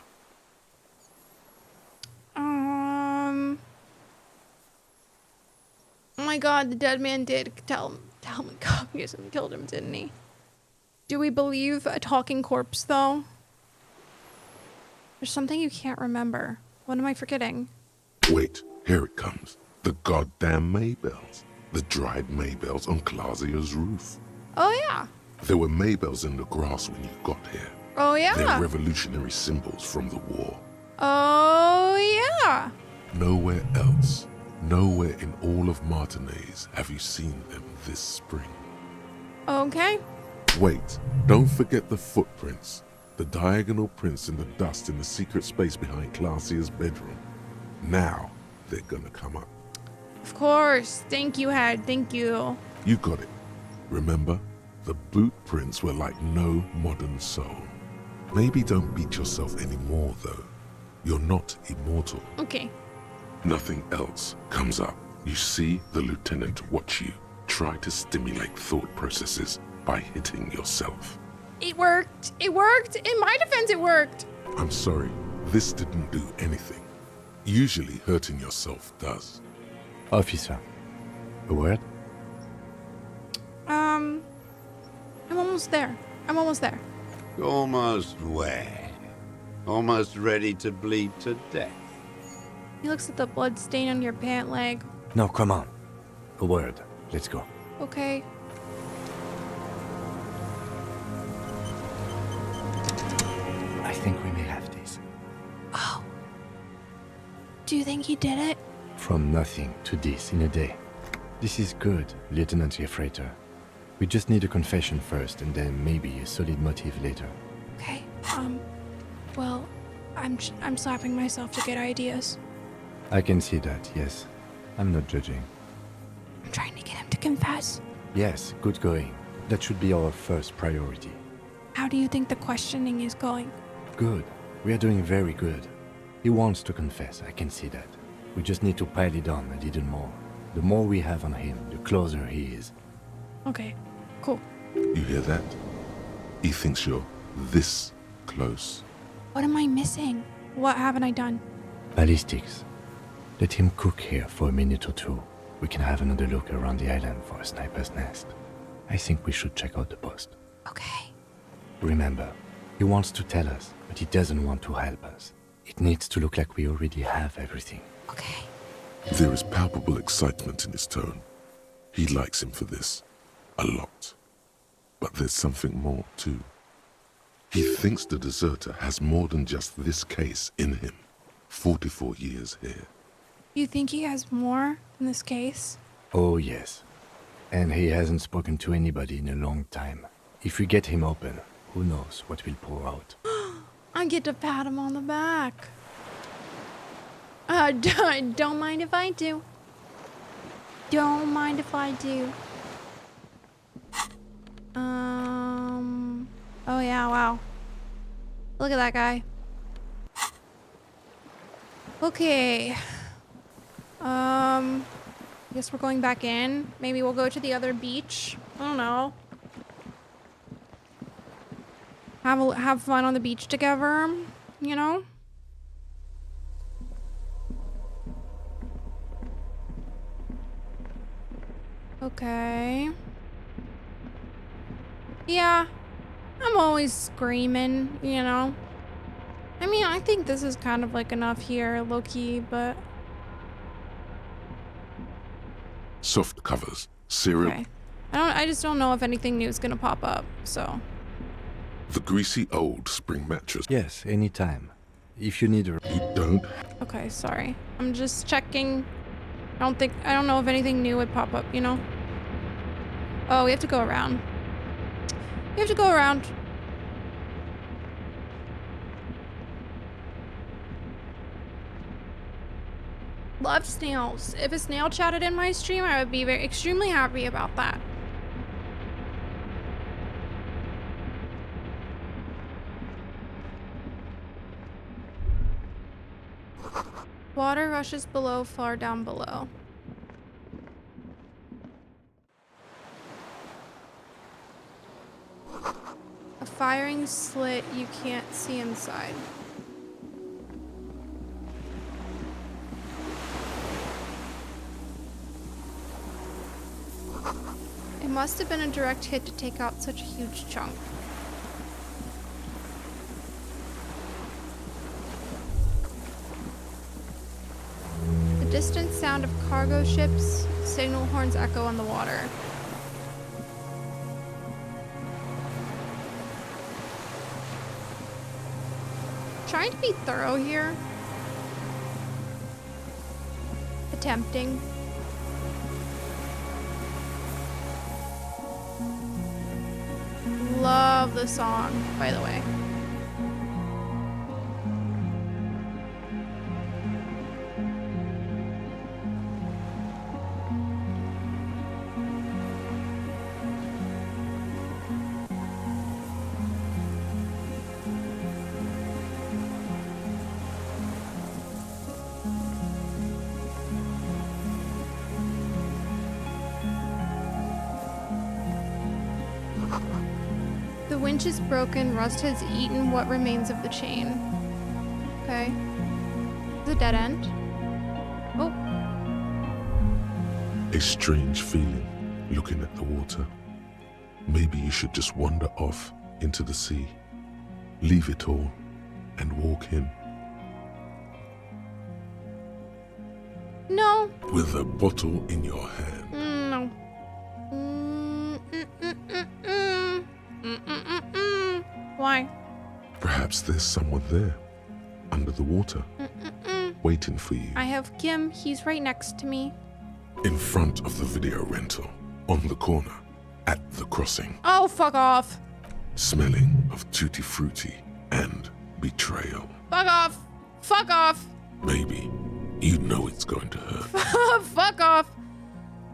Oh my god, the dead man did tell McCopius and killed him, didn't he? Do we believe a talking corpse, though? There's something you can't remember. What am I forgetting? Wait, here it comes. The goddamn Maybells. The dried Maybells on Clausia's roof. Oh, yeah. There were Maybells in the grass when you got here. Oh, yeah. They're revolutionary symbols from the war. Oh, yeah. Nowhere else, nowhere in all of Martinez have you seen them this spring. Okay. Wait, don't forget the footprints. The diagonal prints in the dust in the secret space behind Clausia's bedroom. Now, they're gonna come up. Of course. Thank you, Had. Thank you. You got it. Remember? The boot prints were like no modern soul. Maybe don't beat yourself anymore, though. You're not immortal. Okay. Nothing else comes up. You see the lieutenant watch you. Try to stimulate thought processes by hitting yourself. It worked. It worked. In my defense, it worked. I'm sorry, this didn't do anything. Usually hurting yourself does. Officer, a word? I'm almost there. I'm almost there. Almost where? Almost ready to bleed to death. He looks at the blood stain on your pant leg. No, come on. A word. Let's go. Okay. I think we may have this. Oh. Do you think he did it? From nothing to this in a day. This is good, Lieutenant Gefreiter. We just need a confession first, and then maybe a solid motive later. Okay. Well, I'm slapping myself to get ideas. I can see that, yes. I'm not judging. I'm trying to get him to confess. Yes, good going. That should be our first priority. How do you think the questioning is going? Good. We are doing very good. He wants to confess, I can see that. We just need to pile it on a little more. The more we have on him, the closer he is. Okay, cool. You hear that? He thinks you're this close. What am I missing? What haven't I done? Ballistics. Let him cook here for a minute or two. We can have another look around the island for a sniper's nest. I think we should check out the post. Okay. Remember, he wants to tell us, but he doesn't want to help us. It needs to look like we already have everything. Okay. There is palpable excitement in his tone. He likes him for this. A lot. But there's something more, too. He thinks the deserter has more than just this case in him. 44 years here. You think he has more in this case? Oh, yes. And he hasn't spoken to anybody in a long time. If we get him open, who knows what will pour out. I get to pat him on the back. Don't mind if I do. Don't mind if I do. Oh yeah, wow. Look at that guy. Okay. Guess we're going back in. Maybe we'll go to the other beach. I don't know. Have fun on the beach together, you know? Okay. Yeah. I'm always screaming, you know? I mean, I think this is kind of like enough here, low-key, but... Soft covers, cereal. Okay. I just don't know if anything new is gonna pop up, so... The greasy old spring mattress. Yes, anytime. If you need a... You don't? Okay, sorry. I'm just checking. I don't know if anything new would pop up, you know? Oh, we have to go around. We have to go around. Love snails. If a snail chatted in my stream, I would be extremely happy about that. Water rushes below, far down below. A firing slit you can't see inside. It must have been a direct hit to take out such a huge chunk. The distant sound of cargo ships, signal horns echo on the water. Trying to be thorough here. Attempting. Love the song, by the way. The winch is broken. Rust has eaten what remains of the chain. Okay. The dead end. Oh. A strange feeling looking at the water. Maybe you should just wander off into the sea. Leave it all and walk in. No. With a bottle in your hand. No. Why? Perhaps there's someone there, under the water, waiting for you. I have Kim. He's right next to me. In front of the video rental, on the corner, at the crossing. Oh, fuck off. Smelling of tutti frutti and betrayal. Fuck off. Fuck off. Maybe you know it's going to hurt. Fuck off.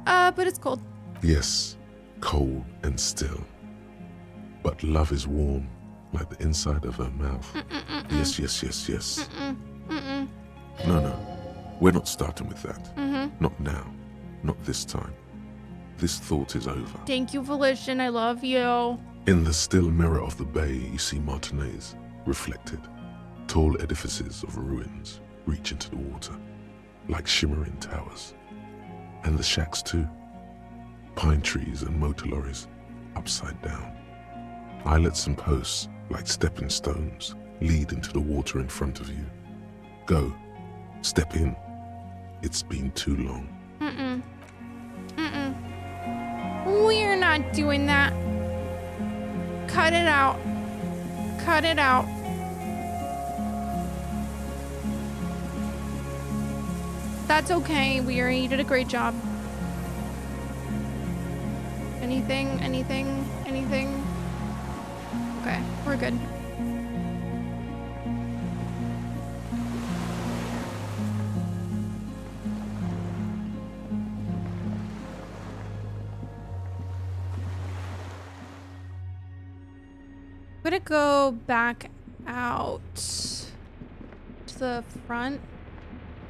But it's cold. Yes, cold and still. But love is warm, like the inside of her mouth. Yes, yes, yes, yes. No, we're not starting with that. Not now. Not this time. This thought is over. Thank you, Volition. I love you. In the still mirror of the bay, you see Martinez, reflected. Tall edifices of ruins reach into the water, like shimmering towers. And the shacks too. Pine trees and motor lorries, upside down. Islets and posts, like stepping stones, lead into the water in front of you. Go. Step in. It's been too long. We're not doing that. Cut it out. Cut it out. That's okay. You did a great job. Anything? Okay, we're good. I'm gonna go back out to the front.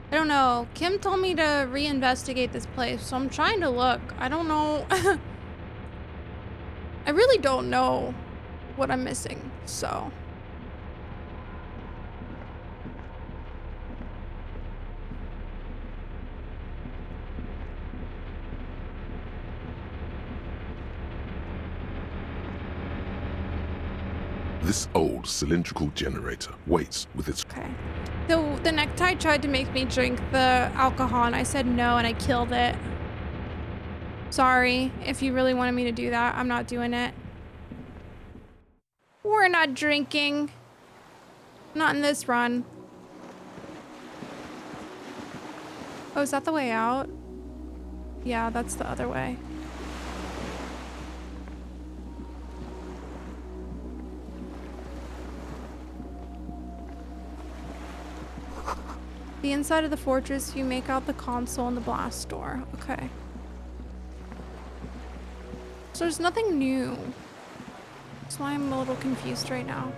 I don't know. Kim told me to reinvestigate this place, so I'm trying to look. I don't know. I really don't know what I'm missing, so. This old cylindrical generator waits with its... Okay. The necktie tried to make me drink the alcohol, and I said no, and I killed it. Sorry, if you really wanted me to do that, I'm not doing it. We're not drinking. Not in this run. Oh, is that the way out? Yeah, that's the other way. The inside of the fortress, you make out the console and the blast door. Okay. So there's nothing new. That's why I'm a little confused right now.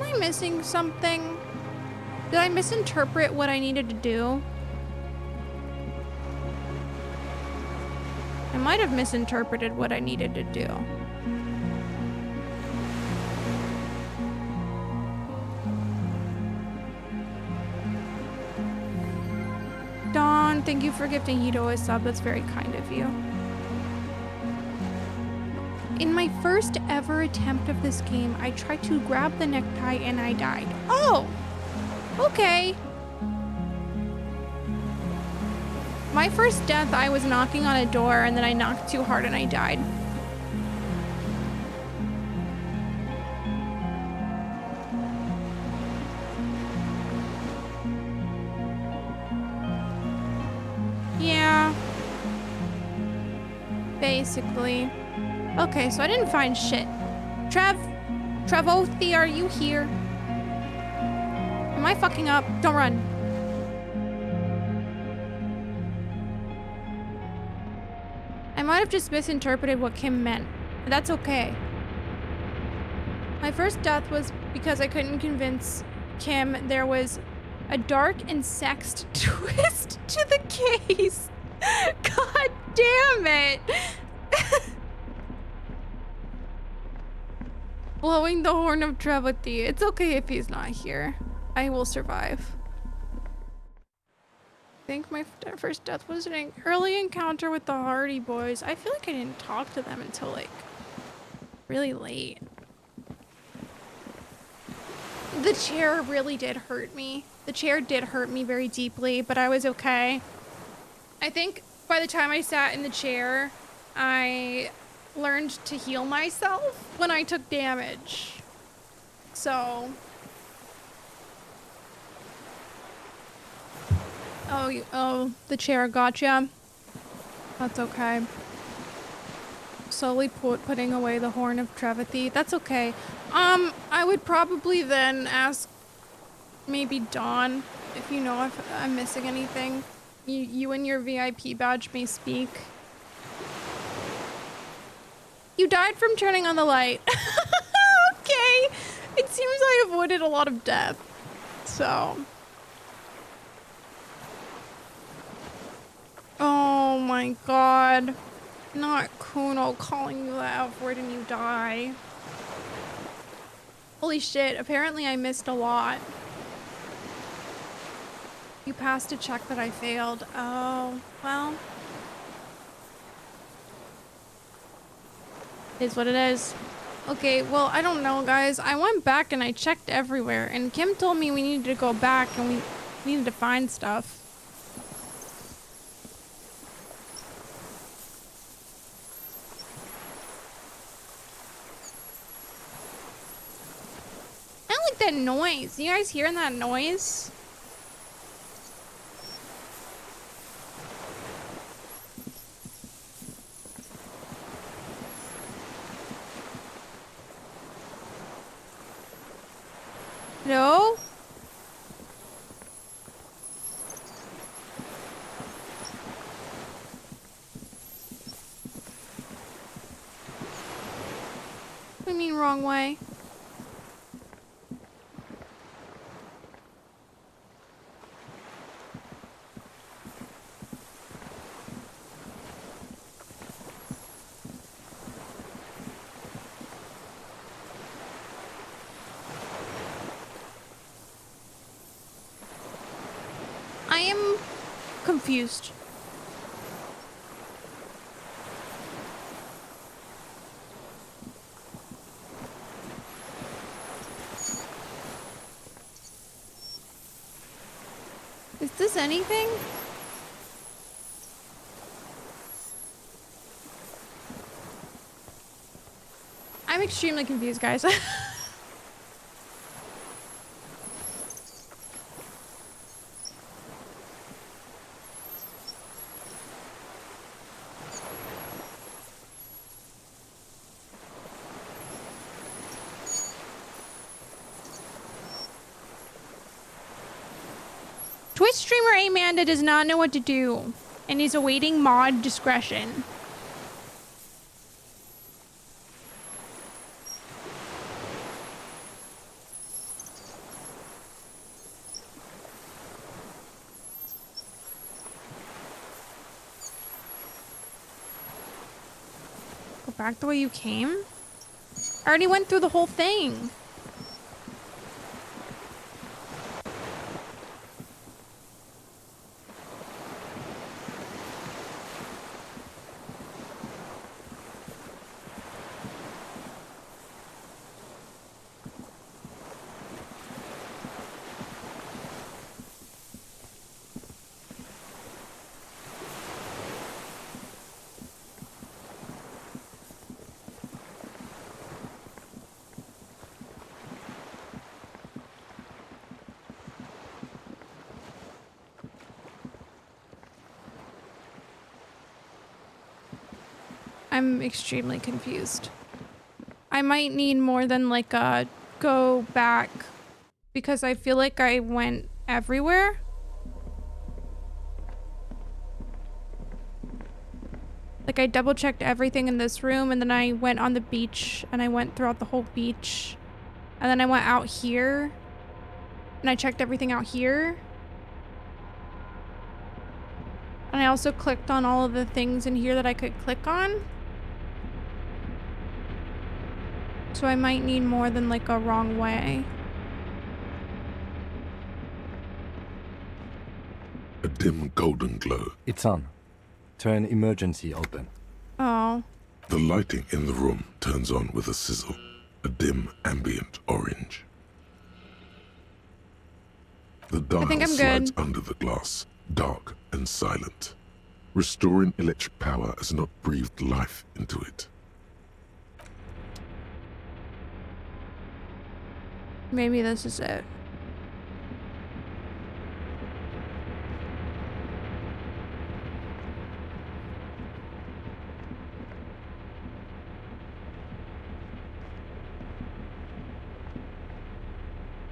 Am I missing something? Did I misinterpret what I needed to do? I might have misinterpreted what I needed to do. Dawn, thank you for gifting Hito a sub. That's very kind of you. In my first ever attempt of this game, I tried to grab the necktie and I died. Oh! Okay. My first death, I was knocking on a door and then I knocked too hard and I died. Yeah. Basically. Okay, so I didn't find shit. Trevothi, are you here? Am I fucking up? Don't run. I might have just misinterpreted what Kim meant. But that's okay. My first death was because I couldn't convince Kim there was a dark and sexed twist to the case. God damn it. Blowing the horn of Trevothi. It's okay if he's not here. I will survive. I think my first death was an early encounter with the Hardy Boys. I feel like I didn't talk to them until like really late. The chair really did hurt me. The chair did hurt me very deeply, but I was okay. I think by the time I sat in the chair, I learned to heal myself when I took damage. So... Oh, the chair gotcha. That's okay. Slowly putting away the horn of Trevothi. That's okay. I would probably then ask maybe Dawn if you know if I'm missing anything. You and your VIP badge may speak. You died from turning on the light. Okay. It seems I avoided a lot of death. So. Oh my god. Not Kuno calling you that F word and you die. Holy shit, apparently I missed a lot. You passed a check that I failed. Oh, well. Is what it is. Okay, well, I don't know, guys. I went back and I checked everywhere, and Kim told me we needed to go back and we needed to find stuff. I don't like that noise. You guys hearing that noise? No? What do you mean wrong way? I am confused. Is this anything? I'm extremely confused, guys. Twitch streamer Amanda does not know what to do and is awaiting mod discretion. Go back the way you came? I already went through the whole thing. I'm extremely confused. I might need more than like a go back because I feel like I went everywhere. Like I double checked everything in this room and then I went on the beach and I went throughout the whole beach. And then I went out here and I checked everything out here. And I also clicked on all of the things in here that I could click on. So I might need more than like a wrong way. A dim golden glow. It's on. Turn emergency open. Oh. The lighting in the room turns on with a sizzle. A dim ambient orange. The dial think I'm slides good. under the glass, dark and silent. Restoring electric power has not breathed life into it. Maybe this is it.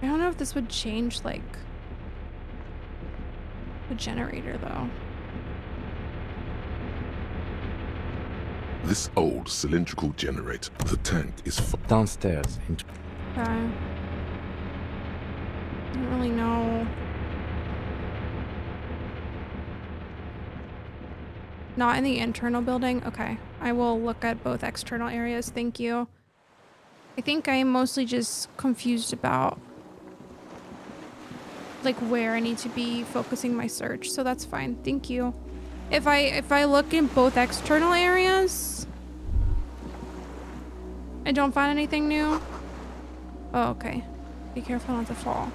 I don't know if this would change like the generator though. This old cylindrical generator, the tank is downstairs. Okay. I don't really know. Not in the internal building? Okay. I will look at both external areas. Thank you. I think I am mostly just confused about like where I need to be focusing my search, so that's fine. Thank you. If I look in both external areas, I don't find anything new. Oh, okay. Be careful not to fall.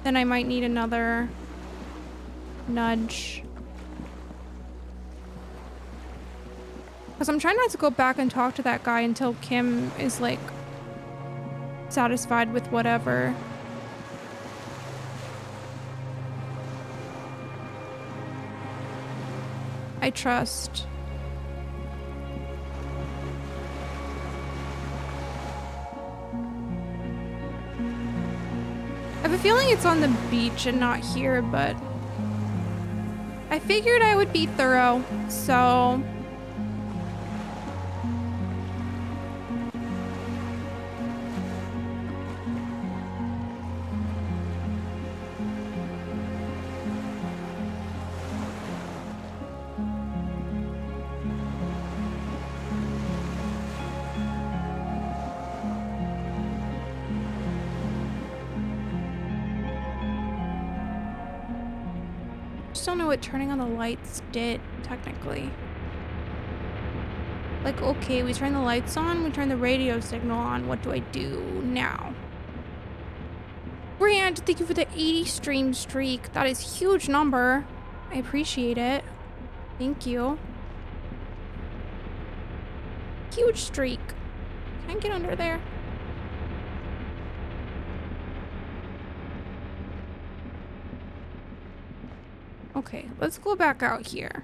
Then I might need another nudge. Because I'm trying not to go back and talk to that guy until Kim is like satisfied with whatever. I trust. I have a feeling it's on the beach and not here, but I figured I would be thorough, so just don't know what turning on the lights did, technically. Like, okay, we turn the lights on, we turn the radio signal on. What do I do now? Brand, thank you for the 80 stream streak. That is a huge number. I appreciate it. Thank you. Huge streak. Can I get under there? Okay, let's go back out here.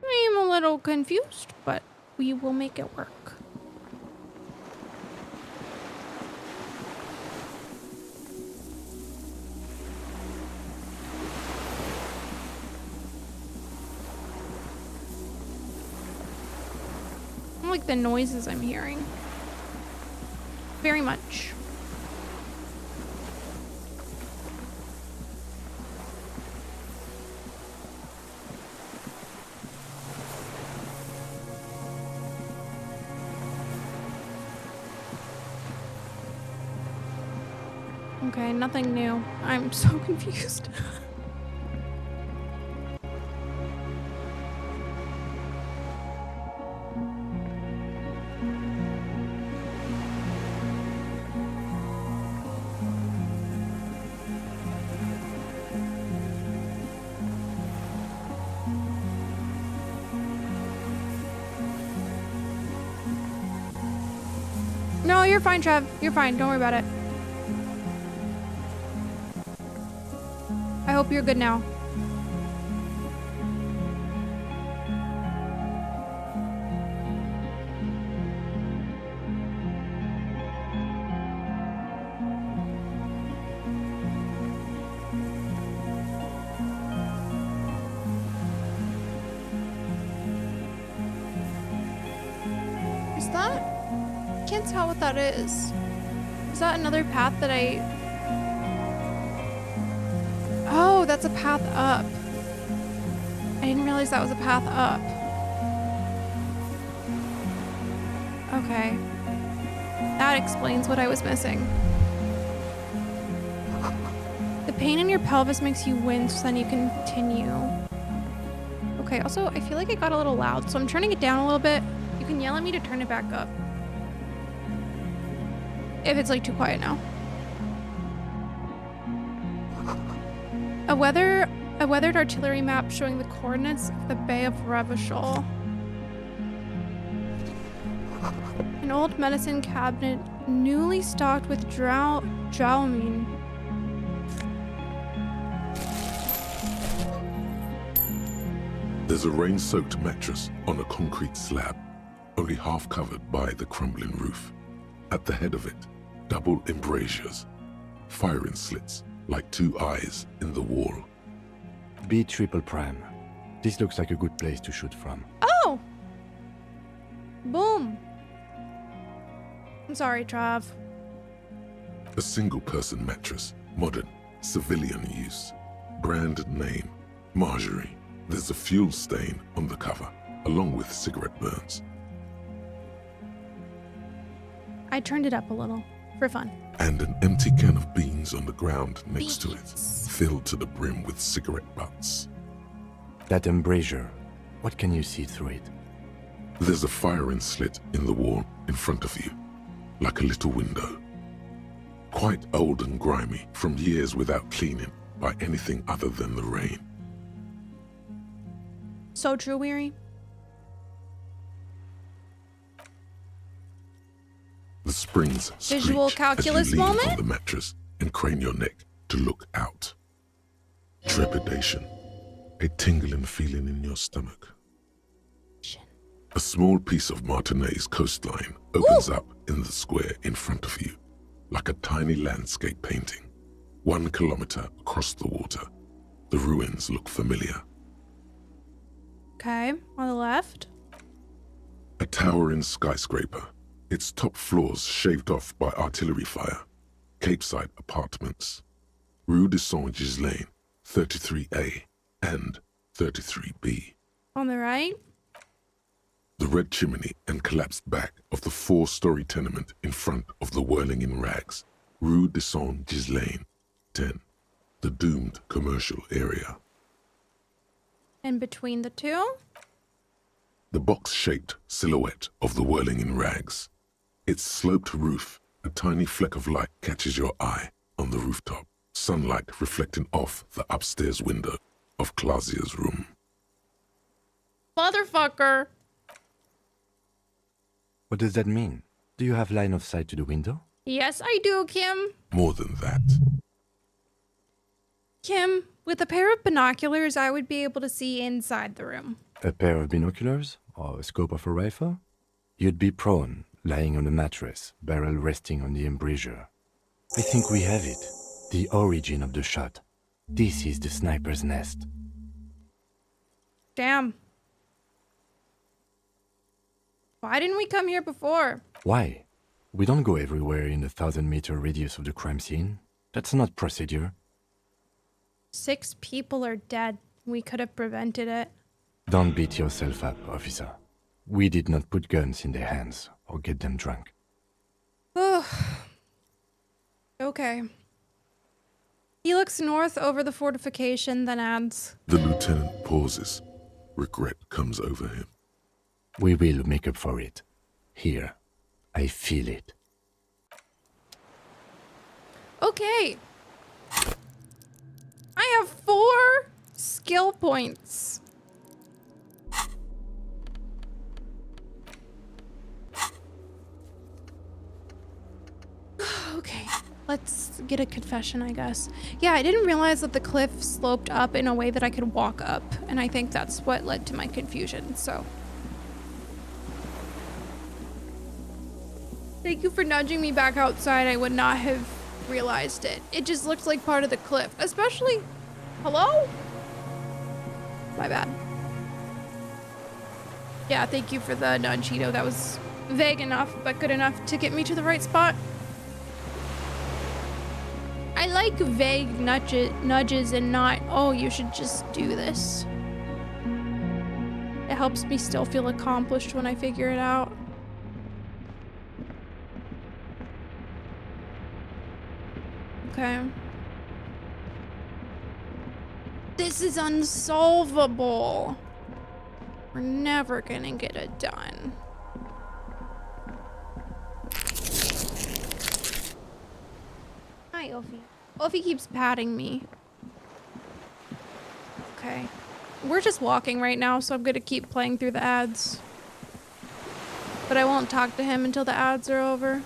I'm a little confused, but we will make it work. like the noises I'm hearing. Very much. Okay, nothing new. I'm so confused. No, you're fine, Trev. You're fine. Don't worry about it. I hope you're good now. Is that? Can't tell what that is. Is that another path that Oh, that's a path up. I didn't realize that was a path up. Okay. That explains what I was missing. The pain in your pelvis makes you wince, then you continue. Okay, also, I feel like it got a little loud, so I'm turning it down a little bit. You can yell at me to turn it back up. If it's like too quiet now. A weathered artillery map showing the coordinates of the Bay of Revachol. An old medicine cabinet newly stocked with dramamine. There's a rain-soaked mattress on a concrete slab, only half covered by the crumbling roof. At the head of it, double embrasures, firing slits like two eyes in the wall. B triple prime. This looks like a good place to shoot from. Oh! Boom. I'm sorry, Trav. A single-person mattress, modern, civilian use. Brand name, Marjorie. There's a fuel stain on the cover, along with cigarette burns. I turned it up a little, for fun. And an empty can of beans on the ground next to it, filled to the brim with cigarette butts. That embrasure, what can you see through it? There's a firing slit in the wall in front of you, like a little window. Quite old and grimy from years without cleaning by anything other than the rain. So true, Weary. The springs Visual screech calculus as you lean moment? on the mattress and crane your neck to look out. Trepidation, a tingling feeling in your stomach. A small piece of Martinez coastline opens up in the square in front of you, like a tiny landscape painting. 1 kilometer across the water, the ruins look familiar. Okay, on the left. A towering skyscraper, its top floors shaved off by artillery fire. Capeside apartments. Rue de Saint-Ghislain, 33A and 33B. On the right. The red chimney and collapsed back of the 4-story tenement in front of the whirling in rags. Rue de Saint-Ghislain, 10. The doomed commercial area. In between the two. The box-shaped silhouette of the whirling in rags. Its sloped roof, a tiny fleck of light catches your eye on the rooftop, sunlight reflecting off the upstairs window of Clausia's room. Motherfucker. What does that mean? Do you have line of sight to the window? Yes, I do, Kim. More than that. Kim, with a pair of binoculars, I would be able to see inside the room. A pair of binoculars? Or a scope of a rifle? You'd be prone, lying on a mattress, barrel resting on the embrasure. I think we have it. The origin of the shot. This is the sniper's nest. Damn. Why didn't we come here before? Why? We don't go everywhere in the 1,000-meter radius of the crime scene. That's not procedure. 6 people are dead. We could have prevented it. Don't beat yourself up, officer. We did not put guns in their hands or get them drunk. Okay. He looks north over the fortification, then adds, The lieutenant pauses. Regret comes over him. We will make up for it. Here. I feel it. okay. I have 4 skill points. Okay, let's get a confession, I guess. Yeah, I didn't realize that the cliff sloped up in a way that I could walk up, and I think that's what led to my confusion, so. Thank you for nudging me back outside. I would not have realized it. It just looked like part of the cliff, especially... Hello? My bad. Yeah, thank you for the nudge, Cheeto. That was vague enough, but good enough to get me to the right spot. I like vague nudges and not, oh, you should just do this. It helps me still feel accomplished when I figure it out. Okay. This is unsolvable. We're never gonna get it done. Hi, Ophi. Ophi keeps patting me. Okay. We're just walking right now, so I'm gonna keep playing through the ads. But I won't talk to him until the ads are over.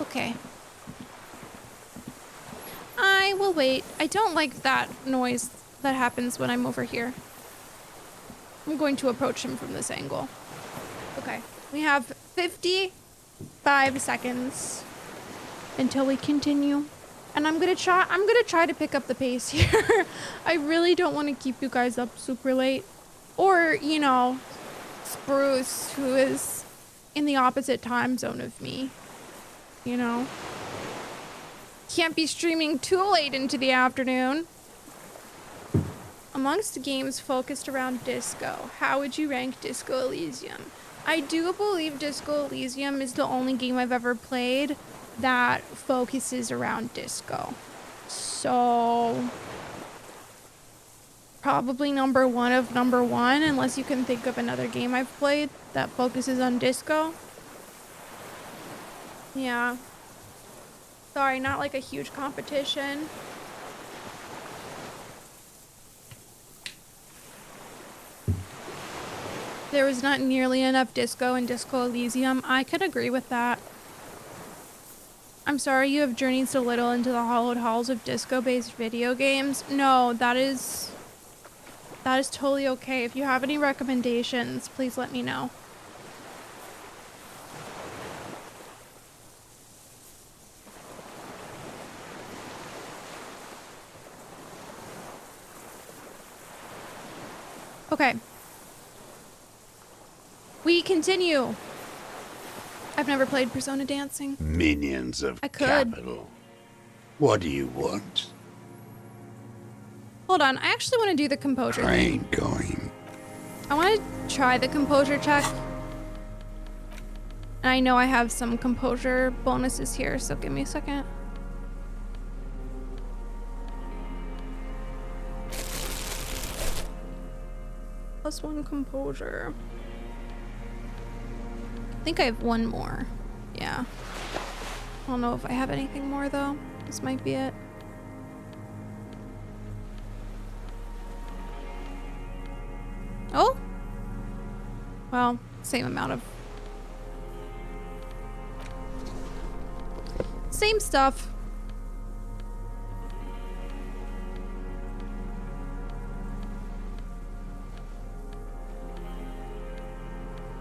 Okay. I will wait. I don't like that noise that happens when I'm over here. I'm going to approach him from this angle. Okay. We have 55 seconds until we continue. And I'm gonna try to pick up the pace here. I really don't want to keep you guys up super late. Or, you know, Spruce, who is in the opposite time zone of me. You know? Can't be streaming too late into the afternoon. Amongst games focused around disco, how would you rank Disco Elysium? I do believe Disco Elysium is the only game I've ever played that focuses around disco. So probably number 1 of number 1, unless you can think of another game I've played that focuses on disco. Yeah. Sorry, not like a huge competition. There was not nearly enough disco in Disco Elysium. I could agree with that. I'm sorry you have journeyed so little into the hollowed halls of disco-based video games. No, that is totally okay. If you have any recommendations, please let me know. Okay. We continue. I've never played Persona Dancing. Minions of I could. Capital. What do you want? Hold on, I actually want to do the composure I thing. ain't going. I want to try the composure check. And I know I have some composure bonuses here, so give me a second. +1 composure. I think I have 1 more. Yeah. I don't know if I have anything more though. This might be it. Oh? Well, same amount of... Same stuff.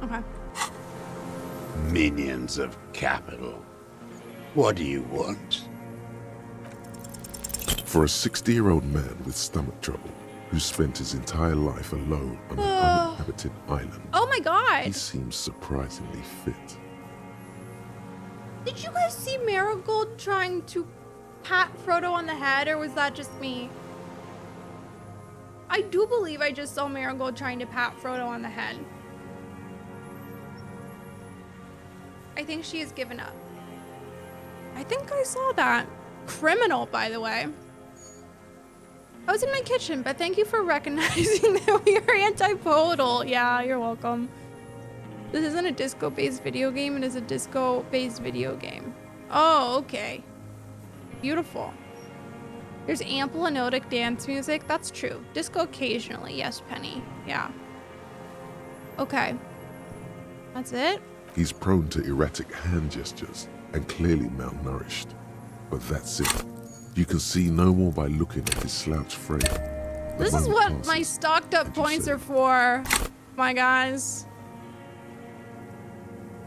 Okay. Minions of Capital. What do you want? For a 60-year-old man with stomach trouble, who spent his entire life alone on an uninhabited island. Oh my god! He seems surprisingly fit. Did you guys see Marigold trying to pat Frodo on the head, or was that just me? I do believe I just saw Marigold trying to pat Frodo on the head. I think she has given up. I think I saw that. Criminal, by the way. I was in my kitchen, but thank you for recognizing that we are anti-podal. Yeah, you're welcome. This isn't a disco-based video game. It is a disco-based video game. Oh, okay. Beautiful. There's ample anodic dance music. That's true. Disco occasionally. Yes, Penny. Yeah. Okay. That's it? He's prone to erratic hand gestures and clearly malnourished. But that's it. You can see no more by looking at his slouched frame. This is what my stocked up points are for, my guys.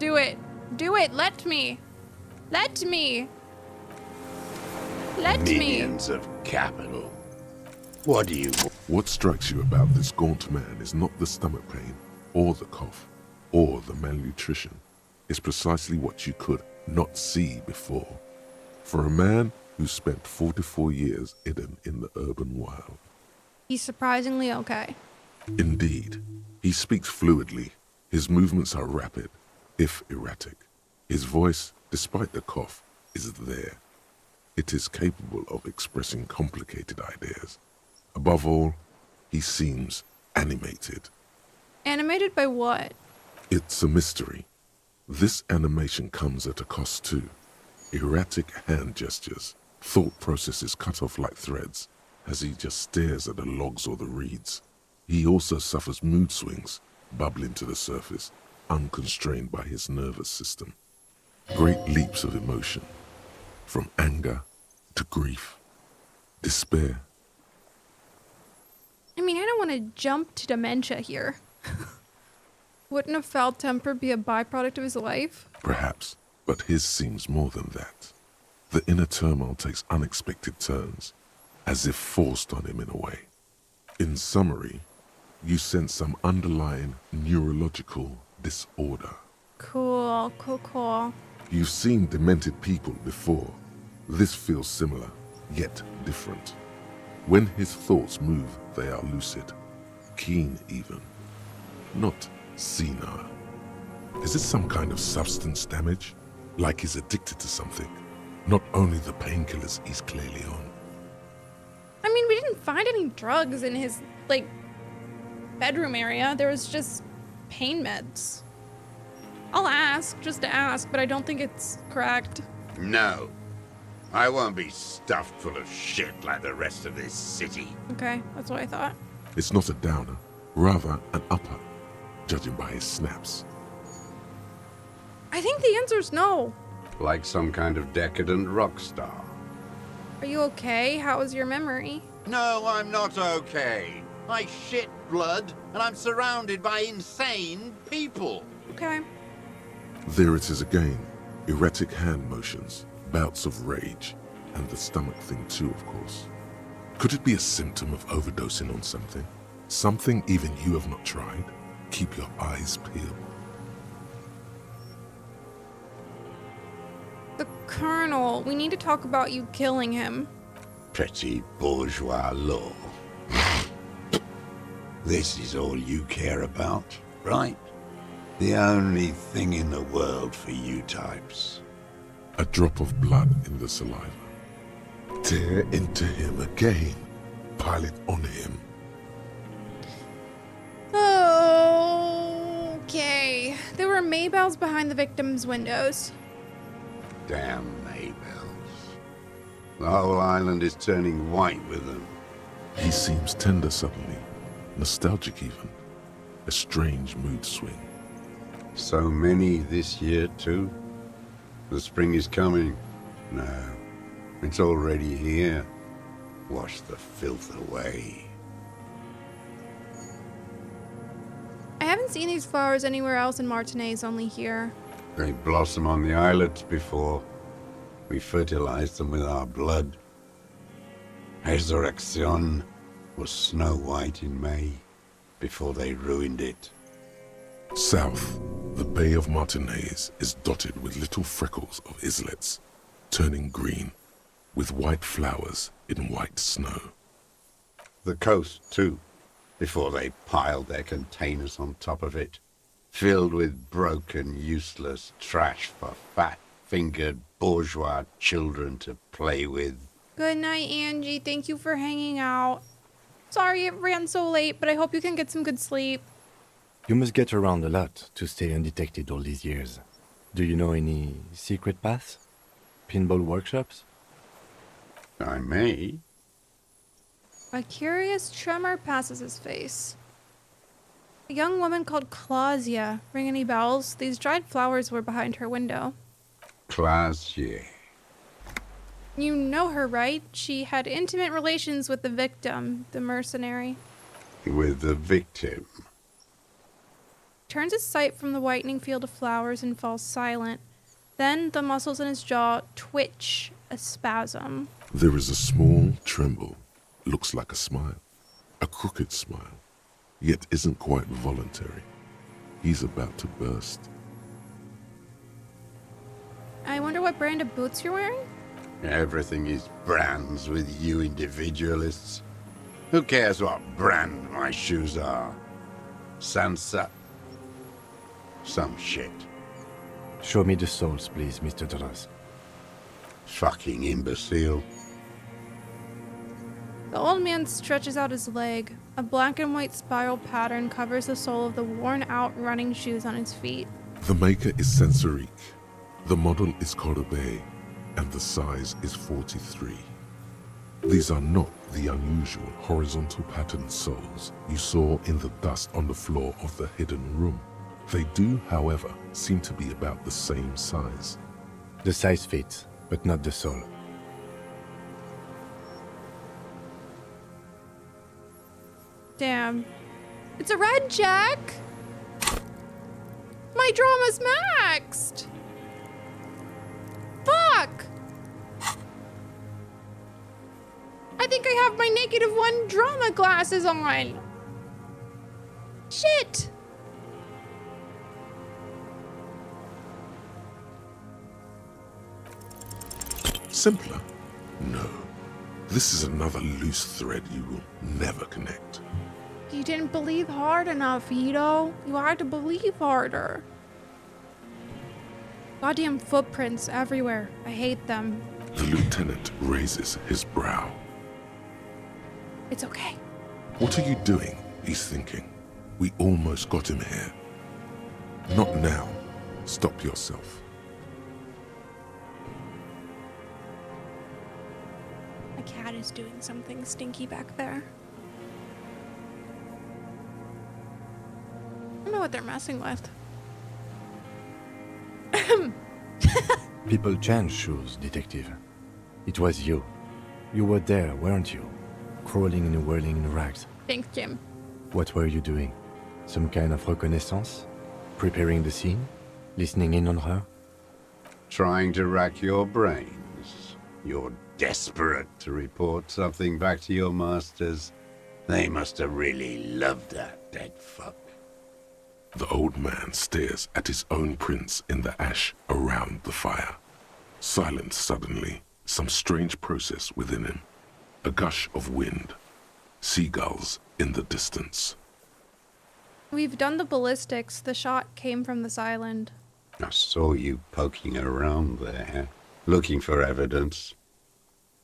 Do it. Do it. Let me. Let me. Let me. Minions of capital. What do you... What strikes you about this gaunt man is not the stomach pain, or the cough, or the malnutrition. It's precisely what you could not see before. For a man who spent 44 years hidden in the urban wild. He's surprisingly okay. Indeed. He speaks fluidly. His movements are rapid, if erratic. His voice, despite the cough, is there. It is capable of expressing complicated ideas. Above all, he seems animated. Animated by what? It's a mystery. This animation comes at a cost too. Erratic hand gestures, thought processes cut off like threads, as he just stares at the logs or the reeds. He also suffers mood swings, bubbling to the surface, unconstrained by his nervous system. Great leaps of emotion, from anger to grief, despair. I mean, I don't want to jump to dementia here. Wouldn't a foul temper be a byproduct of his life? Perhaps, but his seems more than that. The inner turmoil takes unexpected turns, as if forced on him in a way. In summary, you sense some underlying neurological disorder. Cool, cool, cool. You've seen demented people before. This feels similar, yet different. When his thoughts move, they are lucid, keen even, not senile. Is it some kind of substance damage? Like he's addicted to something? Not only the painkillers he's clearly on. I mean, we didn't find any drugs in his, like, bedroom area. There was just pain meds. I'll ask, just to ask, but I don't think it's correct. No. I won't be stuffed full of shit like the rest of this city. Okay, that's what I thought. It's not a downer, rather an upper, judging by his snaps. I think the answer's no. Like some kind of decadent rock star. Are you okay? How was your memory? No, I'm not okay. I shit blood, and I'm surrounded by insane people. Okay. There it is again. Erratic hand motions, bouts of rage, and the stomach thing too, of course. Could it be a symptom of overdosing on something? Something even you have not tried? Keep your eyes peeled. The Colonel, we need to talk about you killing him. Petty bourgeois law. This is all you care about, right? The only thing in the world for you types. A drop of blood in the saliva. Tear into him again. Pile it on him. Okay. There were Maybells behind the victim's windows. Damn Maybells. The whole island is turning white with them. He seems tender suddenly. Nostalgic even. A strange mood swing. So many this year too? The spring is coming. No, it's already here. Wash the filth away. I haven't seen these flowers anywhere else in Martinaise, only here. They blossom on the islets before. We fertilize them with our blood. Resurrection. was snow white in May, before they ruined it. South, the Bay of Martinez is dotted with little freckles of islets, turning green, with white flowers in white snow. The coast, too, before they piled their containers on top of it, filled with broken, useless trash for fat-fingered bourgeois children to play with. Good night, Angie. Thank you for hanging out. Sorry it ran so late, but I hope you can get some good sleep. You must get around a lot to stay undetected all these years. Do you know any secret paths? Pinball workshops? I may. A curious tremor passes his face. A young woman called Clausia. Ring any bells? These dried flowers were behind her window. Clausia. You know her, right? She had intimate relations with the victim, the mercenary. With the victim. Turns his sight from the whitening field of flowers and falls silent. Then the muscles in his jaw twitch a spasm. There is a small tremble. Looks like a smile. A crooked smile. Yet isn't quite voluntary. He's about to burst. I wonder what brand of boots you're wearing? Everything is brands with you individualists. Who cares what brand my shoes are? Sansa. Some shit. Show me the soles, please, Mr. Dross. Fucking imbecile. The old man stretches out his leg. A black and white spiral pattern covers the sole of the worn-out running shoes on his feet. The maker is Sensorique. The model is Corbeil, and the size is 43. These are not the unusual horizontal patterned soles you saw in the dust on the floor of the hidden room. They do, however, seem to be about the same size. The size fits, but not the sole. Damn. It's a red Jack! My drama's maxed! Fuck! I think I have my -1 drama glasses on. Shit! Simpler? No. This is another loose thread you will never connect. You didn't believe hard enough, Ito. You had to believe harder. Goddamn footprints everywhere. I hate them. The lieutenant raises his brow. It's okay. What are you doing? He's thinking. We almost got him here. Not now. Stop yourself. A cat is doing something stinky back there. I don't know what they're messing with. People change shoes, detective. It was you. You were there, weren't you? Crawling and whirling in rags. Thanks, Jim. What were you doing? Some kind of reconnaissance? Preparing the scene? Listening in on her? Trying to rack your brains. You're desperate to report something back to your masters. They must have really loved that dead fuck. The old man stares at his own prints in the ash around the fire. Silent suddenly, some strange process within him. A gush of wind. Seagulls in the distance. We've done the ballistics. The shot came from this island. I saw you poking around there, looking for evidence.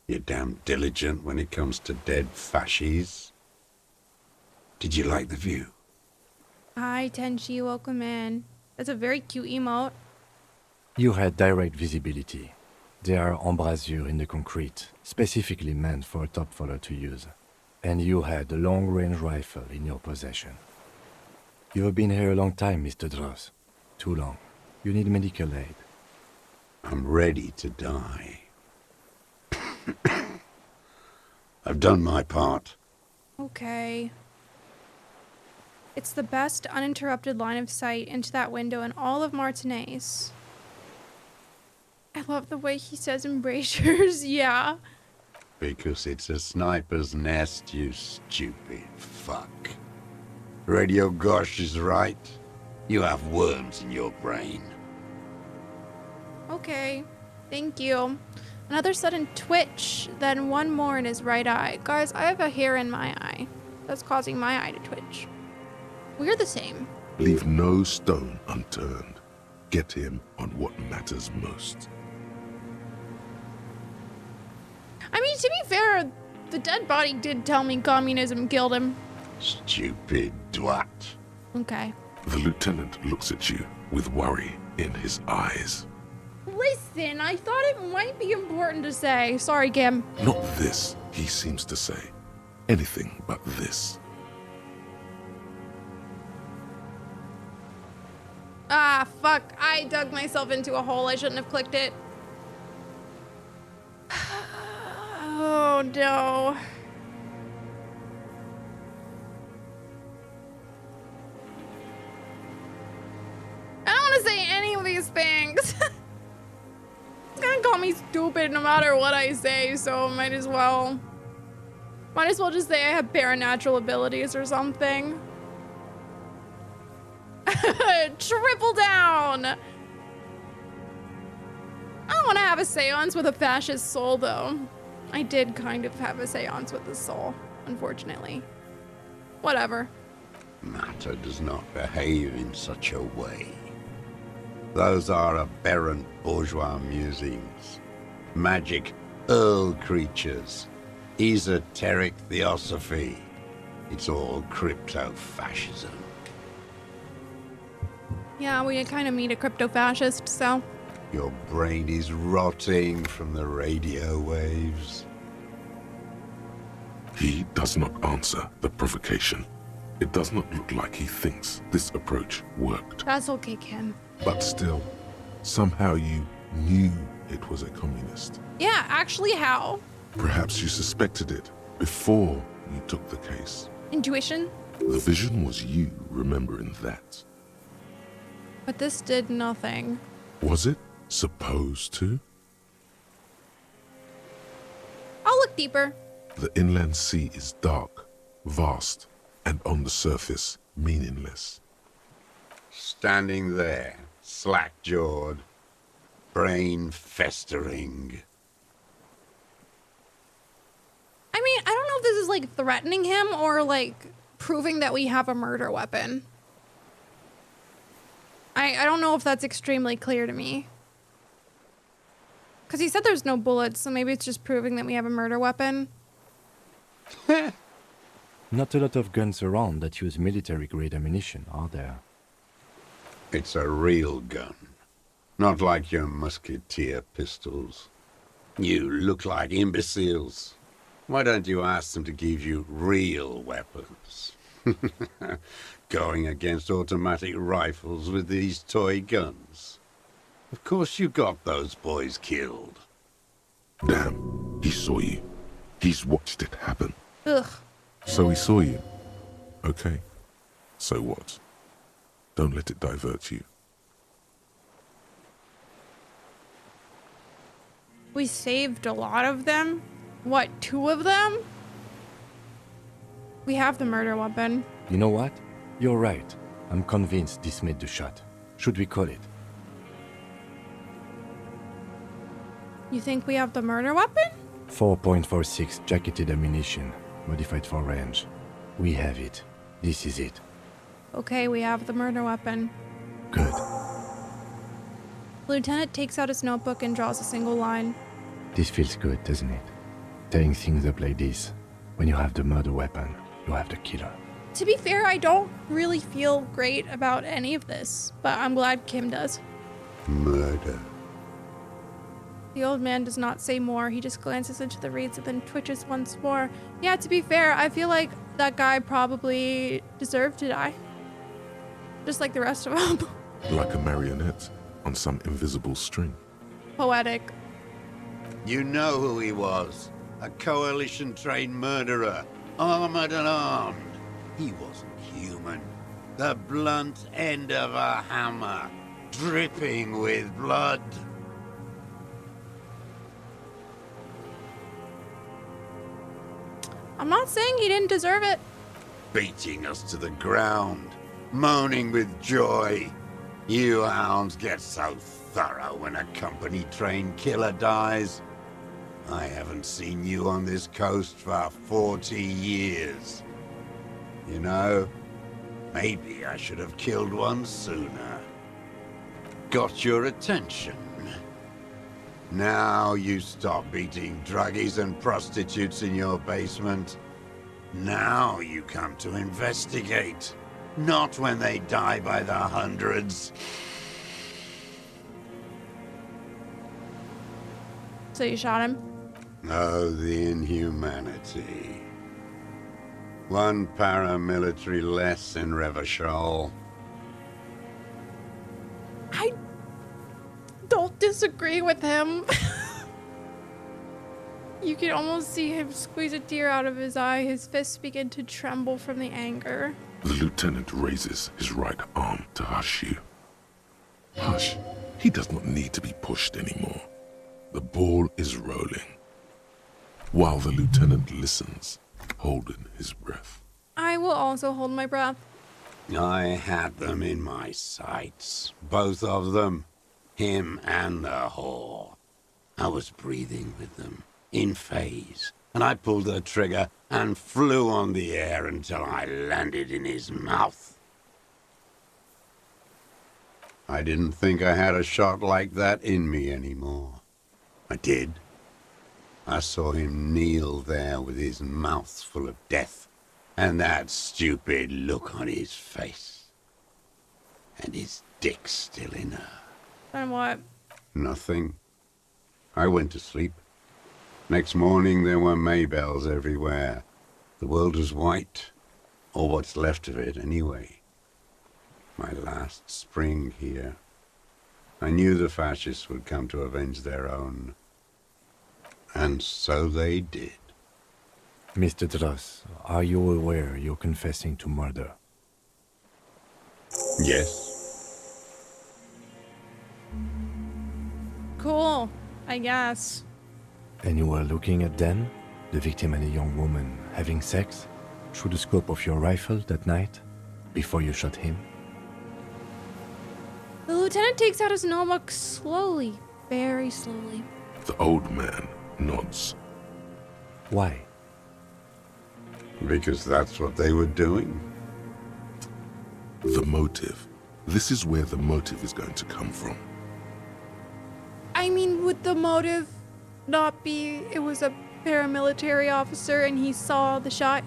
You're damn diligent when it comes to dead fascies. Did you like the view? Hi, Tenchi. Welcome in. That's a very cute emote. You had direct visibility. There are embrasures in the concrete, specifically meant for a top follower to use. And you had a long-range rifle in your possession. You have been here a long time, Mr. Dross. Too long. You need medical aid. I'm ready to die. I've done my part. Okay. It's the best uninterrupted line of sight into that window in all of Martinez. I love the way he says embrasures. Yeah. Because it's a sniper's nest, you stupid fuck. Radio Gosh is right. You have worms in your brain. Okay, thank you. Another sudden twitch, then one more in his right eye. Guys, I have a hair in my eye. That's causing my eye to twitch. We're the same. Leave no stone unturned. Get him on what matters most. I mean, to be fair, the dead body did tell me communism killed him. Stupid dwat. Okay. The lieutenant looks at you with worry in his eyes. Listen, I thought it might be important to say. Sorry, Kim. Not this, he seems to say. Anything but this. Ah, fuck. I dug myself into a hole. I shouldn't have clicked it. Oh, no. I don't want to say any of these things. He's gonna call me stupid no matter what I say, so might as well just say I have paranatural abilities or something. Triple down! I don't want to have a seance with a fascist soul, though. I did kind of have a seance with the soul, unfortunately. Whatever. Matter does not behave in such a way. Those are aberrant bourgeois musings. Magic earl creatures. Esoteric theosophy. It's all crypto-fascism. Yeah, we kind of meet a crypto-fascist, so... Your brain is rotting from the radio waves. He does not answer the provocation. It does not look like he thinks this approach worked. That's okay, Kim. But still, somehow you knew it was a communist. Yeah, actually, how? Perhaps you suspected it before you took the case. Intuition? The vision was you remembering that. But this did nothing. Was it supposed to? I'll look deeper. The inland sea is dark, vast, and on the surface, meaningless. Standing there, slack-jawed, brain festering. I mean, I don't know if this is like threatening him or like proving that we have a murder weapon. I don't know if that's extremely clear to me. Because he said there's no bullets, so maybe it's just proving that we have a murder weapon. Not a lot of guns around that use military-grade ammunition, are there? It's a real gun. Not like your musketeer pistols. You look like imbeciles. Why don't you ask them to give you real weapons? Going against automatic rifles with these toy guns. Of course you got those boys killed. Damn, he saw you. He's watched it happen. Ugh. So he saw you. Okay. So what? Don't let it divert you. We saved a lot of them? What, 2 of them? We have the murder weapon. You know what? You're right. I'm convinced this made the shot. Should we call it? You think we have the murder weapon? 4.46 jacketed ammunition, modified for range. We have it. This is it. Okay, we have the murder weapon. Good. Lieutenant takes out his notebook and draws a single line. This feels good, doesn't it? Tearing things up like this. When you have the murder weapon, you have the killer. To be fair, I don't really feel great about any of this, but I'm glad Kim does. Murder. The old man does not say more. He just glances into the reeds and then twitches once more. Yeah, to be fair, I feel like that guy probably deserved to die. Just like the rest of them. Like a marionette on some invisible string. Poetic. You know who he was. A coalition-trained murderer. Armored and armed. He wasn't human. The blunt end of a hammer. Dripping with blood. I'm not saying he didn't deserve it. Beating us to the ground, moaning with joy. You hounds get so thorough when a company-trained killer dies. I haven't seen you on this coast for 40 years. You know, maybe I should have killed one sooner. Got your attention. Now you stop beating druggies and prostitutes in your basement. Now you come to investigate. Not when they die by the hundreds. So you shot him? Oh, the inhumanity. One paramilitary less in Revachol. I don't disagree with him. You can almost see him squeeze a tear out of his eye. His fists begin to tremble from the anger. The lieutenant raises his right arm to hush you. Hush. He does not need to be pushed anymore. The ball is rolling. While the lieutenant listens, holding his breath. I will also hold my breath. I had them in my sights. Both of them. Him and the whore. I was breathing with them, in phase, and I pulled the trigger and flew on the air until I landed in his mouth. I didn't think I had a shot like that in me anymore. I did. I saw him kneel there with his mouth full of death, and that stupid look on his face. And his dick still in her. Then what? Nothing. I went to sleep. Next morning there were Maybells everywhere. The world was white, or what's left of it anyway. My last spring here. I knew the fascists would come to avenge their own. And so they did. Mr. Dross, are you aware you're confessing to murder? Yes. Cool, I guess. And you were looking at them, the victim and a young woman, having sex, through the scope of your rifle that night, before you shot him? The lieutenant takes out his notebook slowly, very slowly. The old man nods. Why? Because that's what they were doing. The motive. This is where the motive is going to come from. I mean, would the motive not be it was a paramilitary officer and he saw the shot?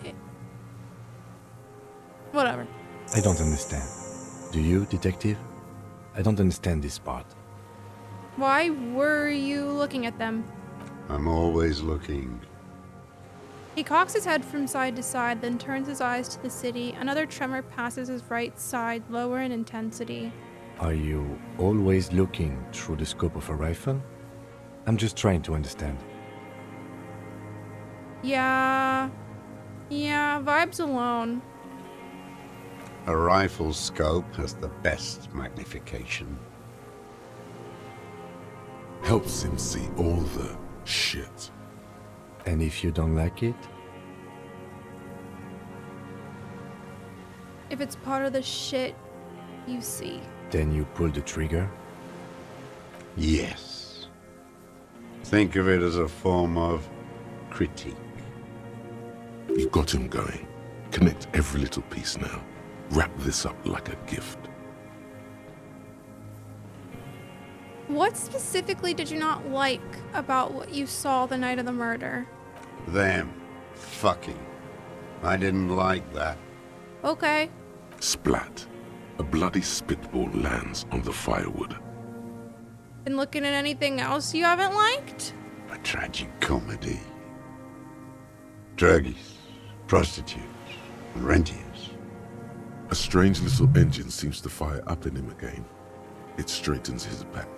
Whatever. I don't understand. Do you, detective? I don't understand this part. Why were you looking at them? I'm always looking. He cocks his head from side to side, then turns his eyes to the city. Another tremor passes his right side, lower in intensity. Are you always looking through the scope of a rifle? I'm just trying to understand. Yeah, vibes alone. A rifle scope has the best magnification. Helps him see all the shit. And if you don't like it? If it's part of the shit you see. Then you pull the trigger? Yes. Think of it as a form of critique. You got him going. Connect every little piece now. Wrap this up like a gift. What specifically did you not like about what you saw the night of the murder? Them. Fucking. I didn't like that. Okay. Splat. A bloody spitball lands on the firewood. Been looking at anything else you haven't liked? A tragic comedy. Druggies, prostitutes, and rentiers. A strange little engine seems to fire up in him again. It straightens his back.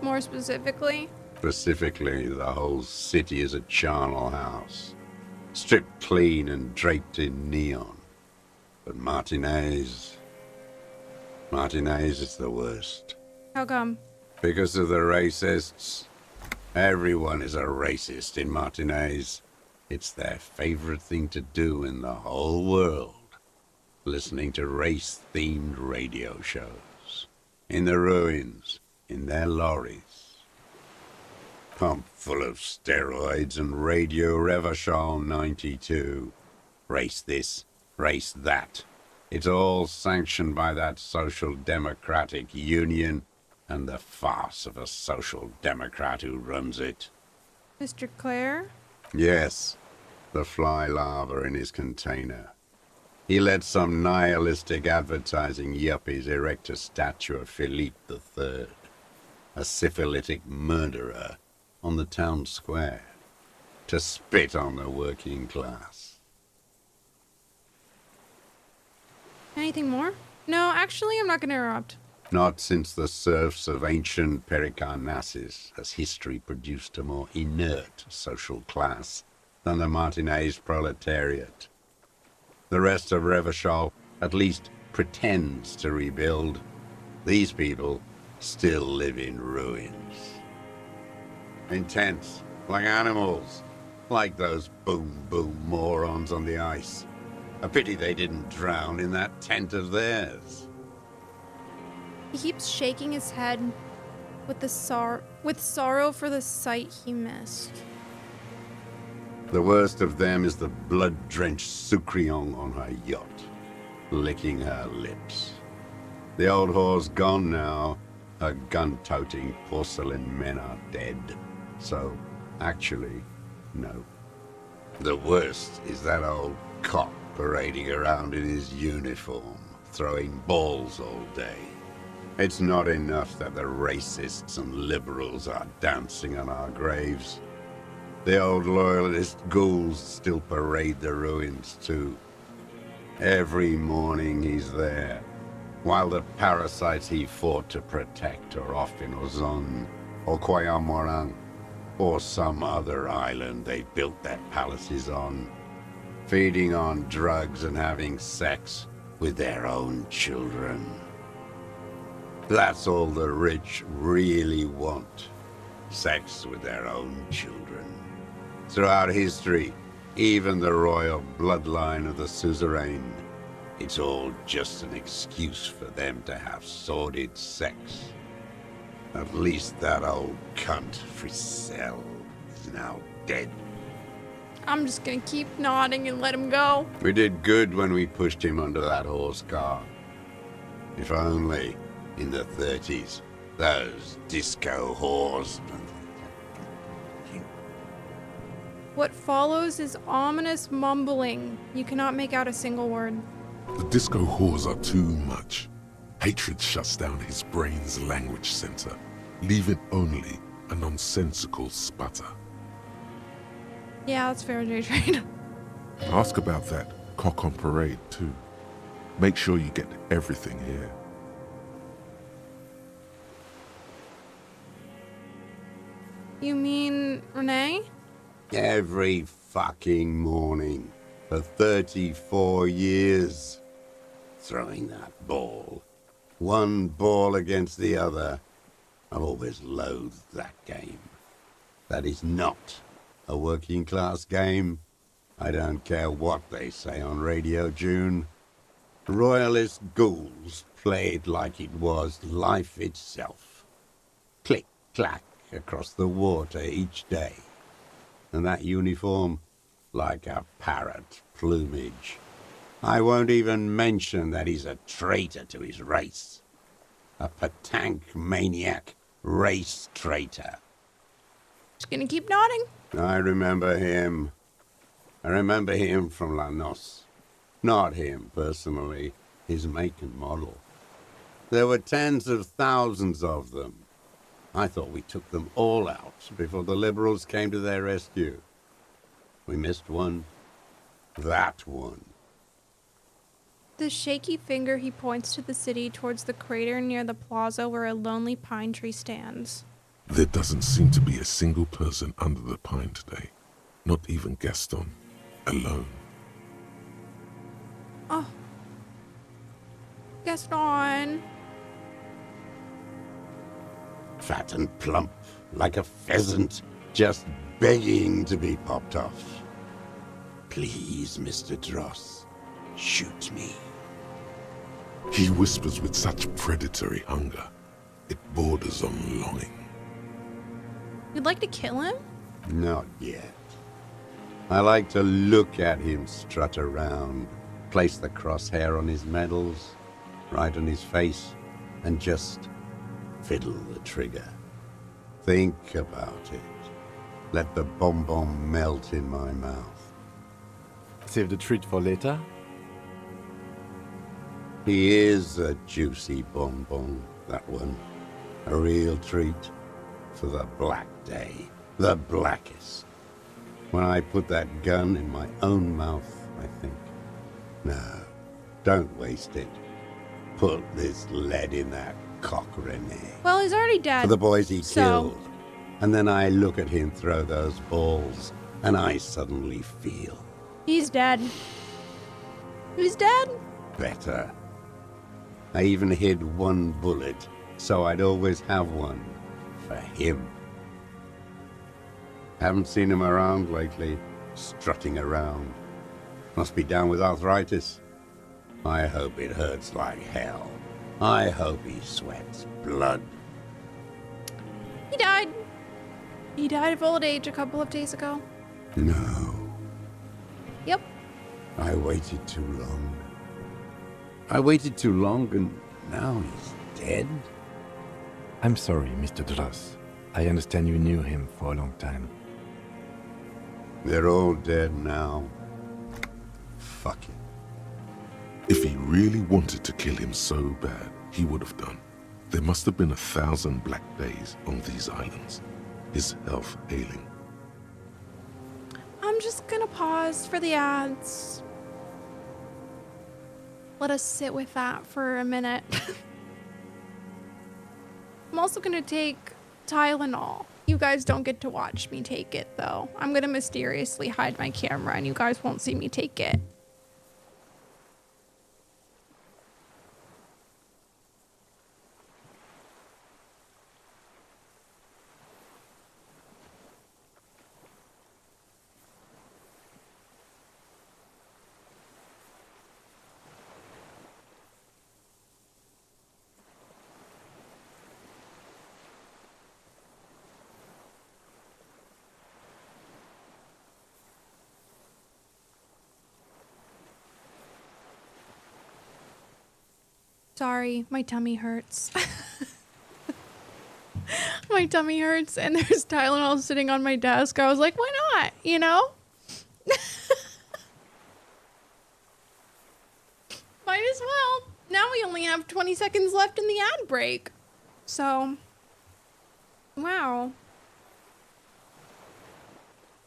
More specifically? Specifically, the whole city is a charnel house. Stripped clean and draped in neon. But Martinez is the worst. How come? Because of the racists. Everyone is a racist in Martinez. It's their favorite thing to do in the whole world. Listening to race-themed radio shows. In the ruins, in their lorries. Pumped full of steroids and Radio Revachol 92. Race this, race that. It's all sanctioned by that Social Democratic Union and the farce of a Social Democrat who runs it. Mr. Clare? Yes, the fly larva in his container. He let some nihilistic advertising yuppies erect a statue of Philippe III, a syphilitic murderer, on the town square, to spit on the working class. Anything more? No, actually, I'm not going to interrupt. Not since the serfs of ancient Pericarnassus has history produced a more inert social class than the Martinez proletariat. The rest of Revachol at least pretends to rebuild. These people still live in ruins. In tents, like animals, like those boom-boom morons on the ice. A pity they didn't drown in that tent of theirs. He keeps shaking his head with sorrow for the sight he missed. The worst of them is the blood-drenched Sucrion on her yacht, licking her lips. The old whore's gone now. Her gun-toting porcelain men are dead. So, actually, no. The worst is that old cop parading around in his uniform, throwing balls all day. It's not enough that the racists and liberals are dancing on our graves. The old loyalist ghouls still parade the ruins too. Every morning he's there, while the parasites he fought to protect are off in Ozon, or Koyamorang, or some other island they built their palaces on, feeding on drugs and having sex with their own children. That's all the rich really want, sex with their own children. Throughout history, even the royal bloodline of the suzerain, it's all just an excuse for them to have sordid sex. At least that old cunt, Frisell, is now dead. I'm just gonna keep nodding and let him go. We did good when we pushed him under that horse car. If only, in the 30s, those disco whores... What follows is ominous mumbling. You cannot make out a single word. The disco whores are too much. Hatred shuts down his brain's language center, leaving only a nonsensical sputter. Yeah, that's fair, J-Train. Ask about that cock on parade, too. Make sure you get everything here. You mean Renee? Every fucking morning for 34 years. Throwing that ball. One ball against the other. I've always loathed that game. That is not a working class game. I don't care what they say on Radio June. Royalist ghouls played like it was life itself. Click, clack across the water each day. And that uniform, like a parrot plumage. I won't even mention that he's a traitor to his race. A Patank maniac race traitor. Just gonna keep nodding. I remember him. I remember him from La Noce. Not him, personally. His make and model. There were tens of thousands of them. I thought we took them all out before the liberals came to their rescue. We missed one. That one. The shaky finger he points to the city towards the crater near the plaza where a lonely pine tree stands. There doesn't seem to be a single person under the pine today. Not even Gaston. Alone. Oh. Gaston. Fat and plump, like a pheasant, just begging to be popped off. Please, Mr. Dross, shoot me. He whispers with such predatory hunger. It borders on longing. You'd like to kill him? Not yet. I like to look at him strut around, place the crosshair on his medals, right on his face, and just fiddle the trigger. Think about it. Let the bomb melt in my mouth. Save the treat for later? He is a juicy bonbon, that one. A real treat for the black day. The blackest. When I put that gun in my own mouth, I think, no, don't waste it. Put this lead in that cock, Renee. Well, he's already dead. For the boys he so... killed. And then I look at him throw those balls, and I suddenly feel... He's dead. He's dead? better. I even hid one bullet, so I'd always have one for him. Haven't seen him around lately, strutting around. Must be down with arthritis. I hope it hurts like hell. I hope he sweats blood. He died. He died of old age a couple of days ago. No. Yep. I waited too long. I waited too long and now he's dead? I'm sorry, Mr. Dross. I understand you knew him for a long time. They're all dead now. Fuck it. If he really wanted to kill him so bad, he would have done. There must have been 1,000 black days on these islands. His health ailing. I'm just gonna pause for the ads. Let us sit with that for a minute. I'm also gonna take Tylenol. You guys don't get to watch me take it though. I'm gonna mysteriously hide my camera and you guys won't see me take it. Sorry, my tummy hurts. My tummy hurts and there's Tylenol sitting on my desk. I was like, why not? You know? Might as well. Now we only have 20 seconds left in the ad break. So, wow.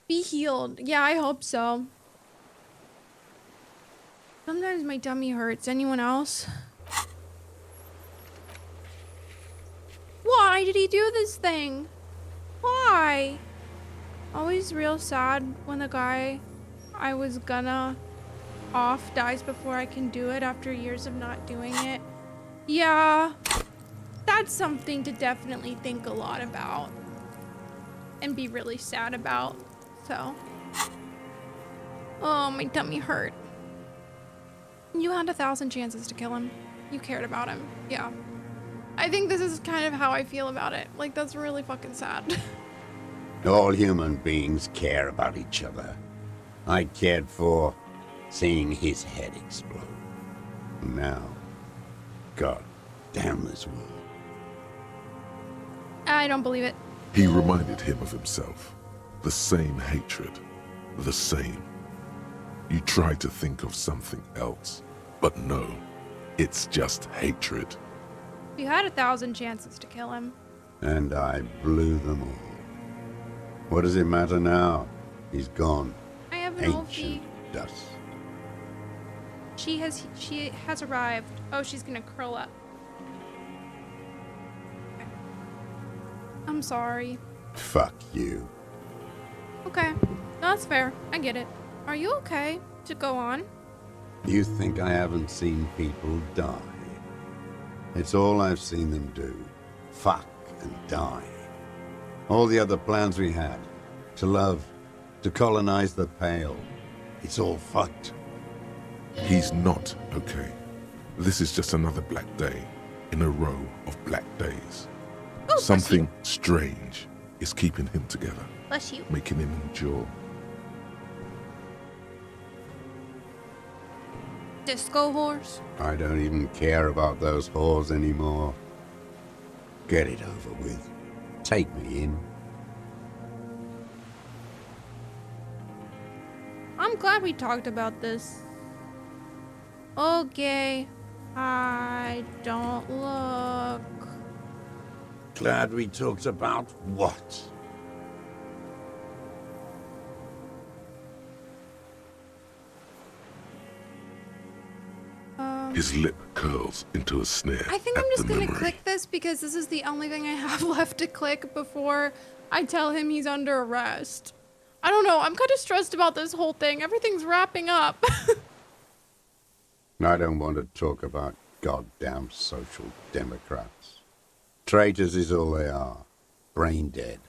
Be healed. Yeah, I hope so. Sometimes my tummy hurts. Anyone else? Why did he do this thing? Why? Always real sad when the guy I was gonna off dies before I can do it after years of not doing it. Yeah, that's something to definitely think a lot about and be really sad about. So, oh, my tummy hurt. You had 1,000 chances to kill him. You cared about him. Yeah. I think this is kind of how I feel about it. Like, that's really fucking sad. All human beings care about each other. I cared for seeing his head explode. Now, God damn this world. I don't believe it. He reminded him of himself. The same hatred. The same. You try to think of something else, but no, it's just hatred. You had 1,000 chances to kill him. And I blew them all. What does it matter now? He's gone. I have an Ancient dust. She has arrived. Oh, she's gonna curl up. Okay. I'm sorry. Fuck you. Okay, that's fair. I get it. Are you okay to go on? You think I haven't seen people die? It's all I've seen them do. Fuck and die. All the other plans we had. To love. To colonize the Pale. It's all fucked. He's not okay. This is just another black day in a row of black days. Oh, Something strange is keeping him together, Bless you. making him endure. Disco horse. I don't even care about those whores anymore. Get it over with. Take me in. I'm glad we talked about this. Okay. I don't look. Glad we talked about what? His lip curls into a sneer. I think at I'm just the gonna memory. click this because this is the only thing I have left to click before I tell him he's under arrest. I don't know, I'm kind of stressed about this whole thing. Everything's wrapping up. I don't want to talk about goddamn social democrats. Traitors is all they are. Brain dead.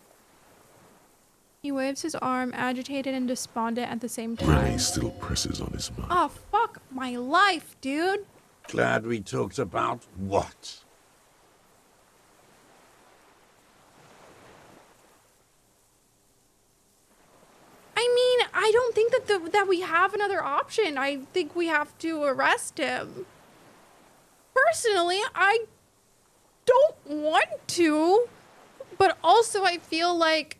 He waves his arm, agitated and despondent at the same time. Remy still presses on his mind. Oh, fuck my life, dude. Glad we talked about what? I mean, I don't think that we have another option. I think we have to arrest him. Personally, I don't want to, but also I feel like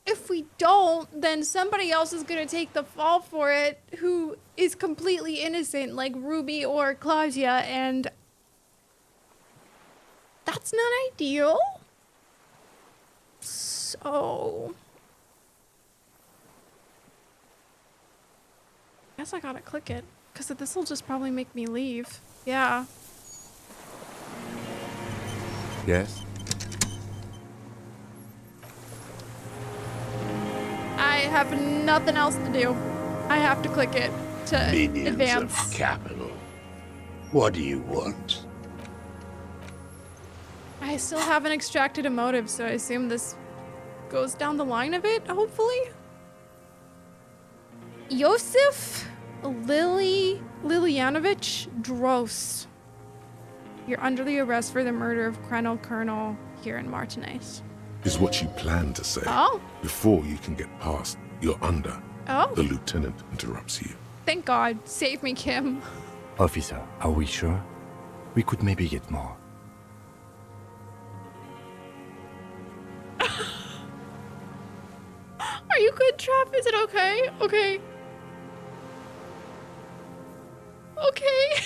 if we don't, then somebody else is gonna take the fall for it who is completely innocent, like Ruby or Claudia, and that's not ideal. So I guess I gotta click it, because this will just probably make me leave. Yeah. Yes? I have nothing else to do. I have to click it to Minions advance. of capital. What do you want? I still haven't extracted a motive, so I assume this goes down the line of it, hopefully. Yosef Lilyanovich Dros. You're under the arrest for the murder of Colonel here in Martinez. Is what you plan to say. Oh. Before you can get past, you're under. Oh. The lieutenant interrupts you. Thank God. Save me, Kim. Officer, are we sure? We could maybe get more. Are you good, Trav? Is it okay? Okay. Okay.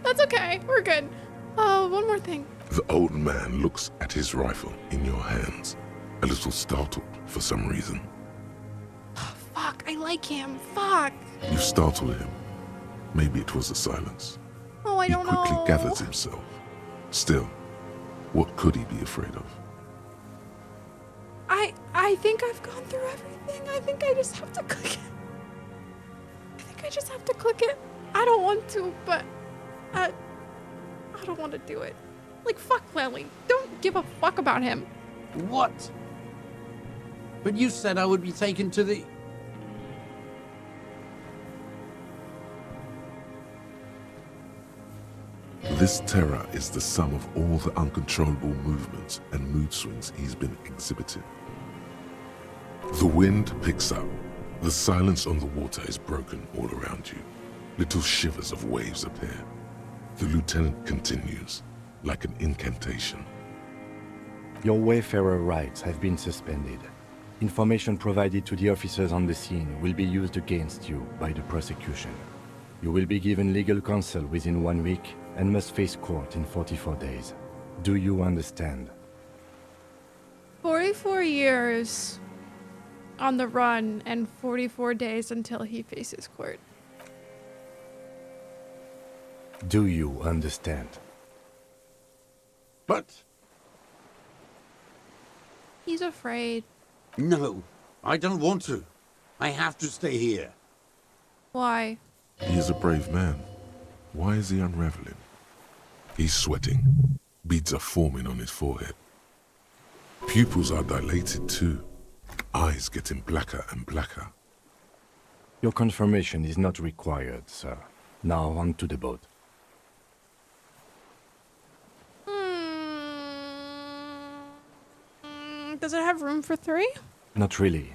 That's okay. We're good. One more thing. The old man looks at his rifle in your hands, a little startled for some reason. Fuck, I like him. Fuck. You startled him. Maybe it was the silence. Oh, I don't He quickly know. gathers himself. Still, what could he be afraid of? I think I've gone through everything. I think I just have to click it. I don't want to, but I don't want to do it. Like, fuck Lily. Don't give a fuck about him. What? But you said I would be taken to the... This terror is the sum of all the uncontrollable movements and mood swings he's been exhibiting. The wind picks up. The silence on the water is broken all around you. Little shivers of waves appear. The lieutenant continues, like an incantation. Your Wayfarer rights have been suspended. Information provided to the officers on the scene will be used against you by the prosecution. You will be given legal counsel within 1 week and must face court in 44 days. Do you understand? 44 years on the run and 44 days until he faces court. Do you understand? But... He's afraid. No, I don't want to. I have to stay here. Why? He is a brave man. Why is he unraveling? He's sweating. Beads are forming on his forehead. Pupils are dilated too. Eyes getting blacker and blacker. Your confirmation is not required, sir. Now on to the boat. Does it have room for 3? Not really.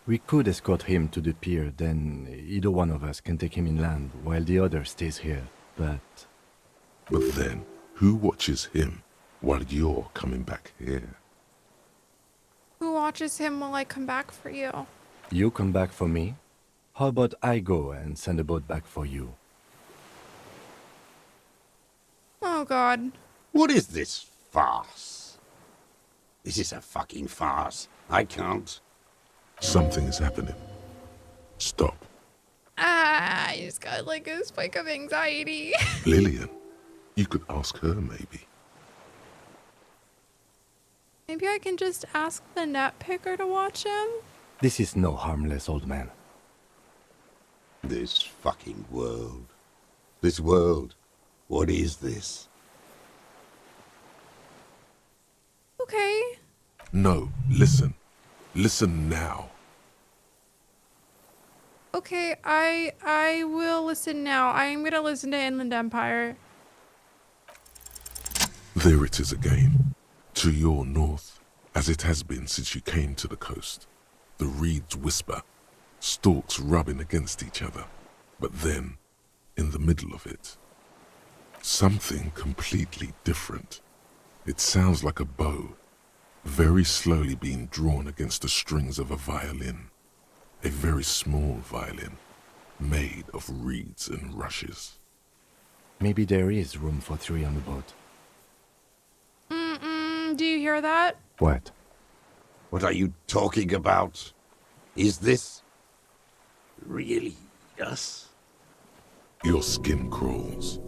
We could escort him to the pier, then either one of us can take him inland while the other stays here, but... But then, who watches him while you're coming back here? Who watches him while I come back for you? You come back for me? How about I go and send a boat back for you? Oh, God. What is this farce? This is a fucking farce. I can't. Something is happening. Stop. I just got like a spike of anxiety. Lillian, you could ask her maybe. Maybe I can just ask the net picker to watch him? This is no harmless old man. This fucking world. This world. What is this? Okay. No, listen. Listen now. Okay, I will listen now. I'm gonna listen to Inland Empire. There it is again. To your north, as it has been since you came to the coast. The reeds whisper, stalks rubbing against each other. But then, in the middle of it, something completely different. It sounds like a bow, very slowly being drawn against the strings of a violin. A very small violin, made of reeds and rushes. Maybe there is room for 3 on the boat. Do you hear that? What? What are you talking about? Is this really us? Your skin crawls.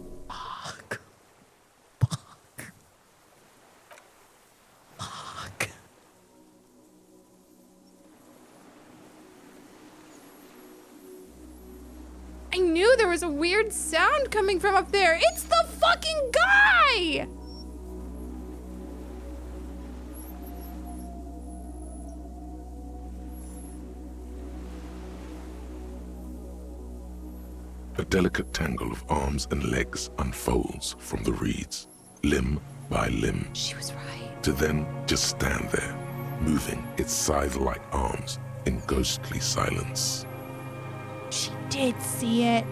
I knew there was a weird sound coming from up there. It's the fucking guy! A delicate tangle of arms and legs unfolds from the reeds, limb by limb. She was right. To then just stand there, moving its scythe-like arms in ghostly silence. She did see it.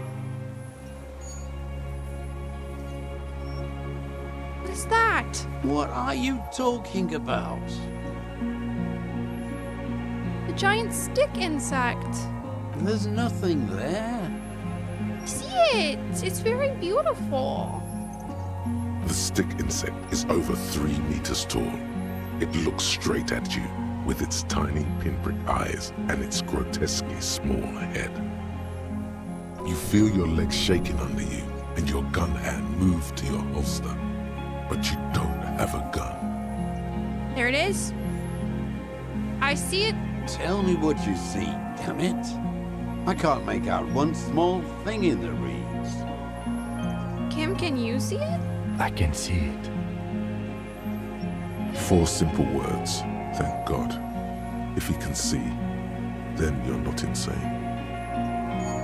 What is that? What are you talking about? The giant stick insect. There's nothing there. See it? It's very beautiful. The stick insect is over 3 meters tall. It looks straight at you with its tiny pinprick eyes and its grotesquely small head. You feel your legs shaking under you and your gun hand move to your holster, but you don't have a gun. There it is. I see it. Tell me what you see, damn it. I can't make out one small thing in the reeds. Kim, can you see it? I can see it. 4 simple words, thank God. If he can see, then you're not insane.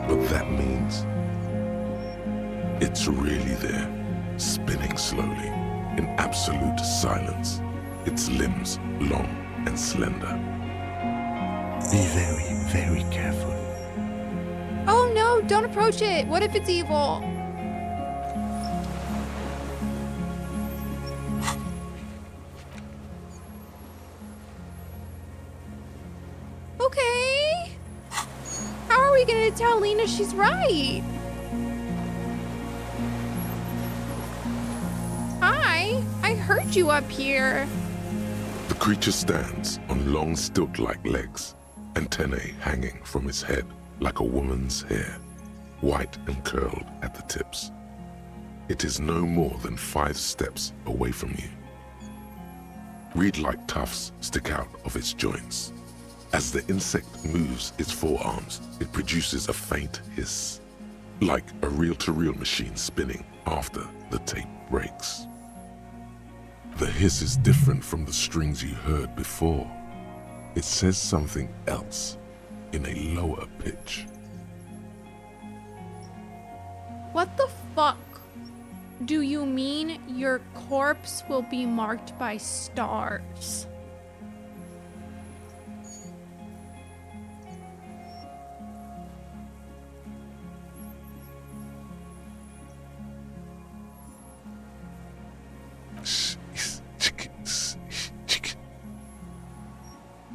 But that means it's really there, spinning slowly, in absolute silence, its limbs long and slender. Be very, very careful. Oh no, don't approach it. What if it's evil? Okay. How are we gonna tell Lena she's right? Hi, I heard you up here. The creature stands on long stilt-like legs, antennae hanging from its head like a woman's hair, white and curled at the tips. It is no more than 5 steps away from you. Reed-like tufts stick out of its joints. As the insect moves its forearms, it produces a faint hiss, like a reel-to-reel machine spinning after the tape breaks. The hiss is different from the strings you heard before. It says something else in a lower pitch. What the fuck do you mean your corpse will be marked by stars?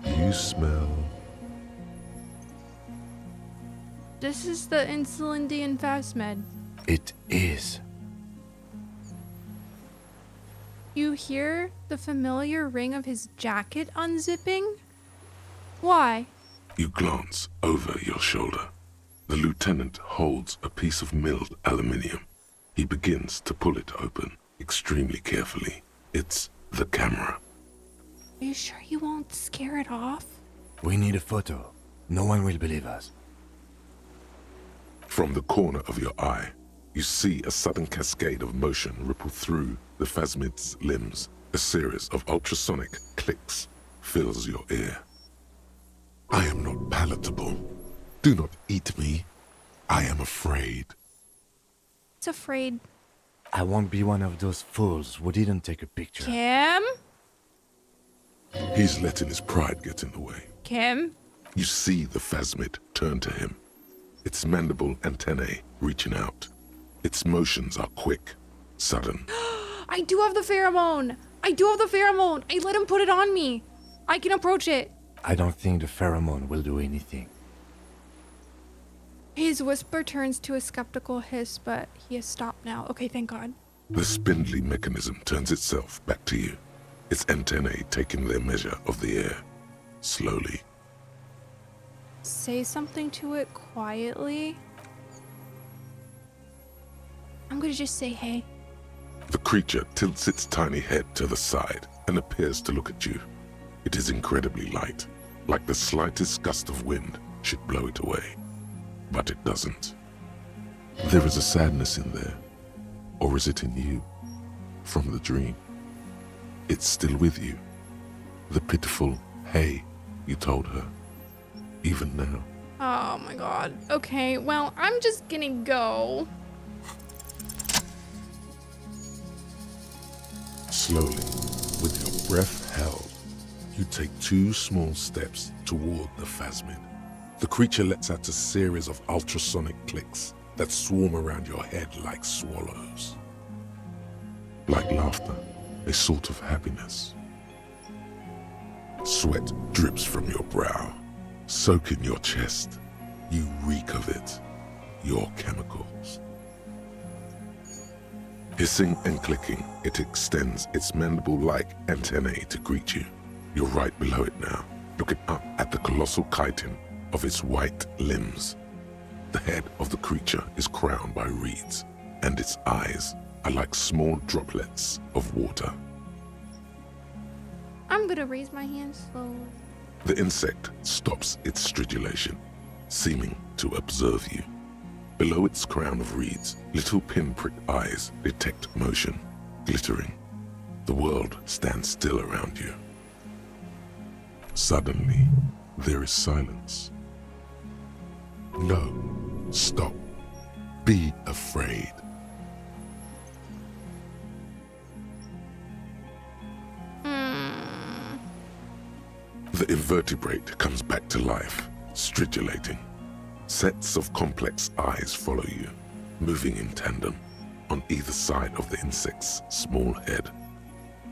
You smell. This is the Insulindian Phasmid. It is. You hear the familiar ring of his jacket unzipping? Why? You glance over your shoulder. The lieutenant holds a piece of milled aluminium. He begins to pull it open, extremely carefully. It's the camera. Are you sure you won't scare it off? We need a photo. No one will believe us. From the corner of your eye, you see a sudden cascade of motion ripple through the Phasmid's limbs. A series of ultrasonic clicks fills your ear. I am not palatable. Do not eat me. I am afraid. It's afraid. I won't be one of those fools who didn't take a picture. Kim? He's letting his pride get in the way. Kim? You see the Phasmid turn to him, its mandible antennae reaching out. Its motions are quick, sudden. I do have the pheromone! I let him put it on me! I can approach it! I don't think the pheromone will do anything. His whisper turns to a skeptical hiss, but he has stopped now. Okay, thank God. The spindly mechanism turns itself back to you, its antennae taking their measure of the air, slowly. Say something to it quietly. I'm gonna just say hey. The creature tilts its tiny head to the side and appears to look at you. It is incredibly light, like the slightest gust of wind should blow it away. But it doesn't. There is a sadness in there. Or is it in you? From the dream. It's still with you. The pitiful hey you told her. Even now. Oh my God. Okay, well, I'm just gonna go. Slowly, with your breath held, you take 2 small steps toward the Phasmid. The creature lets out a series of ultrasonic clicks that swarm around your head like swallows. Like laughter, a sort of happiness. Sweat drips from your brow, soaking your chest. You reek of it, your chemicals. Hissing and clicking, it extends its mandible-like antennae to greet you. You're right below it now, looking up at the colossal chitin of its white limbs. The head of the creature is crowned by reeds, and its eyes are like small droplets of water. I'm gonna raise my hand slowly. The insect stops its stridulation, seeming to observe you. Below its crown of reeds, little pinprick eyes detect motion, glittering. The world stands still around you. Suddenly, there is silence. No, stop. Be afraid. The invertebrate comes back to life, stridulating. Sets of complex eyes follow you, moving in tandem on either side of the insect's small head.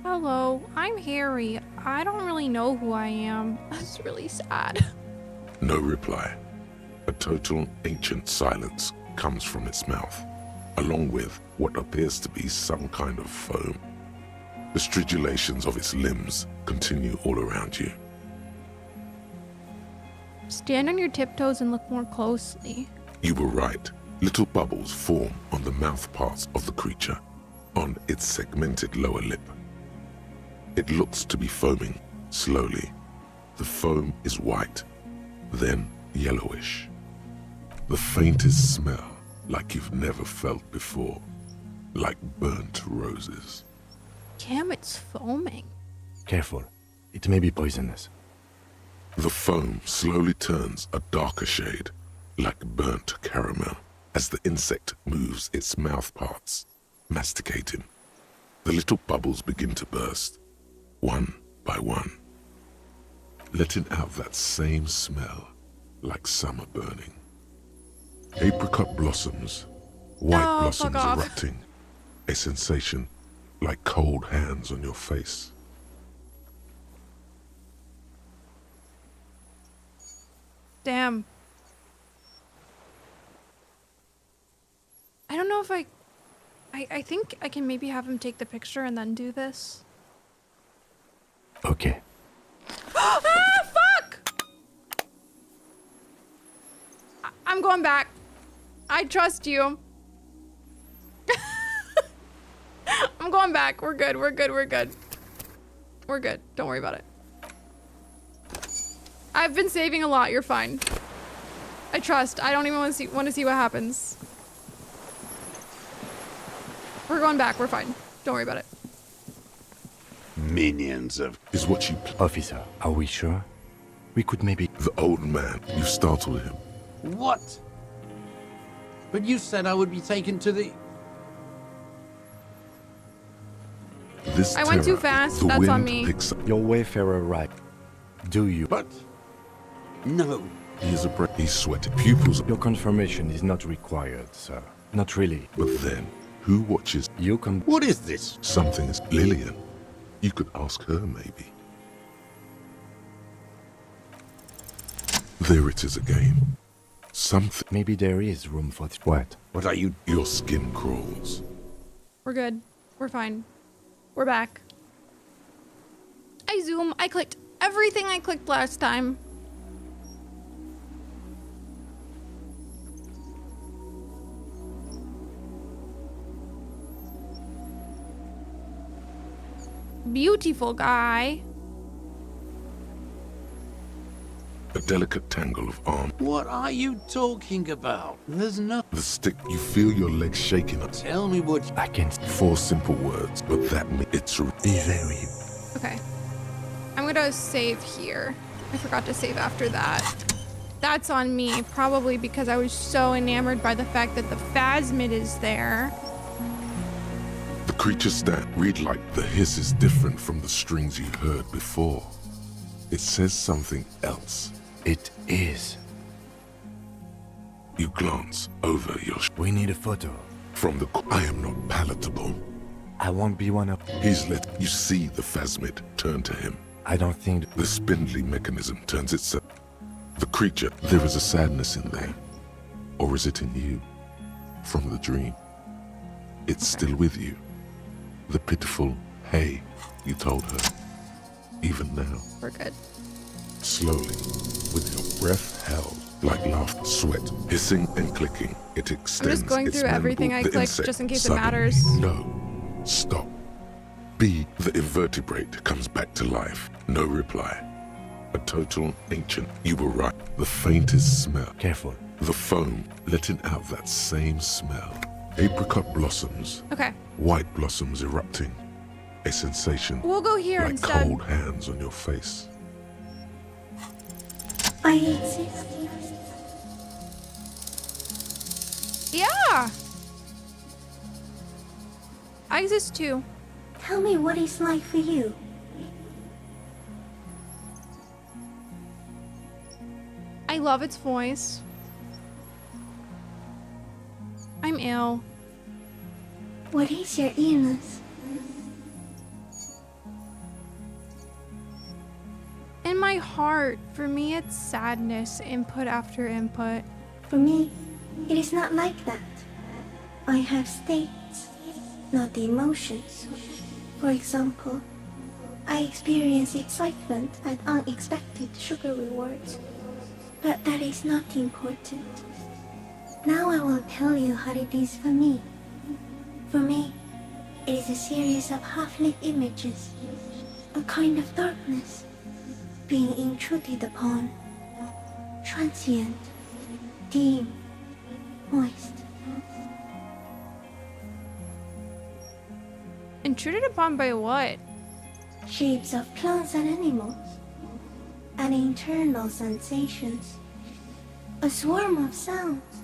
Hello, I'm Harry. I don't really know who I am. That's really sad. No reply. A total ancient silence comes from its mouth, along with what appears to be some kind of foam. The stridulations of its limbs continue all around you. Stand on your tiptoes and look more closely. You were right. Little bubbles form on the mouth parts of the creature, on its segmented lower lip. It looks to be foaming, slowly. The foam is white, then yellowish. The faintest smell like you've never felt before, like burnt roses. Kim, it's foaming. Careful. It may be poisonous. The foam slowly turns a darker shade, like burnt caramel, as the insect moves its mouth parts, masticating. The little bubbles begin to burst, one by one, letting out that same smell, like summer burning. Apricot blossoms, white blossoms erupting, a sensation like cold hands on your face. Damn. I don't know if I think I can maybe have him take the picture and then do this. Okay. Ah, fuck! I'm going back. I trust you. I'm going back. We're good. We're good. We're good. We're good. Don't worry about it. I've been saving a lot. You're fine. I trust. I don't even want to see what happens. We're going back. We're fine. Don't worry about it. Minions of... Is what you... Officer, are we sure? We could maybe... The old man, you startled him. What? But you said I would be taken to the... This I went too fast. That's on me. Your wayfarer right. Do you? But... No. He is he's sweating. Pupils... Your confirmation is not required, sir. Not really. But then, who watches... You can... What is this? Something is... Lillian. You could ask her, maybe. There it is again. Something... Maybe there is room for... What? What are you... Your skin crawls. We're good. We're fine. We're back. I zoom. I clicked everything I clicked last time. Beautiful guy. A delicate tangle of arms. What are you talking about? There's nothing. The stick, you feel your legs shaking. Tell me what... I can... 4 simple words, but that it's very... Okay. I'm gonna save here. I forgot to save after that. That's on me, probably because I was so enamored by the fact that the Phasmid is there. The creatures stand, read like the hiss is different from the strings you heard before. It says something else. It is. You glance over your... We need a photo. From the... I am not palatable. I won't be one of... He's let you see the Phasmid turn to him. I don't think... The spindly mechanism turns itself. The creature, there is a sadness in there. Or is it in you? From the dream. It's still with you. The pitiful, hey, you told her. Even now. We're good. Slowly, with your breath held, like laughter, sweat, hissing and clicking, it extends. I'm just going through everything I clicked just in case it matters. No. Stop. B, the invertebrate comes back to life. No reply. A total ancient. You were right. The faintest smell. Careful. The foam letting out that same smell. Apricot blossoms. Okay. White blossoms erupting. A sensation. We'll go here like instead. Cold hands on your face. I exist. Yeah. I exist too. Tell me what it's like for you. I love its voice. I'm ill. What is your illness? In my heart, for me it's sadness, input after input. For me, it is not like that. I have states, not the emotions. For example, I experience excitement at unexpected sugar rewards. But that is not important. Now I will tell you how it is for me. For me, it is a series of half-lit images, a kind of darkness, being intruded upon, transient, dim, moist. Intruded upon by what? Shapes of plants and animals. and internal sensations. A swarm of sounds,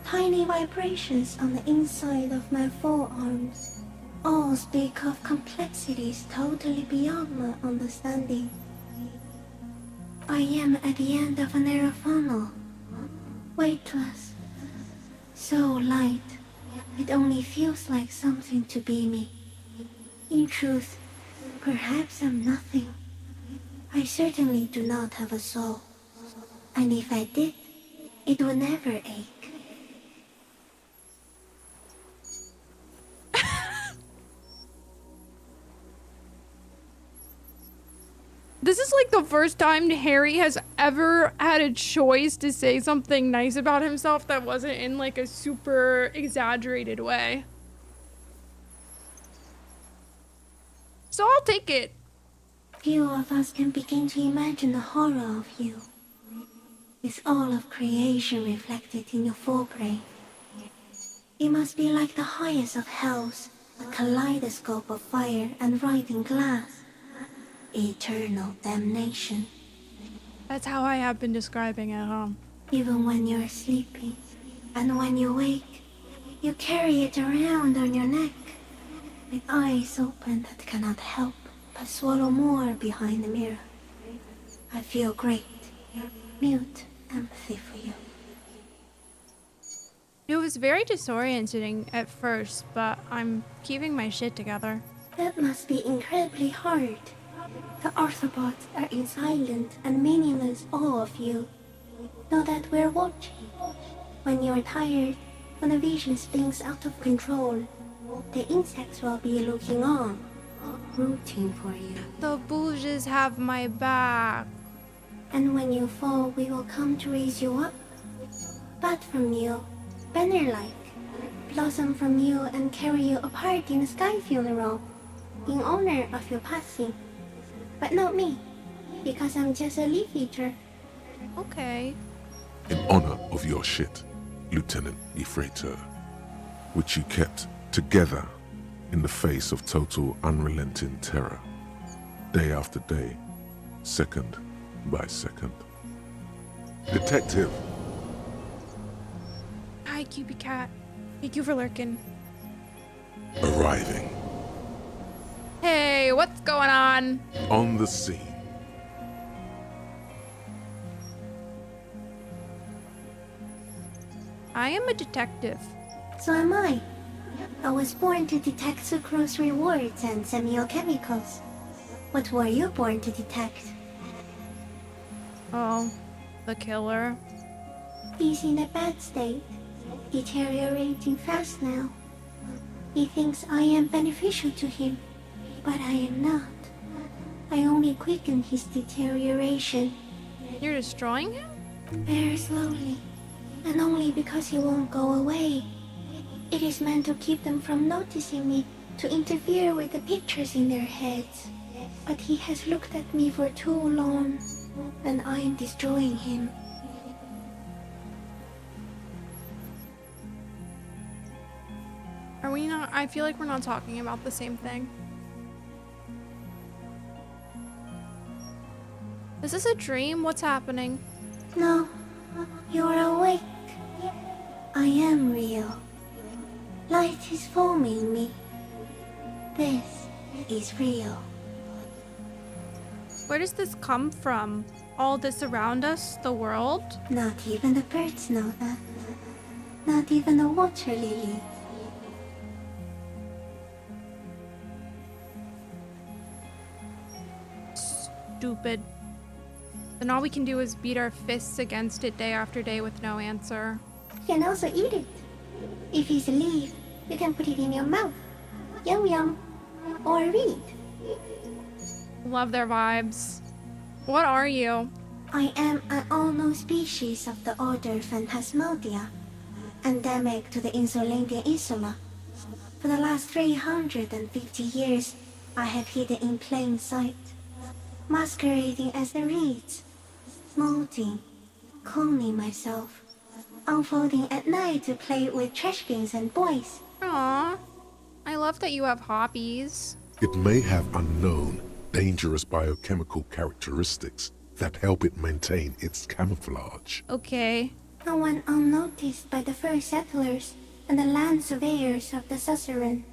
tiny vibrations on the inside of my forearms, all speak of complexities totally beyond my understanding. I am at the end of a narrow funnel, weightless, so light, it only feels like something to be me. In truth, perhaps I'm nothing. I certainly do not have a soul, and if I did, it would never ache. This is like the first time Harry has ever had a choice to say something nice about himself that wasn't in like a super exaggerated way. So I'll take it. Few of us can begin to imagine the horror of you, with all of creation reflected in your forebrain. It must be like the highest of hells, a kaleidoscope of fire and writhing glass. Eternal damnation. That's how I have been describing it, huh? Even when you're sleeping, and when you wake, you carry it around on your neck, with eyes open that cannot help but swallow more behind the mirror. I feel great, mute empathy for you. It was very disorienting at first, but I'm keeping my shit together. That must be incredibly hard. The Arthropods are in silent and meaningless awe of you. Know that we're watching. When you're tired, when the vision spins out of control, the insects will be looking on, rooting for you. The Bouges have my back. And when you fall, we will come to raise you up. Bud from you, banner-like, blossom from you and carry you apart in a sky funeral, in honor of your passing. But not me, because I'm just a leaf eater. Okay. In honor of your shit, Lieutenant Ifreter, which you kept together in the face of total unrelenting terror, day after day, second by second. Detective! Hi, Cupid Cat. Thank you for lurking. Arriving. Hey, what's going on? On the scene. I am a detective. So am I. I was born to detect sucrose rewards and semiochemicals. What were you born to detect? Oh, the killer. He's in a bad state, deteriorating fast now. He thinks I am beneficial to him, but I am not. I only quicken his deterioration. You're destroying him? Very slowly, and only because he won't go away. It is meant to keep them from noticing me, to interfere with the pictures in their heads. But he has looked at me for too long, and I am destroying him. Are we not? I feel like we're not talking about the same thing. Is this a dream? What's happening? No, you're awake. I am real. Light is forming me. This is real. Where does this come from? All this around us? The world? Not even the birds know that. Not even the water lily. Stupid. Then all we can do is beat our fists against it day after day with no answer. You can also eat it. If it's a leaf, you can put it in your mouth. Yum yum. Or read. Love their vibes. What are you? I am an unknown species of the order Phantasmodia, endemic to the Insulandian Insula. For the last 350 years, I have hidden in plain sight, masquerading as the reeds, molding, cloning myself, unfolding at night to play with trash bins and boys. Aww. I love that you have hobbies. It may have unknown, dangerous biochemical characteristics, that help it maintain its camouflage. Okay. No one unnoticed by the first settlers and the land surveyors of the suzerain.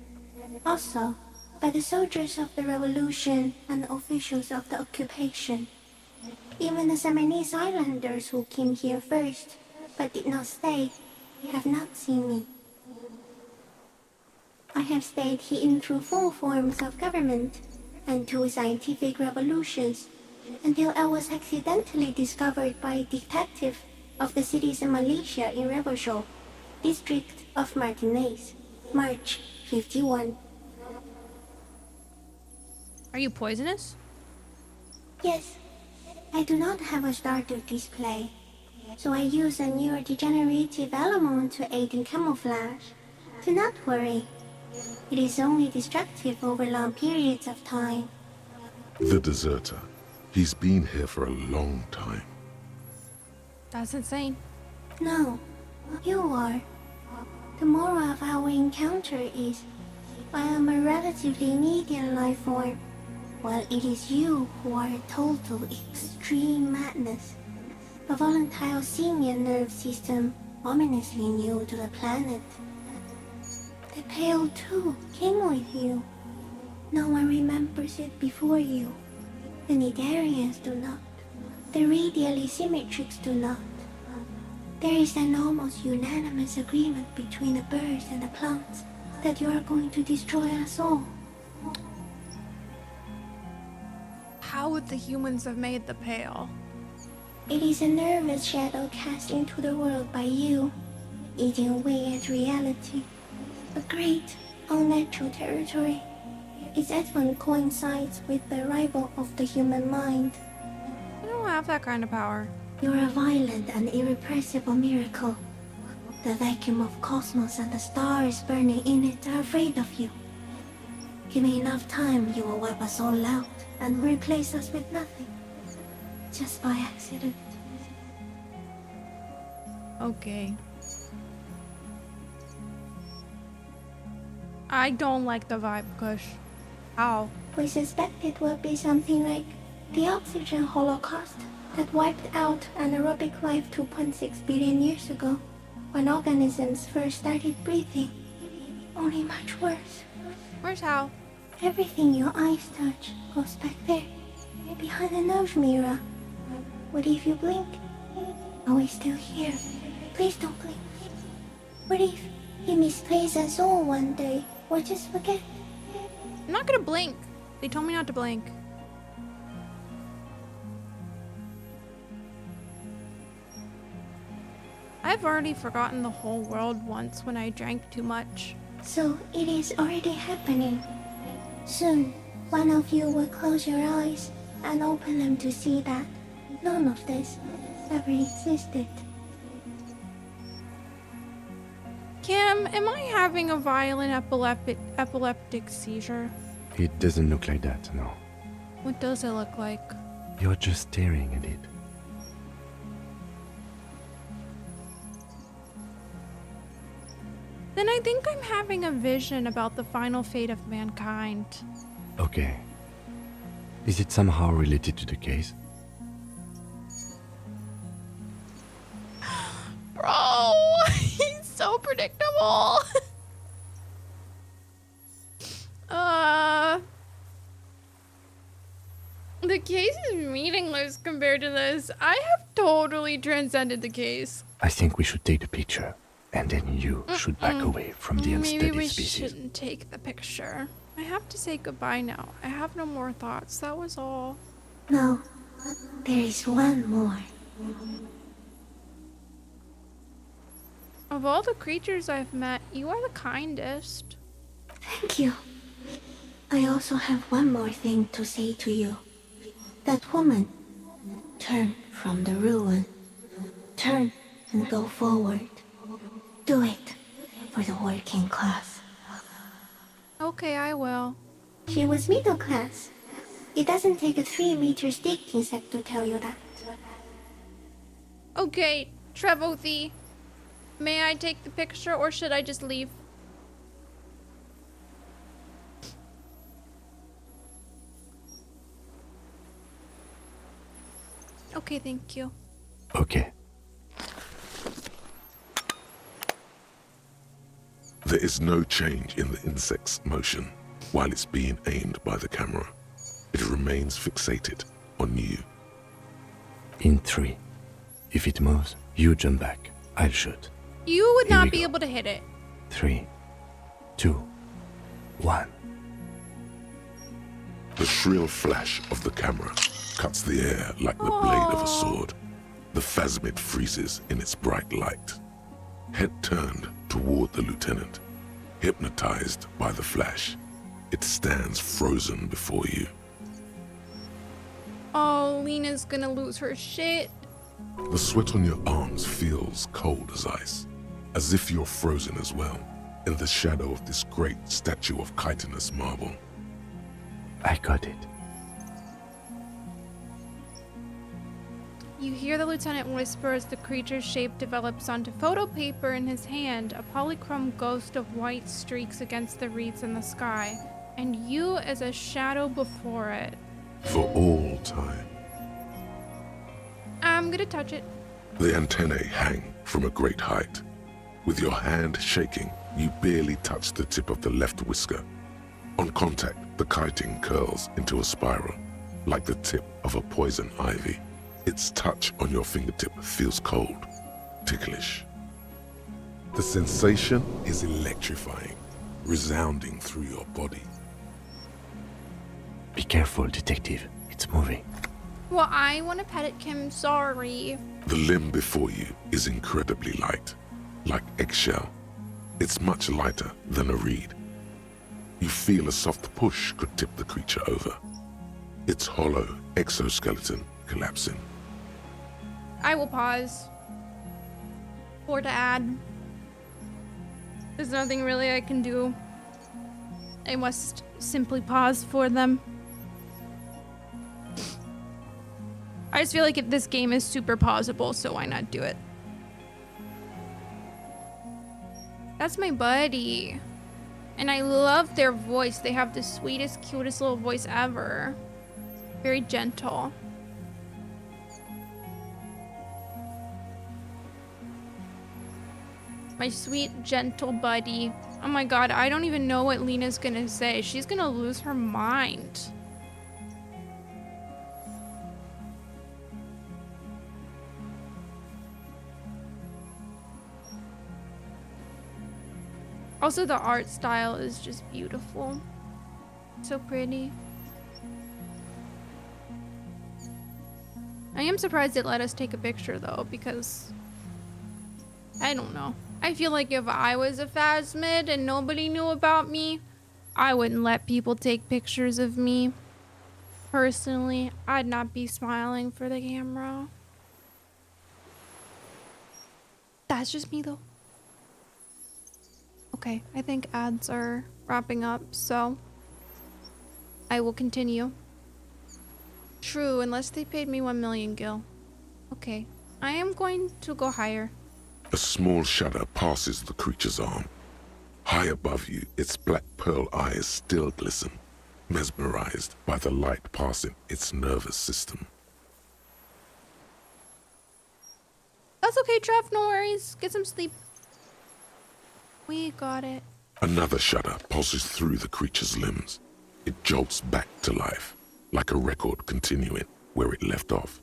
Also, by the soldiers of the revolution and the officials of the occupation. Even the Seminese islanders who came here first, but did not stay, have not seen me. I have stayed hidden through 4 forms of government and 2 scientific revolutions, until I was accidentally discovered by a detective of the citizen militia in Revelshore, district of Martinez, March 51. Are you poisonous? Yes, I do not have a starter display, so I use a neurodegenerative element to aid in camouflage. Do not worry, it is only destructive over long periods of time. The deserter. He's been here for a long time. That's insane. No, you are. The moral of our encounter is, I am a relatively medium life form, while it is you who are a total extreme madness. A volatile simian nerve system ominously new to the planet. The Pale too came with you. No one remembers it before you. The Nidarians do not. The radially symmetrics do not. There is an almost unanimous agreement between the birds and the plants that you are going to destroy us all. How would the humans have made the Pale? It is a nervous shadow cast into the world by you, eating away at reality. A great, unnatural territory. Its advent coincides with the arrival of the human mind. I don't have that kind of power. You're a violent and irrepressible miracle. The vacuum of cosmos and the stars burning in it are afraid of you. Give me enough time, you will wipe us all out and replace us with nothing. Just by accident. Okay. I don't like the vibe, Kush. How? We suspect it will be something like the oxygen holocaust that wiped out anaerobic life 2.6 billion years ago, when organisms first started breathing. Only much worse. Where's how? Everything your eyes touch goes back there, behind the nose mirror. What if you blink? Are we still here? Please don't blink. What if he misplaces us all one day, or just forget? I'm not gonna blink. They told me not to blink. I've already forgotten the whole world once when I drank too much. So it is already happening. Soon, one of you will close your eyes and open them to see that none of this ever existed. Kim, am I having a violent epileptic seizure? It doesn't look like that, no. What does it look like? You're just staring at it. Then I think I'm having a vision about the final fate of mankind. Okay. Is it somehow related to the case? Bro, he's so predictable. The case is meaningless compared to this. I have totally transcended the case. I think we should take the picture, and then you should back away from the unsteady Maybe we species. shouldn't take the picture. I have to say goodbye now. I have no more thoughts. That was all. No, there is one more. Of all the creatures I've met, you are the kindest. Thank you. I also have one more thing to say to you. That woman, turn from the ruin. Turn and go forward. Do it for the working class. Okay, I will. She was middle class. It doesn't take a 3-meter stick insect to tell you that. Okay, Trevothy. May I take the picture or should I just leave? Okay, thank you. Okay. There is no change in the insect's motion while it's being aimed by the camera. It remains fixated on you. In 3. If it moves, you jump back. I'll shoot. You would Here not we be go. able to hit it. 3, 2, 1. The shrill flash of the camera cuts the air like the blade of a sword. The Phasmid freezes in its bright light. Head turned toward the lieutenant, hypnotized by the flash. It stands frozen before you. Oh, Lena's gonna lose her shit. The sweat on your arms feels cold as ice, as if you're frozen as well, in the shadow of this great statue of chitinous marble. I got it. You hear the lieutenant whisper as the creature's shape develops onto photo paper in his hand, a polychrome ghost of white streaks against the reeds in the sky, and you as a shadow before it. For all time. I'm gonna touch it. The antennae hang from a great height. With your hand shaking, you barely touch the tip of the left whisker. On contact, the chitin curls into a spiral, like the tip of a poison ivy. Its touch on your fingertip feels cold, ticklish. The sensation is electrifying, resounding through your body. Be careful, detective. It's moving. Well, I want to pet it, Kim. Sorry. The limb before you is incredibly light, like eggshell. It's much lighter than a reed. You feel a soft push could tip the creature over. Its hollow exoskeleton collapsing. I will pause. Or to add. There's nothing really I can do. I must simply pause for them. I just feel like if this game is super pausable, so why not do it? That's my buddy. And I love their voice. They have the sweetest, cutest little voice ever. Very gentle. My sweet, gentle buddy. Oh my god, I don't even know what Lena's gonna say. She's gonna lose her mind. Also, the art style is just beautiful. So pretty. I am surprised it let us take a picture though, because I don't know. I feel like if I was a Phasmid and nobody knew about me, I wouldn't let people take pictures of me. Personally, I'd not be smiling for the camera. That's just me though. Okay, I think ads are wrapping up, so I will continue. True, unless they paid me 1 million gil. Okay, I am going to go higher. A small shudder passes the creature's arm. High above you, its black pearl eyes still glisten, mesmerized by the light passing its nervous system. That's okay, Trev, no worries. Get some sleep. We got it. Another shudder pulses through the creature's limbs. It jolts back to life, like a record continuing where it left off,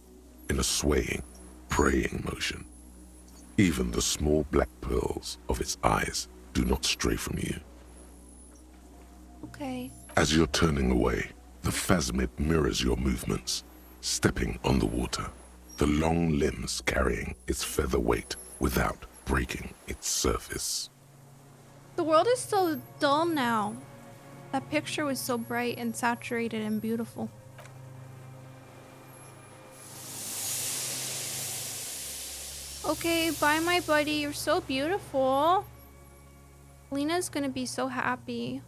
in a swaying, praying motion. Even the small black pearls of its eyes do not stray from you. Okay. As you're turning away, the Phasmid mirrors your movements, stepping on the water, the long limbs carrying its feather weight without breaking its surface. The world is so dull now. That picture was so bright and saturated and beautiful. Okay, bye my buddy. You're so beautiful. Lena's gonna be so happy.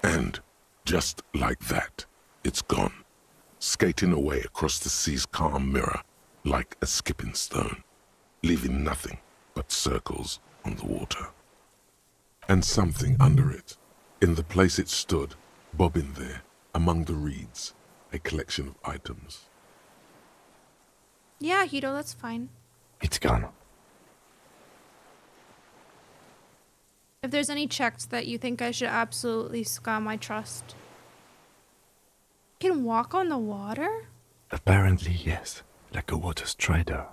And just like that, it's gone, skating away across the sea's calm mirror like a skipping stone, leaving nothing but circles on the water. And something under it, in the place it stood, bobbing there among the reeds, a collection of items. Yeah, Hito, that's fine. It's gone. If there's any checks that you think I should absolutely scum, I trust. You can walk on the water? Apparently, yes. Like a water strider.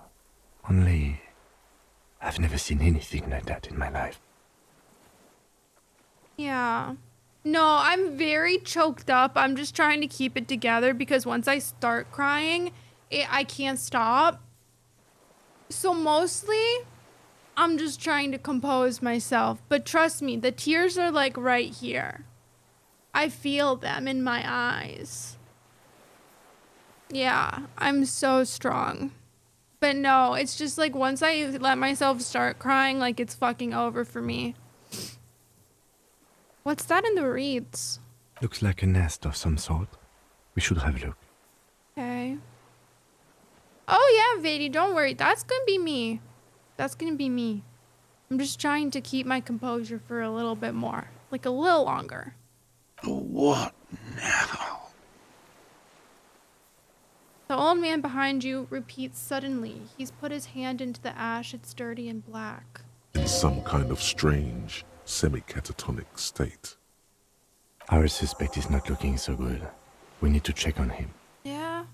Only, I've never seen anything like that in my life. Yeah. No, I'm very choked up. I'm just trying to keep it together because once I start crying, I can't stop. So mostly, I'm just trying to compose myself. But trust me, the tears are like right here. I feel them in my eyes. Yeah, I'm so strong. But no, it's just like once I let myself start crying, like it's fucking over for me. What's that in the reeds? Looks like a nest of some sort. We should have a look. Okay. Oh yeah, Vady, don't worry. That's gonna be me. That's gonna be me. I'm just trying to keep my composure for a little bit more. Like a little longer. What now? The old man behind you repeats suddenly. He's put his hand into the ash. It's dirty and black. In some kind of strange, semi-catatonic state. Our suspect is not looking so good. We need to check on him. Yeah.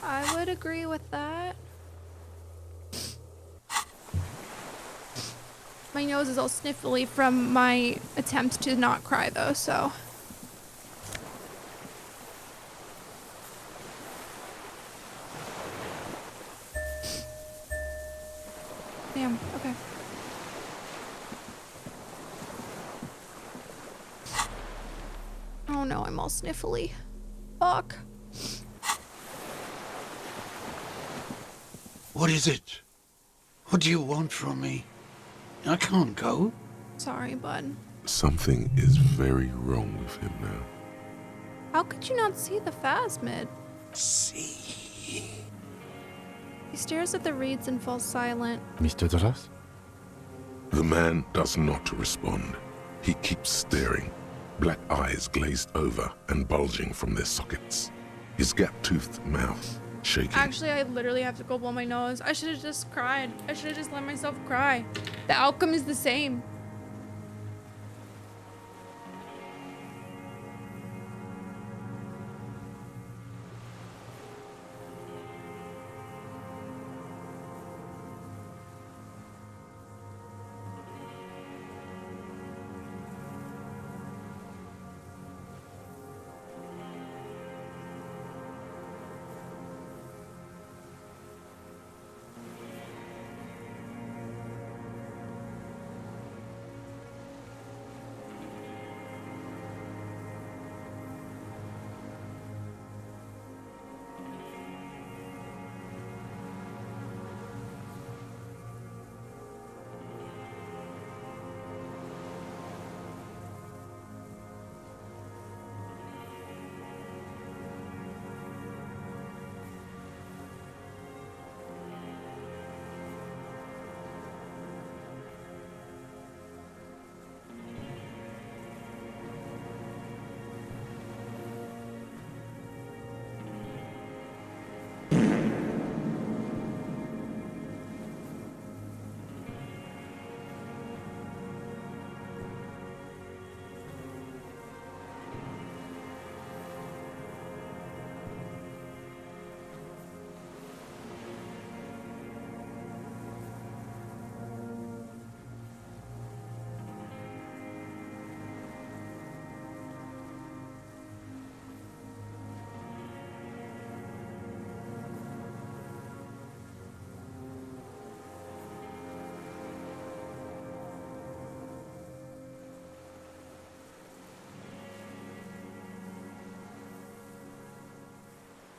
I would agree with that. My nose is all sniffly from my attempt to not cry though, so. Damn, okay. Oh no, I'm all sniffly. Fuck. What is it? What do you want from me? I can't go. Sorry, bud. Something is very wrong with him now. How could you not see the Phasmid? See? He stares at the reeds and falls silent. Mr. Doras? The man does not respond. He keeps staring, black eyes glazed over and bulging from their sockets. His gap-toothed mouth shaking. Actually, I literally have to go blow my nose. I should have just cried. I should have just let myself cry. The outcome is the same.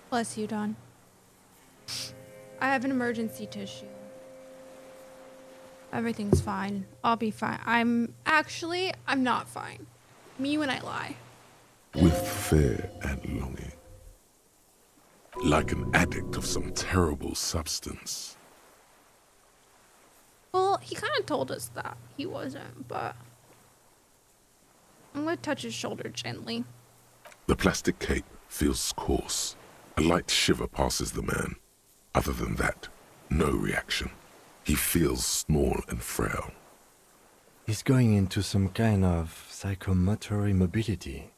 Bless you, Don. I have an emergency tissue. Everything's fine. I'll be fine. I'm not fine. Me when I lie. With fear and longing. Like an addict of some terrible substance. Well, he kind of told us that he wasn't, but I'm gonna touch his shoulder gently. The plastic cape feels coarse. A light shiver passes the man. Other than that, no reaction. He feels small and frail. He's going into some kind of psychomotor immobility.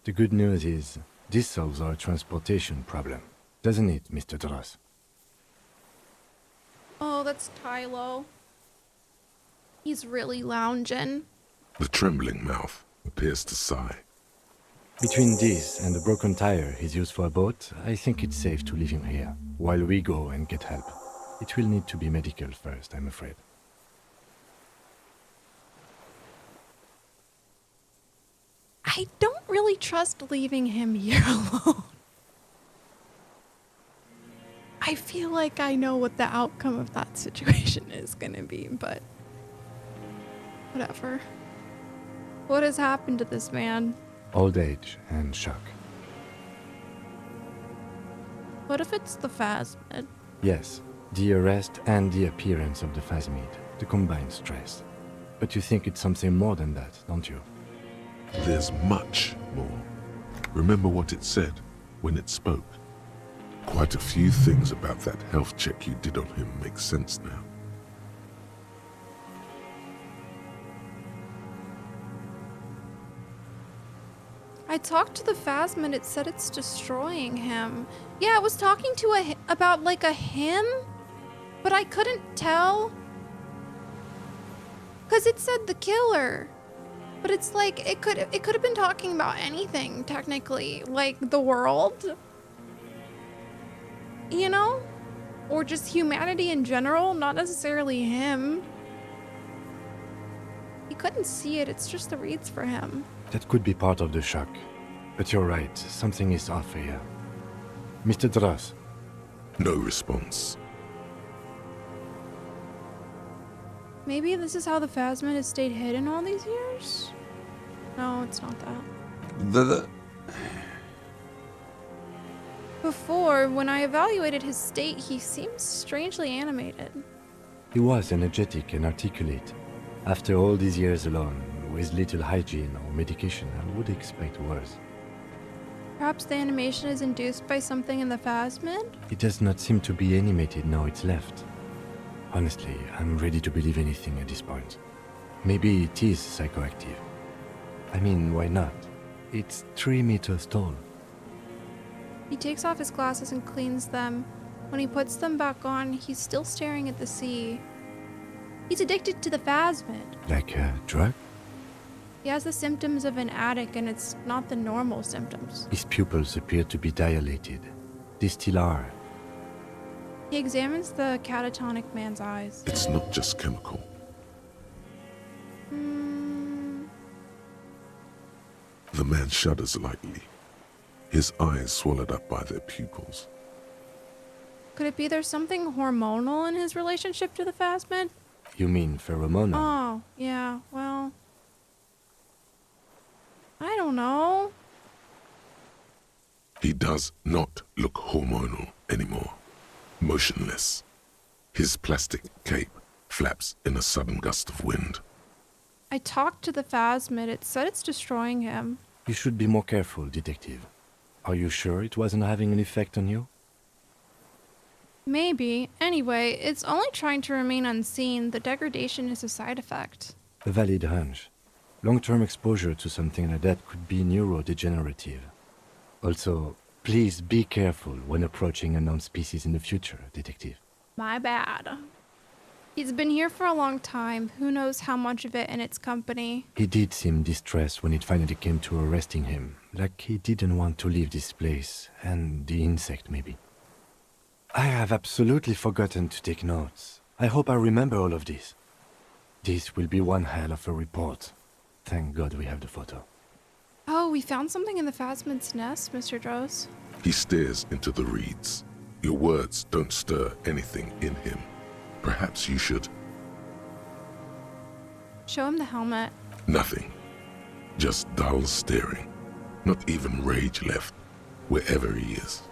The good news is, this solves our transportation problem. Doesn't it, Mr. Dross? Oh, that's Tylo. He's really lounging. The trembling mouth appears to sigh. Between this and the broken tire he's used for a boat, I think it's safe to leave him here, while we go and get help. It will need to be medical first, I'm afraid. I don't really trust leaving him here alone. I feel like I know what the outcome of that situation is gonna be, but whatever. What has happened to this man? Old age and shock. What if it's the Phasmid? Yes, the arrest and the appearance of the Phasmid, the combined stress. But you think it's something more than that, don't you? There's much more. Remember what it said when it spoke? Quite a few things about that health check you did on him make sense now. I talked to the Phasmid, it said it's destroying him. Yeah, it was talking to about like a him, but I couldn't tell. Cause it said the killer. But it's like it could have been talking about anything, technically. Like the world. You know? Or just humanity in general, not necessarily him. He couldn't see it, it's just the reads for him. That could be part of the shock. But you're right, something is off here. Mr. Dross. No response. Maybe this is how the Phasmid has stayed hidden all these years? No, it's not that. Before, when I evaluated his state, he seemed strangely animated. He was energetic and articulate. After all these years alone, with little hygiene or medication, I would expect worse. Perhaps the animation is induced by something in the Phasmid? It does not seem to be animated now it's left. Honestly, I'm ready to believe anything at this point. Maybe it is psychoactive. I mean, why not? It's 3 meters tall. He takes off his glasses and cleans them. When he puts them back on, he's still staring at the sea. He's addicted to the Phasmid. Like a drug? He has the symptoms of an addict, and it's not the normal symptoms. His pupils appear to be dilated. They still are. He examines the catatonic man's eyes. It's not just chemical. The man shudders lightly, his eyes swallowed up by their pupils. Could it be there's something hormonal in his relationship to the Phasmid? You mean pheromonal? Oh, yeah, well... I don't know. He does not look hormonal anymore. Motionless. His plastic cape flaps in a sudden gust of wind. I talked to the Phasmid. It said it's destroying him. You should be more careful, Detective. Are you sure it wasn't having an effect on you? Maybe. Anyway, it's only trying to remain unseen. The degradation is a side effect. A valid hunch. Long-term exposure to something like that could be neurodegenerative. Also, please be careful when approaching unknown species in the future, Detective. My bad. He's been here for a long time. Who knows how much of it in its company. He did seem distressed when it finally came to arresting him, like he didn't want to leave this place, and the insect maybe. I have absolutely forgotten to take notes. I hope I remember all of this. This will be one hell of a report. Thank God we have the photo. Oh, we found something in the Phasmid's nest, Mr. Dross. He stares into the reeds. Your words don't stir anything in him. Perhaps you should. Show him the helmet. Nothing. Just dull staring. Not even rage left, wherever he is.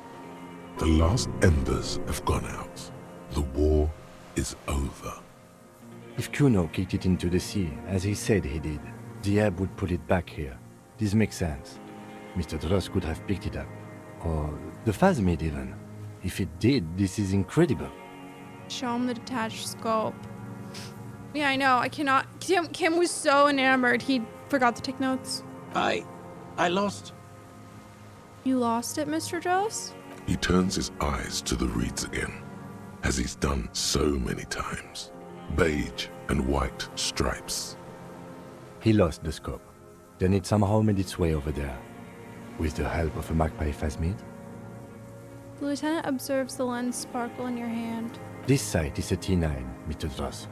The last embers have gone out. The war is over. If Kuno kicked it into the sea, as he said he did, the ebb would pull it back here. This makes sense. Mr. Dross could have picked it up. or the Phasmid even. If it did, this is incredible. Show him the detached scope. Yeah, I know. I cannot. Kim was so enamored, he forgot to take notes. I lost. You lost it, Mr. Joss? He turns his eyes to the reeds again, as he's done so many times. Beige and white stripes. He lost the scope. Then it somehow made its way over there. With the help of a magpie Phasmid. The lieutenant observes the lens sparkle in your hand. This sight is a T9, Mr. Dross.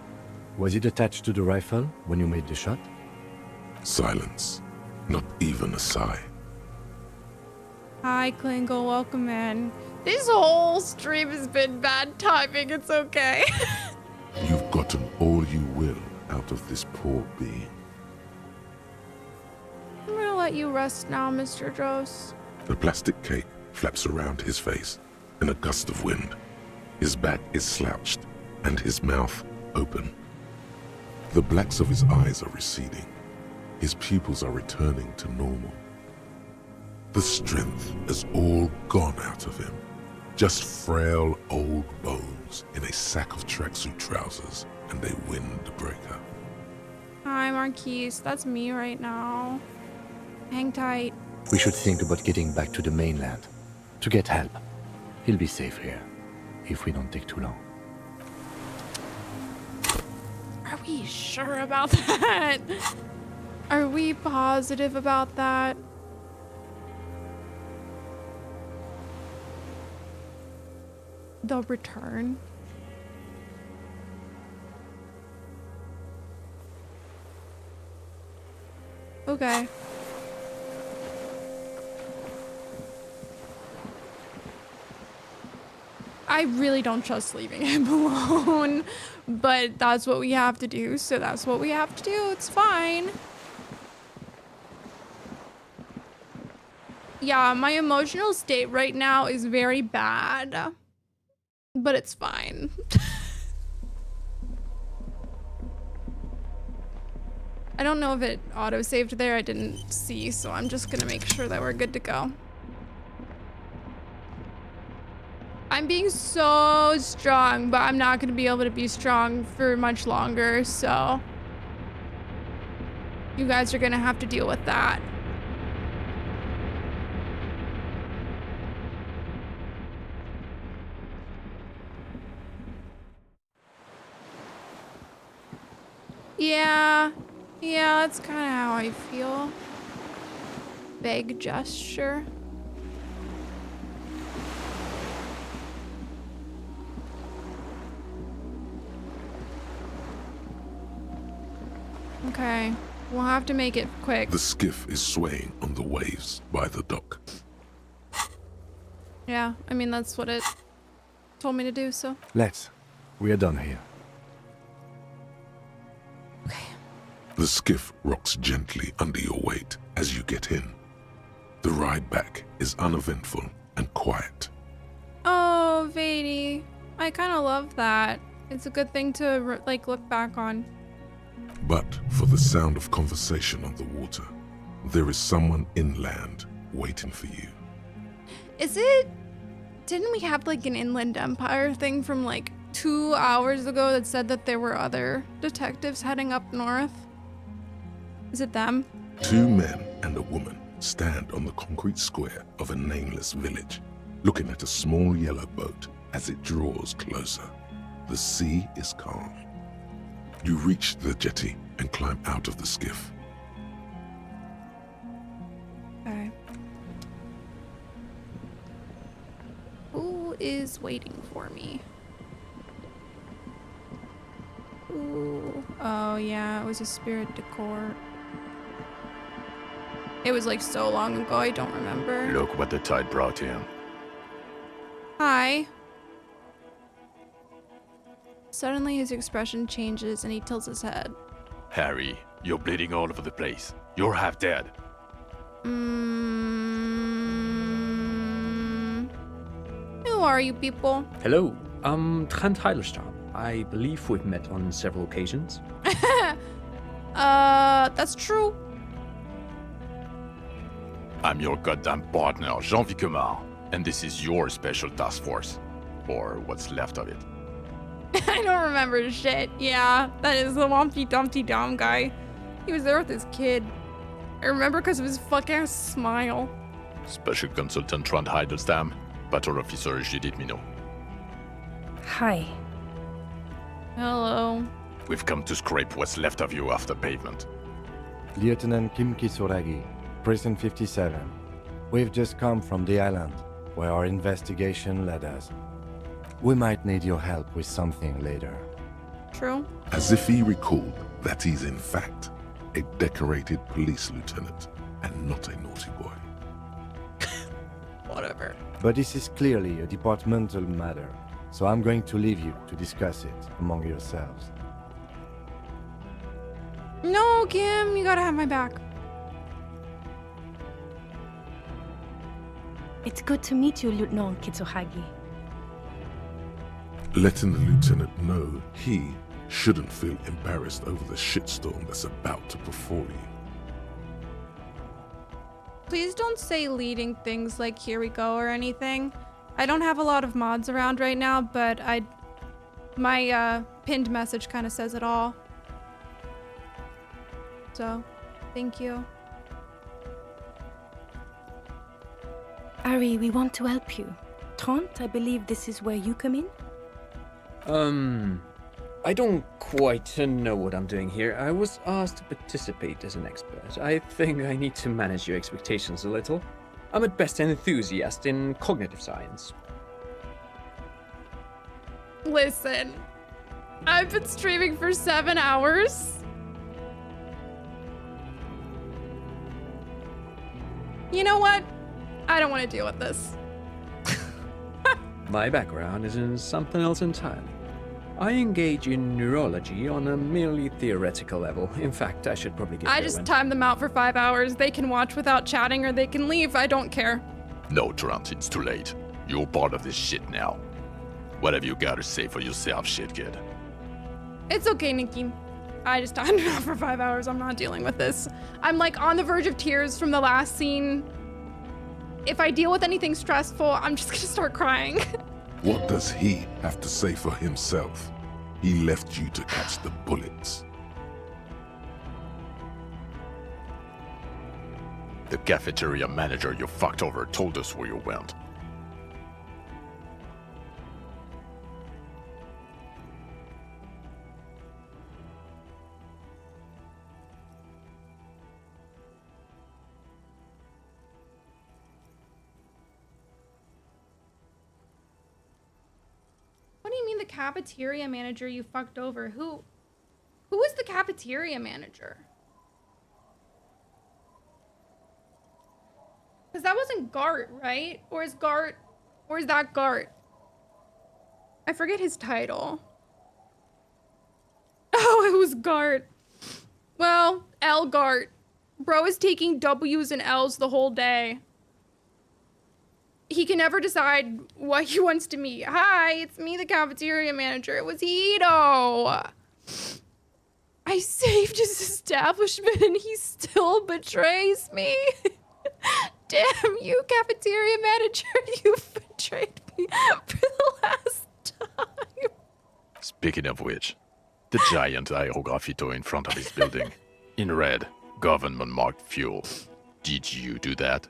Was it attached to the rifle when you made the shot? Silence. Not even a sigh. Hi, Klingle. Welcome in. This whole stream has been bad timing. It's okay. You've gotten all you will out of this poor being. I'm gonna let you rest now, Mr. Dross. The plastic cape flaps around his face in a gust of wind. His back is slouched and his mouth open. The blacks of his eyes are receding. His pupils are returning to normal. The strength is all gone out of him. Just frail old bones in a sack of tracksuit trousers and a windbreaker. Hi, Marquise. That's me right now. Hang tight. We should think about getting back to the mainland. To get help. He'll be safe here. If we don't take too long. Are we sure about that? Are we positive about that? The return? Okay. I really don't trust leaving him alone, but that's what we have to do, so that's what we have to do. It's fine. Yeah, my emotional state right now is very bad, but it's fine. I don't know if it auto-saved there. I didn't see, so I'm just gonna make sure that we're good to go. I'm being so strong, but I'm not going to be able to be strong for much longer, so you guys are going to have to deal with that. Yeah, that's kind of how I feel. Vague gesture. Okay, we'll have to make it quick. The skiff is swaying on the waves by the dock. Yeah, I mean, that's what it told me to do, so. Let's. We are done here. The skiff rocks gently under your weight as you get in. The ride back is uneventful and quiet. Oh, Vady. I kind of love that. It's a good thing to, like, look back on. But for the sound of conversation on the water, there is someone inland waiting for you. Is it... Didn't we have, like, an Inland Empire thing from, like, 2 hours ago that said that there were other detectives heading up north? Is it them? 2 men and a woman stand on the concrete square of a nameless village, looking at a small yellow boat as it draws closer. The sea is calm. You reach the jetty and climb out of the skiff. Okay. Who is waiting for me? Ooh. Oh, yeah, it was a spirit decor. It was like so long ago, I don't remember. Look what the tide brought him. Hi. Suddenly his expression changes and he tilts his head. Harry, you're bleeding all over the place. You're half dead. Who are you people? Hello, I'm Trent Heilerstrom. I believe we've met on several occasions. That's true. I'm your goddamn partner, Jean Vicomar. And this is your special task force. Or what's left of it. I don't remember shit. Yeah, that is the Humpty Dumpty Dum guy. He was there with his kid. I remember because of his fucking smile. Special Consultant Trond Heidelstam, Battle Officer Judith Minot. Hi. Hello. We've come to scrape what's left of you off the pavement. Lieutenant Kim Kisuragi, Precinct 57. We've just come from the island, where our investigation led us. We might need your help with something later. True. As if he recalled that he's in fact a decorated police lieutenant and not a naughty boy. Whatever. But this is clearly a departmental matter, so I'm going to leave you to discuss it among yourselves. No, Kim, you gotta have my back. It's good to meet you, Lieutenant Kitsuhagi. Letting the lieutenant know he shouldn't feel embarrassed over the shitstorm that's about to befall you. Please don't say leading things like "here we go" or anything. I don't have a lot of mods around right now, but my pinned message kind of says it all. So, thank you. Ari, we want to help you. Trant, I believe this is where you come in? I don't quite know what I'm doing here. I was asked to participate as an expert. I think I need to manage your expectations a little. I'm at best an enthusiast in cognitive science. Listen, I've been streaming for 7 hours. You know what? I don't want to deal with this. My background is in something else entirely. I engage in neurology on a merely theoretical level. In fact, I should probably get I going. just time them out for 5 hours. They can watch without chatting or they can leave. I don't care. No, Trant, it's too late. You're part of this shit now. What have you got to say for yourself, shit kid? It's okay, Nikki. I just timed it out for 5 hours. I'm not dealing with this. I'm like on the verge of tears from the last scene. If I deal with anything stressful, I'm just gonna start crying. What does he have to say for himself? He left you to catch the bullets. The cafeteria manager you fucked over told us where you went. What do you mean the cafeteria manager you fucked over? Who is the cafeteria manager? Because that wasn't Gart, right? Or is that Gart? I forget his title. Oh, it was Gart. Well, L Gart. Bro is taking W's and L's the whole day. He can never decide what he wants to meet. Hi, it's me, the cafeteria manager. It was Ito. I saved his establishment and he still betrays me. Damn you, cafeteria manager. You've betrayed me for the last time. Speaking of which, the giant aerografito in front of his building, in red, government-marked fuel. Did you do that?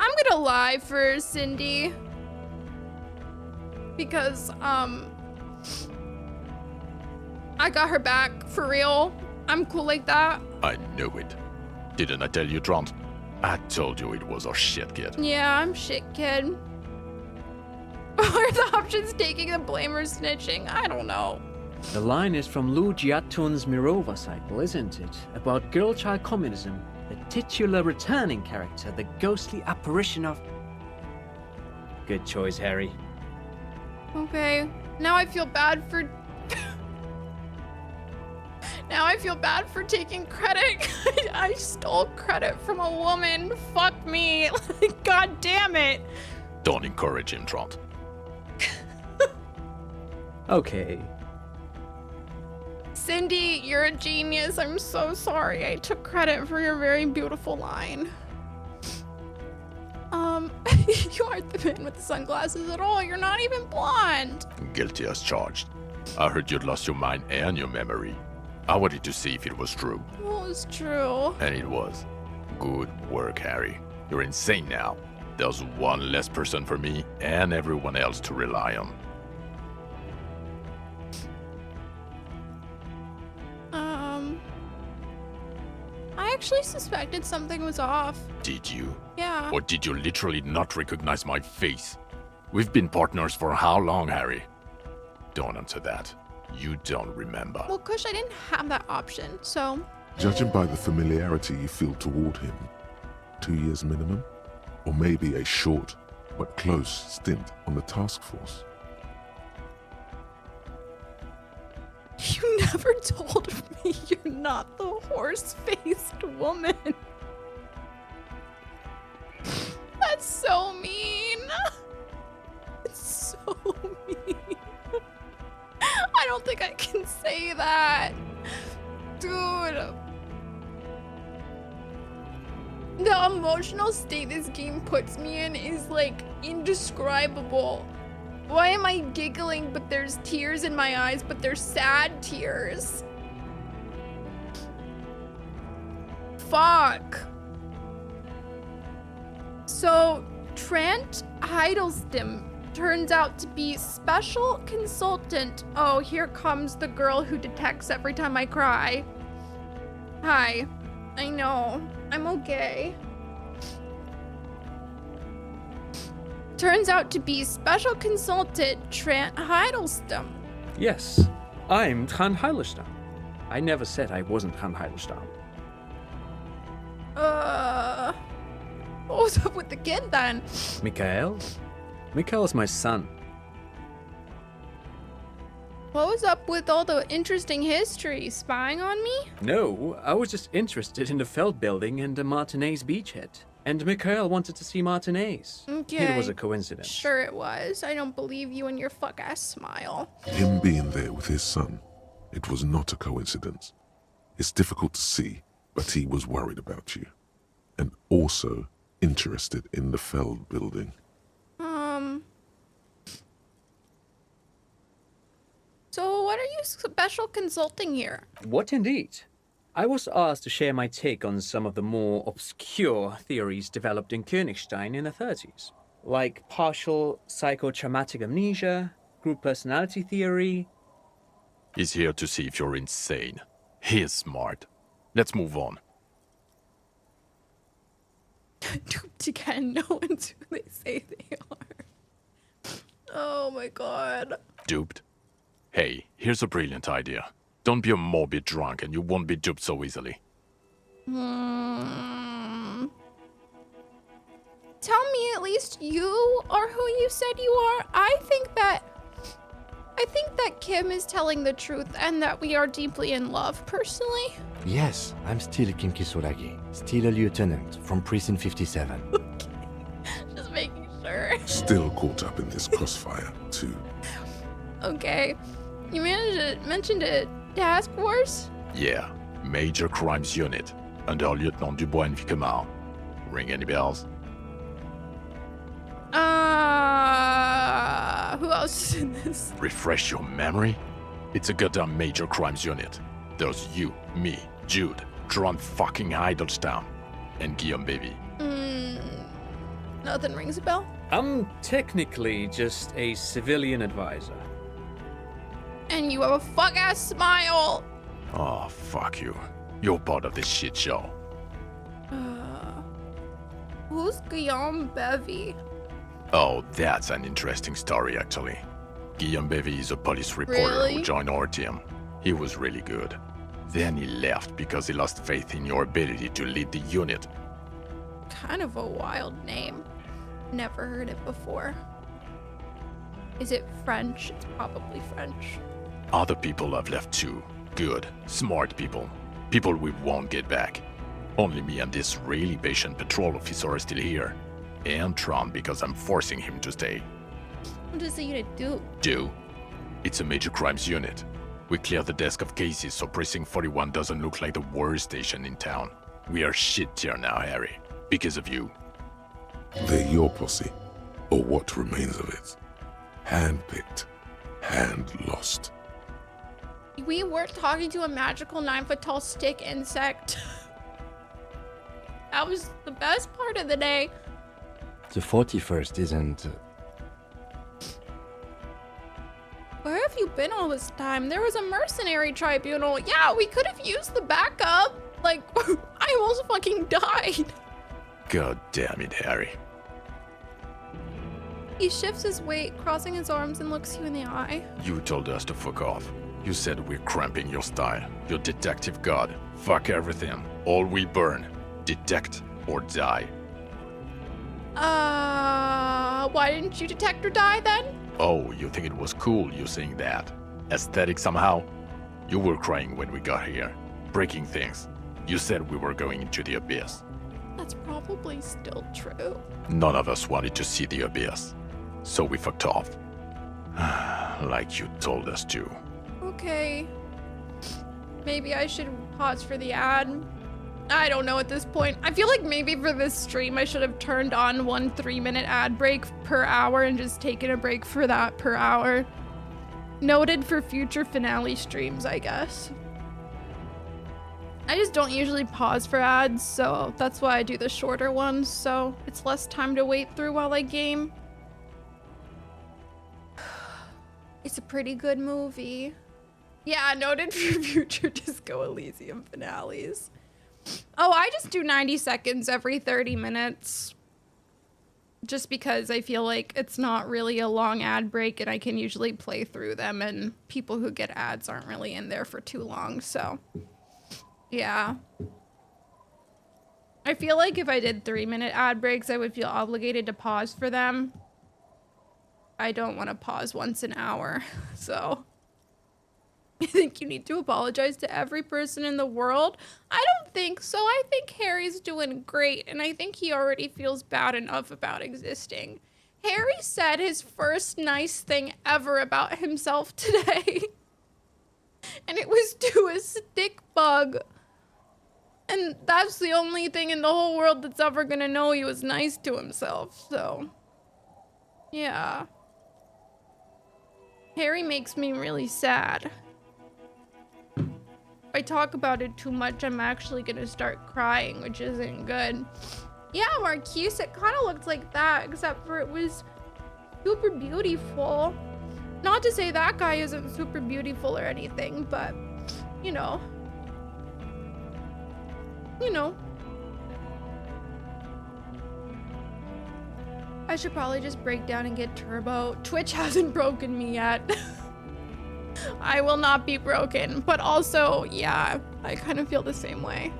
I'm gonna lie for Cindy. Because, I got her back, for real. I'm cool like that. I knew it. Didn't I tell you, Trant? I told you it was our shit kid. Yeah, I'm shit, kid. Are the options taking the blame or snitching? I don't know. The line is from Lu Jiatun's Mirova cycle, isn't it? About girl-child communism, the titular returning character, the ghostly apparition of... Good choice, Harry. Okay, now I feel bad for... Now I feel bad for taking credit. I stole credit from a woman. Fuck me. God damn it. Don't encourage him, Trant. Okay. Cindy, you're a genius. I'm so sorry. I took credit for your very beautiful line. You aren't the man with the sunglasses at all. You're not even blonde. Guilty as charged. I heard you'd lost your mind and your memory. I wanted to see if it was true. Well, it's true. And it was. Good work, Harry. You're insane now. There's one less person for me and everyone else to rely on. I actually suspected something was off. Did you? Yeah. Or did you literally not recognize my face? We've been partners for how long, Harry? Don't answer that. You don't remember. Well, Kush, I didn't have that option, so... Judging by the familiarity you feel toward him, 2 years minimum? Or maybe a short but close stint on the task force? You never told me you're not the horse-faced woman. That's so mean. It's so mean. I don't think I can say that. Dude. The emotional state this game puts me in is like indescribable. Why am I giggling but there's tears in my eyes, but they're sad tears? Fuck. So, Trent Hiddleston turns out to be special consultant. Oh, here comes the girl who detects every time I cry. Hi. I know. I'm okay. Turns out to be special consultant Trent Hiddleston. Yes, I'm Trant Hiddleston. I never said I wasn't Trant Hiddleston. What was up with the kid then? Mikael? Mikael's my son. What was up with all the interesting history? Spying on me? No, I was just interested in the Feld building and the Martinez beachhead. And Mikael wanted to see Martinez. Okay. It was a coincidence. Sure it was. I don't believe you and your fuck-ass smile. Him being there with his son, it was not a coincidence. It's difficult to see, but he was worried about you. And also interested in the Feld building. So what are you special consulting here? What indeed? I was asked to share my take on some of the more obscure theories developed in Königstein in the 30s, like partial psychotraumatic amnesia, group personality theory. He's here to see if you're insane. He is smart. Let's move on. Duped again. No one's who they say they are. Oh my god. Duped? Hey, here's a brilliant idea. Don't be a morbid drunk and you won't be duped so easily. Tell me at least you are who you said you are. I think that Kim is telling the truth and that we are deeply in love, personally. Yes, I'm still Kim Kisuragi, still a lieutenant from Precinct 57. Just making sure. Still caught up in this crossfire, too. Okay. You mentioned a task force? Yeah, Major Crimes Unit, under Lieutenant Dubois and Vicomar. Ring any bells? Who else is in this? Refresh your memory? It's a goddamn Major Crimes Unit. There's you, me, Jude, Trant fucking Hiddleston, and Guillaume Baby. Nothing rings a bell? I'm technically just a civilian advisor. And you have a fuck-ass smile! Oh, fuck you. You're part of this shit show. Who's Guillaume Bevy? Oh, that's an interesting story, actually. Guillaume Bevy is a police reporter who joined our team. He was really good. Then he left because he lost faith in your ability to lead the unit. Kind of a wild name. Never heard it before. Is it French? It's probably French. Other people have left too. Good, smart people. People we won't get back. Only me and this really patient patrol officer are still here. And Trant because I'm forcing him to stay. What does the unit do? Do? It's a Major Crimes Unit. We cleared the desk of cases so Precinct 41 doesn't look like the worst station in town. We are shit tier now, Harry. Because of you. They're your posse, or what remains of it. Hand-picked, hand-lost. We weren't talking to a magical 9-foot-tall stick insect. That was the best part of the day. The 41st isn't... Where have you been all this time? There was a mercenary tribunal. Yeah, we could have used the backup. Like, I almost fucking died. God damn it, Harry. He shifts his weight, crossing his arms, and looks you in the eye. You told us to fuck off. You said we're cramping your style. Your detective god. Fuck everything. All we burn. Detect or die. Why didn't you detect or die then? Oh, you think it was cool you saying that? Aesthetic somehow? You were crying when we got here. Breaking things. You said we were going into the abyss. That's probably still true. None of us wanted to see the abyss. So we fucked off. Like you told us to. Okay. Maybe I should pause for the ad. I don't know at this point. I feel like maybe for this stream I should have turned on 1 3-minute ad break per hour and just taken a break for that per hour. Noted for future finale streams, I guess. I just don't usually pause for ads, so that's why I do the shorter ones, so it's less time to wait through while I game. It's a pretty good movie. Yeah, noted for future Disco Elysium finales. Oh, I just do 90 seconds every 30 minutes. Just because I feel like it's not really a long ad break and I can usually play through them and people who get ads aren't really in there for too long, so. Yeah. I feel like if I did 3-minute ad breaks, I would feel obligated to pause for them. I don't want to pause once an hour, so. I think you need to apologize to every person in the world. I don't think so. I think Harry's doing great, and I think he already feels bad enough about existing. Harry said his first nice thing ever about himself today. And it was to a stick bug. And that's the only thing in the whole world that's ever gonna know he was nice to himself, so. Yeah. Harry makes me really sad. If I talk about it too much, I'm actually gonna start crying, which isn't good. Yeah, Marquise, it kind of looked like that, except for it was super beautiful. Not to say that guy isn't super beautiful or anything, but, you know. You know. I should probably just break down and get turbo. Twitch hasn't broken me yet. I will not be broken, but also, yeah, I kind of feel the same way.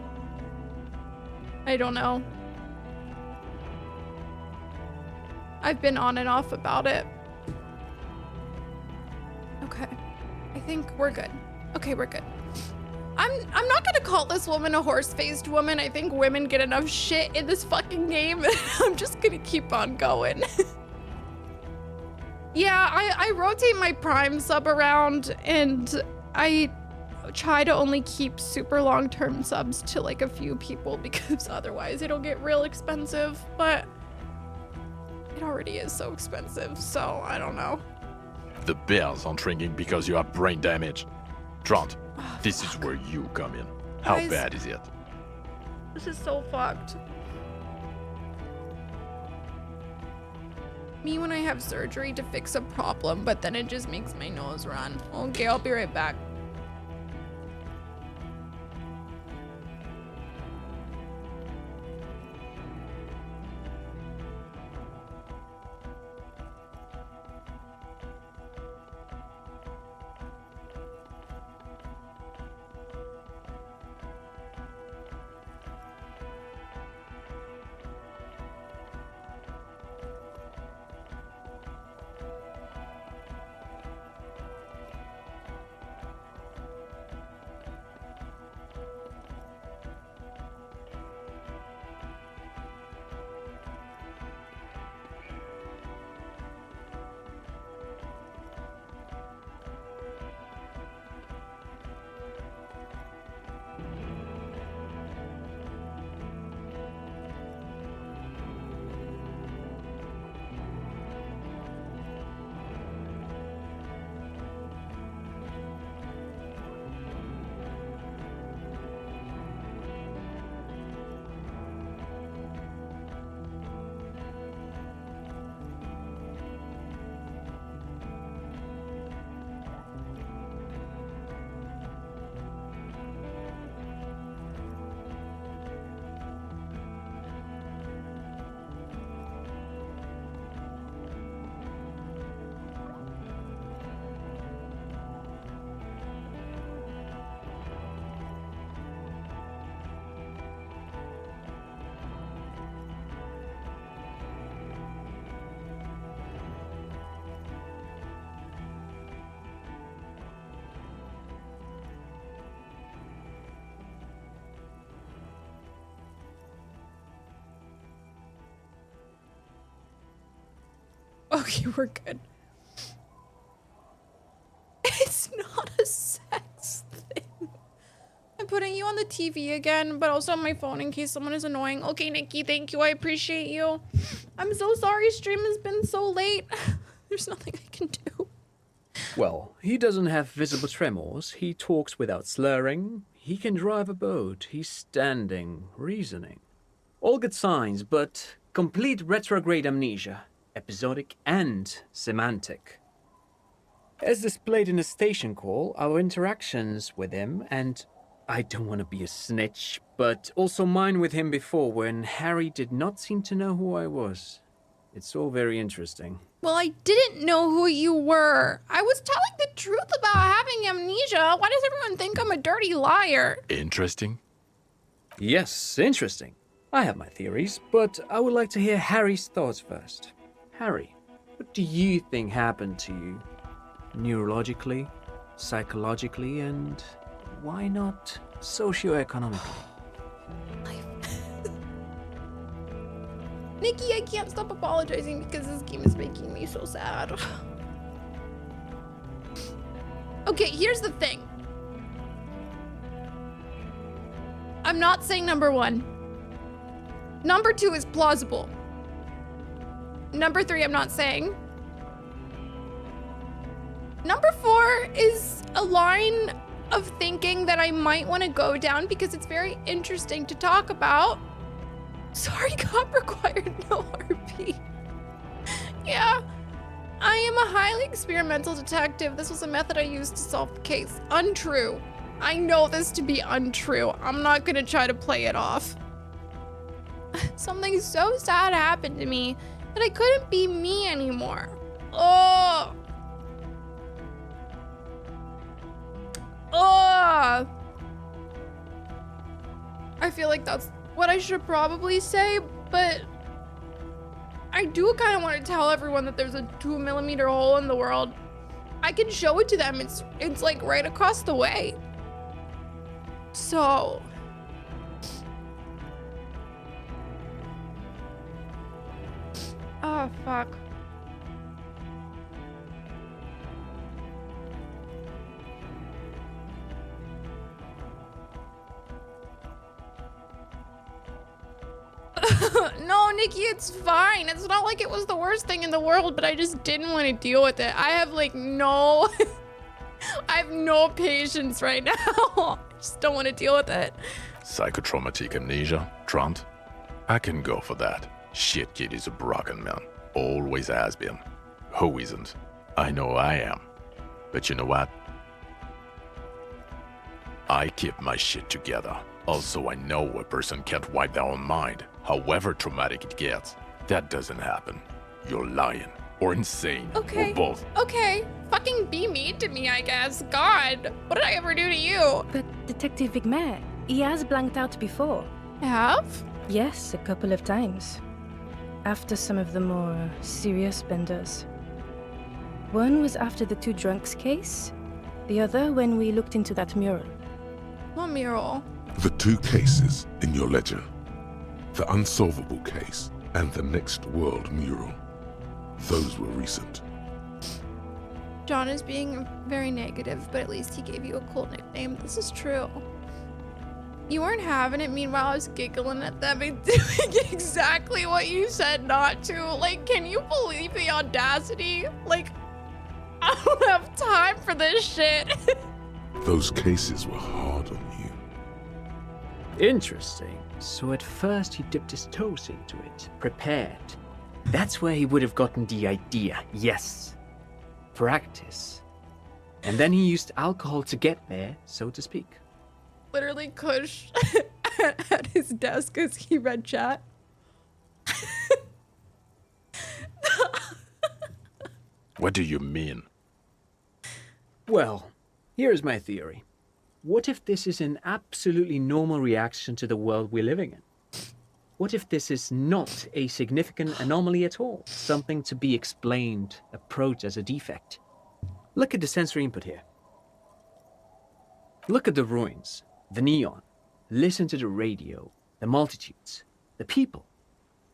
I don't know. I've been on and off about it. Okay, I think we're good. Okay, we're good. I'm not gonna call this woman a horse-faced woman. I think women get enough shit in this fucking game. I'm just gonna keep on going. Yeah, I rotate my Prime sub around and I try to only keep super long-term subs to like a few people because otherwise it'll get real expensive, but it already is so expensive, so I don't know. The bells aren't ringing because you have brain damage. Trant, this is where you come in. How Guys, bad is it? This is so fucked. Me when I have surgery to fix a problem, but then it just makes my nose run. Okay, I'll be right back. Okay, we're good. It's not a sex thing. I'm putting you on the TV again, but also on my phone in case someone is annoying. Okay, Nikki, thank you. I appreciate you. I'm so sorry stream has been so late. There's nothing I can do. Well, he doesn't have visible tremors, he talks without slurring, he can drive a boat, he's standing, reasoning. All good signs, but complete retrograde amnesia, episodic and semantic. As displayed in the station call, our interactions with him, and I don't want to be a snitch, but also mine with him before when Harry did not seem to know who I was. It's all very interesting. Well, I didn't know who you were. I was telling the truth about having amnesia. Why does everyone think I'm a dirty liar? Interesting? Yes, interesting. I have my theories, but I would like to hear Harry's thoughts first. Harry, what do you think happened to you? Neurologically, psychologically, and why not socioeconomically? Nikki, I can't stop apologizing because this game is making me so sad. Okay, here's the thing. I'm not saying number 1. Number 2 is plausible. Number 3, I'm not saying. Number 4 is a line of thinking that I might want to go down because it's very interesting to talk about. Sorry, cop required no RP. Yeah, I am a highly experimental detective. This was a method I used to solve the case. Untrue. I know this to be untrue. I'm not gonna try to play it off. Something so sad happened to me that I couldn't be me anymore. Oh. Oh. I feel like that's what I should probably say, but I do kind of want to tell everyone that there's a 2mm hole in the world. I can show it to them. It's like right across the way. So oh fuck. No, Nikki, it's fine. It's not like it was the worst thing in the world, but I just didn't want to deal with it. I have like no, I have no patience right now. I just don't want to deal with it. Psychotraumatic amnesia, Trant? I can go for that. Shit kid is a broken man. Always has been. Who isn't? I know I am. But you know what? I keep my shit together. Also, I know a person can't wipe their own mind, however traumatic it gets. That doesn't happen. You're lying. Or insane. Okay. Or both. Okay. Fucking be mean to me, I guess. God, what did I ever do to you? But Detective Vigmer, he has blanked out before. Have? Yes, a couple of times. After some of the more serious benders. One was after the 2 drunks case. The other when we looked into that mural. What mural? The 2 cases in your ledger. The unsolvable case and the Next World mural. Those were recent. John is being very negative, but at least he gave you a cool nickname. This is true. You weren't having it, meanwhile I was giggling at them and doing exactly what you said not to. Like, can you believe the audacity? Like, I don't have time for this shit. Those cases were hard on you. Interesting. So at first he dipped his toes into it, prepared. That's where he would have gotten the idea, yes. Practice. And then he used alcohol to get there, so to speak. Literally Kush at his desk as he read chat. What do you mean? Well, here's my theory. What if this is an absolutely normal reaction to the world we're living in? What if this is not a significant anomaly at all? Something to be explained, approached as a defect? Look at the sensory input here. Look at the ruins, the neon. Listen to the radio, the multitudes, the people.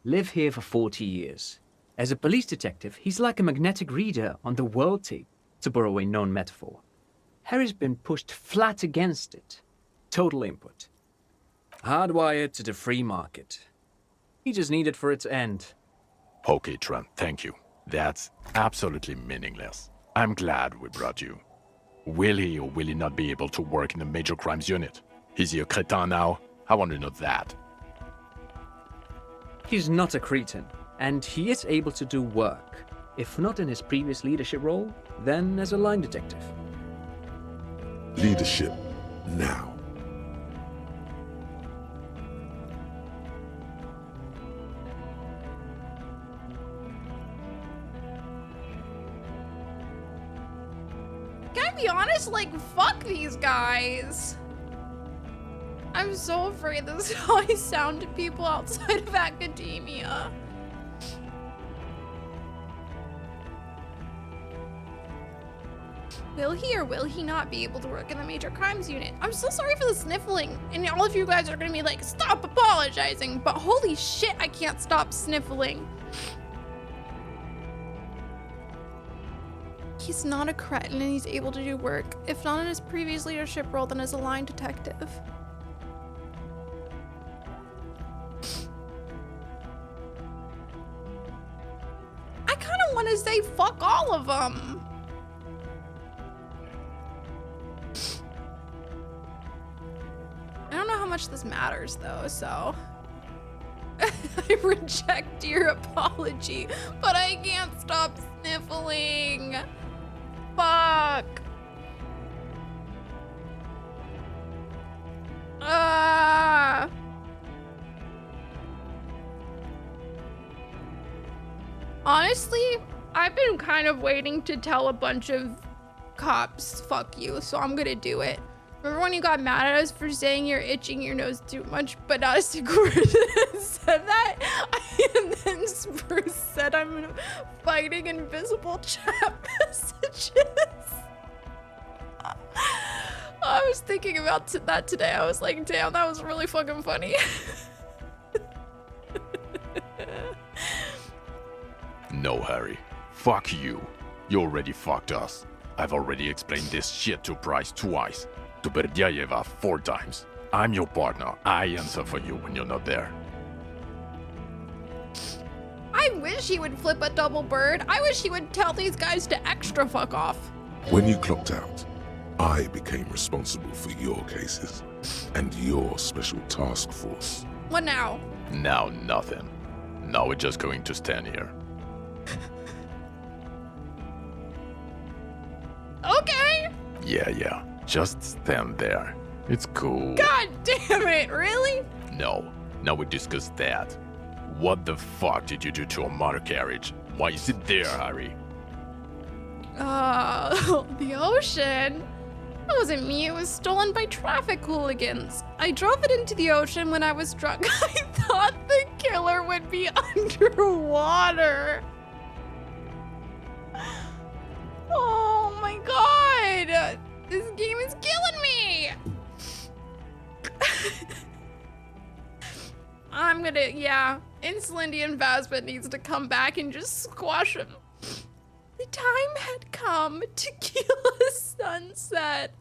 Live here for 40 years. As a police detective, he's like a magnetic reader on the world tape, to borrow a known metaphor. Harry's been pushed flat against it. Total input. Hardwired to the free market. He just needed for it to end. Okay, Trent, thank you. That's absolutely meaningless. I'm glad we brought you. Will he or will he not be able to work in the Major Crimes Unit? Is he a cretin now? I want to know that. He's not a cretin, and he is able to do work. If not in his previous leadership role, then as a line detective. Leadership now. Can I be honest? Like, fuck these guys. I'm so afraid this is how I sound to people outside of academia. Will he or will he not be able to work in the Major Crimes Unit? I'm so sorry for the sniffling. And all of you guys are gonna be like, stop apologizing. But holy shit, I can't stop sniffling. He's not a cretin and he's able to do work. If not in his previous leadership role, then as a line detective. I kind of want to say fuck all of them. I don't know how much this matters though, so. I reject your apology, but I can't stop sniffling. Fuck. Honestly, I've been kind of waiting to tell a bunch of cops, fuck you, so I'm gonna do it. Remember when you got mad at us for saying you're itching your nose too much, but not a single person said that? And then Spurs said I'm fighting invisible chat messages. I was thinking about that today. I was like, damn, that was really fucking funny. No, Harry. Fuck you. You already fucked us. I've already explained this shit to Bryce twice. To Berdyayeva 4 times. I'm your partner. I answer for you when you're not there. I wish he would flip a double bird. I wish he would tell these guys to extra fuck off. When you clocked out, I became responsible for your cases and your special task force. What now? Now nothing. Now we're just going to stand here. Okay. Yeah. Just stand there. It's cool. God damn it, really? No. Now we discuss that. What the fuck did you do to a motor carriage? Why is it there, Harry? The ocean? That wasn't me, it was stolen by traffic hooligans. I drove it into the ocean when I was drunk. I thought the killer would be underwater. Oh my god! This game is killing me! I'm gonna, yeah. Insulindian Phasmid needs to come back and just squash him. The time had come to kill a sunset.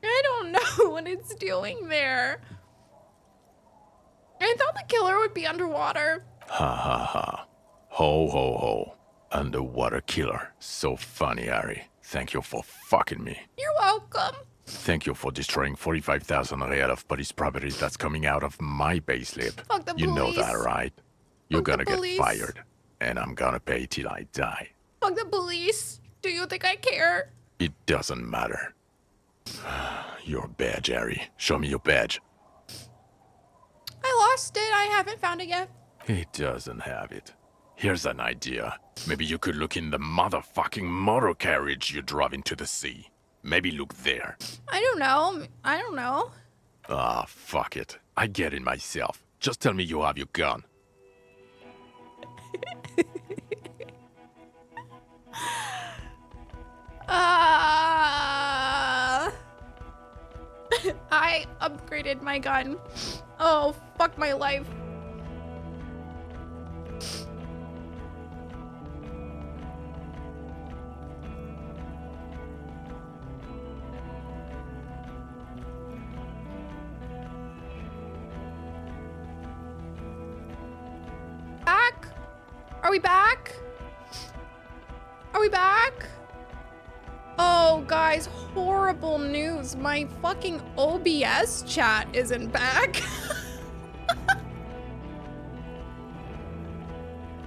I don't know what it's doing there. I thought the killer would be underwater. Ha ha ha. Ho ho ho. Underwater killer. So funny, Harry. Thank you for fucking me. You're welcome. Thank you for destroying 45,000 real of police property that's coming out of my payslip. Fuck the You know police. that, right? You're Fuck the gonna get police. fired. And I'm gonna pay till I die. Fuck the police. Do you think I care? It doesn't matter. Your badge, Harry. Show me your badge. I lost it. I haven't found it yet. He doesn't have it. Here's an idea. Maybe you could look in the motherfucking motor carriage you drove into the sea. Maybe look there. I don't know. I don't know. Ah, fuck it. I get it myself. Just tell me you have your gun. I upgraded my gun. Oh, fuck my life. Are we back? Are we back? Oh, guys, horrible news. My fucking OBS chat isn't back.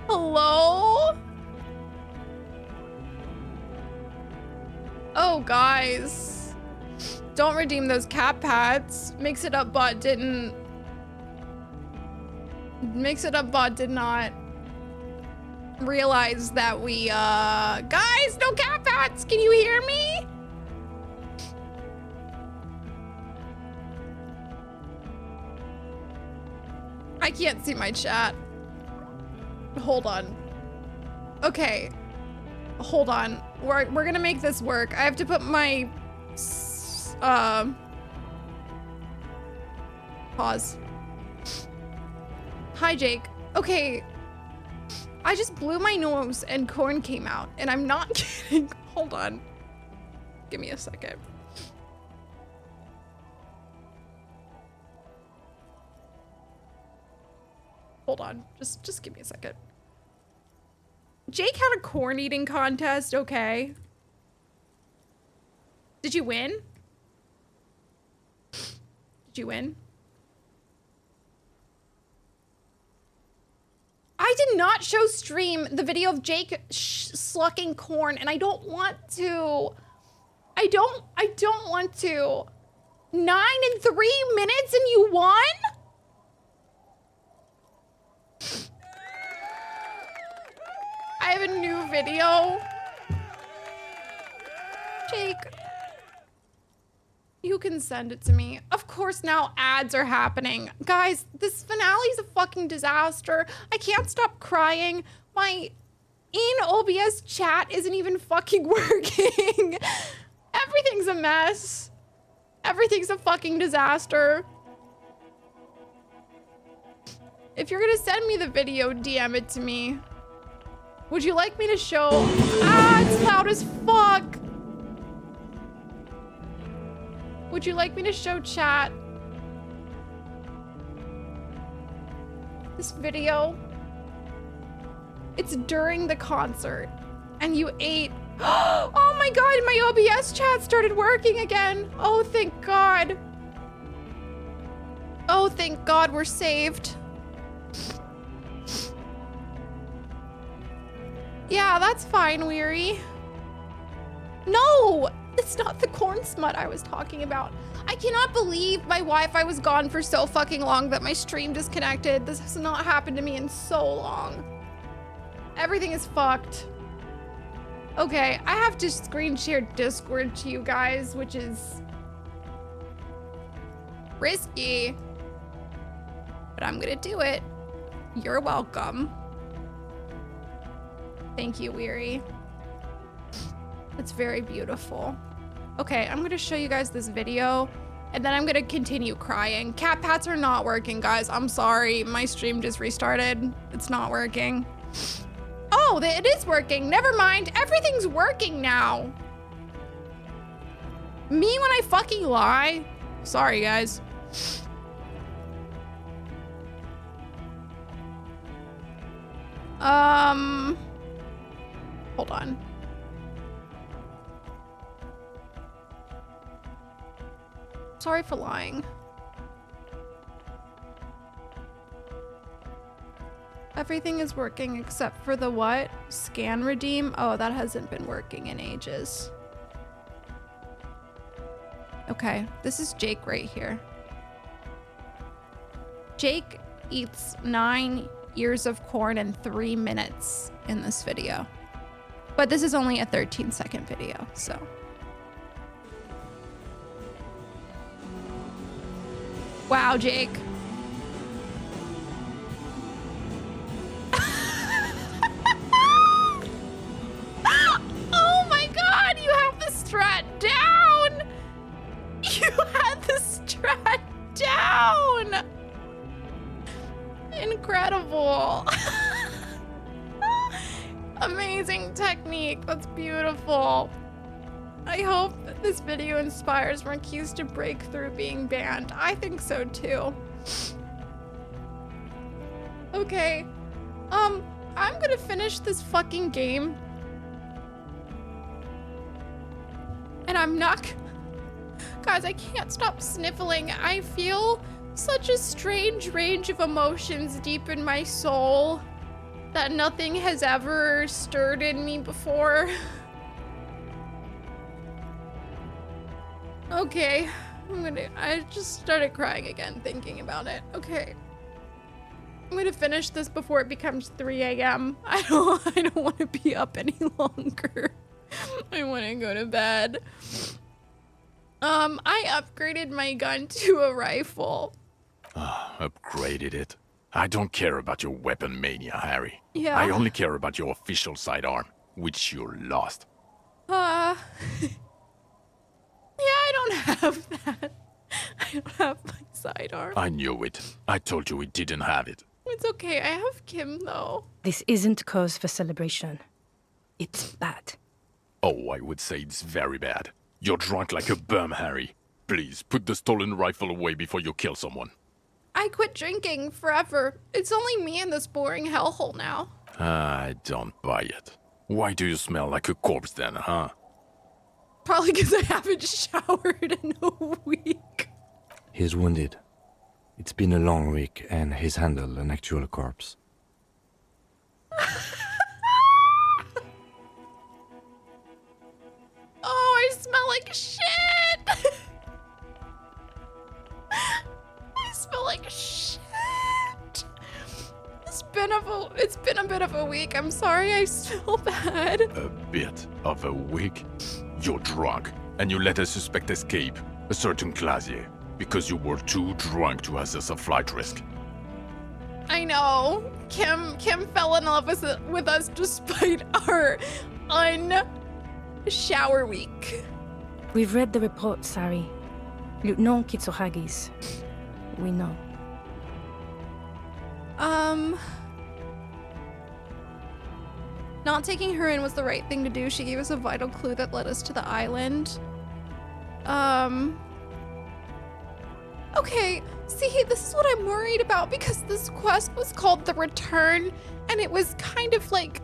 Hello? Oh, guys. Don't redeem those cat pads. Mix It Up bot didn't. Mix It Up bot did not realize that we, guys, no cat pads. Can you hear me? I can't see my chat. Hold on. Okay. Hold on. We're gonna make this work. I have to put my pause. Hi, Jake. Okay. I just blew my nose and corn came out, and I'm not kidding. Hold on. Give me a second. Hold on. Just give me a second. Jake had a corn eating contest, okay. Did you win? Did you win? I did not show stream the video of Jake slucking corn, and I don't want to. I don't want to. 9 in 3 minutes and you won? I have a new video. Jake, you can send it to me. Of course now ads are happening. Guys, this finale is a fucking disaster. I can't stop crying. My in-OBS chat isn't even fucking working. Everything's a mess. Everything's a fucking disaster. If you're gonna send me the video, DM it to me. Would you like me to show? Ah, it's loud as fuck. Would you like me to show chat this video? It's during the concert and you ate. Oh my God, my OBS chat started working again. Oh, thank God. Oh, thank God we're saved. Yeah, that's fine, Weary. No, it's not the corn smut I was talking about. I cannot believe my Wi-Fi was gone for so fucking long that my stream disconnected. This has not happened to me in so long. Everything is fucked. Okay, I have to screen share Discord to you guys, which is risky, but I'm gonna do it. You're welcome. Thank you, Weary. It's very beautiful. Okay, I'm gonna show you guys this video and then I'm gonna continue crying. Cat pats are not working, guys. I'm sorry, my stream just restarted. It's not working. Oh, it is working. Never mind, everything's working now. Me when I fucking lie? Sorry, guys. Hold on. Sorry for lying. Everything is working except for the what? Scan redeem? Oh, that hasn't been working in ages. Okay, this is Jake right here. Jake eats 9 ears of corn in 3 minutes in this video. But this is only a 13-second video, so. Wow, Jake. Oh my God, you have the strat down. You had the strat down. Incredible. Amazing technique. That's beautiful. I hope that this video inspires Marquise to break through being banned. I think so too. Okay. I'm gonna finish this fucking game. And I'm not... Guys, I can't stop sniffling. I feel such a strange range of emotions deep in my soul that nothing has ever stirred in me before. Okay, I just started crying again thinking about it. Okay. I'm gonna finish this before it becomes 3 a.m. I don't want to be up any longer. I want to go to bed. I upgraded my gun to a rifle. Upgraded it. I don't care about your weapon mania, Harry. Yeah. I only care about your official sidearm, which you lost. Yeah, I don't have that. I don't have my sidearm. I knew it. I told you we didn't have it. It's okay, I have Kim though. This isn't cause for celebration. It's bad. Oh, I would say it's very bad. You're drunk like a bum, Harry. Please, put the stolen rifle away before you kill someone. I quit drinking forever. It's only me in this boring hellhole now. I don't buy it. Why do you smell like a corpse then, huh? Probably because I haven't showered in a week. He's wounded. It's been a long week, and he's handled an actual corpse. Oh, I smell like shit! I smell like shit! It's been a bit of a week. I'm sorry I smell bad. A bit of a week? You're drunk, and you let a suspect escape, a certain Clasier, because you were too drunk to assess a flight risk. I know. Kim fell in love with us despite our shower week. We've read the report, Sari. Lieutenant Kitsuhagi's. We know. Not taking her in was the right thing to do. She gave us a vital clue that led us to the island. Okay, see, this is what I'm worried about because this quest was called The Return, and it was kind of like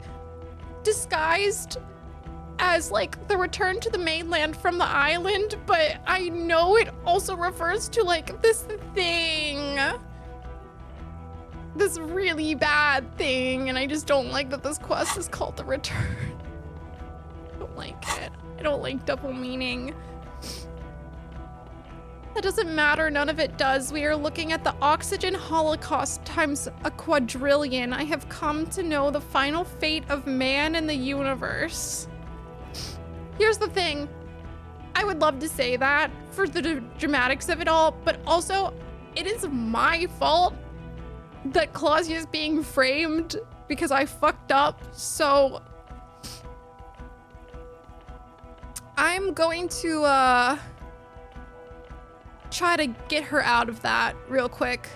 disguised as like the return to the mainland from the island, but I know it also refers to like this thing. This really bad thing, and I just don't like that this quest is called The Return. I don't like it. I don't like double meaning. That doesn't matter, none of it does. We are looking at the oxygen holocaust times a quadrillion. I have come to know the final fate of man in the universe. Here's the thing. I would love to say that for the dramatics of it all, but also it is my fault that Claudia is being framed because I fucked up, so I'm going to try to get her out of that real quick.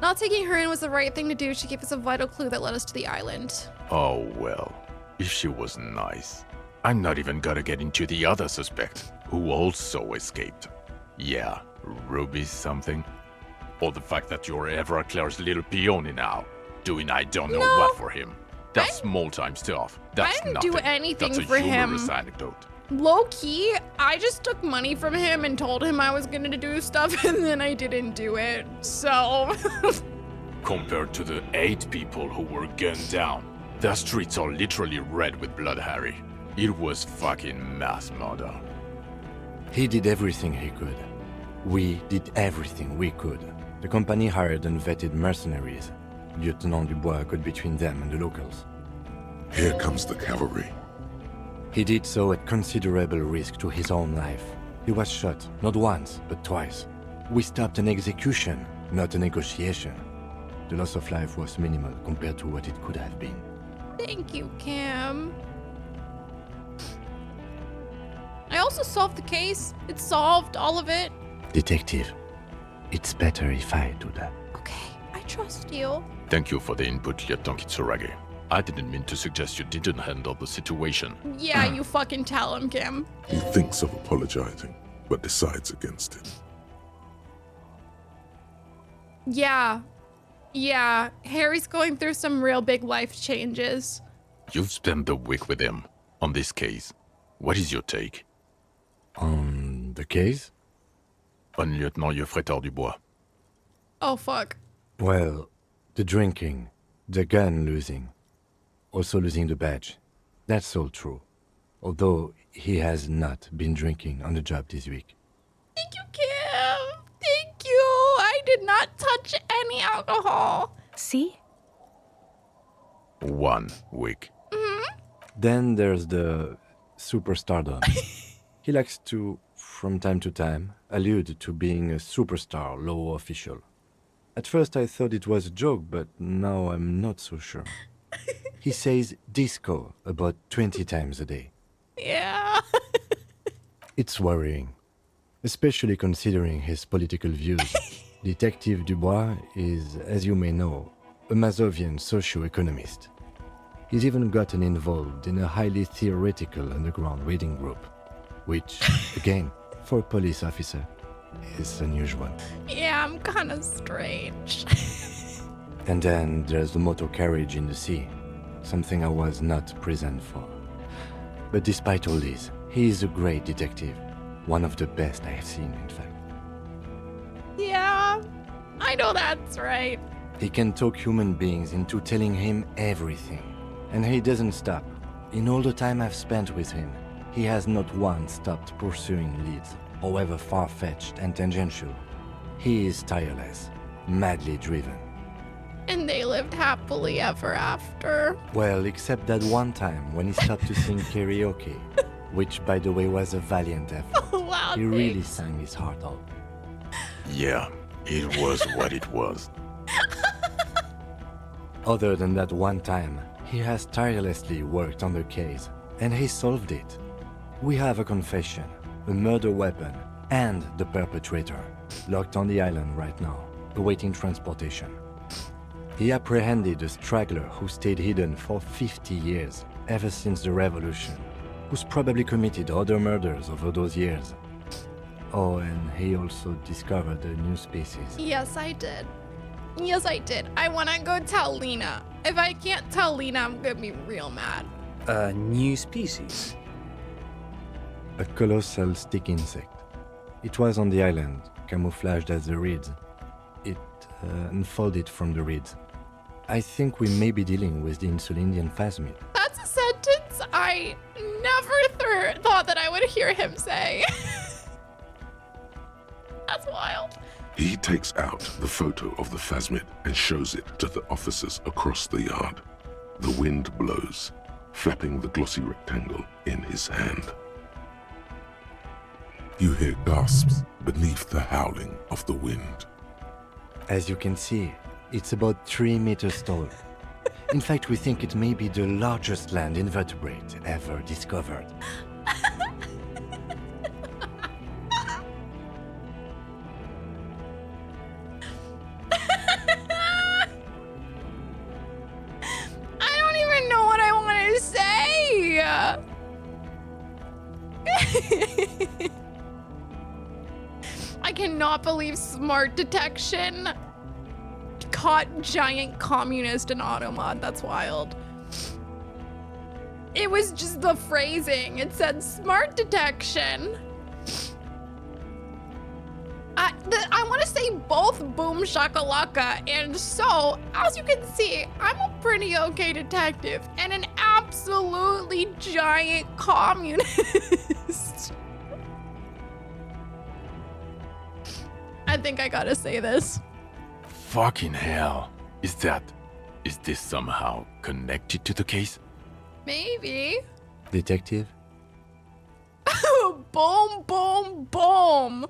Not taking her in was the right thing to do. She gave us a vital clue that led us to the island. Oh, well, if she was nice. I'm not even gonna get into the other suspect, who also escaped. Yeah, Ruby something. Or the fact that you're Evra Claire's little peony now, doing I don't know what for him. That's small-time stuff. That's I didn't nothing. do anything That's a for him. humorous anecdote. Low-key, I just took money from him and told him I was gonna do stuff, and then I didn't do it, so... Compared to the 8 people who were gunned down, the streets are literally red with blood, Harry. It was fucking mass murder. He did everything he could. We did everything we could. The company hired and vetted mercenaries. Lieutenant Dubois got between them and the locals. Here comes the cavalry. He did so at considerable risk to his own life. He was shot, not once, but twice. We stopped an execution, not a negotiation. The loss of life was minimal compared to what it could have been. Thank you, Cam. I also solved the case. It's solved, all of it. Detective, it's better if I do that. Okay, I trust you. Thank you for the input, Lieutenant Kitsuragi. I didn't mean to suggest you didn't handle the situation. Yeah, you fucking tell him, Kim. He thinks of apologizing, but decides against it. Yeah. Yeah, Harry's going through some real big life changes. You've spent the week with him on this case. What is your take? On the case? On Lieutenant Geoffrey Dubois. Oh, fuck. Well, the drinking, the gun losing, also losing the badge. That's all true. Although he has not been drinking on the job this week. Thank you, Kim. Thank you. I did not touch any alcohol. See? 1 week. Then there's the superstardom. He likes to, from time to time, allude to being a superstar law official. At first I thought it was a joke, but now I'm not so sure. He says disco about 20 times a day. Yeah. It's worrying, especially considering his political views. Detective Dubois is, as you may know, a Mazovian socio-economist. He's even gotten involved in a highly theoretical underground reading group, which, again, for a police officer, is unusual. Yeah, I'm kind of strange. And then there's the motor carriage in the sea, something I was not present for. But despite all this, he is a great detective, one of the best I have seen, in fact. Yeah, I know that's right. He can talk human beings into telling him everything. And he doesn't stop. In all the time I've spent with him, he has not once stopped pursuing leads, however far-fetched and tangential. He is tireless, madly driven. And they lived happily ever after. Well, except that one time when he stopped to sing karaoke, which, by the way, was a valiant effort. Oh, wow, he really sang his heart out. Yeah, it was what it was. Other than that one time, he has tirelessly worked on the case, and he solved it. We have a confession, a murder weapon, and the perpetrator, locked on the island right now, awaiting transportation. He apprehended a straggler who stayed hidden for 50 years, ever since the revolution, who's probably committed other murders over those years. Oh, and he also discovered a new species. Yes, I did. Yes, I did. I want to go tell Lena. If I can't tell Lena, I'm going to be real mad. A new species? A colossal stick insect. It was on the island, camouflaged as the reeds. It unfolded from the reeds. I think we may be dealing with the Insulindian Phasmid. That's a sentence I never thought that I would hear him say. That's wild. He takes out the photo of the Phasmid and shows it to the officers across the yard. The wind blows, flapping the glossy rectangle in his hand. You hear gasps beneath the howling of the wind. As you can see, it's about 3 meters tall. In fact, we think it may be the largest land invertebrate ever discovered. I don't even know what I want to say. I cannot believe smart detection caught giant communist in Automod. That's wild. It was just the phrasing. It said smart detection. I want to say both boom shakalaka, and so, as you can see, I'm a pretty okay detective and an absolutely giant communist. I think I gotta say this. Fucking hell. Is this somehow connected to the case? Maybe. Detective? Boom, boom, boom.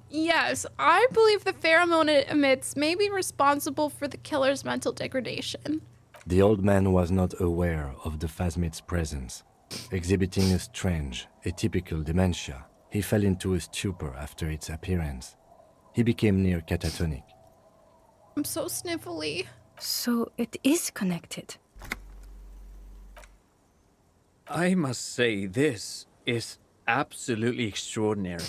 Yes, I believe the pheromone it emits may be responsible for the killer's mental degradation. The old man was not aware of the Phasmid's presence. Exhibiting a strange, atypical dementia, he fell into a stupor after its appearance. He became near catatonic. I'm so sniffly. So it is connected. I must say, this is absolutely extraordinary.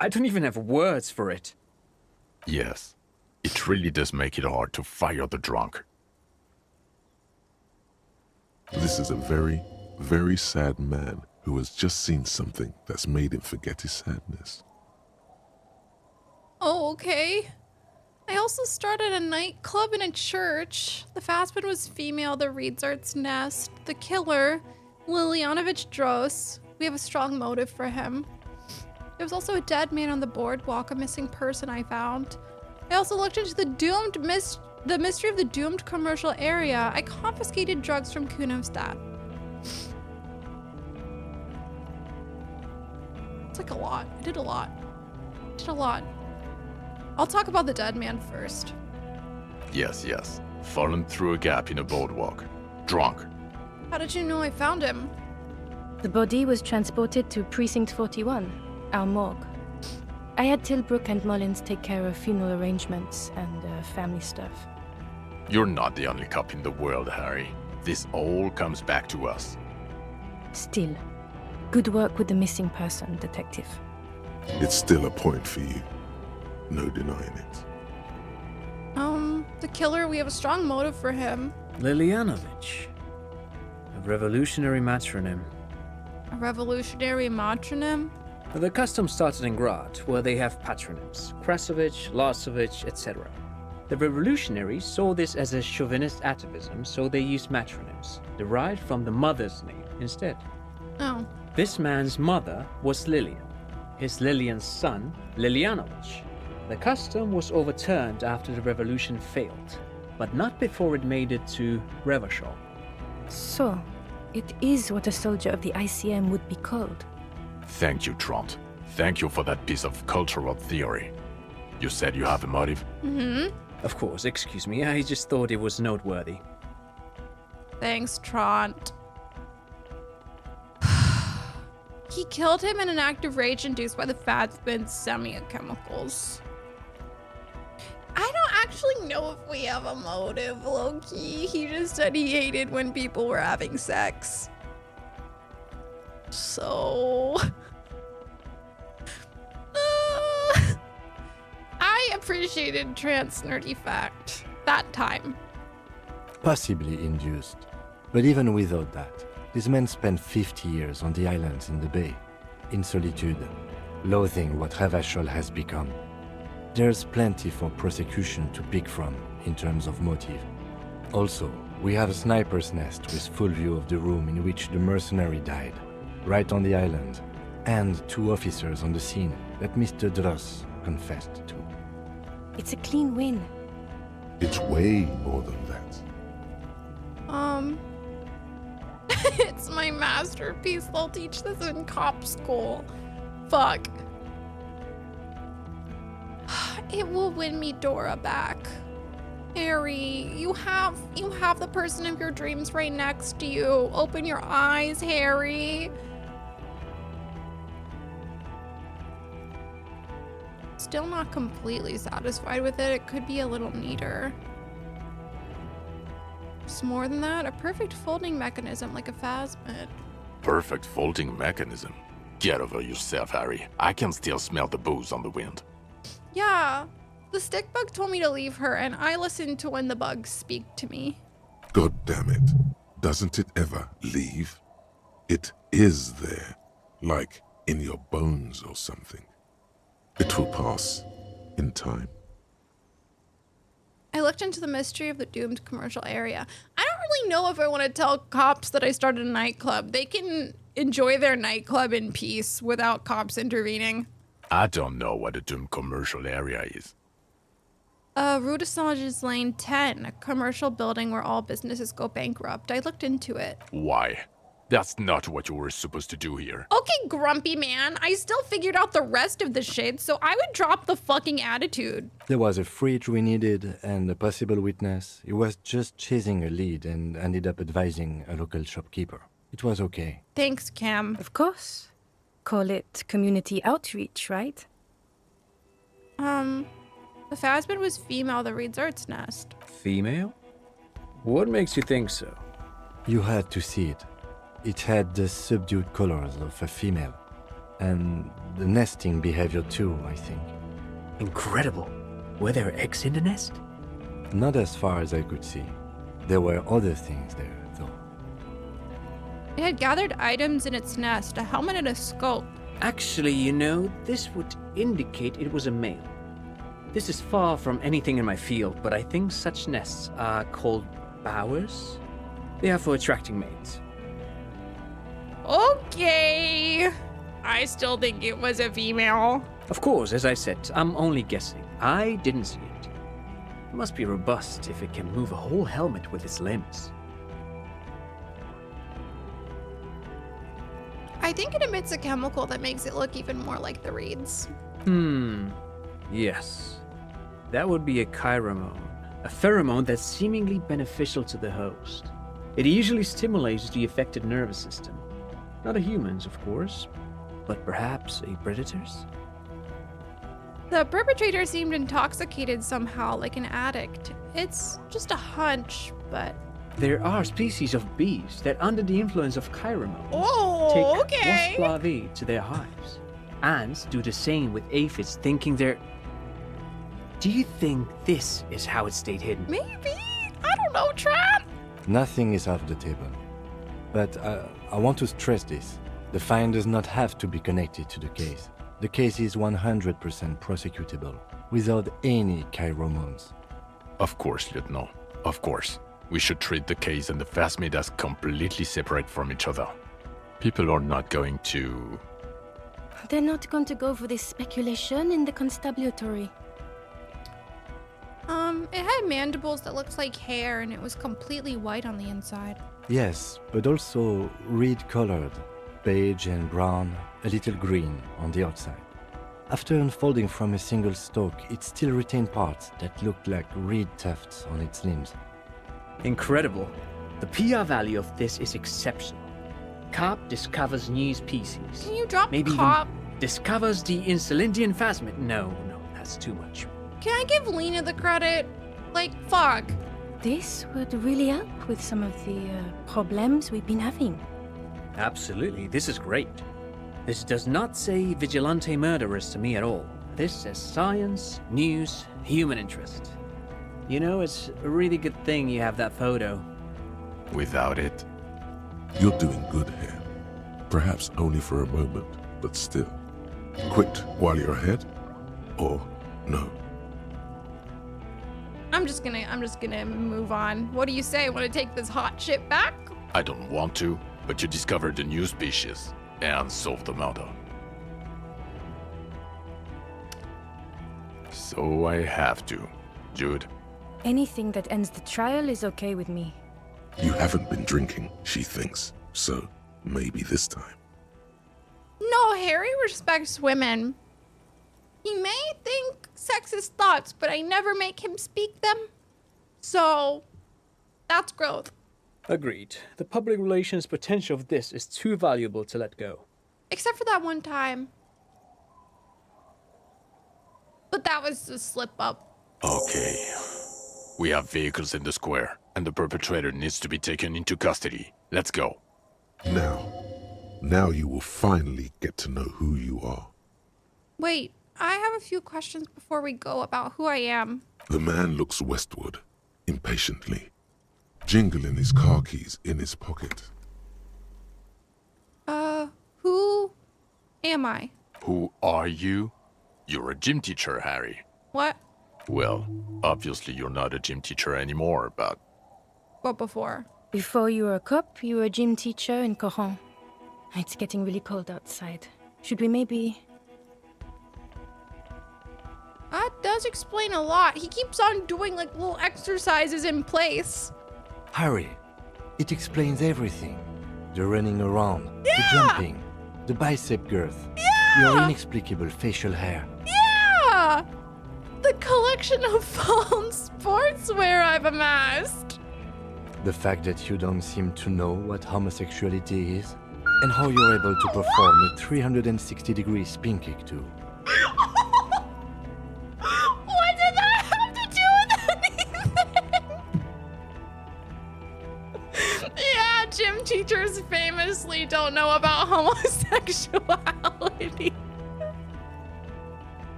I don't even have words for it. Yes, it really does make it hard to fire the drunk. This is a very, very sad man who has just seen something that's made him forget his sadness. Oh, okay. I also started a nightclub and a church. The Phasmid was female, the Reedzart's nest. The killer, Lilianovich Dros. We have a strong motive for him. There was also a dead man on the boardwalk, a missing person I found. I also looked into the mystery of the doomed commercial area. I confiscated drugs from Kunovstad. It's like a lot. I did a lot. I'll talk about the dead man first. Yes. Fallen through a gap in a boardwalk. Drunk. How did you know I found him? The body was transported to Precinct 41, our morgue. I had Tilbrook and Mullins take care of funeral arrangements and family stuff. You're not the only cop in the world, Harry. This all comes back to us. Still, good work with the missing person, Detective. It's still a point for you. No denying it. The killer, we have a strong motive for him. Lilianovich. A revolutionary matronym. A revolutionary matronym? The custom started in Grad, where they have patronyms. Krasovich, Lasovich, etc. The revolutionaries saw this as a chauvinist atavism, so they used matronyms, derived from the mother's name instead. Oh. This man's mother was Lilian. His Lilian's son, Lilianovich. The custom was overturned after the revolution failed, but not before it made it to Revachol. So, it is what a soldier of the ICM would be called. Thank you, Trant. Thank you for that piece of cultural theory. You said you have a motive? Mm-hmm. Of course, excuse me, I just thought it was noteworthy. Thanks, Trant. He killed him in an act of rage induced by the Phasmid semiochemicals. I don't actually know if we have a motive, low-key. He just said he hated when people were having sex. So... I appreciated Trant's nerdy fact. That time. Possibly induced. But even without that, this man spent 50 years on the islands in the bay, in solitude, loathing what Revachol has become. There's plenty for prosecution to pick from in terms of motive. Also, we have a sniper's nest with full view of the room in which the mercenary died, right on the island, and 2 officers on the scene that Mr. Dross confessed to. It's a clean win. It's way more than that. It's my masterpiece. They'll teach this in cop school. Fuck. It will win me Dora back. Harry, you have the person of your dreams right next to you. Open your eyes, Harry. Still not completely satisfied with it. It could be a little neater. It's more than that, a perfect folding mechanism like a Phasmid. Perfect folding mechanism? Get over yourself, Harry. I can still smell the booze on the wind. Yeah, the stick bug told me to leave her, and I listened to when the bugs speak to me. God damn it. Doesn't it ever leave? It is there, like in your bones or something. It will pass in time. I looked into the mystery of the doomed commercial area. I don't really know if I want to tell cops that I started a nightclub. They can enjoy their nightclub in peace without cops intervening. I don't know what a doomed commercial area is. Rue de Sages Lane 10, a commercial building where all businesses go bankrupt. I looked into it. Why? That's not what you were supposed to do here. Okay, grumpy man. I still figured out the rest of the shit, so I would drop the fucking attitude. There was a fridge we needed and a possible witness. He was just chasing a lead and ended up advising a local shopkeeper. It was okay. Thanks, Cam. Of course. Call it community outreach, right? The Phasmid was female, the Reedzart's nest. Female? What makes you think so? You had to see it. It had the subdued colors of a female. And the nesting behavior too, I think. Incredible. Were there eggs in the nest? Not as far as I could see. There were other things there, though. It had gathered items in its nest, a helmet and a scope. Actually, you know, this would indicate it was a male. This is far from anything in my field, but I think such nests are called bowers. They are for attracting mates. Okay. I still think it was a female. Of course, as I said, I'm only guessing. I didn't see it. It must be robust if it can move a whole helmet with its limbs. I think it emits a chemical that makes it look even more like the reeds. Yes. That would be a chiromone. A pheromone that's seemingly beneficial to the host. It usually stimulates the affected nervous system. Not a human's, of course, but perhaps a predator's? The perpetrator seemed intoxicated somehow, like an addict. It's just a hunch, but... There are species of bees that, under the influence of chiromones, Oh, take okay. wasp larvae to their hives. Ants do the same with aphids, thinking they're... Do you think this is how it stayed hidden? Maybe? I don't know, Tramp. Nothing is off the table. But I want to stress this. The find does not have to be connected to the case. The case is 100% prosecutable, without any chiromones. Of course, Lieutenant. Of course. We should treat the case and the Phasmid as completely separate from each other. People are not going to... They're not going to go for this speculation in the constabulary. It had mandibles that looked like hair, and it was completely white on the inside. Yes, but also reed-colored, beige and brown, a little green on the outside. After unfolding from a single stalk, it still retained parts that looked like reed tufts on its limbs. Incredible. The PR value of this is exceptional. Cop discovers new species. Can you drop Maybe cop? even discovers the Insulindian Phasmid. No, that's too much. Can I give Lena the credit? Like, fuck. This would really help with some of the problems we've been having. Absolutely, this is great. This does not say vigilante murderers to me at all. This says science, news, human interest. You know, it's a really good thing you have that photo. Without it... You're doing good here. Perhaps only for a moment, but still. Quit while you're ahead? Or no? I'm just gonna move on. What do you say? Want to take this hot shit back? I don't want to, but you discovered a new species and solved the murder. So I have to. Jude? Anything that ends the trial is okay with me. You haven't been drinking, she thinks. So, maybe this time. No, Harry respects women. He may think sexist thoughts, but I never make him speak them. So, that's growth. Agreed. The public relations potential of this is too valuable to let go. Except for that one time. But that was a slip up. Okay. We have vehicles in the square, and the perpetrator needs to be taken into custody. Let's go. Now you will finally get to know who you are. Wait, I have a few questions before we go about who I am. The man looks westward, impatiently, jingling his car keys in his pocket. Who am I? Who are you? You're a gym teacher, Harry. What? Well, obviously you're not a gym teacher anymore, but... What before? Before you were a cop, you were a gym teacher in Coron. It's getting really cold outside. Should we maybe... That does explain a lot. He keeps on doing like little exercises in place. Harry, it explains everything. The running around, the jumping, the bicep girth, your inexplicable facial hair. Yeah! The collection of fallen sportswear I've amassed. The fact that you don't seem to know what homosexuality is, and how you're able to perform a 360-degree spin kick too. What did that have to do with anything? Yeah, gym teachers famously don't know about homosexuality.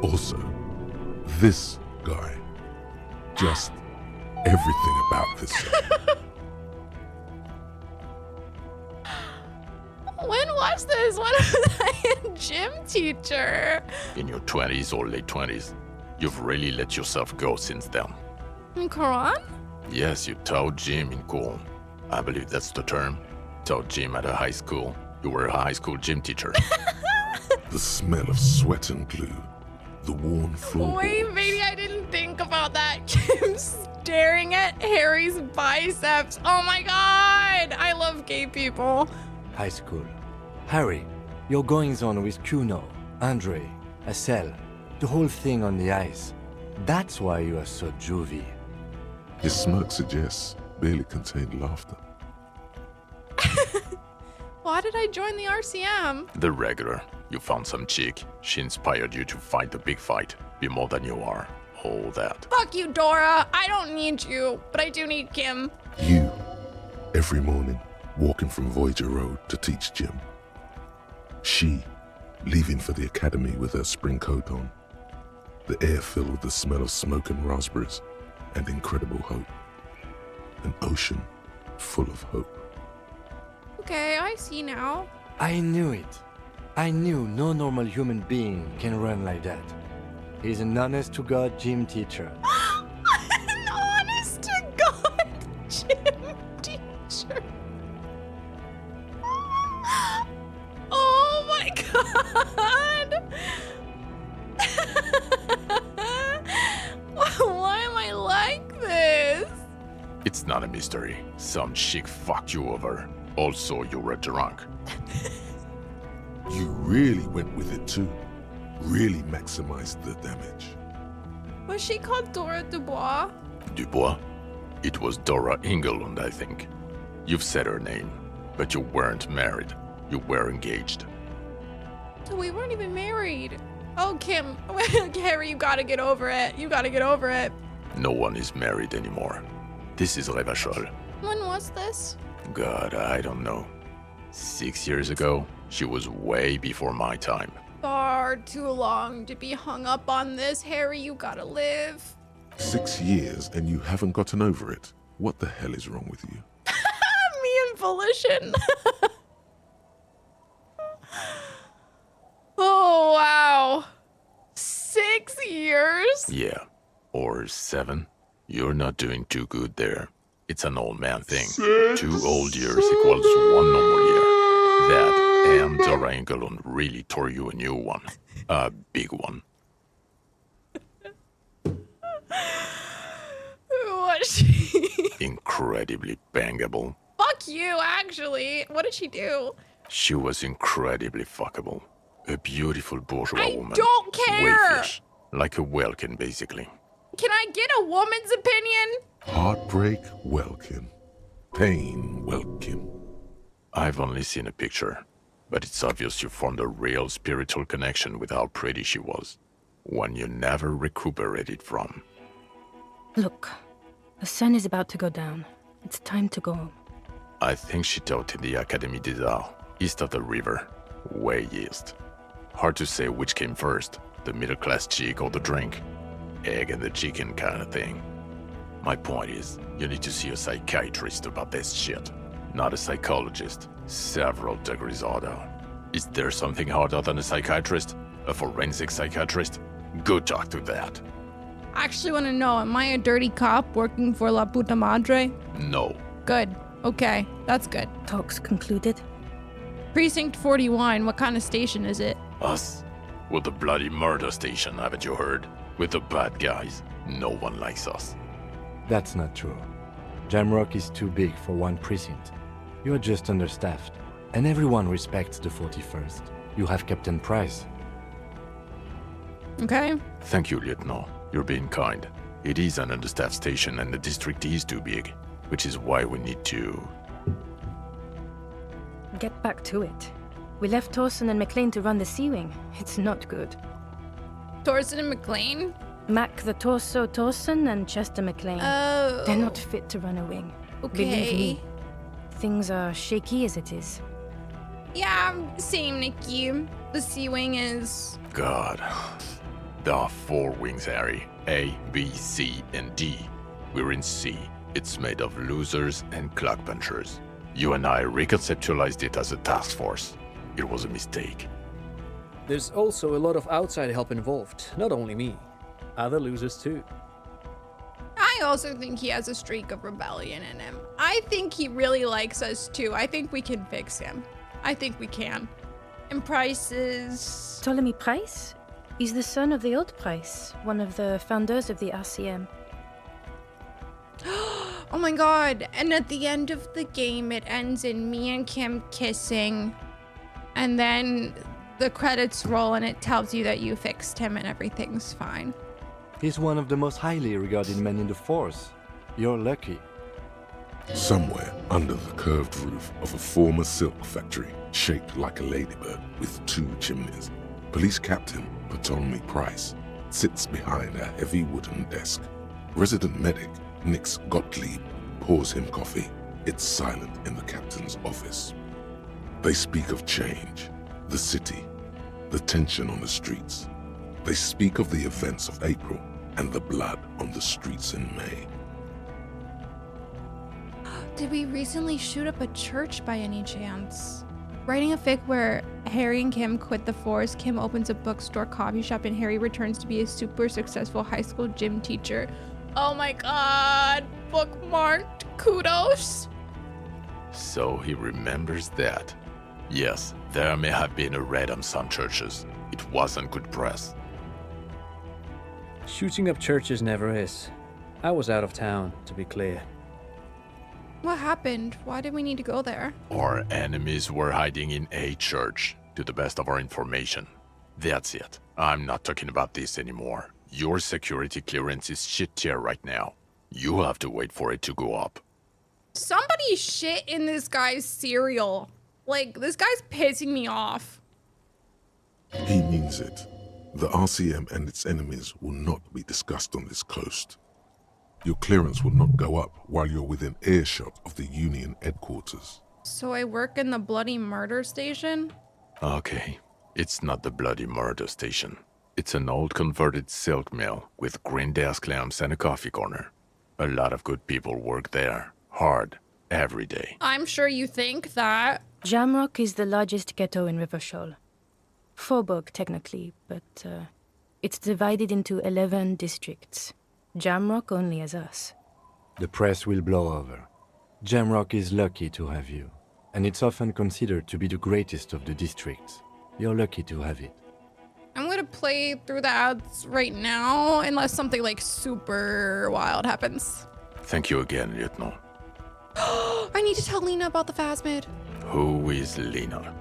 Also, This guy. Just everything about this guy. When was this? When was I a gym teacher? In your 20s or late 20s. You've really let yourself go since then. In Quran? Yes, you taught gym in Qom. I believe that's the term. Taught gym at a high school. You were a high school gym teacher. The smell of sweat and glue. The worn floorboards. Wait, maybe I didn't think about that. Kim staring at Harry's biceps. Oh my god! I love gay people. High school. Harry, your goings-on with Kuno, Andre, Estelle, the whole thing on the ice. That's why you are so juvie. His smirk suggests barely contained laughter. Why did I join the RCM? The regular. You found some chick. She inspired you to fight the big fight. Be more than you are. All that. Fuck you, Dora. I don't need you, but I do need Kim. You, every morning, walking from Voyager Road to teach gym. She, leaving for the academy with her spring coat on. The air filled with the smell of smoke and raspberries and incredible hope. An ocean full of hope. Okay, I see now. I knew it. I knew no normal human being can run like that. He's an honest-to-God gym teacher. An honest-to-God gym teacher. Oh my god! Why am I like this? It's not a mystery. Some chick fucked you over. Also, you were drunk. You really went with it too. Really maximized the damage. Was she called Dora Dubois? Dubois? It was Dora Engelund, I think. You've said her name, but you weren't married. You were engaged. So we weren't even married. Oh, Kim. Harry, you gotta get over it. You gotta get over it. No one is married anymore. This is Revachol. When was this? God, I don't know. 6 years ago? She was way before my time. Far too long to be hung up on this, Harry. You gotta live. 6 years and you haven't gotten over it. What the hell is wrong with you? Me and Volition. Oh, wow. 6 years? Yeah. Or 7. You're not doing too good there. It's an old man thing. 2 old years equals 1 normal year. That and Dora Engelund really tore you a new one. A big one. Who was she? Incredibly bangable. Fuck you, actually. What did she do? She was incredibly fuckable. A beautiful bourgeois woman. I don't care! Wayfish. Like a Welkin, basically. Can I get a woman's opinion? Heartbreak, Welkin. Pain, Welkin. I've only seen a picture, but it's obvious you formed a real spiritual connection with how pretty she was. One you never recuperated from. Look, the sun is about to go down. It's time to go home. I think she taught in the Académie des Arts, east of the river. Way east. Hard to say which came first, the middle-class chick or the drink. Egg and the chicken kind of thing. My point is, you need to see a psychiatrist about this shit. Not a psychologist. Several degrees harder. Is there something harder than a psychiatrist? A forensic psychiatrist? Go talk to that. I actually want to know, am I a dirty cop working for La Puta Madre? No. Good. Okay, that's good. Talks concluded. Precinct 41, what kind of station is it? Us? We're the bloody murder station, haven't you heard? With the bad guys. No one likes us. That's not true. Jamrock is too big for one precinct. You are just understaffed. And everyone respects the 41st. You have Captain Price. Okay. Thank you, Lieutenant. You're being kind. It is an understaffed station and the district is too big, which is why we need to... Get back to it. We left Torson and McLean to run the Sea Wing. It's not good. Torson and McLean? Mac the Torso Torson and Chester McLean. Oh. They're not fit to run a wing. Okay. Believe me. Things are shaky as it is. Yeah, same, Nikki. The Sea Wing is... God. There are 4 wings, Harry. A, B, C, and D. We're in C. It's made of losers and clock punchers. You and I reconceptualized it as a task force. It was a mistake. There's also a lot of outside help involved, not only me. Other losers too. I also think he has a streak of rebellion in him. I think he really likes us too. I think we can fix him. I think we can. And Price is... Ptolemy Price? He's the son of the old Price, one of the founders of the RCM. Oh my god. And at the end of the game, it ends in me and Kim kissing. And then the credits roll and it tells you that you fixed him and everything's fine. He's one of the most highly regarded men in the Force. You're lucky. Somewhere under the curved roof of a former silk factory, shaped like a ladybird with 2 chimneys, Police Captain Ptolemy Price sits behind a heavy wooden desk. Resident medic Nix Gottlieb pours him coffee. It's silent in the captain's office. They speak of change, the city, the tension on the streets. They speak of the events of April and the blood on the streets in May. Did we recently shoot up a church by any chance? Writing a fic where Harry and Kim quit the Force, Kim opens a bookstore, coffee shop, and Harry returns to be a super successful high school gym teacher. Oh my god, bookmarked, kudos. So he remembers that. Yes, there may have been a raid on some churches. It wasn't good press. Shooting up churches never is. I was out of town, to be clear. What happened? Why did we need to go there? Our enemies were hiding in a church, to the best of our information. That's it. I'm not talking about this anymore. Your security clearance is shit tier right now. You have to wait for it to go up. Somebody shit in this guy's cereal. Like, this guy's pissing me off. He means it. The RCM and its enemies will not be discussed on this coast. Your clearance will not go up while you're within earshot of the Union headquarters. So I work in the bloody murder station? Okay, it's not the bloody murder station. It's an old converted silk mill with green desk lamps and a coffee corner. A lot of good people work there, hard, every day. I'm sure you think that. Jamrock is the largest ghetto in Rivershoal. Faubourg, technically, but it's divided into 11 districts. Jamrock only has us. The press will blow over. Jamrock is lucky to have you, and it's often considered to be the greatest of the districts. You're lucky to have it. I'm gonna play through the ads right now, unless something like super wild happens. Thank you again, Lieutenant. I need to tell Lena about the Phasmid. Who is Lena?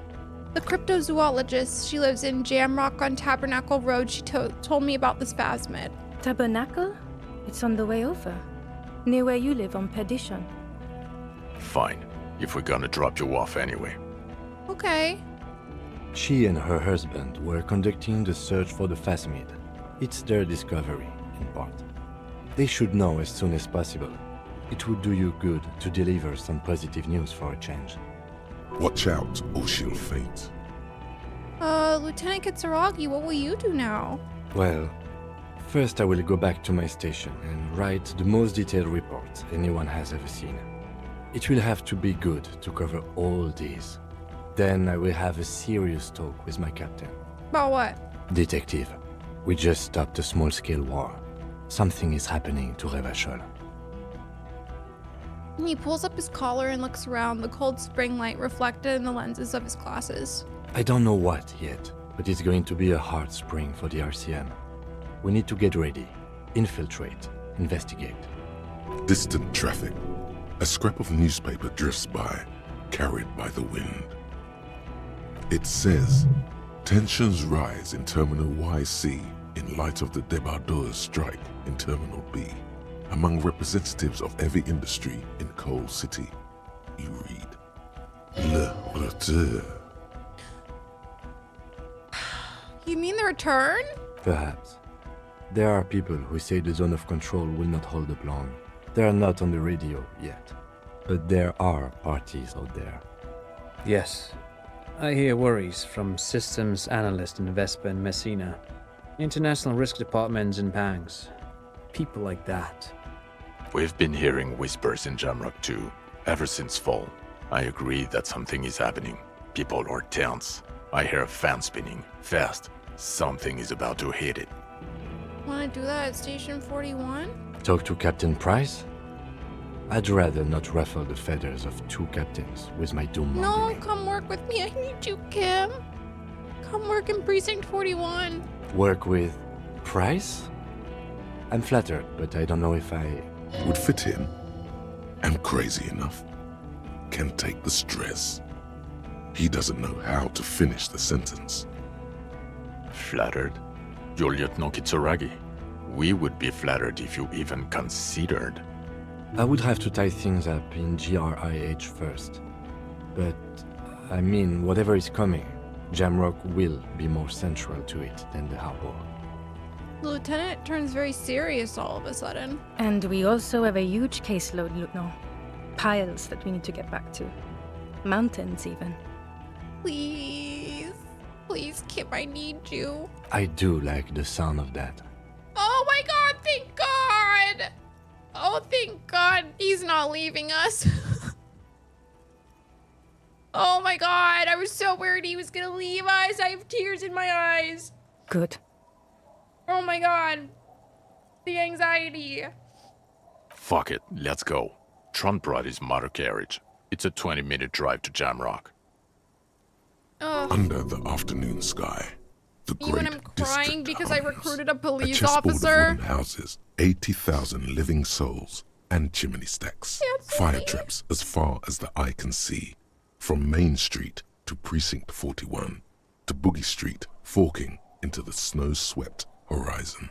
The cryptozoologist. She lives in Jamrock on Tabernacle Road. She told me about this Phasmid. Tabernacle? It's on the way over. Near where you live on Perdition. Fine, if we're gonna drop you off anyway. Okay. She and her husband were conducting the search for the Phasmid. It's their discovery, in part. They should know as soon as possible. It would do you good to deliver some positive news for a change. Watch out, or she'll faint. Lieutenant Kitsuragi, what will you do now? Well, first I will go back to my station and write the most detailed report anyone has ever seen. It will have to be good to cover all these. Then I will have a serious talk with my captain. About what? Detective, we just stopped a small-scale war. Something is happening to Rivershoal. He pulls up his collar and looks around, the cold spring light reflected in the lenses of his glasses. I don't know what yet, but it's going to be a hard spring for the RCM. We need to get ready, infiltrate, investigate. Distant traffic. A scrap of newspaper drifts by, carried by the wind. It says, tensions rise in Terminal YC in light of the débardeurs strike in Terminal B. Among representatives of every industry in Coal City, you read, Le Retour. You mean the return? Perhaps. There are people who say the zone of control will not hold up long. They are not on the radio yet. But there are parties out there. Yes. I hear worries from systems analyst in Vespa and Messina. International Risk Departments in Pangs. People like that. We've been hearing whispers in Jamrock too, ever since fall. I agree that something is happening. People are tense. I hear a fan spinning. Fast. Something is about to hit it. Wanna do that at Station 41? Talk to Captain Price? I'd rather not ruffle the feathers of two captains with my doom No, mongering. come work with me. I need you, Kim. Come work in Precinct 41. Work with Price? I'm flattered, but I don't know if I... Would fit in. Am crazy enough. Can take the stress. He doesn't know how to finish the sentence. Flattered? You're Lieutenant Kitsuragi. We would be flattered if you even considered. I would have to tie things up in GRIH first. But, I mean, whatever is coming, Jamrock will be more central to it than the harbor. The lieutenant turns very serious all of a sudden. And we also have a huge caseload, Lieutenant. Piles that we need to get back to. Mountains, even. Please. Please, Kim, I need you. I do like the sound of that. Oh my god, thank God! Oh, thank God he's not leaving us. Oh my god, I was so worried he was gonna leave us. I have tears in my eyes. Good. Oh my god. The anxiety. Fuck it, let's go. Tron brought his motor carriage. It's a 20-minute drive to Jamrock. Ugh. Under the afternoon sky, the Even great I'm crying because I recruited a a police chessboard of officer. wooden houses, 80,000 living souls, and chimney stacks. Fire traps as far as the eye can see. From Main Street to Precinct 41, to Boogie Street, forking into the snow-swept horizon.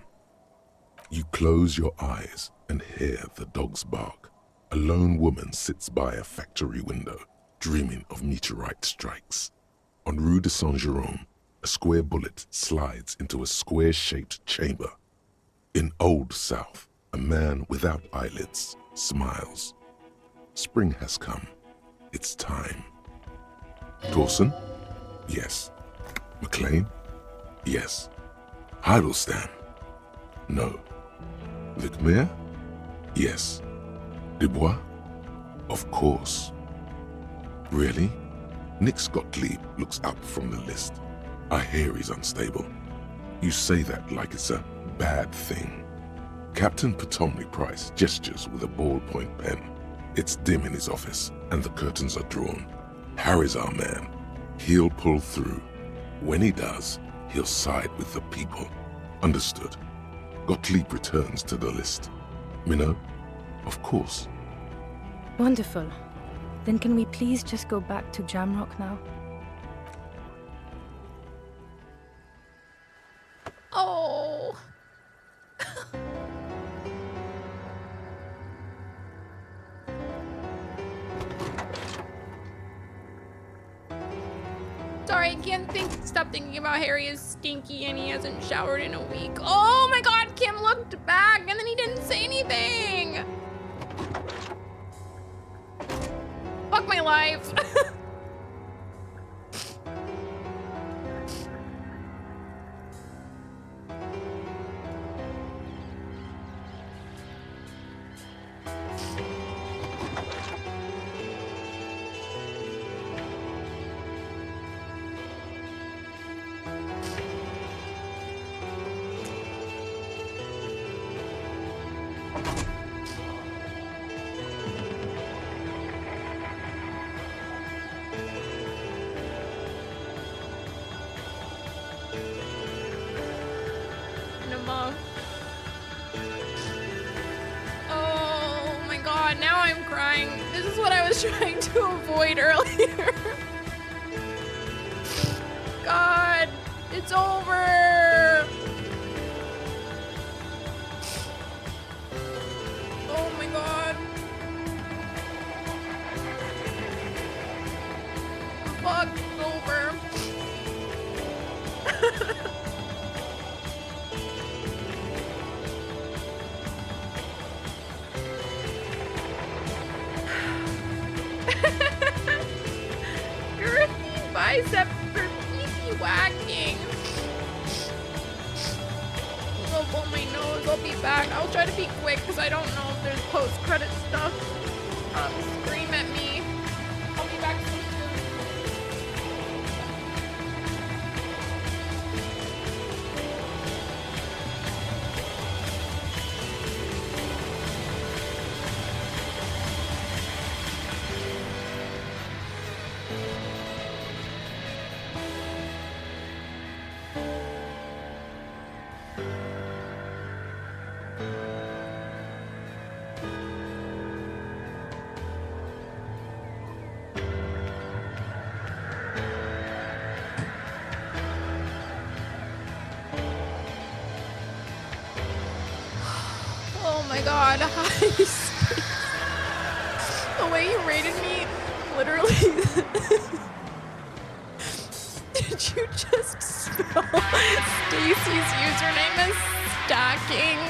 You close your eyes and hear the dogs bark. A lone woman sits by a factory window, dreaming of meteorite strikes. On Rue de Saint-Jérôme, a square bullet slides into a square-shaped chamber. In Old South, a man without eyelids smiles. Spring has come. It's time. Dawson? Yes. McLean? Yes. Heidelstein? No. Vicmere? Yes. Dubois? Of course. Really? Nick Gottlieb looks up from the list. I hear he's unstable. You say that like it's a bad thing. Captain Ptolemy Price gestures with a ballpoint pen. It's dim in his office, and the curtains are drawn. Harry's our man. He'll pull through. When he does, he'll side with the people. Understood. Gottlieb returns to the list. Minnow? Of course. Wonderful. Then can we please just go back to Jamrock now? Oh. Sorry, I can't stop thinking about Harry is stinky and he hasn't showered in a week. Oh my god, Kim looked back and then he didn't say anything. Fuck my life. Oh my god, now I'm crying. This is what I was trying to avoid earlier. God, it's over. Oh my god. Fuck, it's over. Girthy bicep for easy whacking. my nose. I'll be back. I'll try to be quick because I don't know if there's post-credit stuff. Scream at me. I'll be back soon. Oh my god, hi. The way you rated me, literally. Did you just spell Stacy's username as stacking?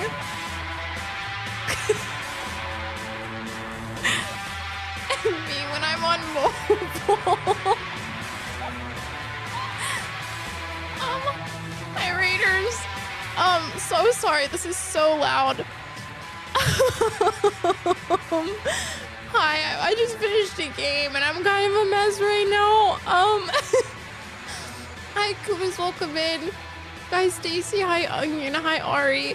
And me when I'm on mobile. Hi raiders. So sorry, this is so loud. Hi, I just finished a game and I'm kind of a mess right now. Hi Kumas, welcome in. Hi Stacy, hi Onion, hi Ari.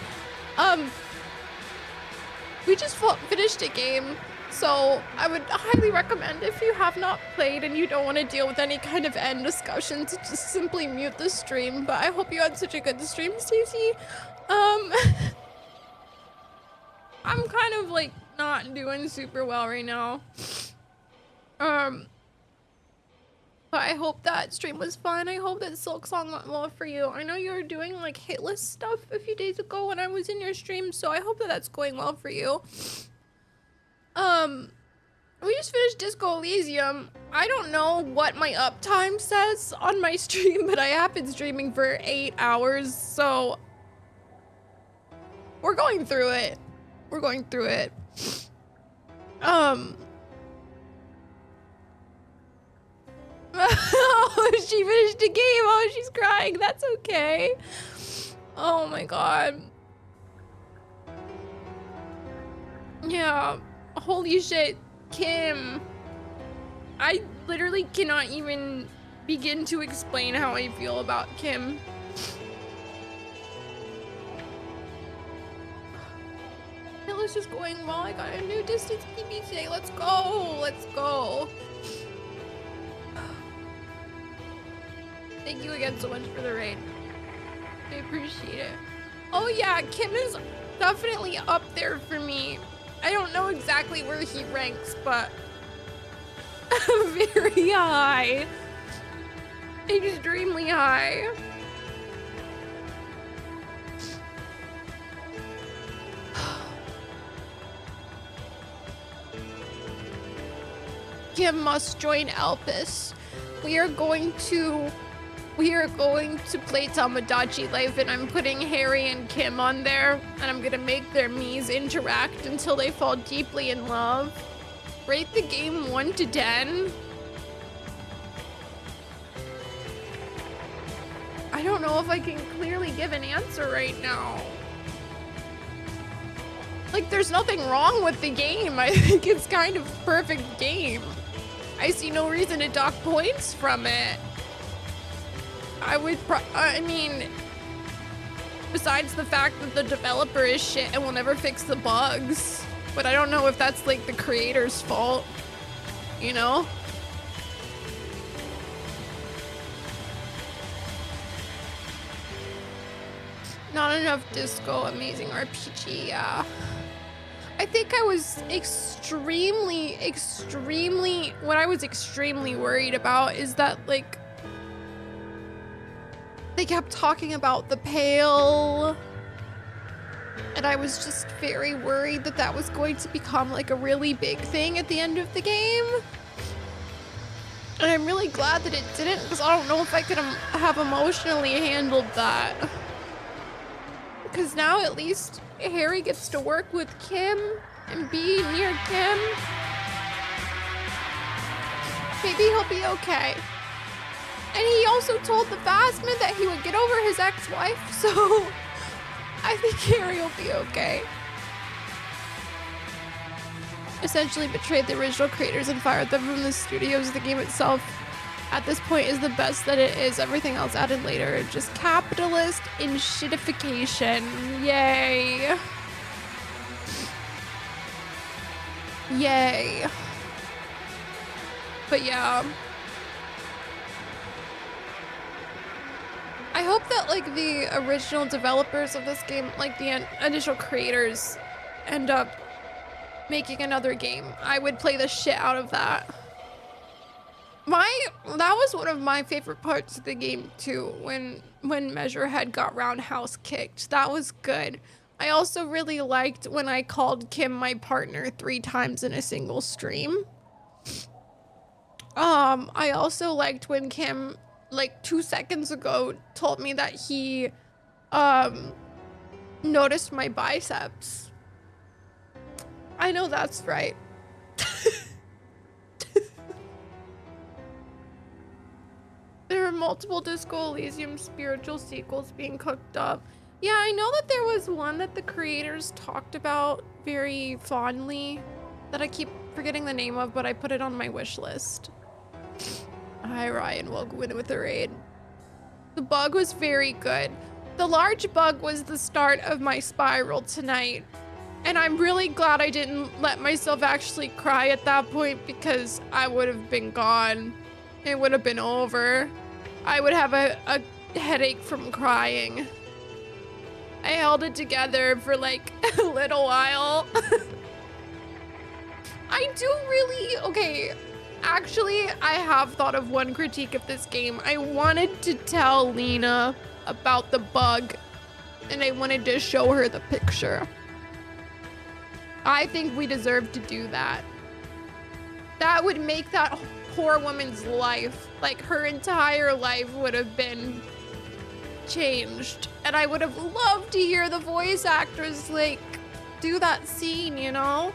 We just finished a game, so I would highly recommend if you have not played and you don't want to deal with any kind of end discussion to just simply mute the stream. But I hope you had such a good stream, Stacy. I'm kind of like not doing super well right now. But I hope that stream was fun. I hope that Silk Song went well for you. I know you were doing like hit list stuff a few days ago when I was in your stream, so I hope that that's going well for you. We just finished Disco Elysium. I don't know what my uptime says on my stream, but I have been streaming for 8 hours, so we're going through it. We're going through it. Oh, she finished a game. Oh, she's crying. That's okay. Oh my god. Yeah. Holy shit. Kim. I literally cannot even begin to explain how I feel about Kim. This is going well. I got a new distance PB today. Let's go. Let's go. Thank you again so much for the raid. I appreciate it. Oh yeah, Kim is definitely up there for me. I don't know exactly where he ranks, but very high. Extremely high. Kim must join Elpis. We are going to play Tomodachi Life, and I'm putting Harry and Kim on there, and I'm gonna make their Miis interact until they fall deeply in love. Rate the game 1 to 10. I don't know if I can clearly give an answer right now. Like, there's nothing wrong with the game. I think it's kind of a perfect game. I see no reason to dock points from it. I mean, besides the fact that the developer is shit and will never fix the bugs. But I don't know if that's like the creator's fault, you know? Not enough disco, amazing RPG, yeah. I think I was what I was extremely worried about is that, like, they kept talking about the Pale, and I was just very worried that that was going to become, like, a really big thing at the end of the game. And I'm really glad that it didn't, because I don't know if I could have emotionally handled that. Because now at least Harry gets to work with Kim and be near Kim. Maybe he'll be okay. And he also told the Phasmid that he would get over his ex-wife, so I think Harry will be okay. Essentially betrayed the original creators and fired them from the studios. The game itself at this point is the best that it is. Everything else added later. Just capitalist and shitification. Yay. Yay. But yeah. I hope that like the original developers of this game, like the initial creators, end up making another game. I would play the shit out of that. That was one of my favorite parts of the game too, when Measurehead got roundhouse kicked. That was good. I also really liked when I called Kim my partner 3 times in a single stream. I also liked when Kim, like 2 seconds ago, told me that he noticed my biceps. I know that's right. There are multiple Disco Elysium spiritual sequels being cooked up. Yeah, I know that there was one that the creators talked about very fondly that I keep forgetting the name of, but I put it on my wish list. Hi, Ryan. Welcome in with the raid. The bug was very good. The large bug was the start of my spiral tonight. And I'm really glad I didn't let myself actually cry at that point, because I would have been gone. It would have been over. I would have a headache from crying. I held it together for like a little while. I do really, okay, actually I have thought of one critique of this game. I wanted to tell Lena about the bug and I wanted to show her the picture. I think we deserve to do that. That would make that poor woman's life, like her entire life would have been changed. And I would have loved to hear the voice actors like do that scene, you know?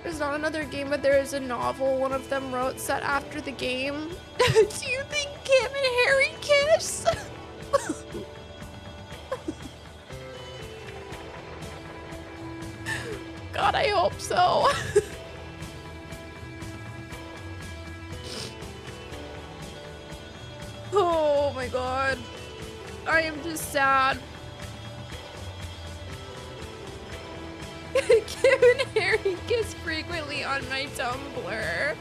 There's not another game, but there is a novel one of them wrote set after the game. Do you think Kim and Harry kiss? God, I hope so. Oh my god. I am just sad. Kim and Harry kiss frequently on my Tumblr.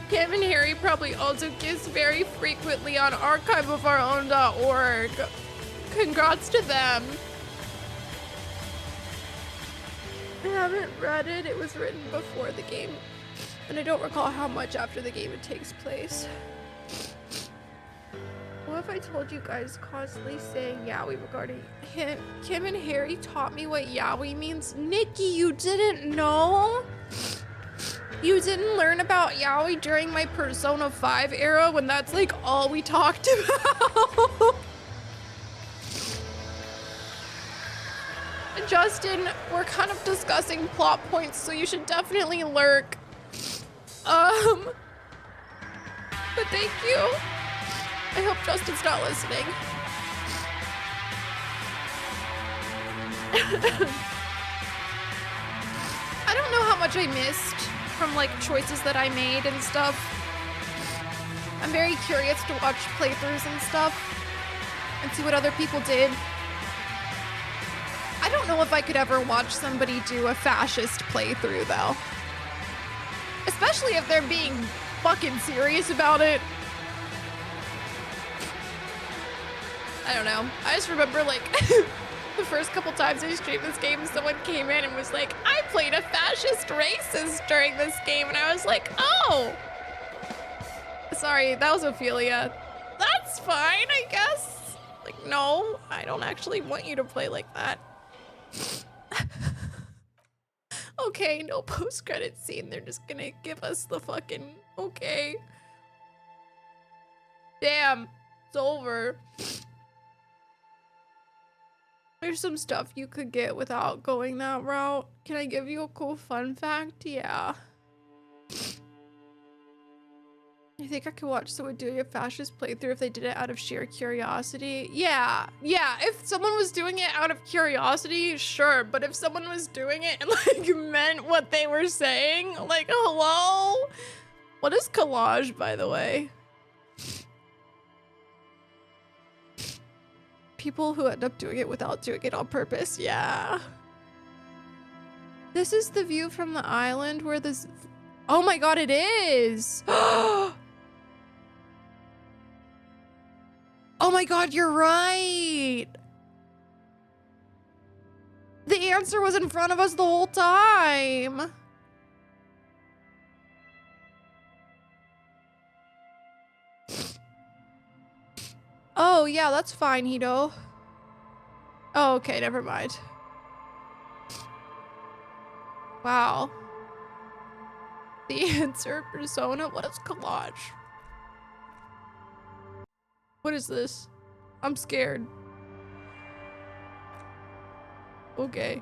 Kim and Harry probably also kiss very frequently on archiveofourown.org. Congrats to them. I haven't read it. It was written before the game. And I don't recall how much after the game it takes place. What if I told you guys constantly saying yaoi regarding him? Kim and Harry taught me what yaoi means. Nikki, you didn't know? You didn't learn about yaoi during my Persona 5 era when that's like all we talked about? Justin, we're kind of discussing plot points, so you should definitely lurk. But thank you. I hope Justin's not listening. I don't know how much I missed from like choices that I made and stuff. I'm very curious to watch playthroughs and stuff and see what other people did. I don't know if I could ever watch somebody do a fascist playthrough though. Especially if they're being fucking serious about it. I don't know. I just remember like the first couple times I streamed this game, someone came in and was like, I played a fascist racist during this game. And I was like, oh. Sorry, that was Ophelia. That's fine, I guess. Like, no, I don't actually want you to play like that. Okay, no post-credit scene. They're just gonna give us the fucking... Okay. Damn. It's over. There's some stuff you could get without going that route. Can I give you a cool fun fact? Yeah. I think I could watch someone doing a fascist playthrough if they did it out of sheer curiosity. Yeah, if someone was doing it out of curiosity, sure. But if someone was doing it and like meant what they were saying, like, hello? What is collage, by the way? People who end up doing it without doing it on purpose, yeah. This is the view from the island where this... Oh my god, it is! Oh my god, you're right! The answer was in front of us the whole time! Oh, yeah, that's fine, Hito. Oh, okay, never mind. Wow. The answer persona? What is collage? What is this? I'm scared. Okay.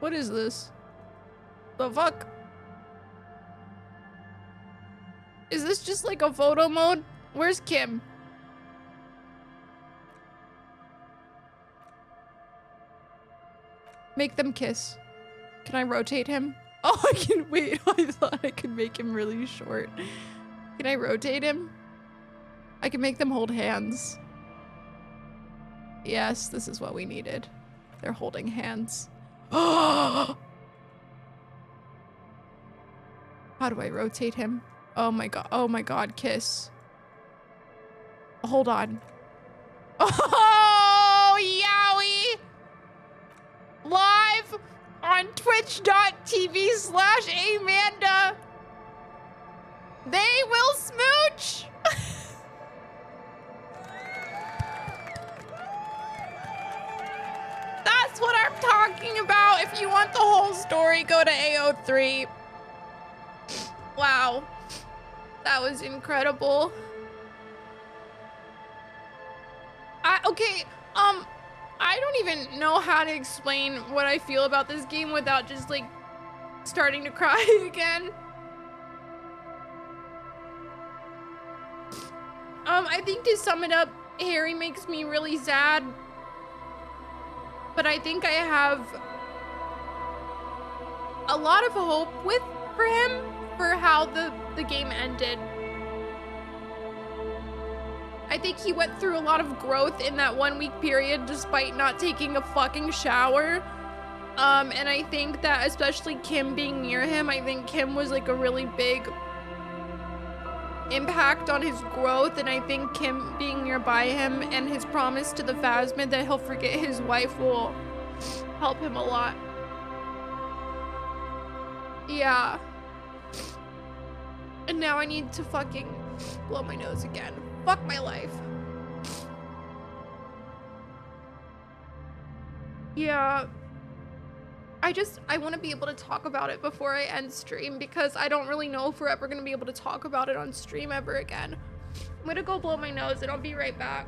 What is this? The fuck? Is this just like a photo mode? Where's Kim? Make them kiss. Can I rotate him? Oh, I can wait. I thought I could make him really short. Can I rotate him? I can make them hold hands. Yes, this is what we needed. They're holding hands. How do I rotate him? Oh my god. Oh my god, kiss. Hold on. Oh, yowie! Live on twitch.tv/Amanda. They will smooch. That's what I'm talking about. If you want the whole story, go to AO3. Wow. That was incredible. Okay, I don't even know how to explain what I feel about this game without just like starting to cry again. I think to sum it up, Harry makes me really sad. But I think I have a lot of hope for him for how the game ended. I think he went through a lot of growth in that 1 week period despite not taking a fucking shower. And I think that especially Kim being near him, I think Kim was like a really big impact on his growth, and I think Kim being nearby him and his promise to the Phasmid that he'll forget his wife will help him a lot. Yeah. And now I need to fucking blow my nose again. Fuck my life. Yeah. I want to be able to talk about it before I end stream because I don't really know if we're ever going to be able to talk about it on stream ever again. I'm going to go blow my nose and I'll be right back.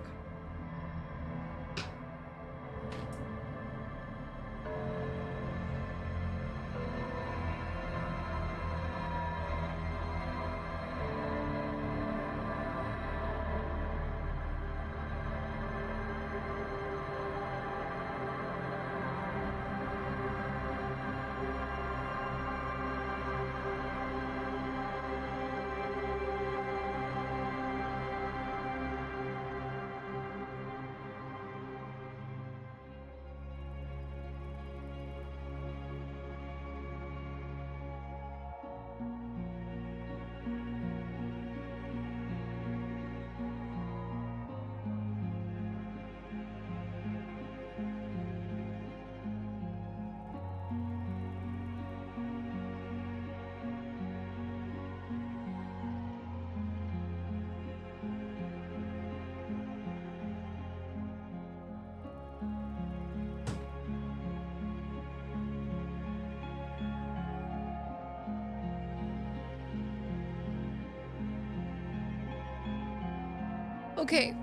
Okay,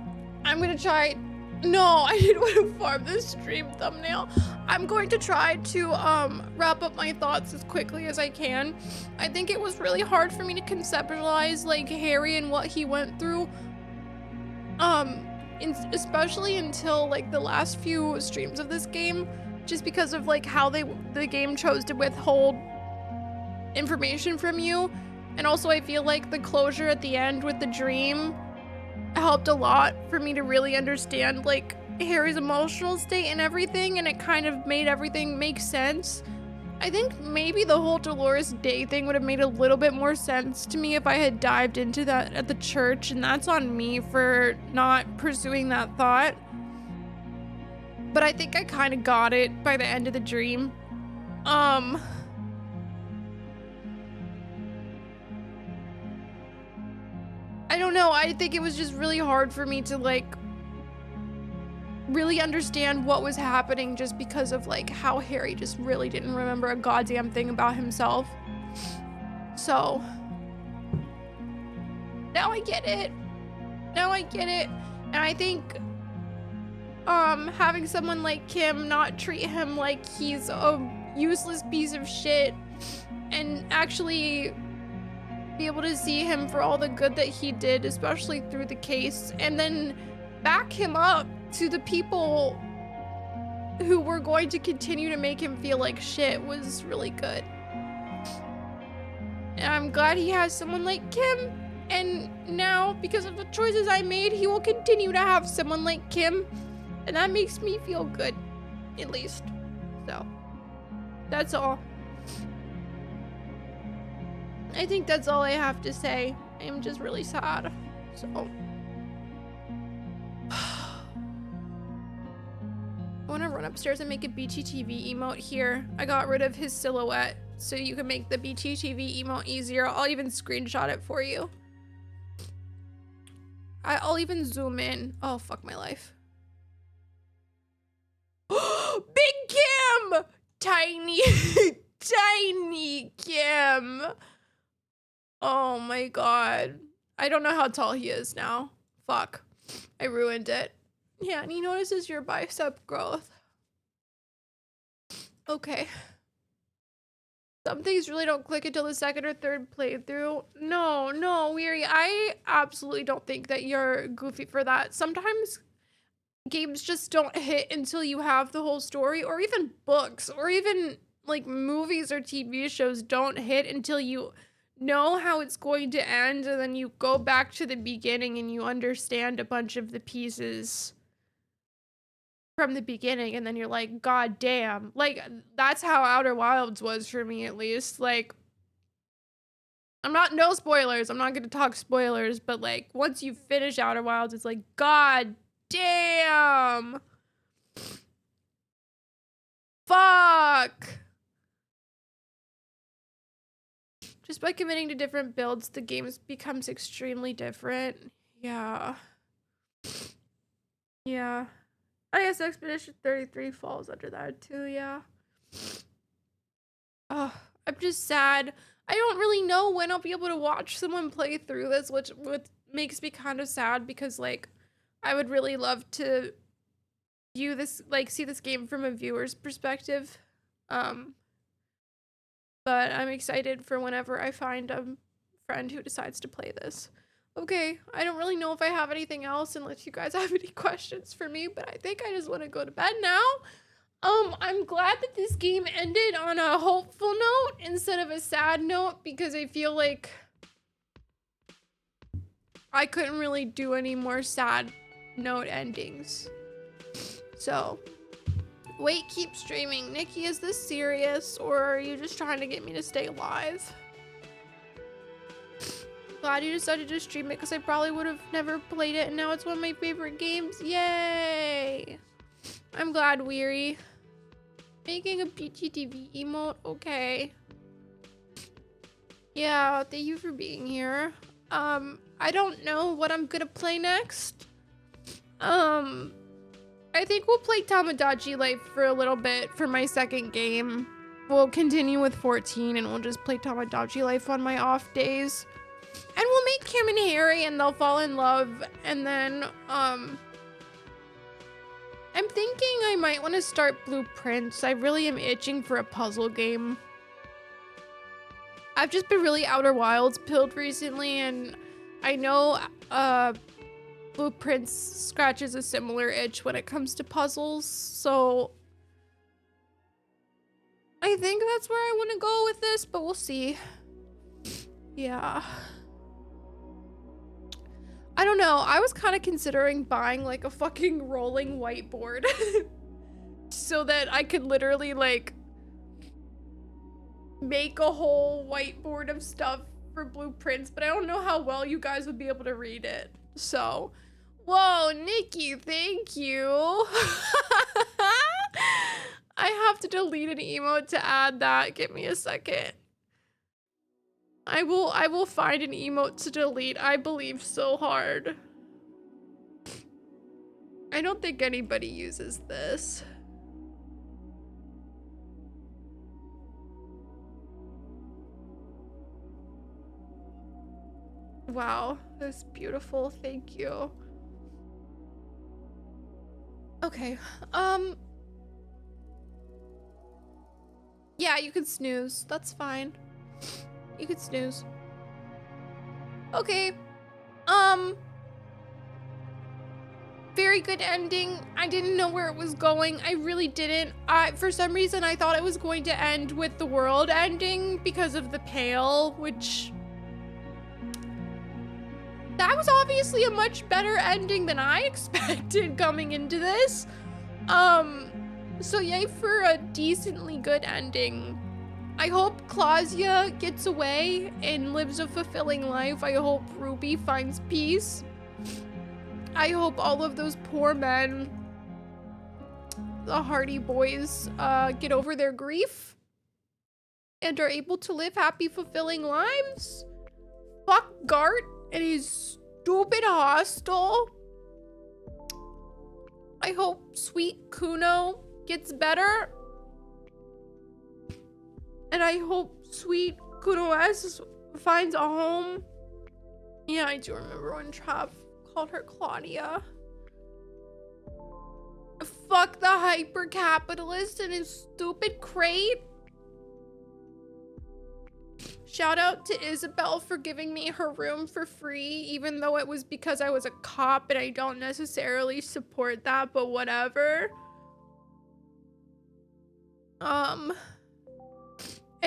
I'm gonna try No, I didn't want to farm this stream thumbnail. I'm going to try to wrap up my thoughts as quickly as I can. I think it was really hard for me to conceptualize like Harry and what he went through. Especially until like the last few streams of this game, just because of like how the game chose to withhold information from you. And also I feel like the closure at the end with the dream helped a lot for me to really understand like Harry's emotional state and everything, and it kind of made everything make sense. I think maybe the whole Dolores Day thing would have made a little bit more sense to me if I had dived into that at the church, and that's on me for not pursuing that thought. But I think I kind of got it by the end of the dream. I don't know, I think it was just really hard for me to like really understand what was happening just because of like how Harry just really didn't remember a goddamn thing about himself. So now I get it. Now I get it. And I think having someone like Kim not treat him like he's a useless piece of shit and actually be able to see him for all the good that he did, especially through the case, and then back him up to the people who were going to continue to make him feel like shit was really good. And I'm glad he has someone like Kim, and now because of the choices I made, he will continue to have someone like Kim, and that makes me feel good, at least. So that's all. I think that's all I have to say. I am just really sad. So I want to run upstairs and make a BTTV emote here. I got rid of his silhouette so you can make the BTTV emote easier. I'll even screenshot it for you. I'll even zoom in. Oh, fuck my life. Big Kim! Tiny, tiny Kim. Oh my god. I don't know how tall he is now. Fuck. I ruined it. Yeah, and he notices your bicep growth. Okay. Some things really don't click until the second or third playthrough. No, Weary. I absolutely don't think that you're goofy for that. Sometimes games just don't hit until you have the whole story, or even books, or even like movies or TV shows don't hit until you know how it's going to end, and then you go back to the beginning and you understand a bunch of the pieces from the beginning, and then you're like, god damn. Like, that's how Outer Wilds was for me, at least. Like, no spoilers, I'm not gonna talk spoilers, but like once you finish Outer Wilds, it's like, god damn, fuck. Just by committing to different builds, the game becomes extremely different. Yeah. I guess Expedition 33 falls under that too, yeah. Oh, I'm just sad. I don't really know when I'll be able to watch someone play through this, which makes me kind of sad, because like I would really love to view this, like see this game from a viewer's perspective. But I'm excited for whenever I find a friend who decides to play this. Okay, I don't really know if I have anything else unless you guys have any questions for me, but I think I just want to go to bed now. I'm glad that this game ended on a hopeful note instead of a sad note, because I feel like I couldn't really do any more sad note endings. So wait, keep streaming. Nikki, is this serious, or are you just trying to get me to stay alive? Glad you decided to stream it, because I probably would have never played it, and now it's one of my favorite games. Yay! I'm glad, Weary. Making a BTTV emote? Okay. Yeah, thank you for being here. I don't know what I'm gonna play next. I think we'll play Tamagotchi Life for a little bit for my second game. We'll continue with 14 and we'll just play Tamagotchi Life on my off days. And we'll make Kim and Harry and they'll fall in love, and then I'm thinking I might want to start Blueprints. I really am itching for a puzzle game. I've just been really Outer Wilds pilled recently, and I know Blueprints scratches a similar itch when it comes to puzzles, so I think that's where I want to go with this, but we'll see. Yeah. I don't know. I was kind of considering buying like a fucking rolling whiteboard so that I could literally like make a whole whiteboard of stuff for Blueprints, but I don't know how well you guys would be able to read it. So, whoa, Nikki, thank you. I have to delete an emote to add that. Give me a second. I will find an emote to delete. I believe so hard. I don't think anybody uses this. Wow, that's beautiful. Thank you. Okay. Yeah, you can snooze. That's fine. You can snooze. Okay. Very good ending. I didn't know where it was going. I really didn't. For some reason, I thought it was going to end with the world ending because of the Pale, which... That was obviously a much better ending than I expected coming into this. So yay for a decently good ending. I hope Claudia gets away and lives a fulfilling life. I hope Ruby finds peace. I hope all of those poor men, the Hardy boys, get over their grief and are able to live happy, fulfilling lives. Fuck Gart and his stupid hostel. I hope sweet Kuno gets better. And I hope sweet Kuno S finds a home. Yeah, I do remember when Trav called her Claudia. Fuck the hyper-capitalist and his stupid crate. Shout out to Isabel for giving me her room for free, even though it was because I was a cop and I don't necessarily support that, but whatever. And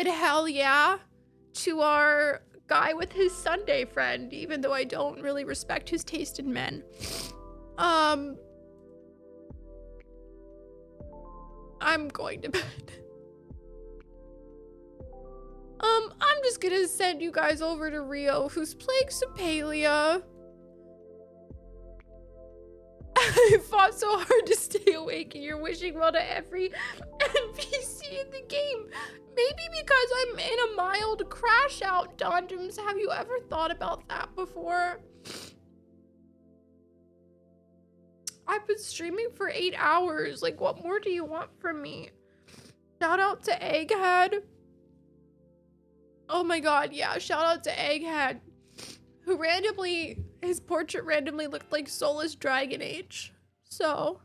hell yeah to our guy with his Sunday friend, even though I don't really respect his taste in men. I'm going to bed. I'm just gonna send you guys over to Rio, who's playing Sepalia. I fought so hard to stay awake, and you're wishing well to every NPC in the game. Maybe because I'm in a mild crash out, Donjums. Have you ever thought about that before? I've been streaming for 8 hours. Like, what more do you want from me? Shout out to Egghead. Oh my god, yeah, shout out to Egghead, who randomly, his portrait randomly looked like Soulless Dragon Age. So,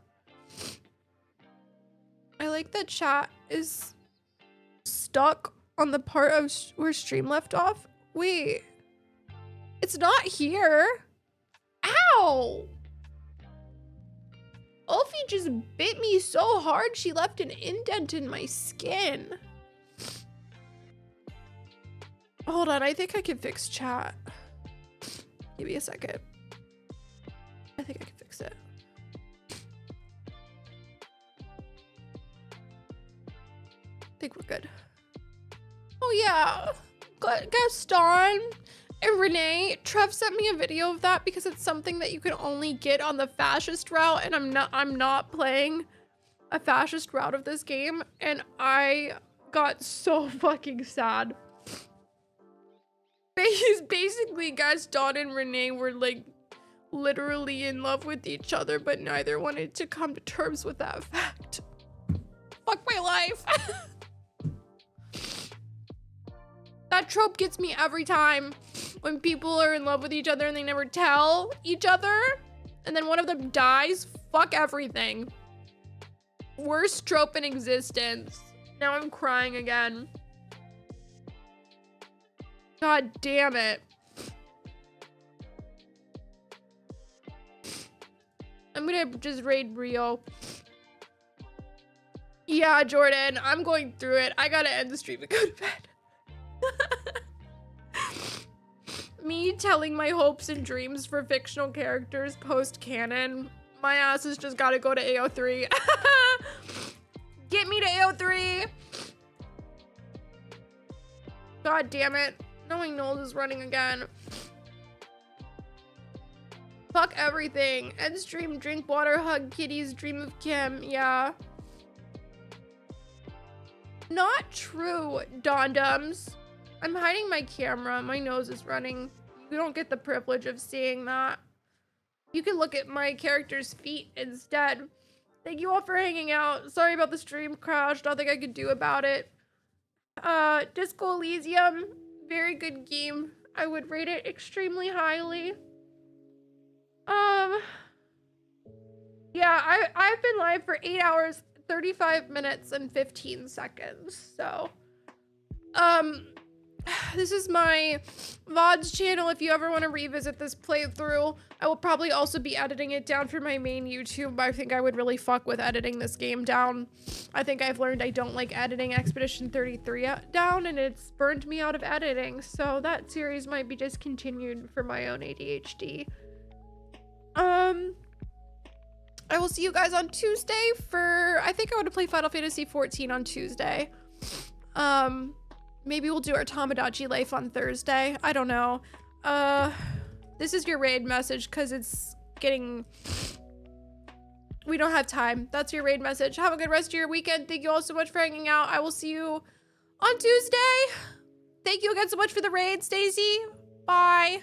I like that chat is stuck on the part of where stream left off. Wait, it's not here. Ow! Ulfie just bit me so hard she left an indent in my skin. Hold on, I think I can fix chat. Give me a second. I think I can fix it. I think we're good. Oh yeah, Gaston and Renee. Trev sent me a video of that because it's something that you can only get on the fascist route, and I'm not playing a fascist route of this game, and I got so fucking sad. Basically, Gaston and Renee were like literally in love with each other, but neither wanted to come to terms with that fact. Fuck my life. That trope gets me every time when people are in love with each other and they never tell each other, and then one of them dies. Fuck everything. Worst trope in existence. Now I'm crying again. God damn it. I'm gonna just raid Rio. Yeah, Jordan, I'm going through it. I gotta end the stream and go to bed. Me telling my hopes and dreams for fictional characters post-canon. My ass has just gotta go to AO3. Get me to AO3! God damn it. Knowing Knowles is running again. Fuck everything. End stream, drink water, hug kitties, dream of Kim. Yeah. Not true, Dondums. I'm hiding my camera. My nose is running. You don't get the privilege of seeing that. You can look at my character's feet instead. Thank you all for hanging out. Sorry about the stream crash. Nothing I could do about it. Disco Elysium. Very good game. I would rate it extremely highly. Yeah, I've been live for 8 hours, 35 minutes, and 15 seconds. So, this is my VODs channel. If you ever want to revisit this playthrough, I will probably also be editing it down for my main YouTube. I think I would really fuck with editing this game down. I think I've learned I don't like editing Expedition 33 down, and it's burned me out of editing. So that series might be discontinued for my own ADHD. I will see you guys on Tuesday for, I think I want to play Final Fantasy 14 on Tuesday. Maybe we'll do our Tamagotchi life on Thursday. I don't know. This is your raid message because it's getting, we don't have time. That's your raid message. Have a good rest of your weekend. Thank you all so much for hanging out. I will see you on Tuesday. Thank you again so much for the raid, Stacy. Bye.